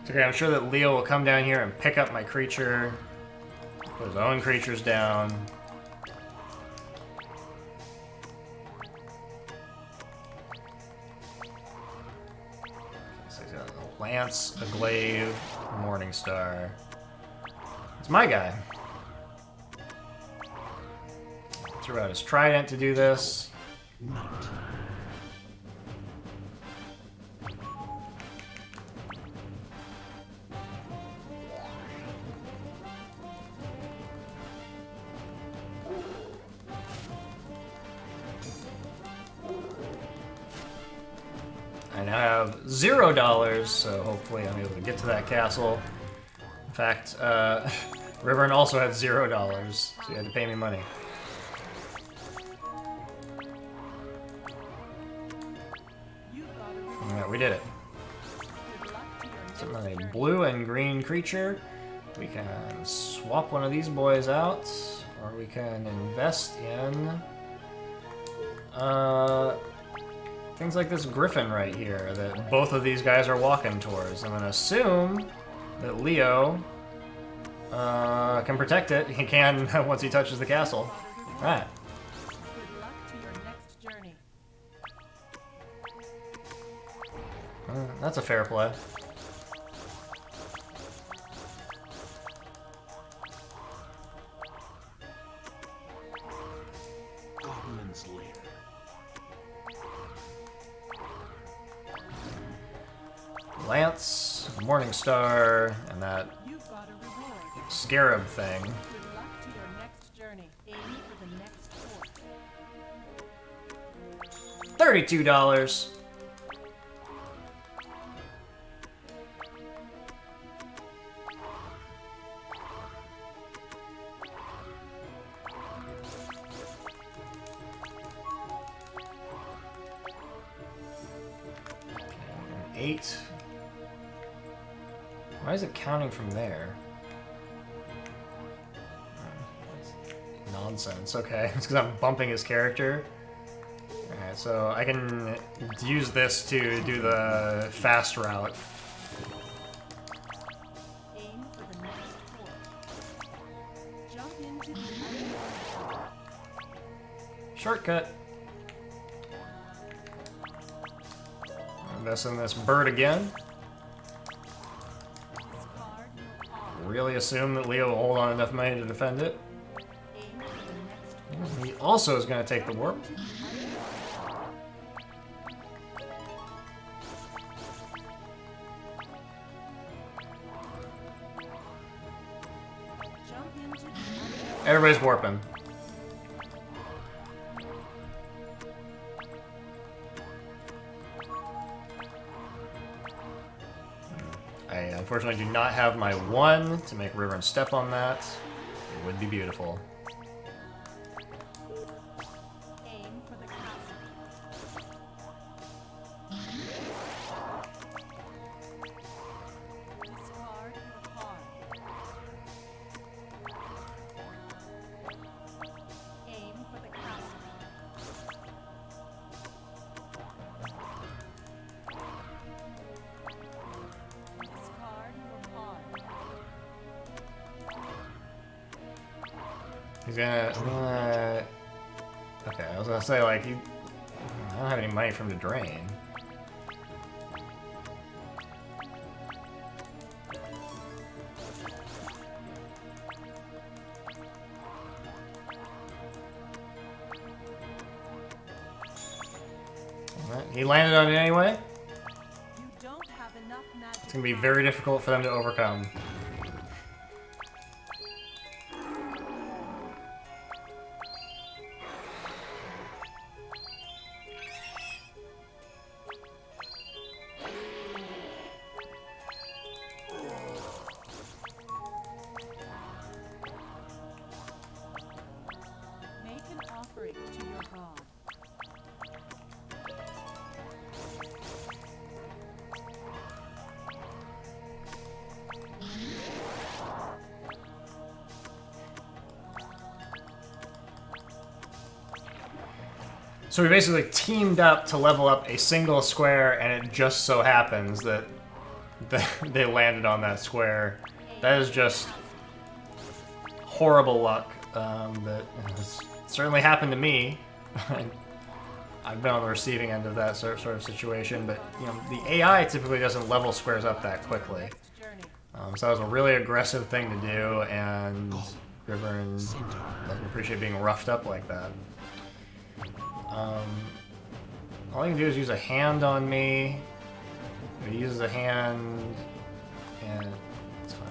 It's okay, I'm sure that Leo will come down here and pick up my creature, put his own creatures down. So he's got a Lance, a Glaive, a Morningstar. It's my guy. Threw out his Trident to do this. Knight. I now have $0, so hopefully I'm able to get to that castle. In fact, Riverin also had $0, so he had to pay me money. You got a reward. Yeah, we did it. Good luck to your next So on a journey. blue and green creature, we can swap one of these boys out, or we can invest in things like this griffin right here that both of these guys are walking towards. I'm gonna assume that Leo can protect it. He can once he touches the castle. Alright. Good luck to your next journey. That's a fair play. Goblin's Lair. Lance, Morningstar, and that You've got a reward. scarab thing. Good luck to your next journey. Aim for the next fort. $32. Okay, 8. Why is it counting from there? That's nonsense. Okay, it's because I'm bumping his character. Alright, so I can use this to do the fast route. Shortcut. Invest in this bird again. Discard your card. Really assume that Leo will hold on enough money to defend it. Aim for the next He also is going to take the warp. jump into the Everybody's warping. I unfortunately do not have my 1 to make River and step on that. It would be beautiful. aim for the castle. Discard your card. Aim for the castle. Discard your card. He's gonna. Okay, I was gonna say, like, I don't have any money for him to drain. Alright, he landed on it anyway. You don't have enough magic. It's gonna be very difficult for them to overcome. Make an offering to your god. So we basically teamed up to level up a single square, and it just so happens that they landed on that square. That is just horrible luck. That has certainly happened to me. I've been on the receiving end of that sort of situation, but you know, the AI typically doesn't level squares up that quickly. Next journey. So that was a really aggressive thing to do, and River doesn't appreciate being roughed up like that. All he can do is use a hand on me. He uses a hand, and it's fine.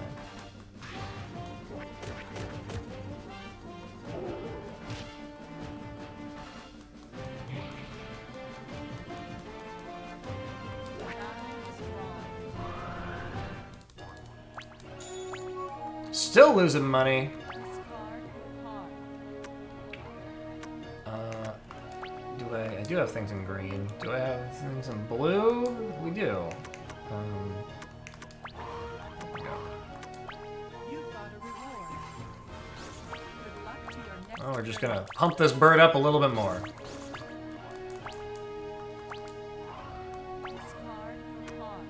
Still losing money. Discard your card. I do have things in green. Do I have things in blue? We do. There we go. You've got a reward. Good luck to your next Oh, we're just gonna pump this bird up a little bit more. discard your card.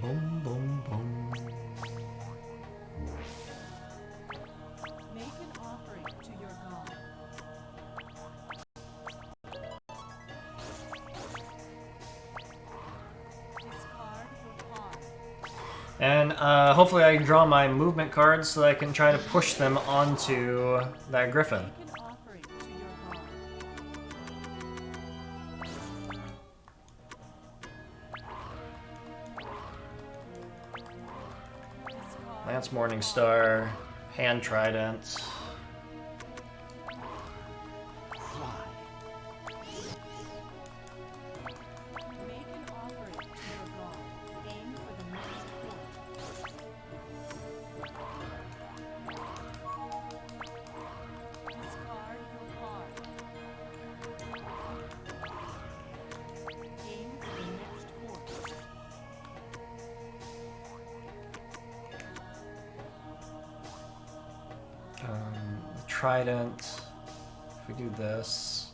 Boom, boom, boom. Make an offering to your god. Discard your card. And hopefully I can draw my movement cards so that I can try to push them onto that griffin. Make an offering to your god. Discard Lance Morningstar, Hand Trident. Fly. Make an offering to your god. Aim for the next port. Discard your card. Aim for the next port. Trident. If we do this,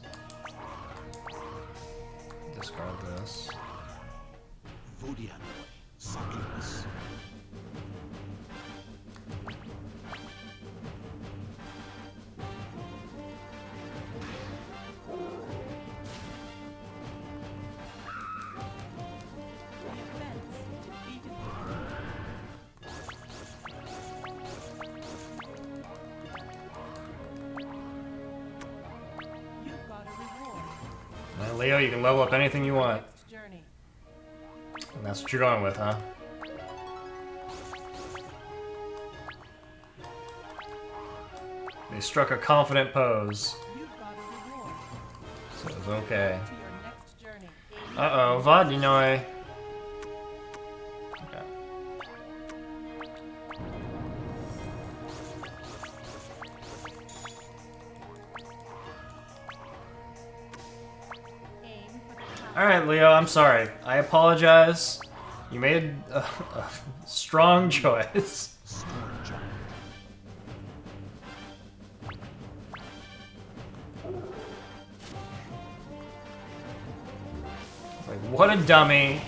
discard this. Vodian. Succubus. Well, Leo, you can level up anything you want. Next journey. And that's what you're going with, huh? They struck a confident pose. You've got a reward. So it's okay. To your next journey. Uh-oh, Vodinoi. Okay. Aim for the top. Alright, Leo, I'm sorry. I apologize. You made a strong choice. Storage. Like, what a dummy.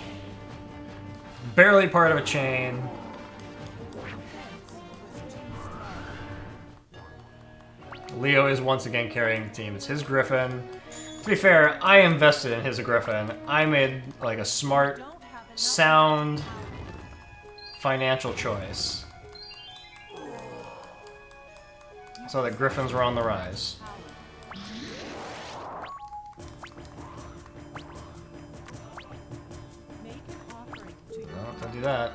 Barely part of a chain. Leo is once again carrying the team. It's his Griffin. To be fair, I invested in his Griffin. I made like a smart, sound, financial choice. So the Griffins were on the rise. Make an offering to your No, don't do that.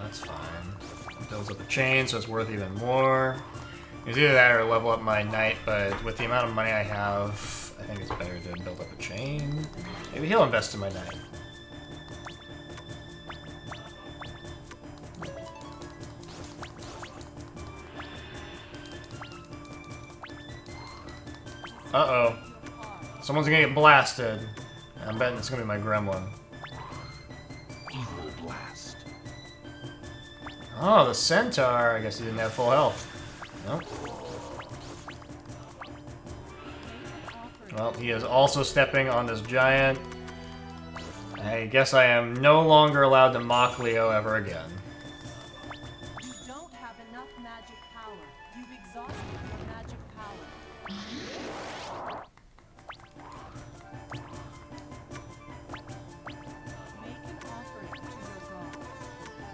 That's fine. Builds up a chain, so it's worth even more. It's either that or level up my knight, but with the amount of money I have, I think it's better to build up a chain. Maybe he'll invest in my knight. Uh-oh. Someone's gonna get blasted. I'm betting it's gonna be my gremlin. Evil blast. Oh, the centaur. I guess he didn't have full health. Nope. Well, he is also stepping on this giant. I guess I am no longer allowed to mock Leo ever again. You don't have enough magic power. You've exhausted your magic power. Make an offering to your god.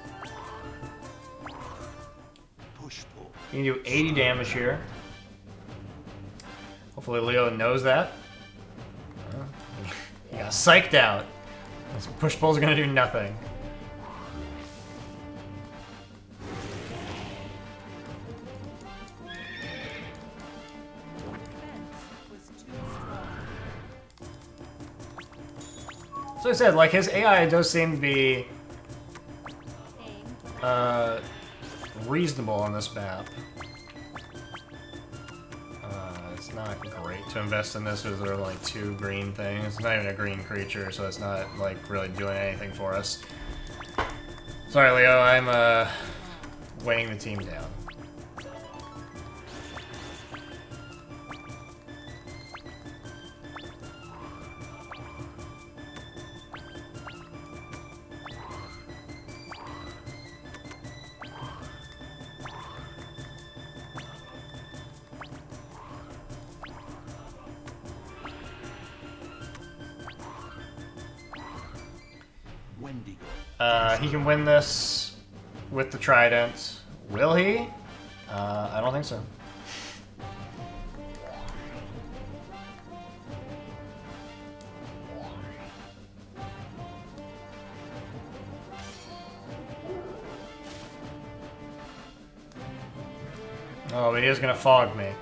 Push pull. You can do 80 damage here. Hopefully Leo knows that. He got psyched out. This push pull's gonna do nothing. Defense was too strong. So I said, like, his AI does seem to be Aim for the reasonable on this map. It's not great to invest in this because there are like 2 green things. It's not even a green creature, so it's not like really doing anything for us. Sorry, Leo, I'm weighing the team down. Wendigo. He can win this with the trident. Will he? I don't think so. Oh, but he is gonna fog me.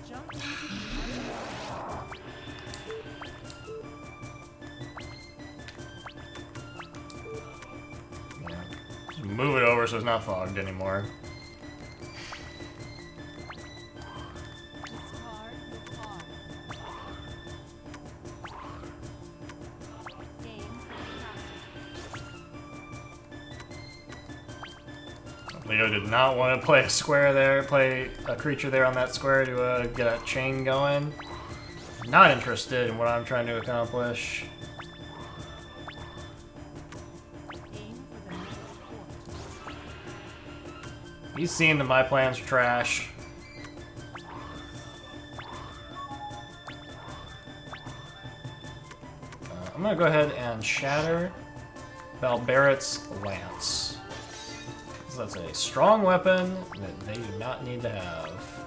jump into the Yeah. Just move it over so it's not fogged anymore. discard your card. Aim for the castle. Leo did not want to play a square there, play a creature there on that square to get a chain going. Not interested in what I'm trying to accomplish. Aim for the next port. He's seen that my plans are trash. I'm gonna go ahead and shatter Balbarret's lance. So that's a strong weapon that they do not need to have.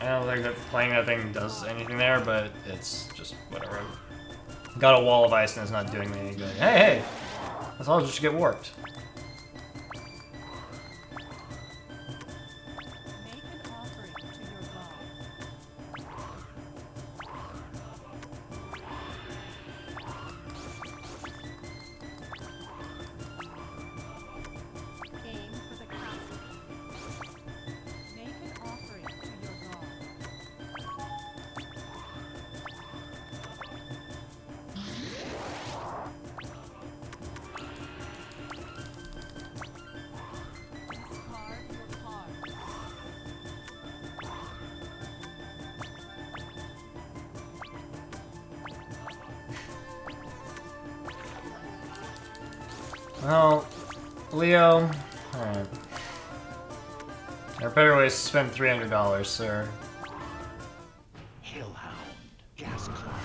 I don't think that playing that thing does anything there, but it's just whatever. Got a wall of ice and it's not doing me any good. Hey, hey! Let's all just get warped. Make an offering to your god. Aim for the castle. Make an offering to your god. Discard your card. Well, Leo. Alright. There are better ways to spend $300, sir. Hellhound. Gas cloud.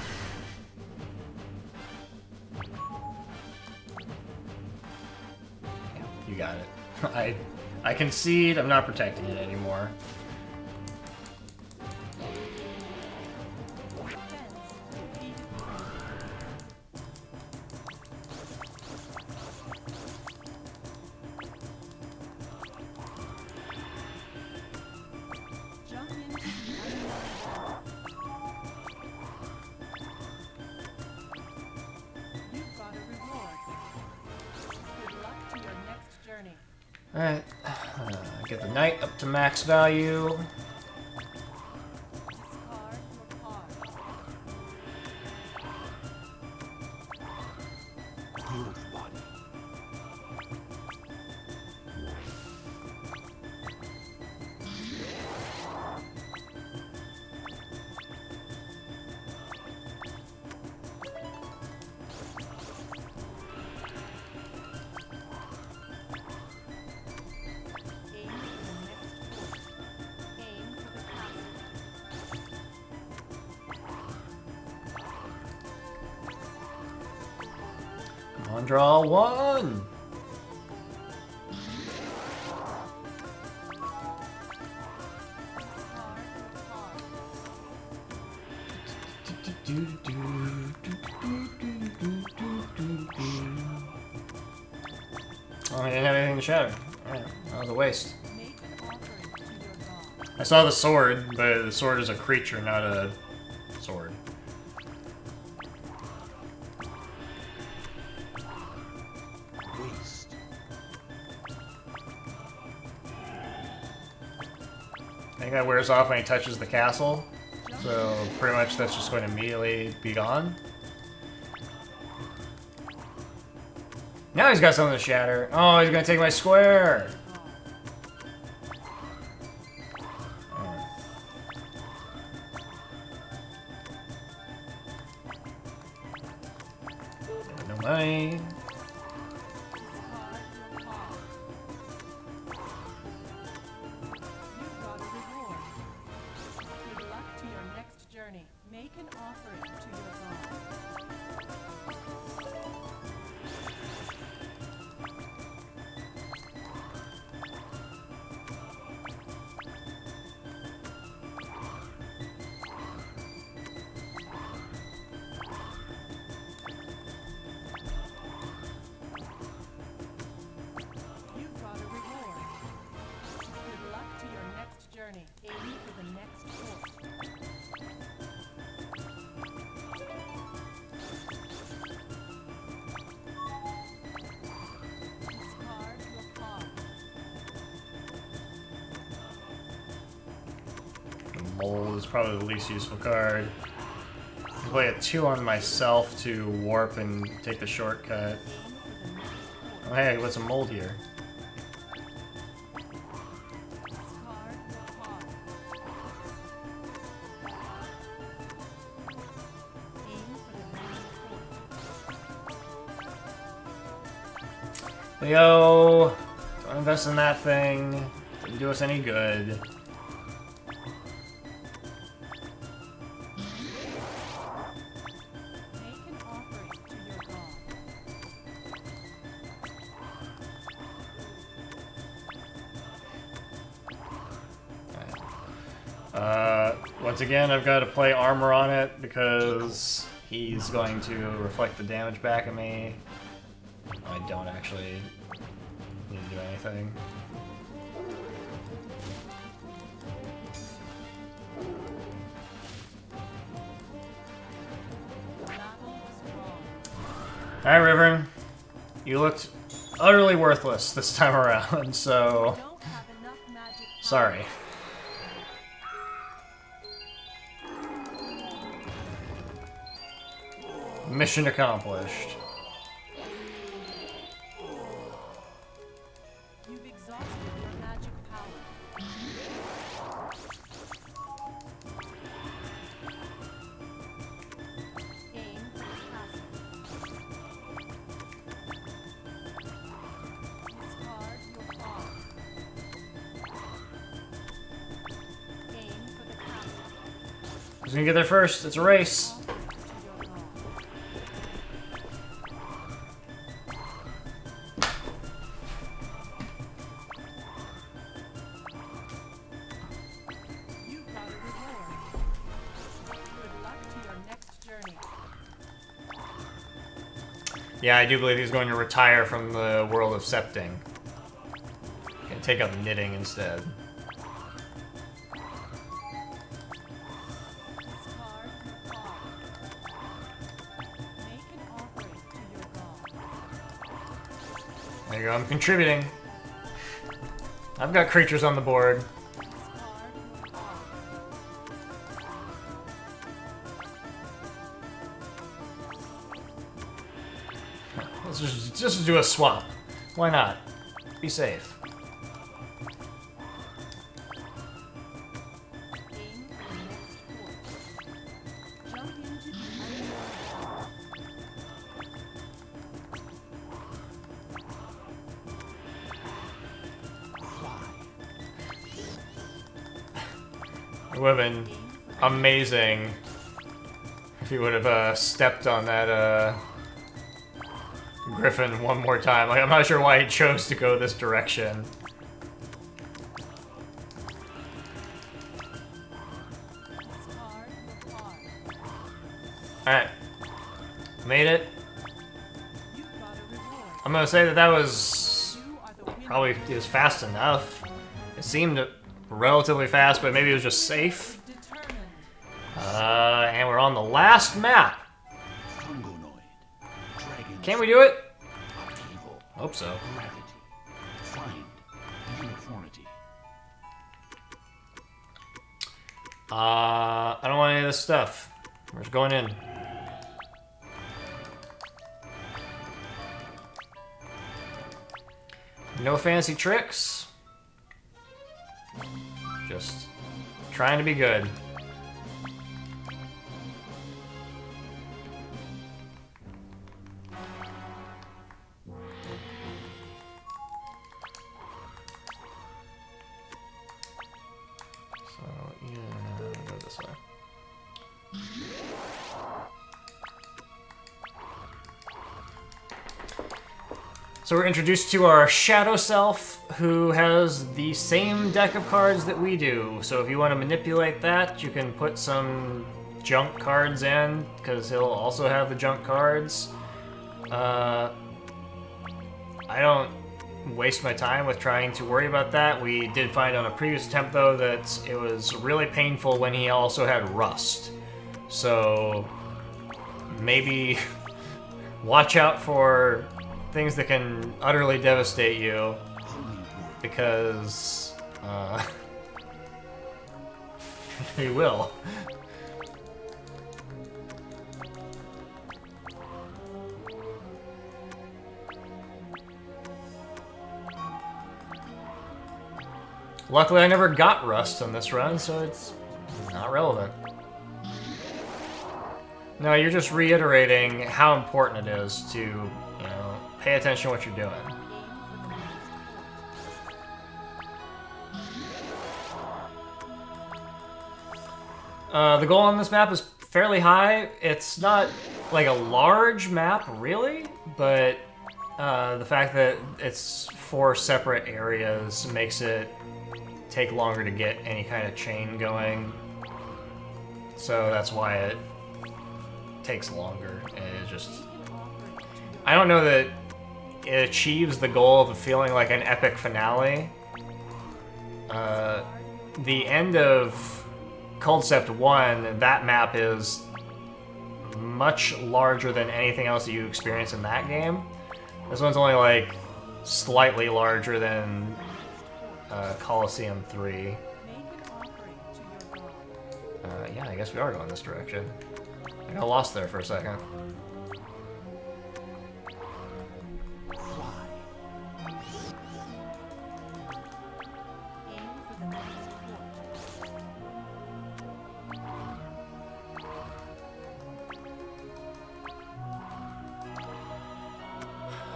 You got it. I concede. I'm not protecting it anymore. Fence defeated. Jump into the unknown. You've got a reward. Good luck to your next journey. Alright. Get the knight up to max value. Discard your card. Good one. Aim for the next fort. Aim for the castle. Come on, draw one. Discard your card. Oh, I didn't have anything to shatter. Alright, that was a waste. Make an offering to your god. I saw the sword, but the sword is a creature, not a sword. Waste. I think that wears off when he touches the castle. So pretty much that's just going to immediately be gone. Now he's got something to shatter. Oh, he's going to take my square. Alright. No money. Discard your card. You've got a reward. Good luck to your next journey. Make an offering to your god. You've got a reward. Good luck to your next journey. Aim for the next fort. Discard your card. The mole is probably the least useful card. I play a 2 on myself to warp and take the shortcut. Aim for the next fort. Oh hey, what's a mold here? Discard your card. Aim for the next fort. Leo, don't invest in that thing. Didn't do us any good. Once again, I've got to play armor on it because he's going to reflect the damage back at me. I don't actually need to do anything. Alright, River. You looked utterly worthless this time around, so... sorry. Mission accomplished. You've exhausted your magic power. Aim for the castle. Discard your pawn. Aim for the castle. Who's gonna get there first? It's a race. Yeah, I do believe he's going to retire from the world of septing. And take up knitting instead. There you go, I'm contributing. I've got creatures on the board. Let's just do a swap. Why not? Be safe. It would have been amazing if he would have stepped on that Griffin one more time. Like, I'm not sure why he chose to go this direction. Alright. Made it. I'm gonna say that was probably, it was fast enough. It seemed relatively fast, but maybe it was just safe. And we're on the last map. Can we do it? Hope so. I don't want any of this stuff. We're just going in. No fancy tricks. Just trying to be good. So we're introduced to our Shadow Self, who has the same deck of cards that we do. So if you want to manipulate that, you can put some junk cards in, because he'll also have the junk cards. I don't waste my time with trying to worry about that. We did find on a previous attempt, though, that it was really painful when he also had Rust. So maybe watch out for things that can utterly devastate you, because he will. Luckily, I never got Rust on this run, so it's not relevant. No, you're just reiterating how important it is to, you know, pay attention to what you're doing. The goal on this map is fairly high. It's not like a large map, really, but the fact that it's 4 separate areas makes it take longer to get any kind of chain going. So that's why it takes longer. And it just... I don't know that it achieves the goal of feeling like an epic finale. The end of Culdcept 1, that map is much larger than anything else that you experience in that game. This one's only like slightly larger than Coliseum 3. Yeah, I guess we are going this direction. I got lost there for a second.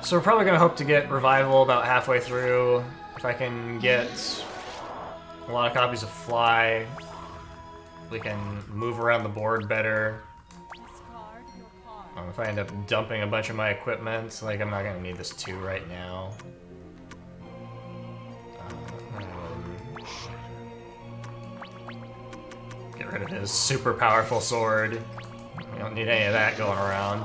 So we're probably going to hope to get Revival about halfway through. If I can get a lot of copies of Fly, we can move around the board better. If I end up dumping a bunch of my equipment, like I'm not going to need this 2 right now. Get rid of his super powerful sword. We don't need any of that going around.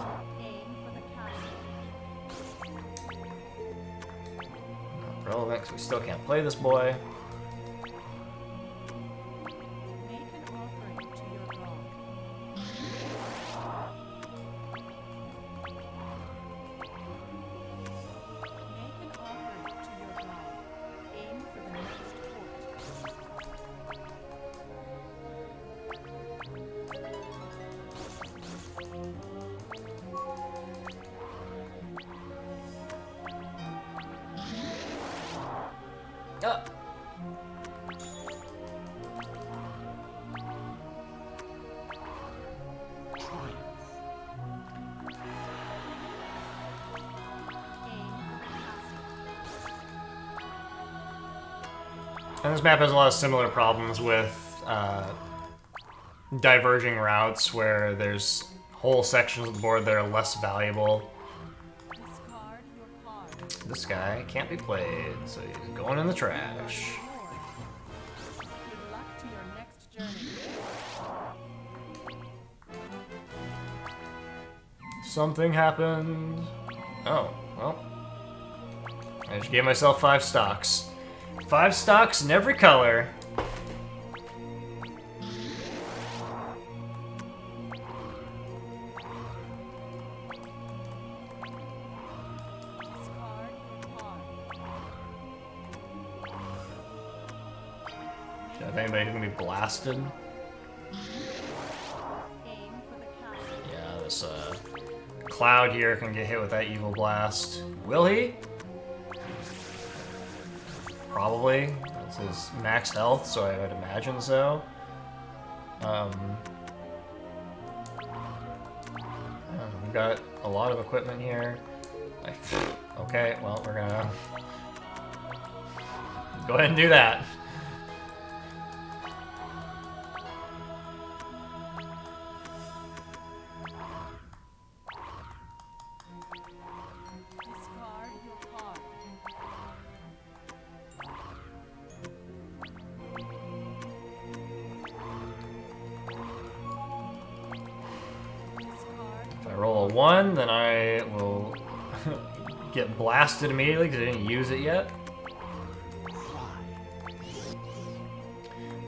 Not relevant, because we still can't play this boy. And this map has a lot of similar problems with diverging routes where there's whole sections of the board that are less valuable. This guy can't be played, so he's going in the trash. Something happened. Oh, well. I just gave myself 5 stocks. 5 stocks in every color. Do you have anybody who can be blasted? Yeah, this Cloud here can get hit with that evil blast. Will he? Probably. That's his max health, so I would imagine so. We've got a lot of equipment here. Okay, well, we're gonna go ahead and do that. If I roll a 1, then I will get blasted immediately because I didn't use it yet.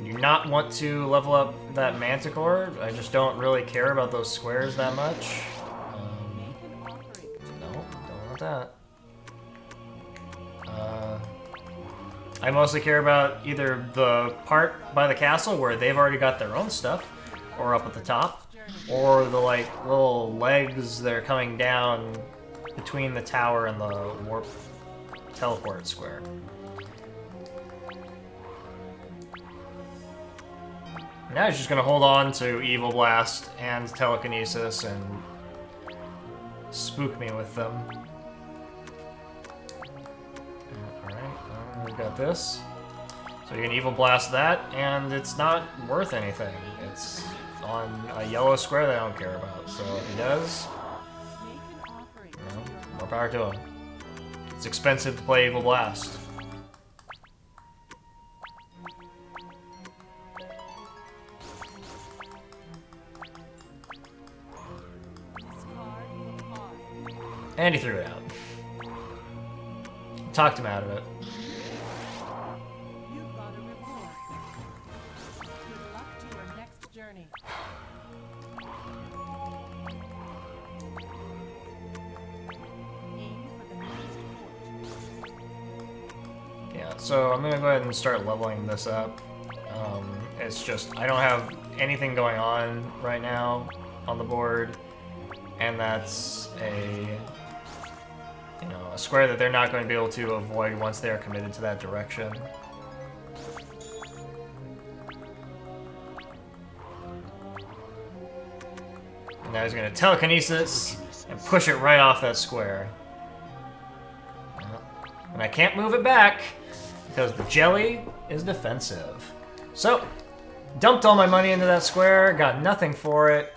Do not want to level up that Manticore. I just don't really care about those squares that much. No, don't want that. I mostly care about either the part by the castle where they've already got their own stuff, or up at the top, or the like little legs that are coming down between the tower and the warp teleport square. Now he's just going to hold on to Evil Blast and Telekinesis and spook me with them. Alright, we've got this. So you can Evil Blast that, and it's not worth anything. It's on a yellow square that I don't care about. So if he does, you know, more power to him. It's expensive to play Evil Blast. And he threw it out. Talked him out of it. You got a reward. Good luck to your next journey. Aim for the next port. Yeah, so I'm gonna go ahead and start leveling this up. It's just, I don't have anything going on right now on the board, and that's a square that they're not going to be able to avoid once they are committed to that direction. And now he's going to telekinesis and push it right off that square. And I can't move it back because the jelly is defensive. So, dumped all my money into that square, got nothing for it.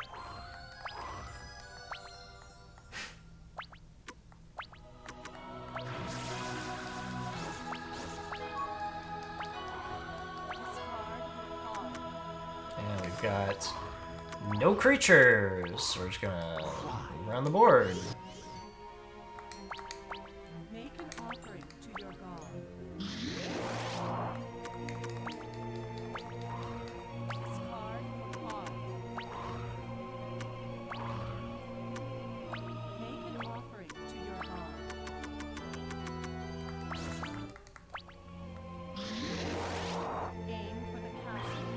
And we've got no creatures. We're just gonna move around the board. Make an offering to your god. Discard your card. Make an offering to your god. Aim for the castle.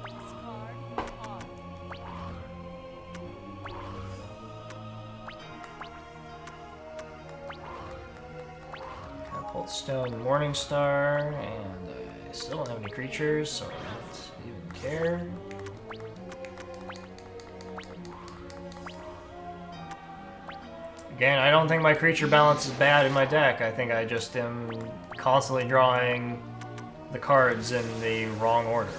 Discard your card. Catapult Stone, Morning Star, and I still don't have any creatures, so I don't even care. Again, I don't think my creature balance is bad in my deck. I think I just am constantly drawing the cards in the wrong order.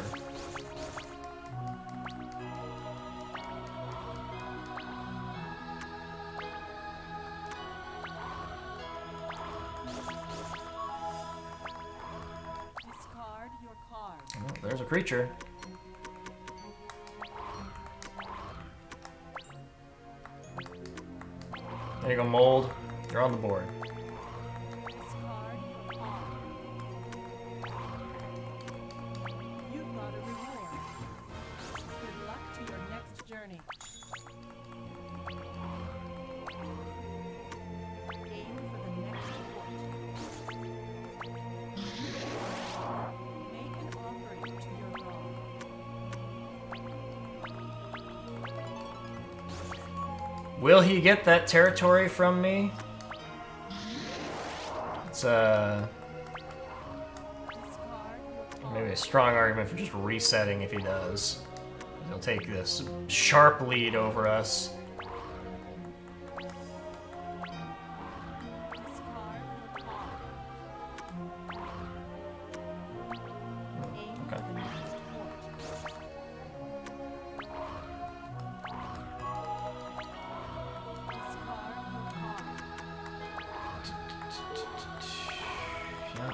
Discard your card. Oh, there's a creature. There you go, Mold. You're on the board. Discard your card. You got a reward. Good luck to your next journey. Aim for the next port. Make an offering to your god. Will he get that territory from me? It's Discard your card. maybe a strong argument for just resetting if he does. He'll take this sharp lead over us. Discard your card. Aim for Okay. the next port. Discard your card. Yeah.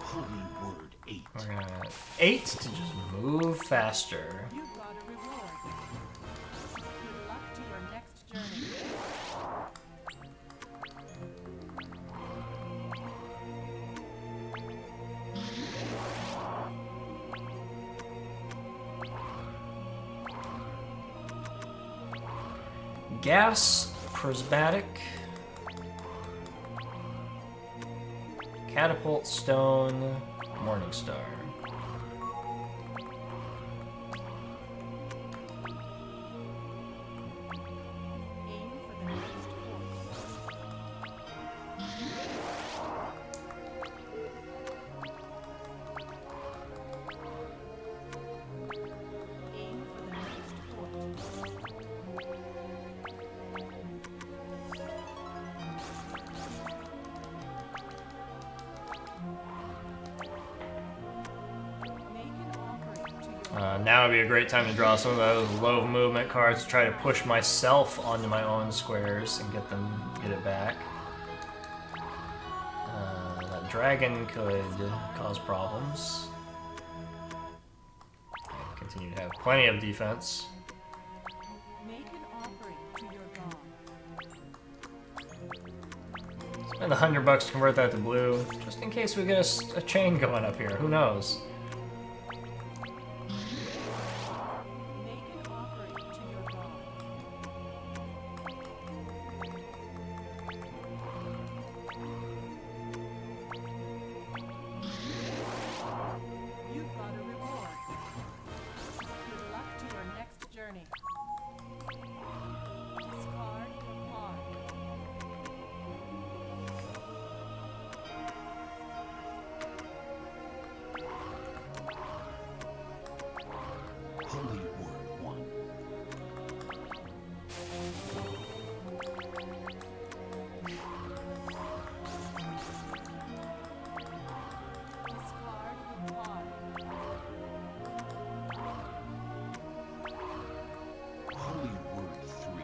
Holy word 8. We're gonna 8 to just move faster. You got a reward. Good luck to your next journey. Gas, prismatic, catapult stone, morning star. Aim for the next port. Aim for the next port. Make an offering to your Now would be a great time to draw some of those low movement cards to try to push myself onto my own squares and get it back. That Dragon could cause problems. I continue to have plenty of defense. Make an offering to your god. Spend $100 to convert that to blue, just in case we get a chain going up here. Who knows? Make an offering to your god. You've got a reward. Good luck to your next journey. Discard your card. Holy Word 1. Discard your card. Holy Word 3.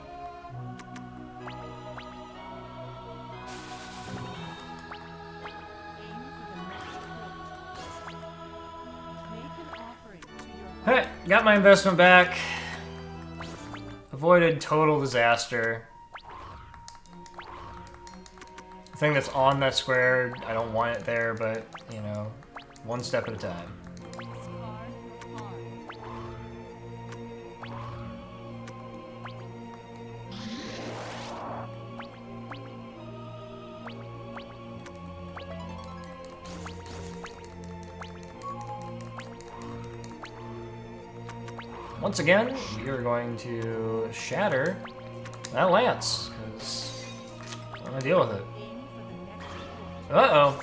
Aim for the next port. Make an offering to your god. Alright, got my investment back. Avoided total disaster. The thing that's on that square, I don't want it there, but, you know, one step at a time. Discard your card. Once again, we are going to shatter that lance, because I'm going to deal with it. Aim for the next port. Uh-oh.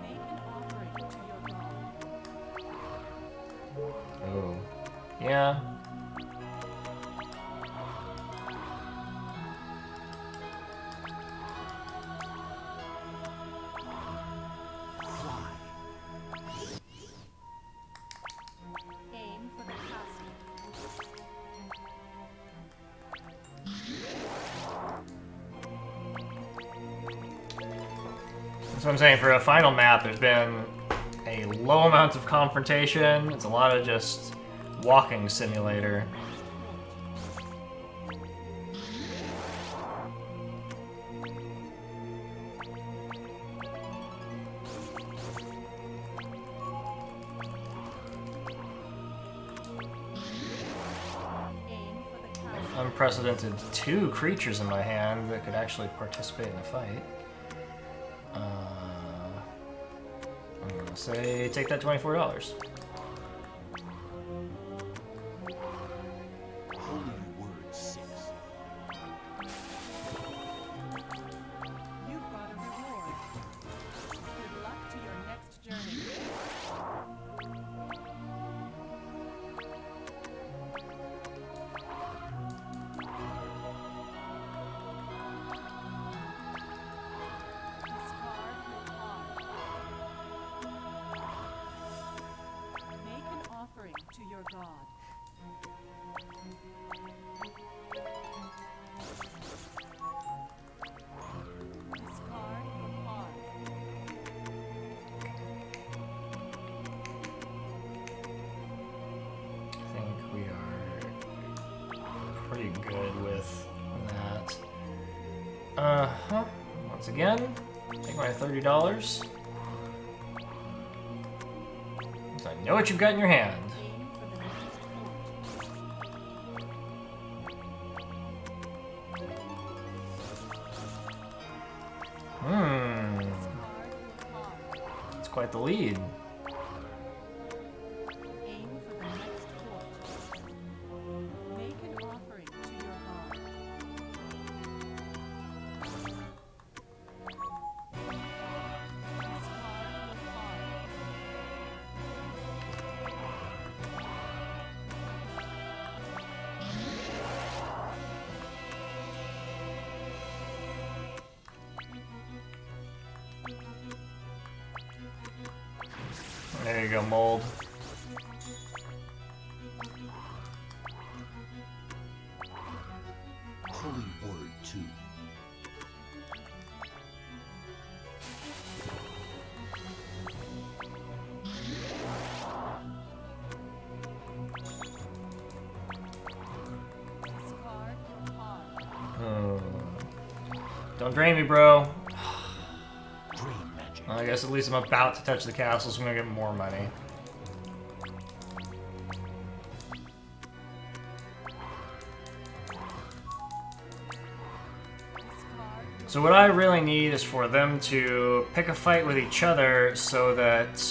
Make an offering to your god. Oh. Yeah. Fly. Aim for the castle. That's what I'm saying. For a final map, there's been a low amount of confrontation. It's a lot of just walking simulator. Aim for the castle. Unprecedented 2 creatures in my hand that could actually participate in a fight. I'm gonna say take that $24. Holy Word 6. You've got a reward. Good luck to your next journey. Discard your card. Make an offering to your god. Discard your card. I think we are pretty good with that. Uh-huh. Once again, take my $30. So I know what you've got in your hand. Aim for the next port. Hmm. Discard your card. It's quite the lead. Aim for the next port. Make an offering to your god. Discard your card. you go, mold. Holy word 2. Discard your card. Oh. Don't drain me, bro. Dream magic. Well, I guess at least I'm about to touch the castle, so I'm gonna get more money. Discard your So what I really need is for them to pick a fight with each other so that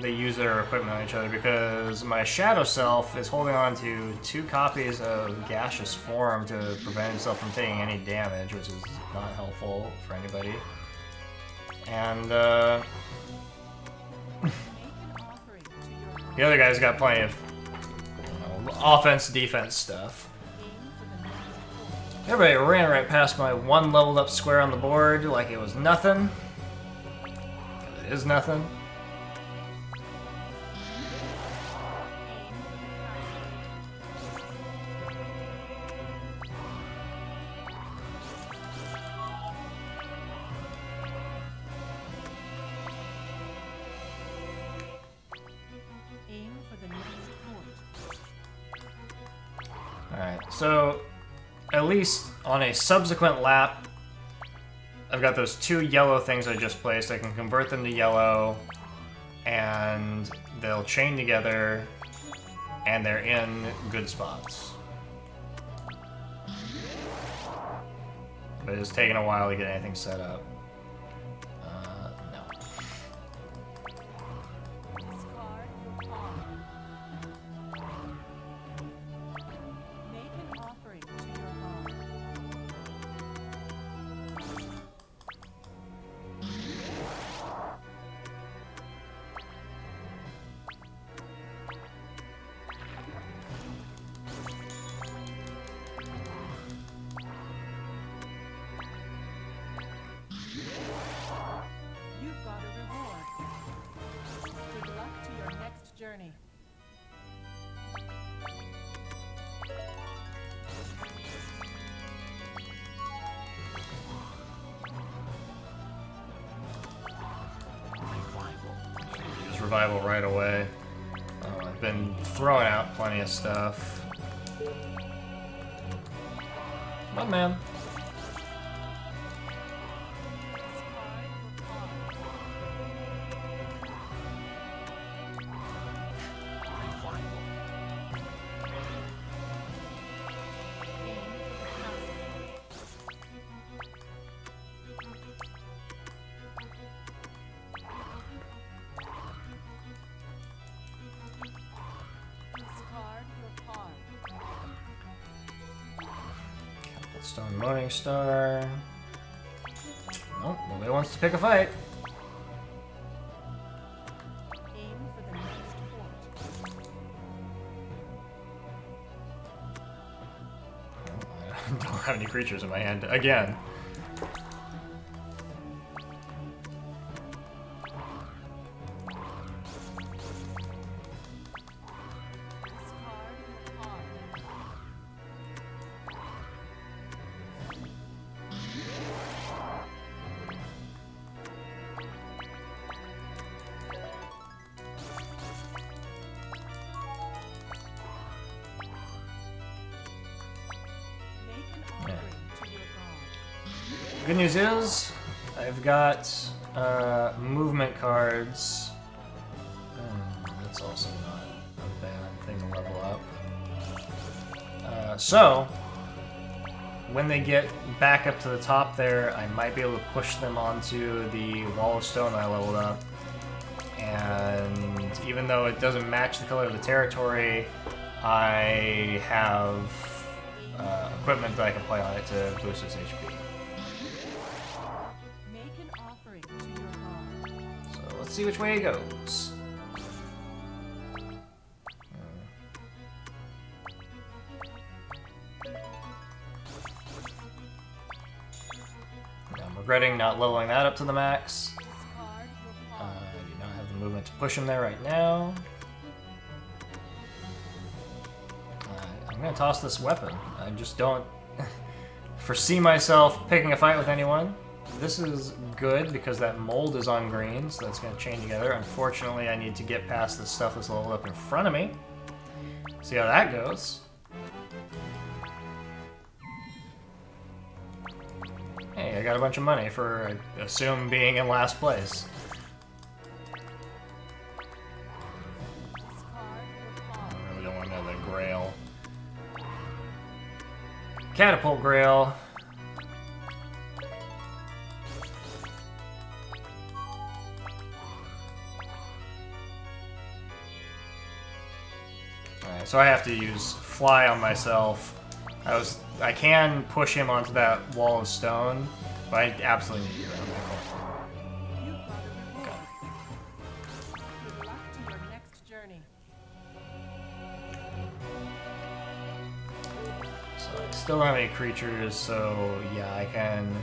they use their equipment on each other, because my shadow self is holding on to 2 copies of gaseous form to prevent himself from taking any damage, which is not helpful for anybody. And make an offering to your god. the other guy's got plenty of offense, defense stuff. Aim for the next point. Everybody ran right past my 1 leveled up square on the board like it was nothing. It is nothing. Aim for the next point. Alright, so at least on a subsequent lap, I've got those 2 yellow things I just placed. I can convert them to yellow, and they'll chain together, and they're in good spots. But it's taken a while to get anything set up. No. Discard your card. Make an offering to your god. You've got a reward. Good luck to your next journey. Revival. Use revival right away. I've been throwing out plenty of stuff. Come on, man. Discard your card. Revival. Aim for the castle. Discard your card. Stone Morning Star. Nope, nobody wants to pick a fight. Aim for the next point. I don't have any creatures in my hand again. Discard your card. Make an offering to your god. Good news is, I've got movement cards. That's also not a bad thing to level up. So, when they get back up to the top there, I might be able to push them onto the wall of stone that I leveled up. And even though it doesn't match the color of the territory, I have equipment that I can play on it to boost its HP. Make an offering to your god. So let's see which way it goes. I'm regretting not leveling that up to the max. Discard your card. push him there right now. I'm gonna toss this weapon. I just don't foresee myself picking a fight with anyone. This is good because that mold is on green, so that's gonna chain together. Unfortunately, I need to get past the stuff that's leveled up in front of me. See how that goes. Hey, I got a bunch of money for, I assume, being in last place. I really don't want another Grail. Catapult Grail. Alright, so I have to use Fly on myself. I can push him onto that wall of stone, but I absolutely need to get around that corner. You've got a reward. Okay. Good luck to your next journey. So I still don't have any creatures, so yeah, I can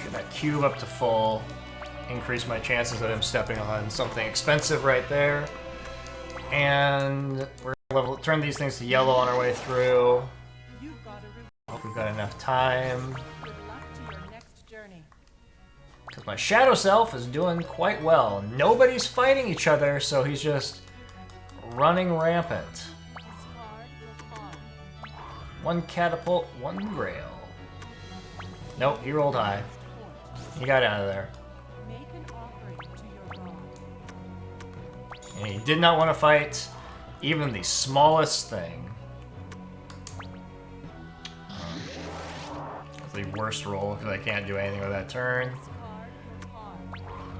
get that cube up to full, increase my chances of him stepping on something expensive right there. And we're gonna turn these things to yellow on our way through. You've got a reward. Hope we've got enough time. Good luck to your next journey. Because my shadow self is doing quite well. Nobody's fighting each other, so he's just running rampant. Discard your card. One catapult, one grail. Nope, he rolled high. He got out of there. Make an offering to your god. And he did not want to fight even the smallest thing. That's the worst roll because I can't do anything with that turn. Discard your card.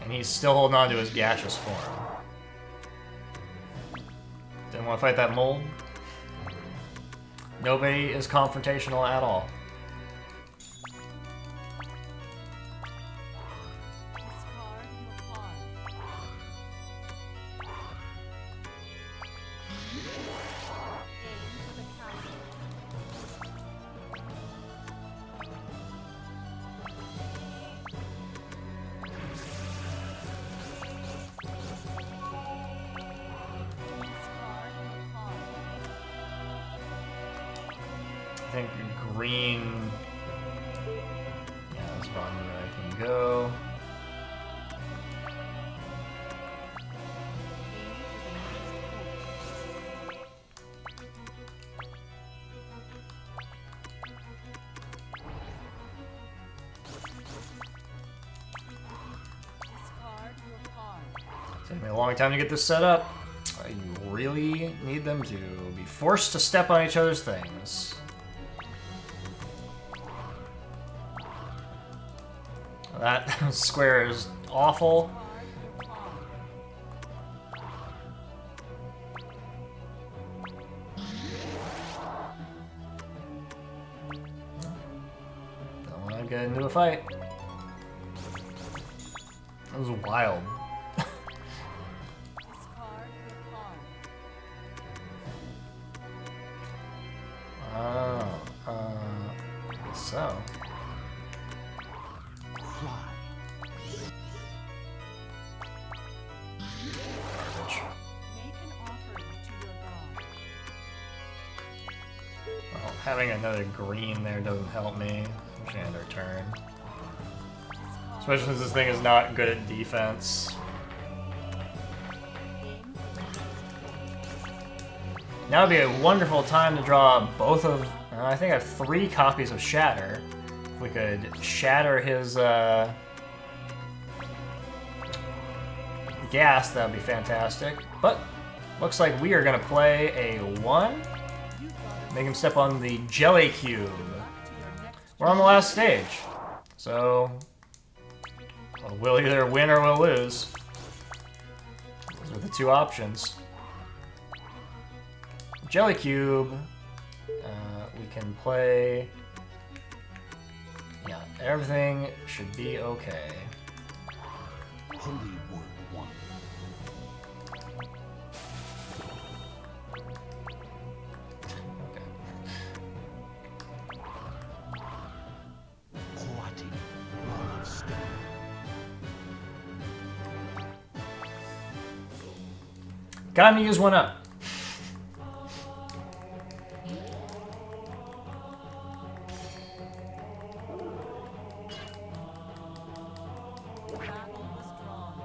And he's still holding on to his gaseous form. Didn't want to fight that mold. Nobody is confrontational at all. Discard your card. Aim for the castle. Discard your card. I think green. Yeah, that's probably where I can go. Discard your card. Took me a long time to get this set up. You really need them to be forced to step on each other's things. That square is awful. Don't want to get into a fight. That was wild. Discard your card. Oh, I guess so. Fly. Garbage. Make an offering to your god. Well, having another green there doesn't help me. We should end our turn. Especially since this thing is not good at defense. Aim for the Now would be a wonderful time to draw both of... I think I have 3 copies of Shatter. If we could shatter his gas, that would be fantastic. But looks like we are going to play a 1. Make him step on the Jelly Cube. We're on the last stage. So we'll either win or we'll lose. Those are the 2 options. Jelly Cube. We can play. Yeah, everything should be okay. Holy Word 1. Okay. Got him to use one up. Battle withdrawn.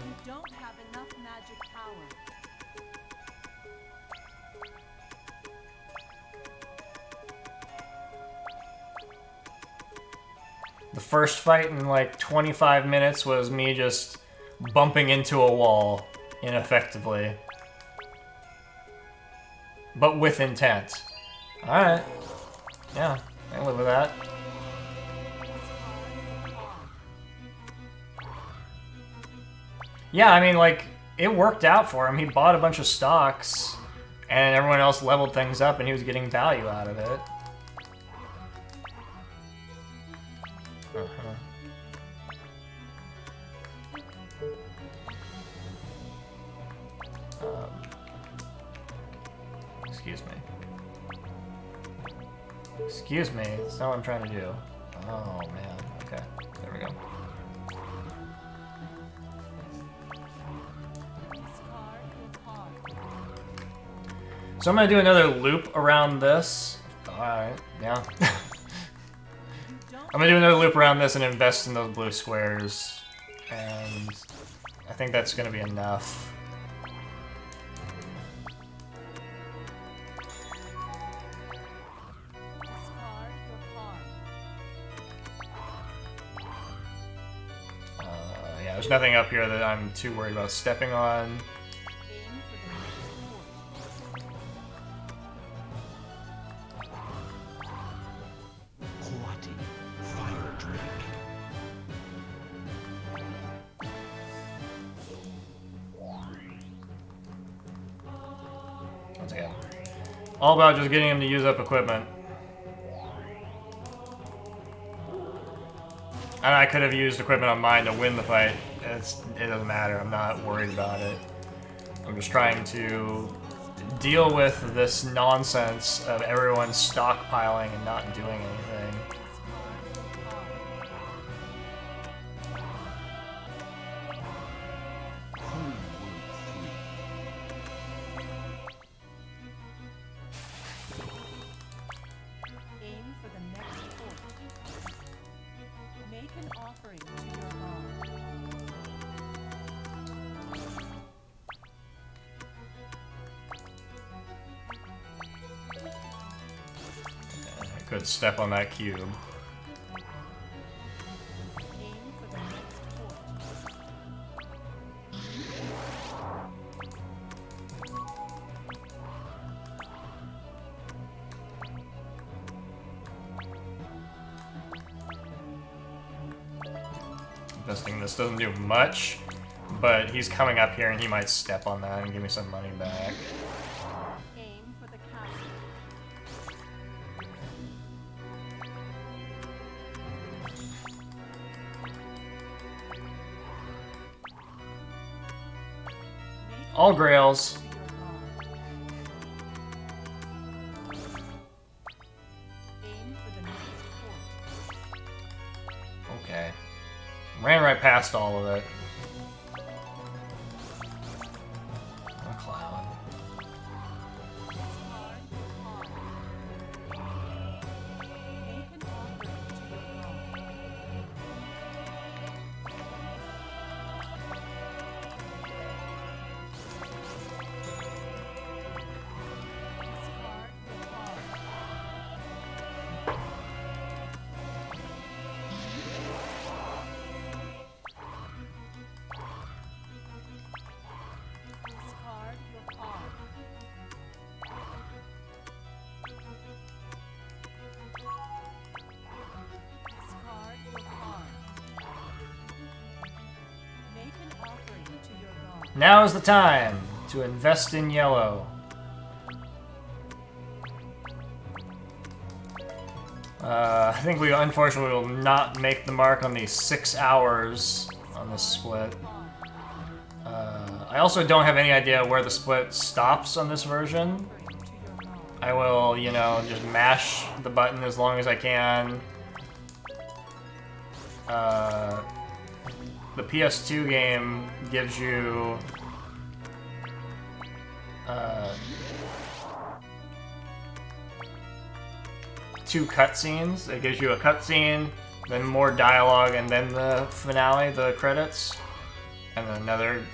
You don't have enough magic power. The first fight in like 25 minutes was me just bumping into a wall ineffectively. But with intent. Alright. Yeah, I can live with that. Yeah, I mean, like, it worked out for him. He bought a bunch of stocks, and everyone else leveled things up, and he was getting value out of it. Excuse me. Excuse me, that's not what I'm trying to do. Oh, man. Okay, there we go. Discard your card. So I'm gonna do another loop around this. Alright, yeah. You don't I'm gonna do another loop around this and invest in those blue squares. And I think that's gonna be enough. discard your card. Yeah, there's nothing up here that I'm too worried about stepping on. Aim for the next port. Haughty fire drake. Once again. All about just getting him to use up equipment. And I could have used equipment on mine to win the fight. It doesn't matter. I'm not worried about it. I'm just trying to deal with this nonsense of everyone stockpiling and not doing anything. Holy word Aim for the next port. Make an offering to your god. I could step on that cube. Aim for the next port. Investing in this doesn't do much, but he's coming up here and he might step on that and give me some money back. Aim for the castle. Make All grails. to your god. Aim for the next port. Okay. Ran right past all of it. I'm a clown. Discard your card. Make an offering to your god. Discard your card. Discard your card. Discard your card. Make an offering to your god. Now is the time to invest in yellow. I think we unfortunately will not make the mark on the 6 hours on this split. I also don't have any idea where the split stops on this version. Offering to your god. I will, you know, just mash the button as long as I can. The PS2 game gives you two cutscenes. It gives you a cutscene, then more dialogue, and then the finale, the credits, and then another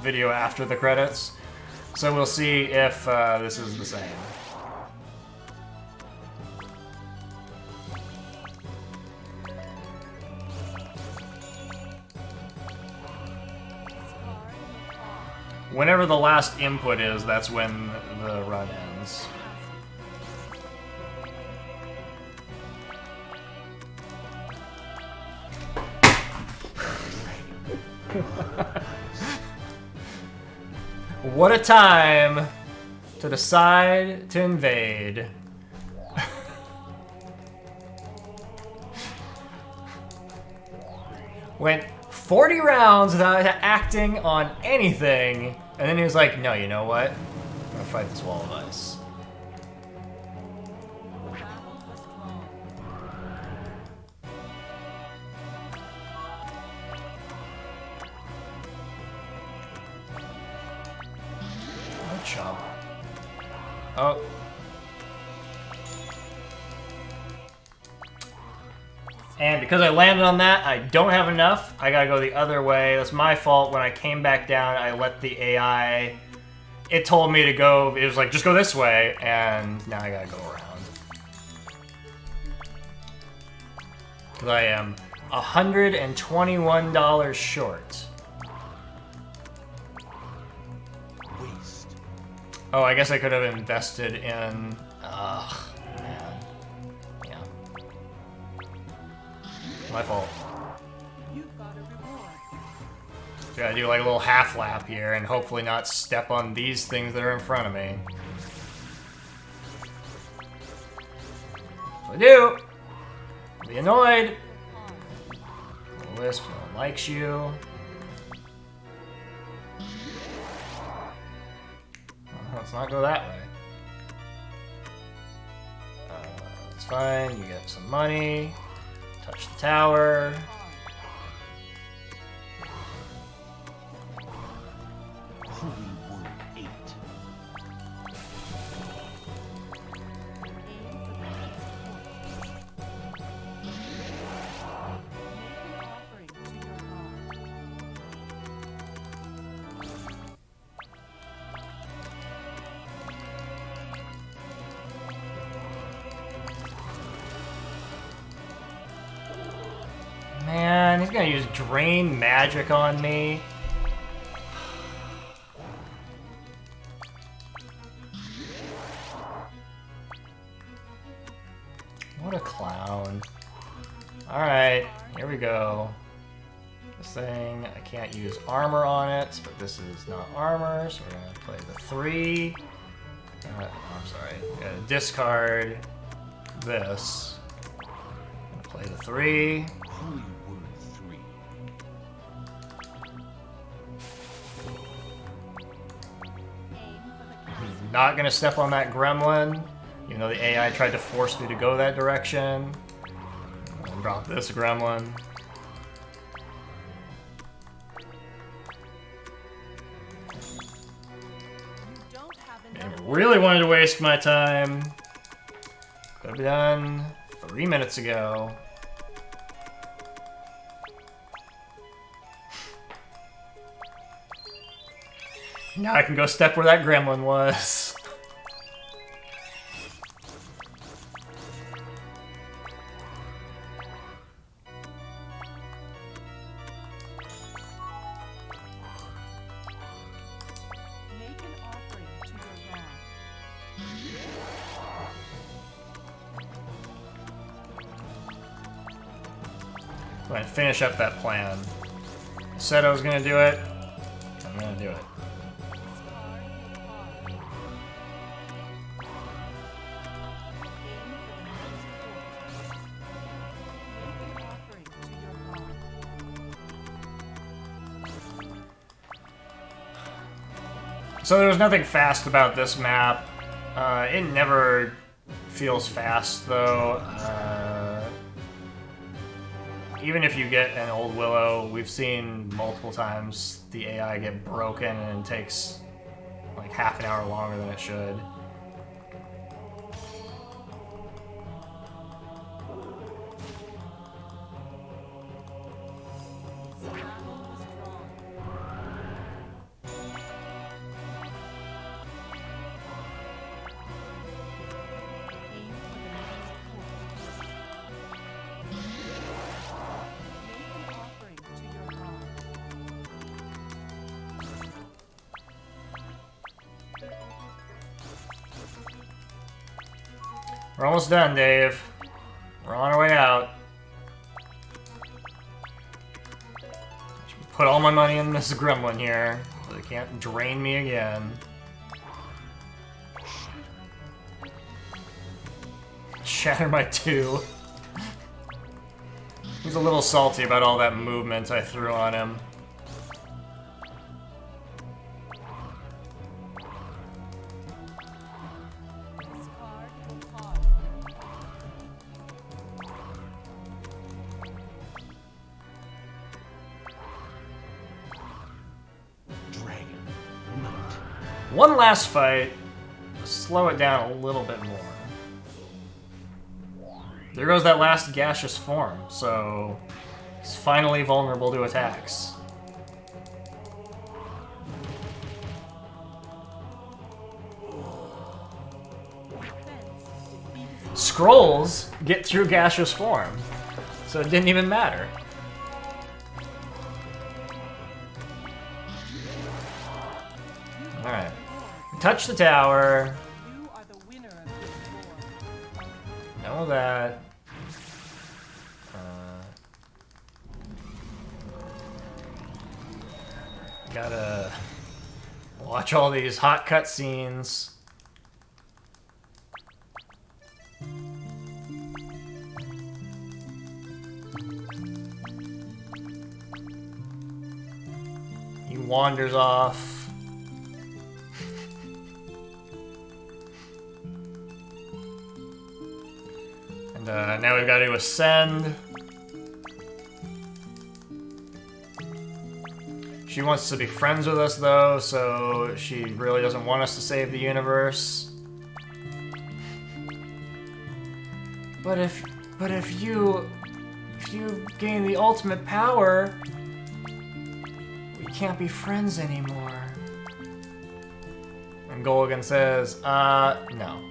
video after the credits. So we'll see if this is the same. Whenever the last input is, that's when the run ends. What a time to decide to invade. Went 40 rounds without acting on anything, and then he was like, no, you know what? I'm gonna fight this wall of ice. Oh, chump. Oh. And because I landed on that, I don't have enough. I gotta go the other way. That's my fault. When I came back down, I let the AI... It told me to go... It was like, just go this way. And now I gotta go around. Because I am $121 short. Waste. Oh, I guess I could have invested in... Ugh, man. Yeah. My fault. You've got a reward. Gotta do like a little half lap here and hopefully not step on these things that are in front of me. If I do, I'll be annoyed. The Wisp no one likes you. Let's not go that way. It's fine, you get some money. Touch the tower. Holy Word 8. Man, he's gonna use Drain Magic on me. What a clown. Alright, here we go. This thing, I can't use armor on it, but this is not armor, so we're gonna play the 3. I'm sorry, we're gonna discard this. Gonna play the 3. Holy Word 3. Not gonna step on that gremlin, even though the AI tried to force me to go that direction. And drop this gremlin. I really wanted to waste my time. Could have been done 3 minutes ago. Now I can go step where that gremlin was. Make an offering to your god. Go ahead and finish up that plan. I said I was gonna do it. I'm gonna do it. So there was nothing fast about this map. It never feels fast, though. Even if you get an old Willow, we've seen multiple times the AI get broken and it takes like half an hour longer than it should. We're almost done, Dave. We're on our way out. Put all my money in this gremlin here, so they can't drain me again. Shatter my 2. He's a little salty about all that movement I threw on him. One last fight. Slow it down a little bit more. There goes that last gaseous form, so he's finally vulnerable to attacks. Scrolls get through gaseous form, so it didn't even matter. Alright. Touch the tower. You are the winner of this war. Know that. Gotta watch all these hot cutscenes. He wanders off. And now we've got to ascend. She wants to be friends with us, though, so she really doesn't want us to save the universe. But if you gain the ultimate power, we can't be friends anymore. And Golgan says, no.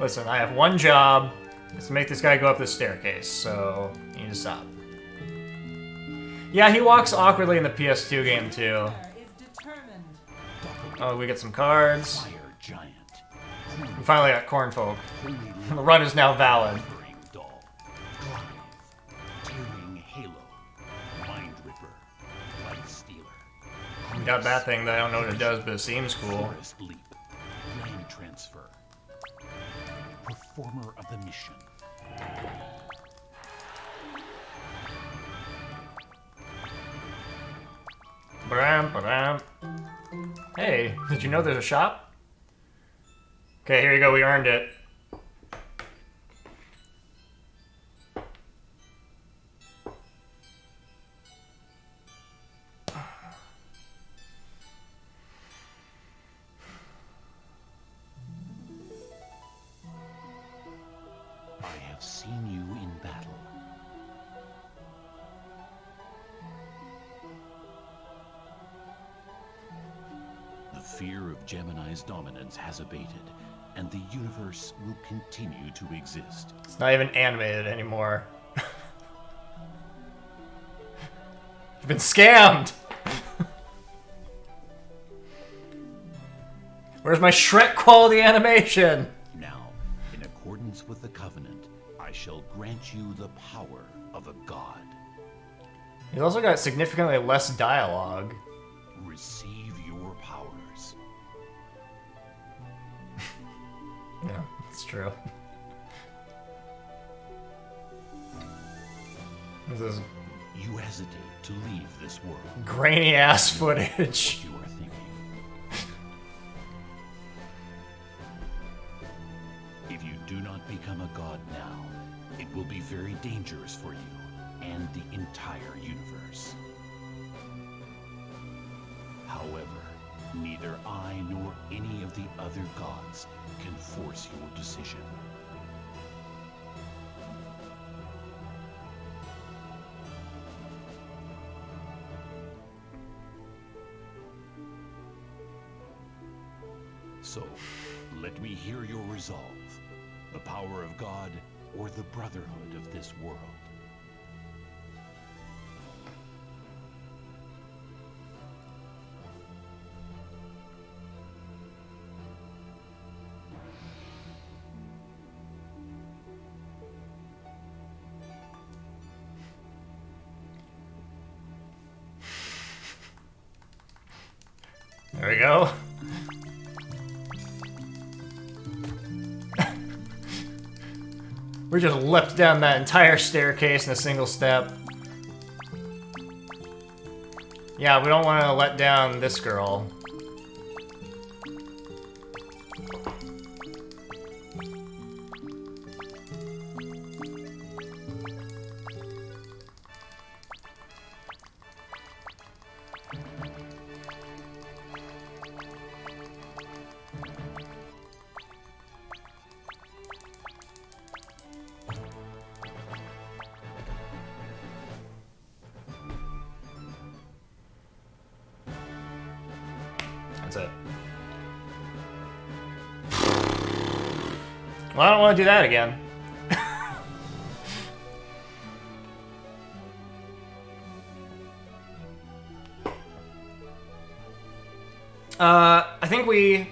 Listen, I have one job. It's to make this guy go up this staircase, so you need to stop. Yeah, he walks awkwardly in the PS2 game, too. Oh, we get some cards. We finally got Cornfolk. The run is now valid. We got that thing that I don't know what it does, but it seems cool. Performer of the mission. Ba-dam, ba-dam. Hey, did you know there's a shop? Okay, here you go, we earned it. I have seen you in battle. The fear of Gemini's dominance has abated, and the universe will continue to exist. It's not even animated anymore. You've been scammed! Where's my Shrek quality animation? Now, in accordance with the covenant, I shall grant you the power of a god. He's also got significantly less dialogue. Receive your powers. Yeah, that's true. This is You hesitate to leave this world. grainy ass footage. You are thinking. not become a god now, it will be very dangerous for you and the entire universe. However, neither I nor any of the other gods can force your decision. So, let me hear your resolve. The power of God or the brotherhood of this world. There we go. We just leapt down that entire staircase in a single step. Yeah, we don't want to let down this girl. That's it. Well, I don't want to do that again. I think we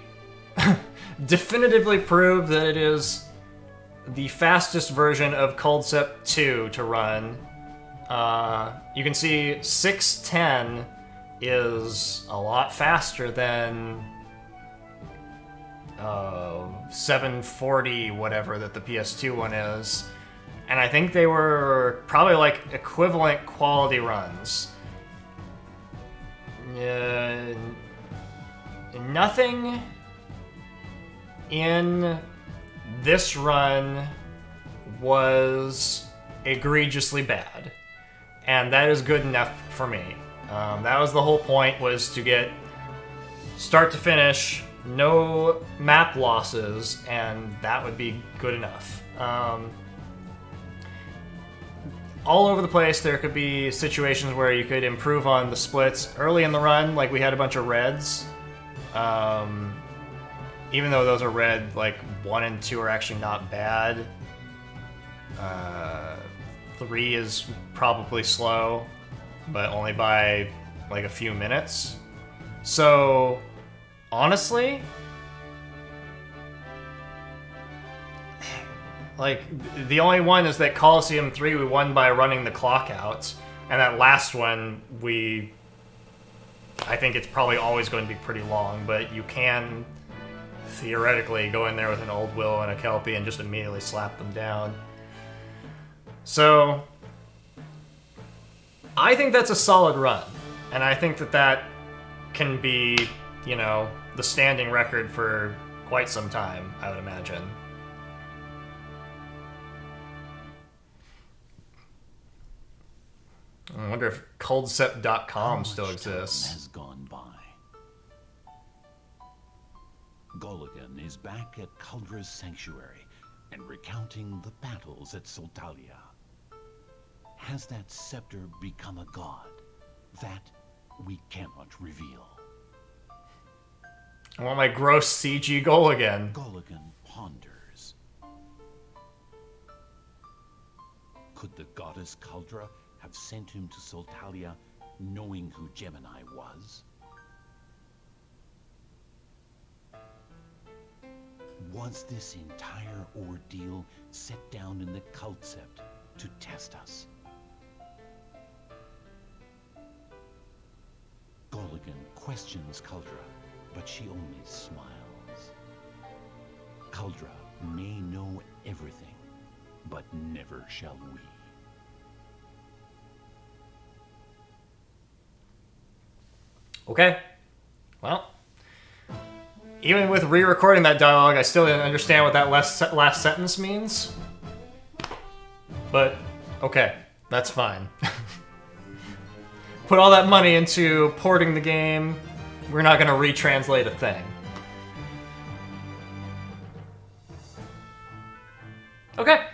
definitively proved that it is the fastest version of Culdcept 2 to run. You can see 610 is a lot faster than 740 whatever that the PS2 one is. And I think they were probably like equivalent quality runs. Nothing in this run was egregiously bad. And that is good enough for me. That was the whole point, was to get start to finish, no map losses, and that would be good enough. All over the place, there could be situations where you could improve on the splits. Early in the run, like, we had a bunch of reds. Even though those are red, like, 1 and 2 are actually not bad. 3 is probably slow, but only by like a few minutes. So, honestly, like, the only one is that Coliseum 3 we won by running the clock out, and that last one I think it's probably always going to be pretty long, but you can theoretically go in there with an Old Will and a Kelpie and just immediately slap them down. So, I think that's a solid run, and I think that that can be, you know, the standing record for quite some time, I would imagine. I wonder if Culdcept.com still exists. Has gone by. Gulligan is back at Culdra's sanctuary and recounting the battles at Soltalia. Has that scepter become a god? That we cannot reveal. I want my gross CG Gulligan. Gulligan ponders. Could the goddess Culdra have sent him to Soltalia knowing who Gemini was? Was this entire ordeal set down in the Culdcept to test us? Gulligan questions Culdra, but she only smiles. Culdra may know everything, but never shall we. Okay. Well, Even with re-recording that dialogue, I still didn't understand what that last sentence means. But, okay, that's fine. Put all that money into porting the game, we're not going to retranslate a thing. Okay.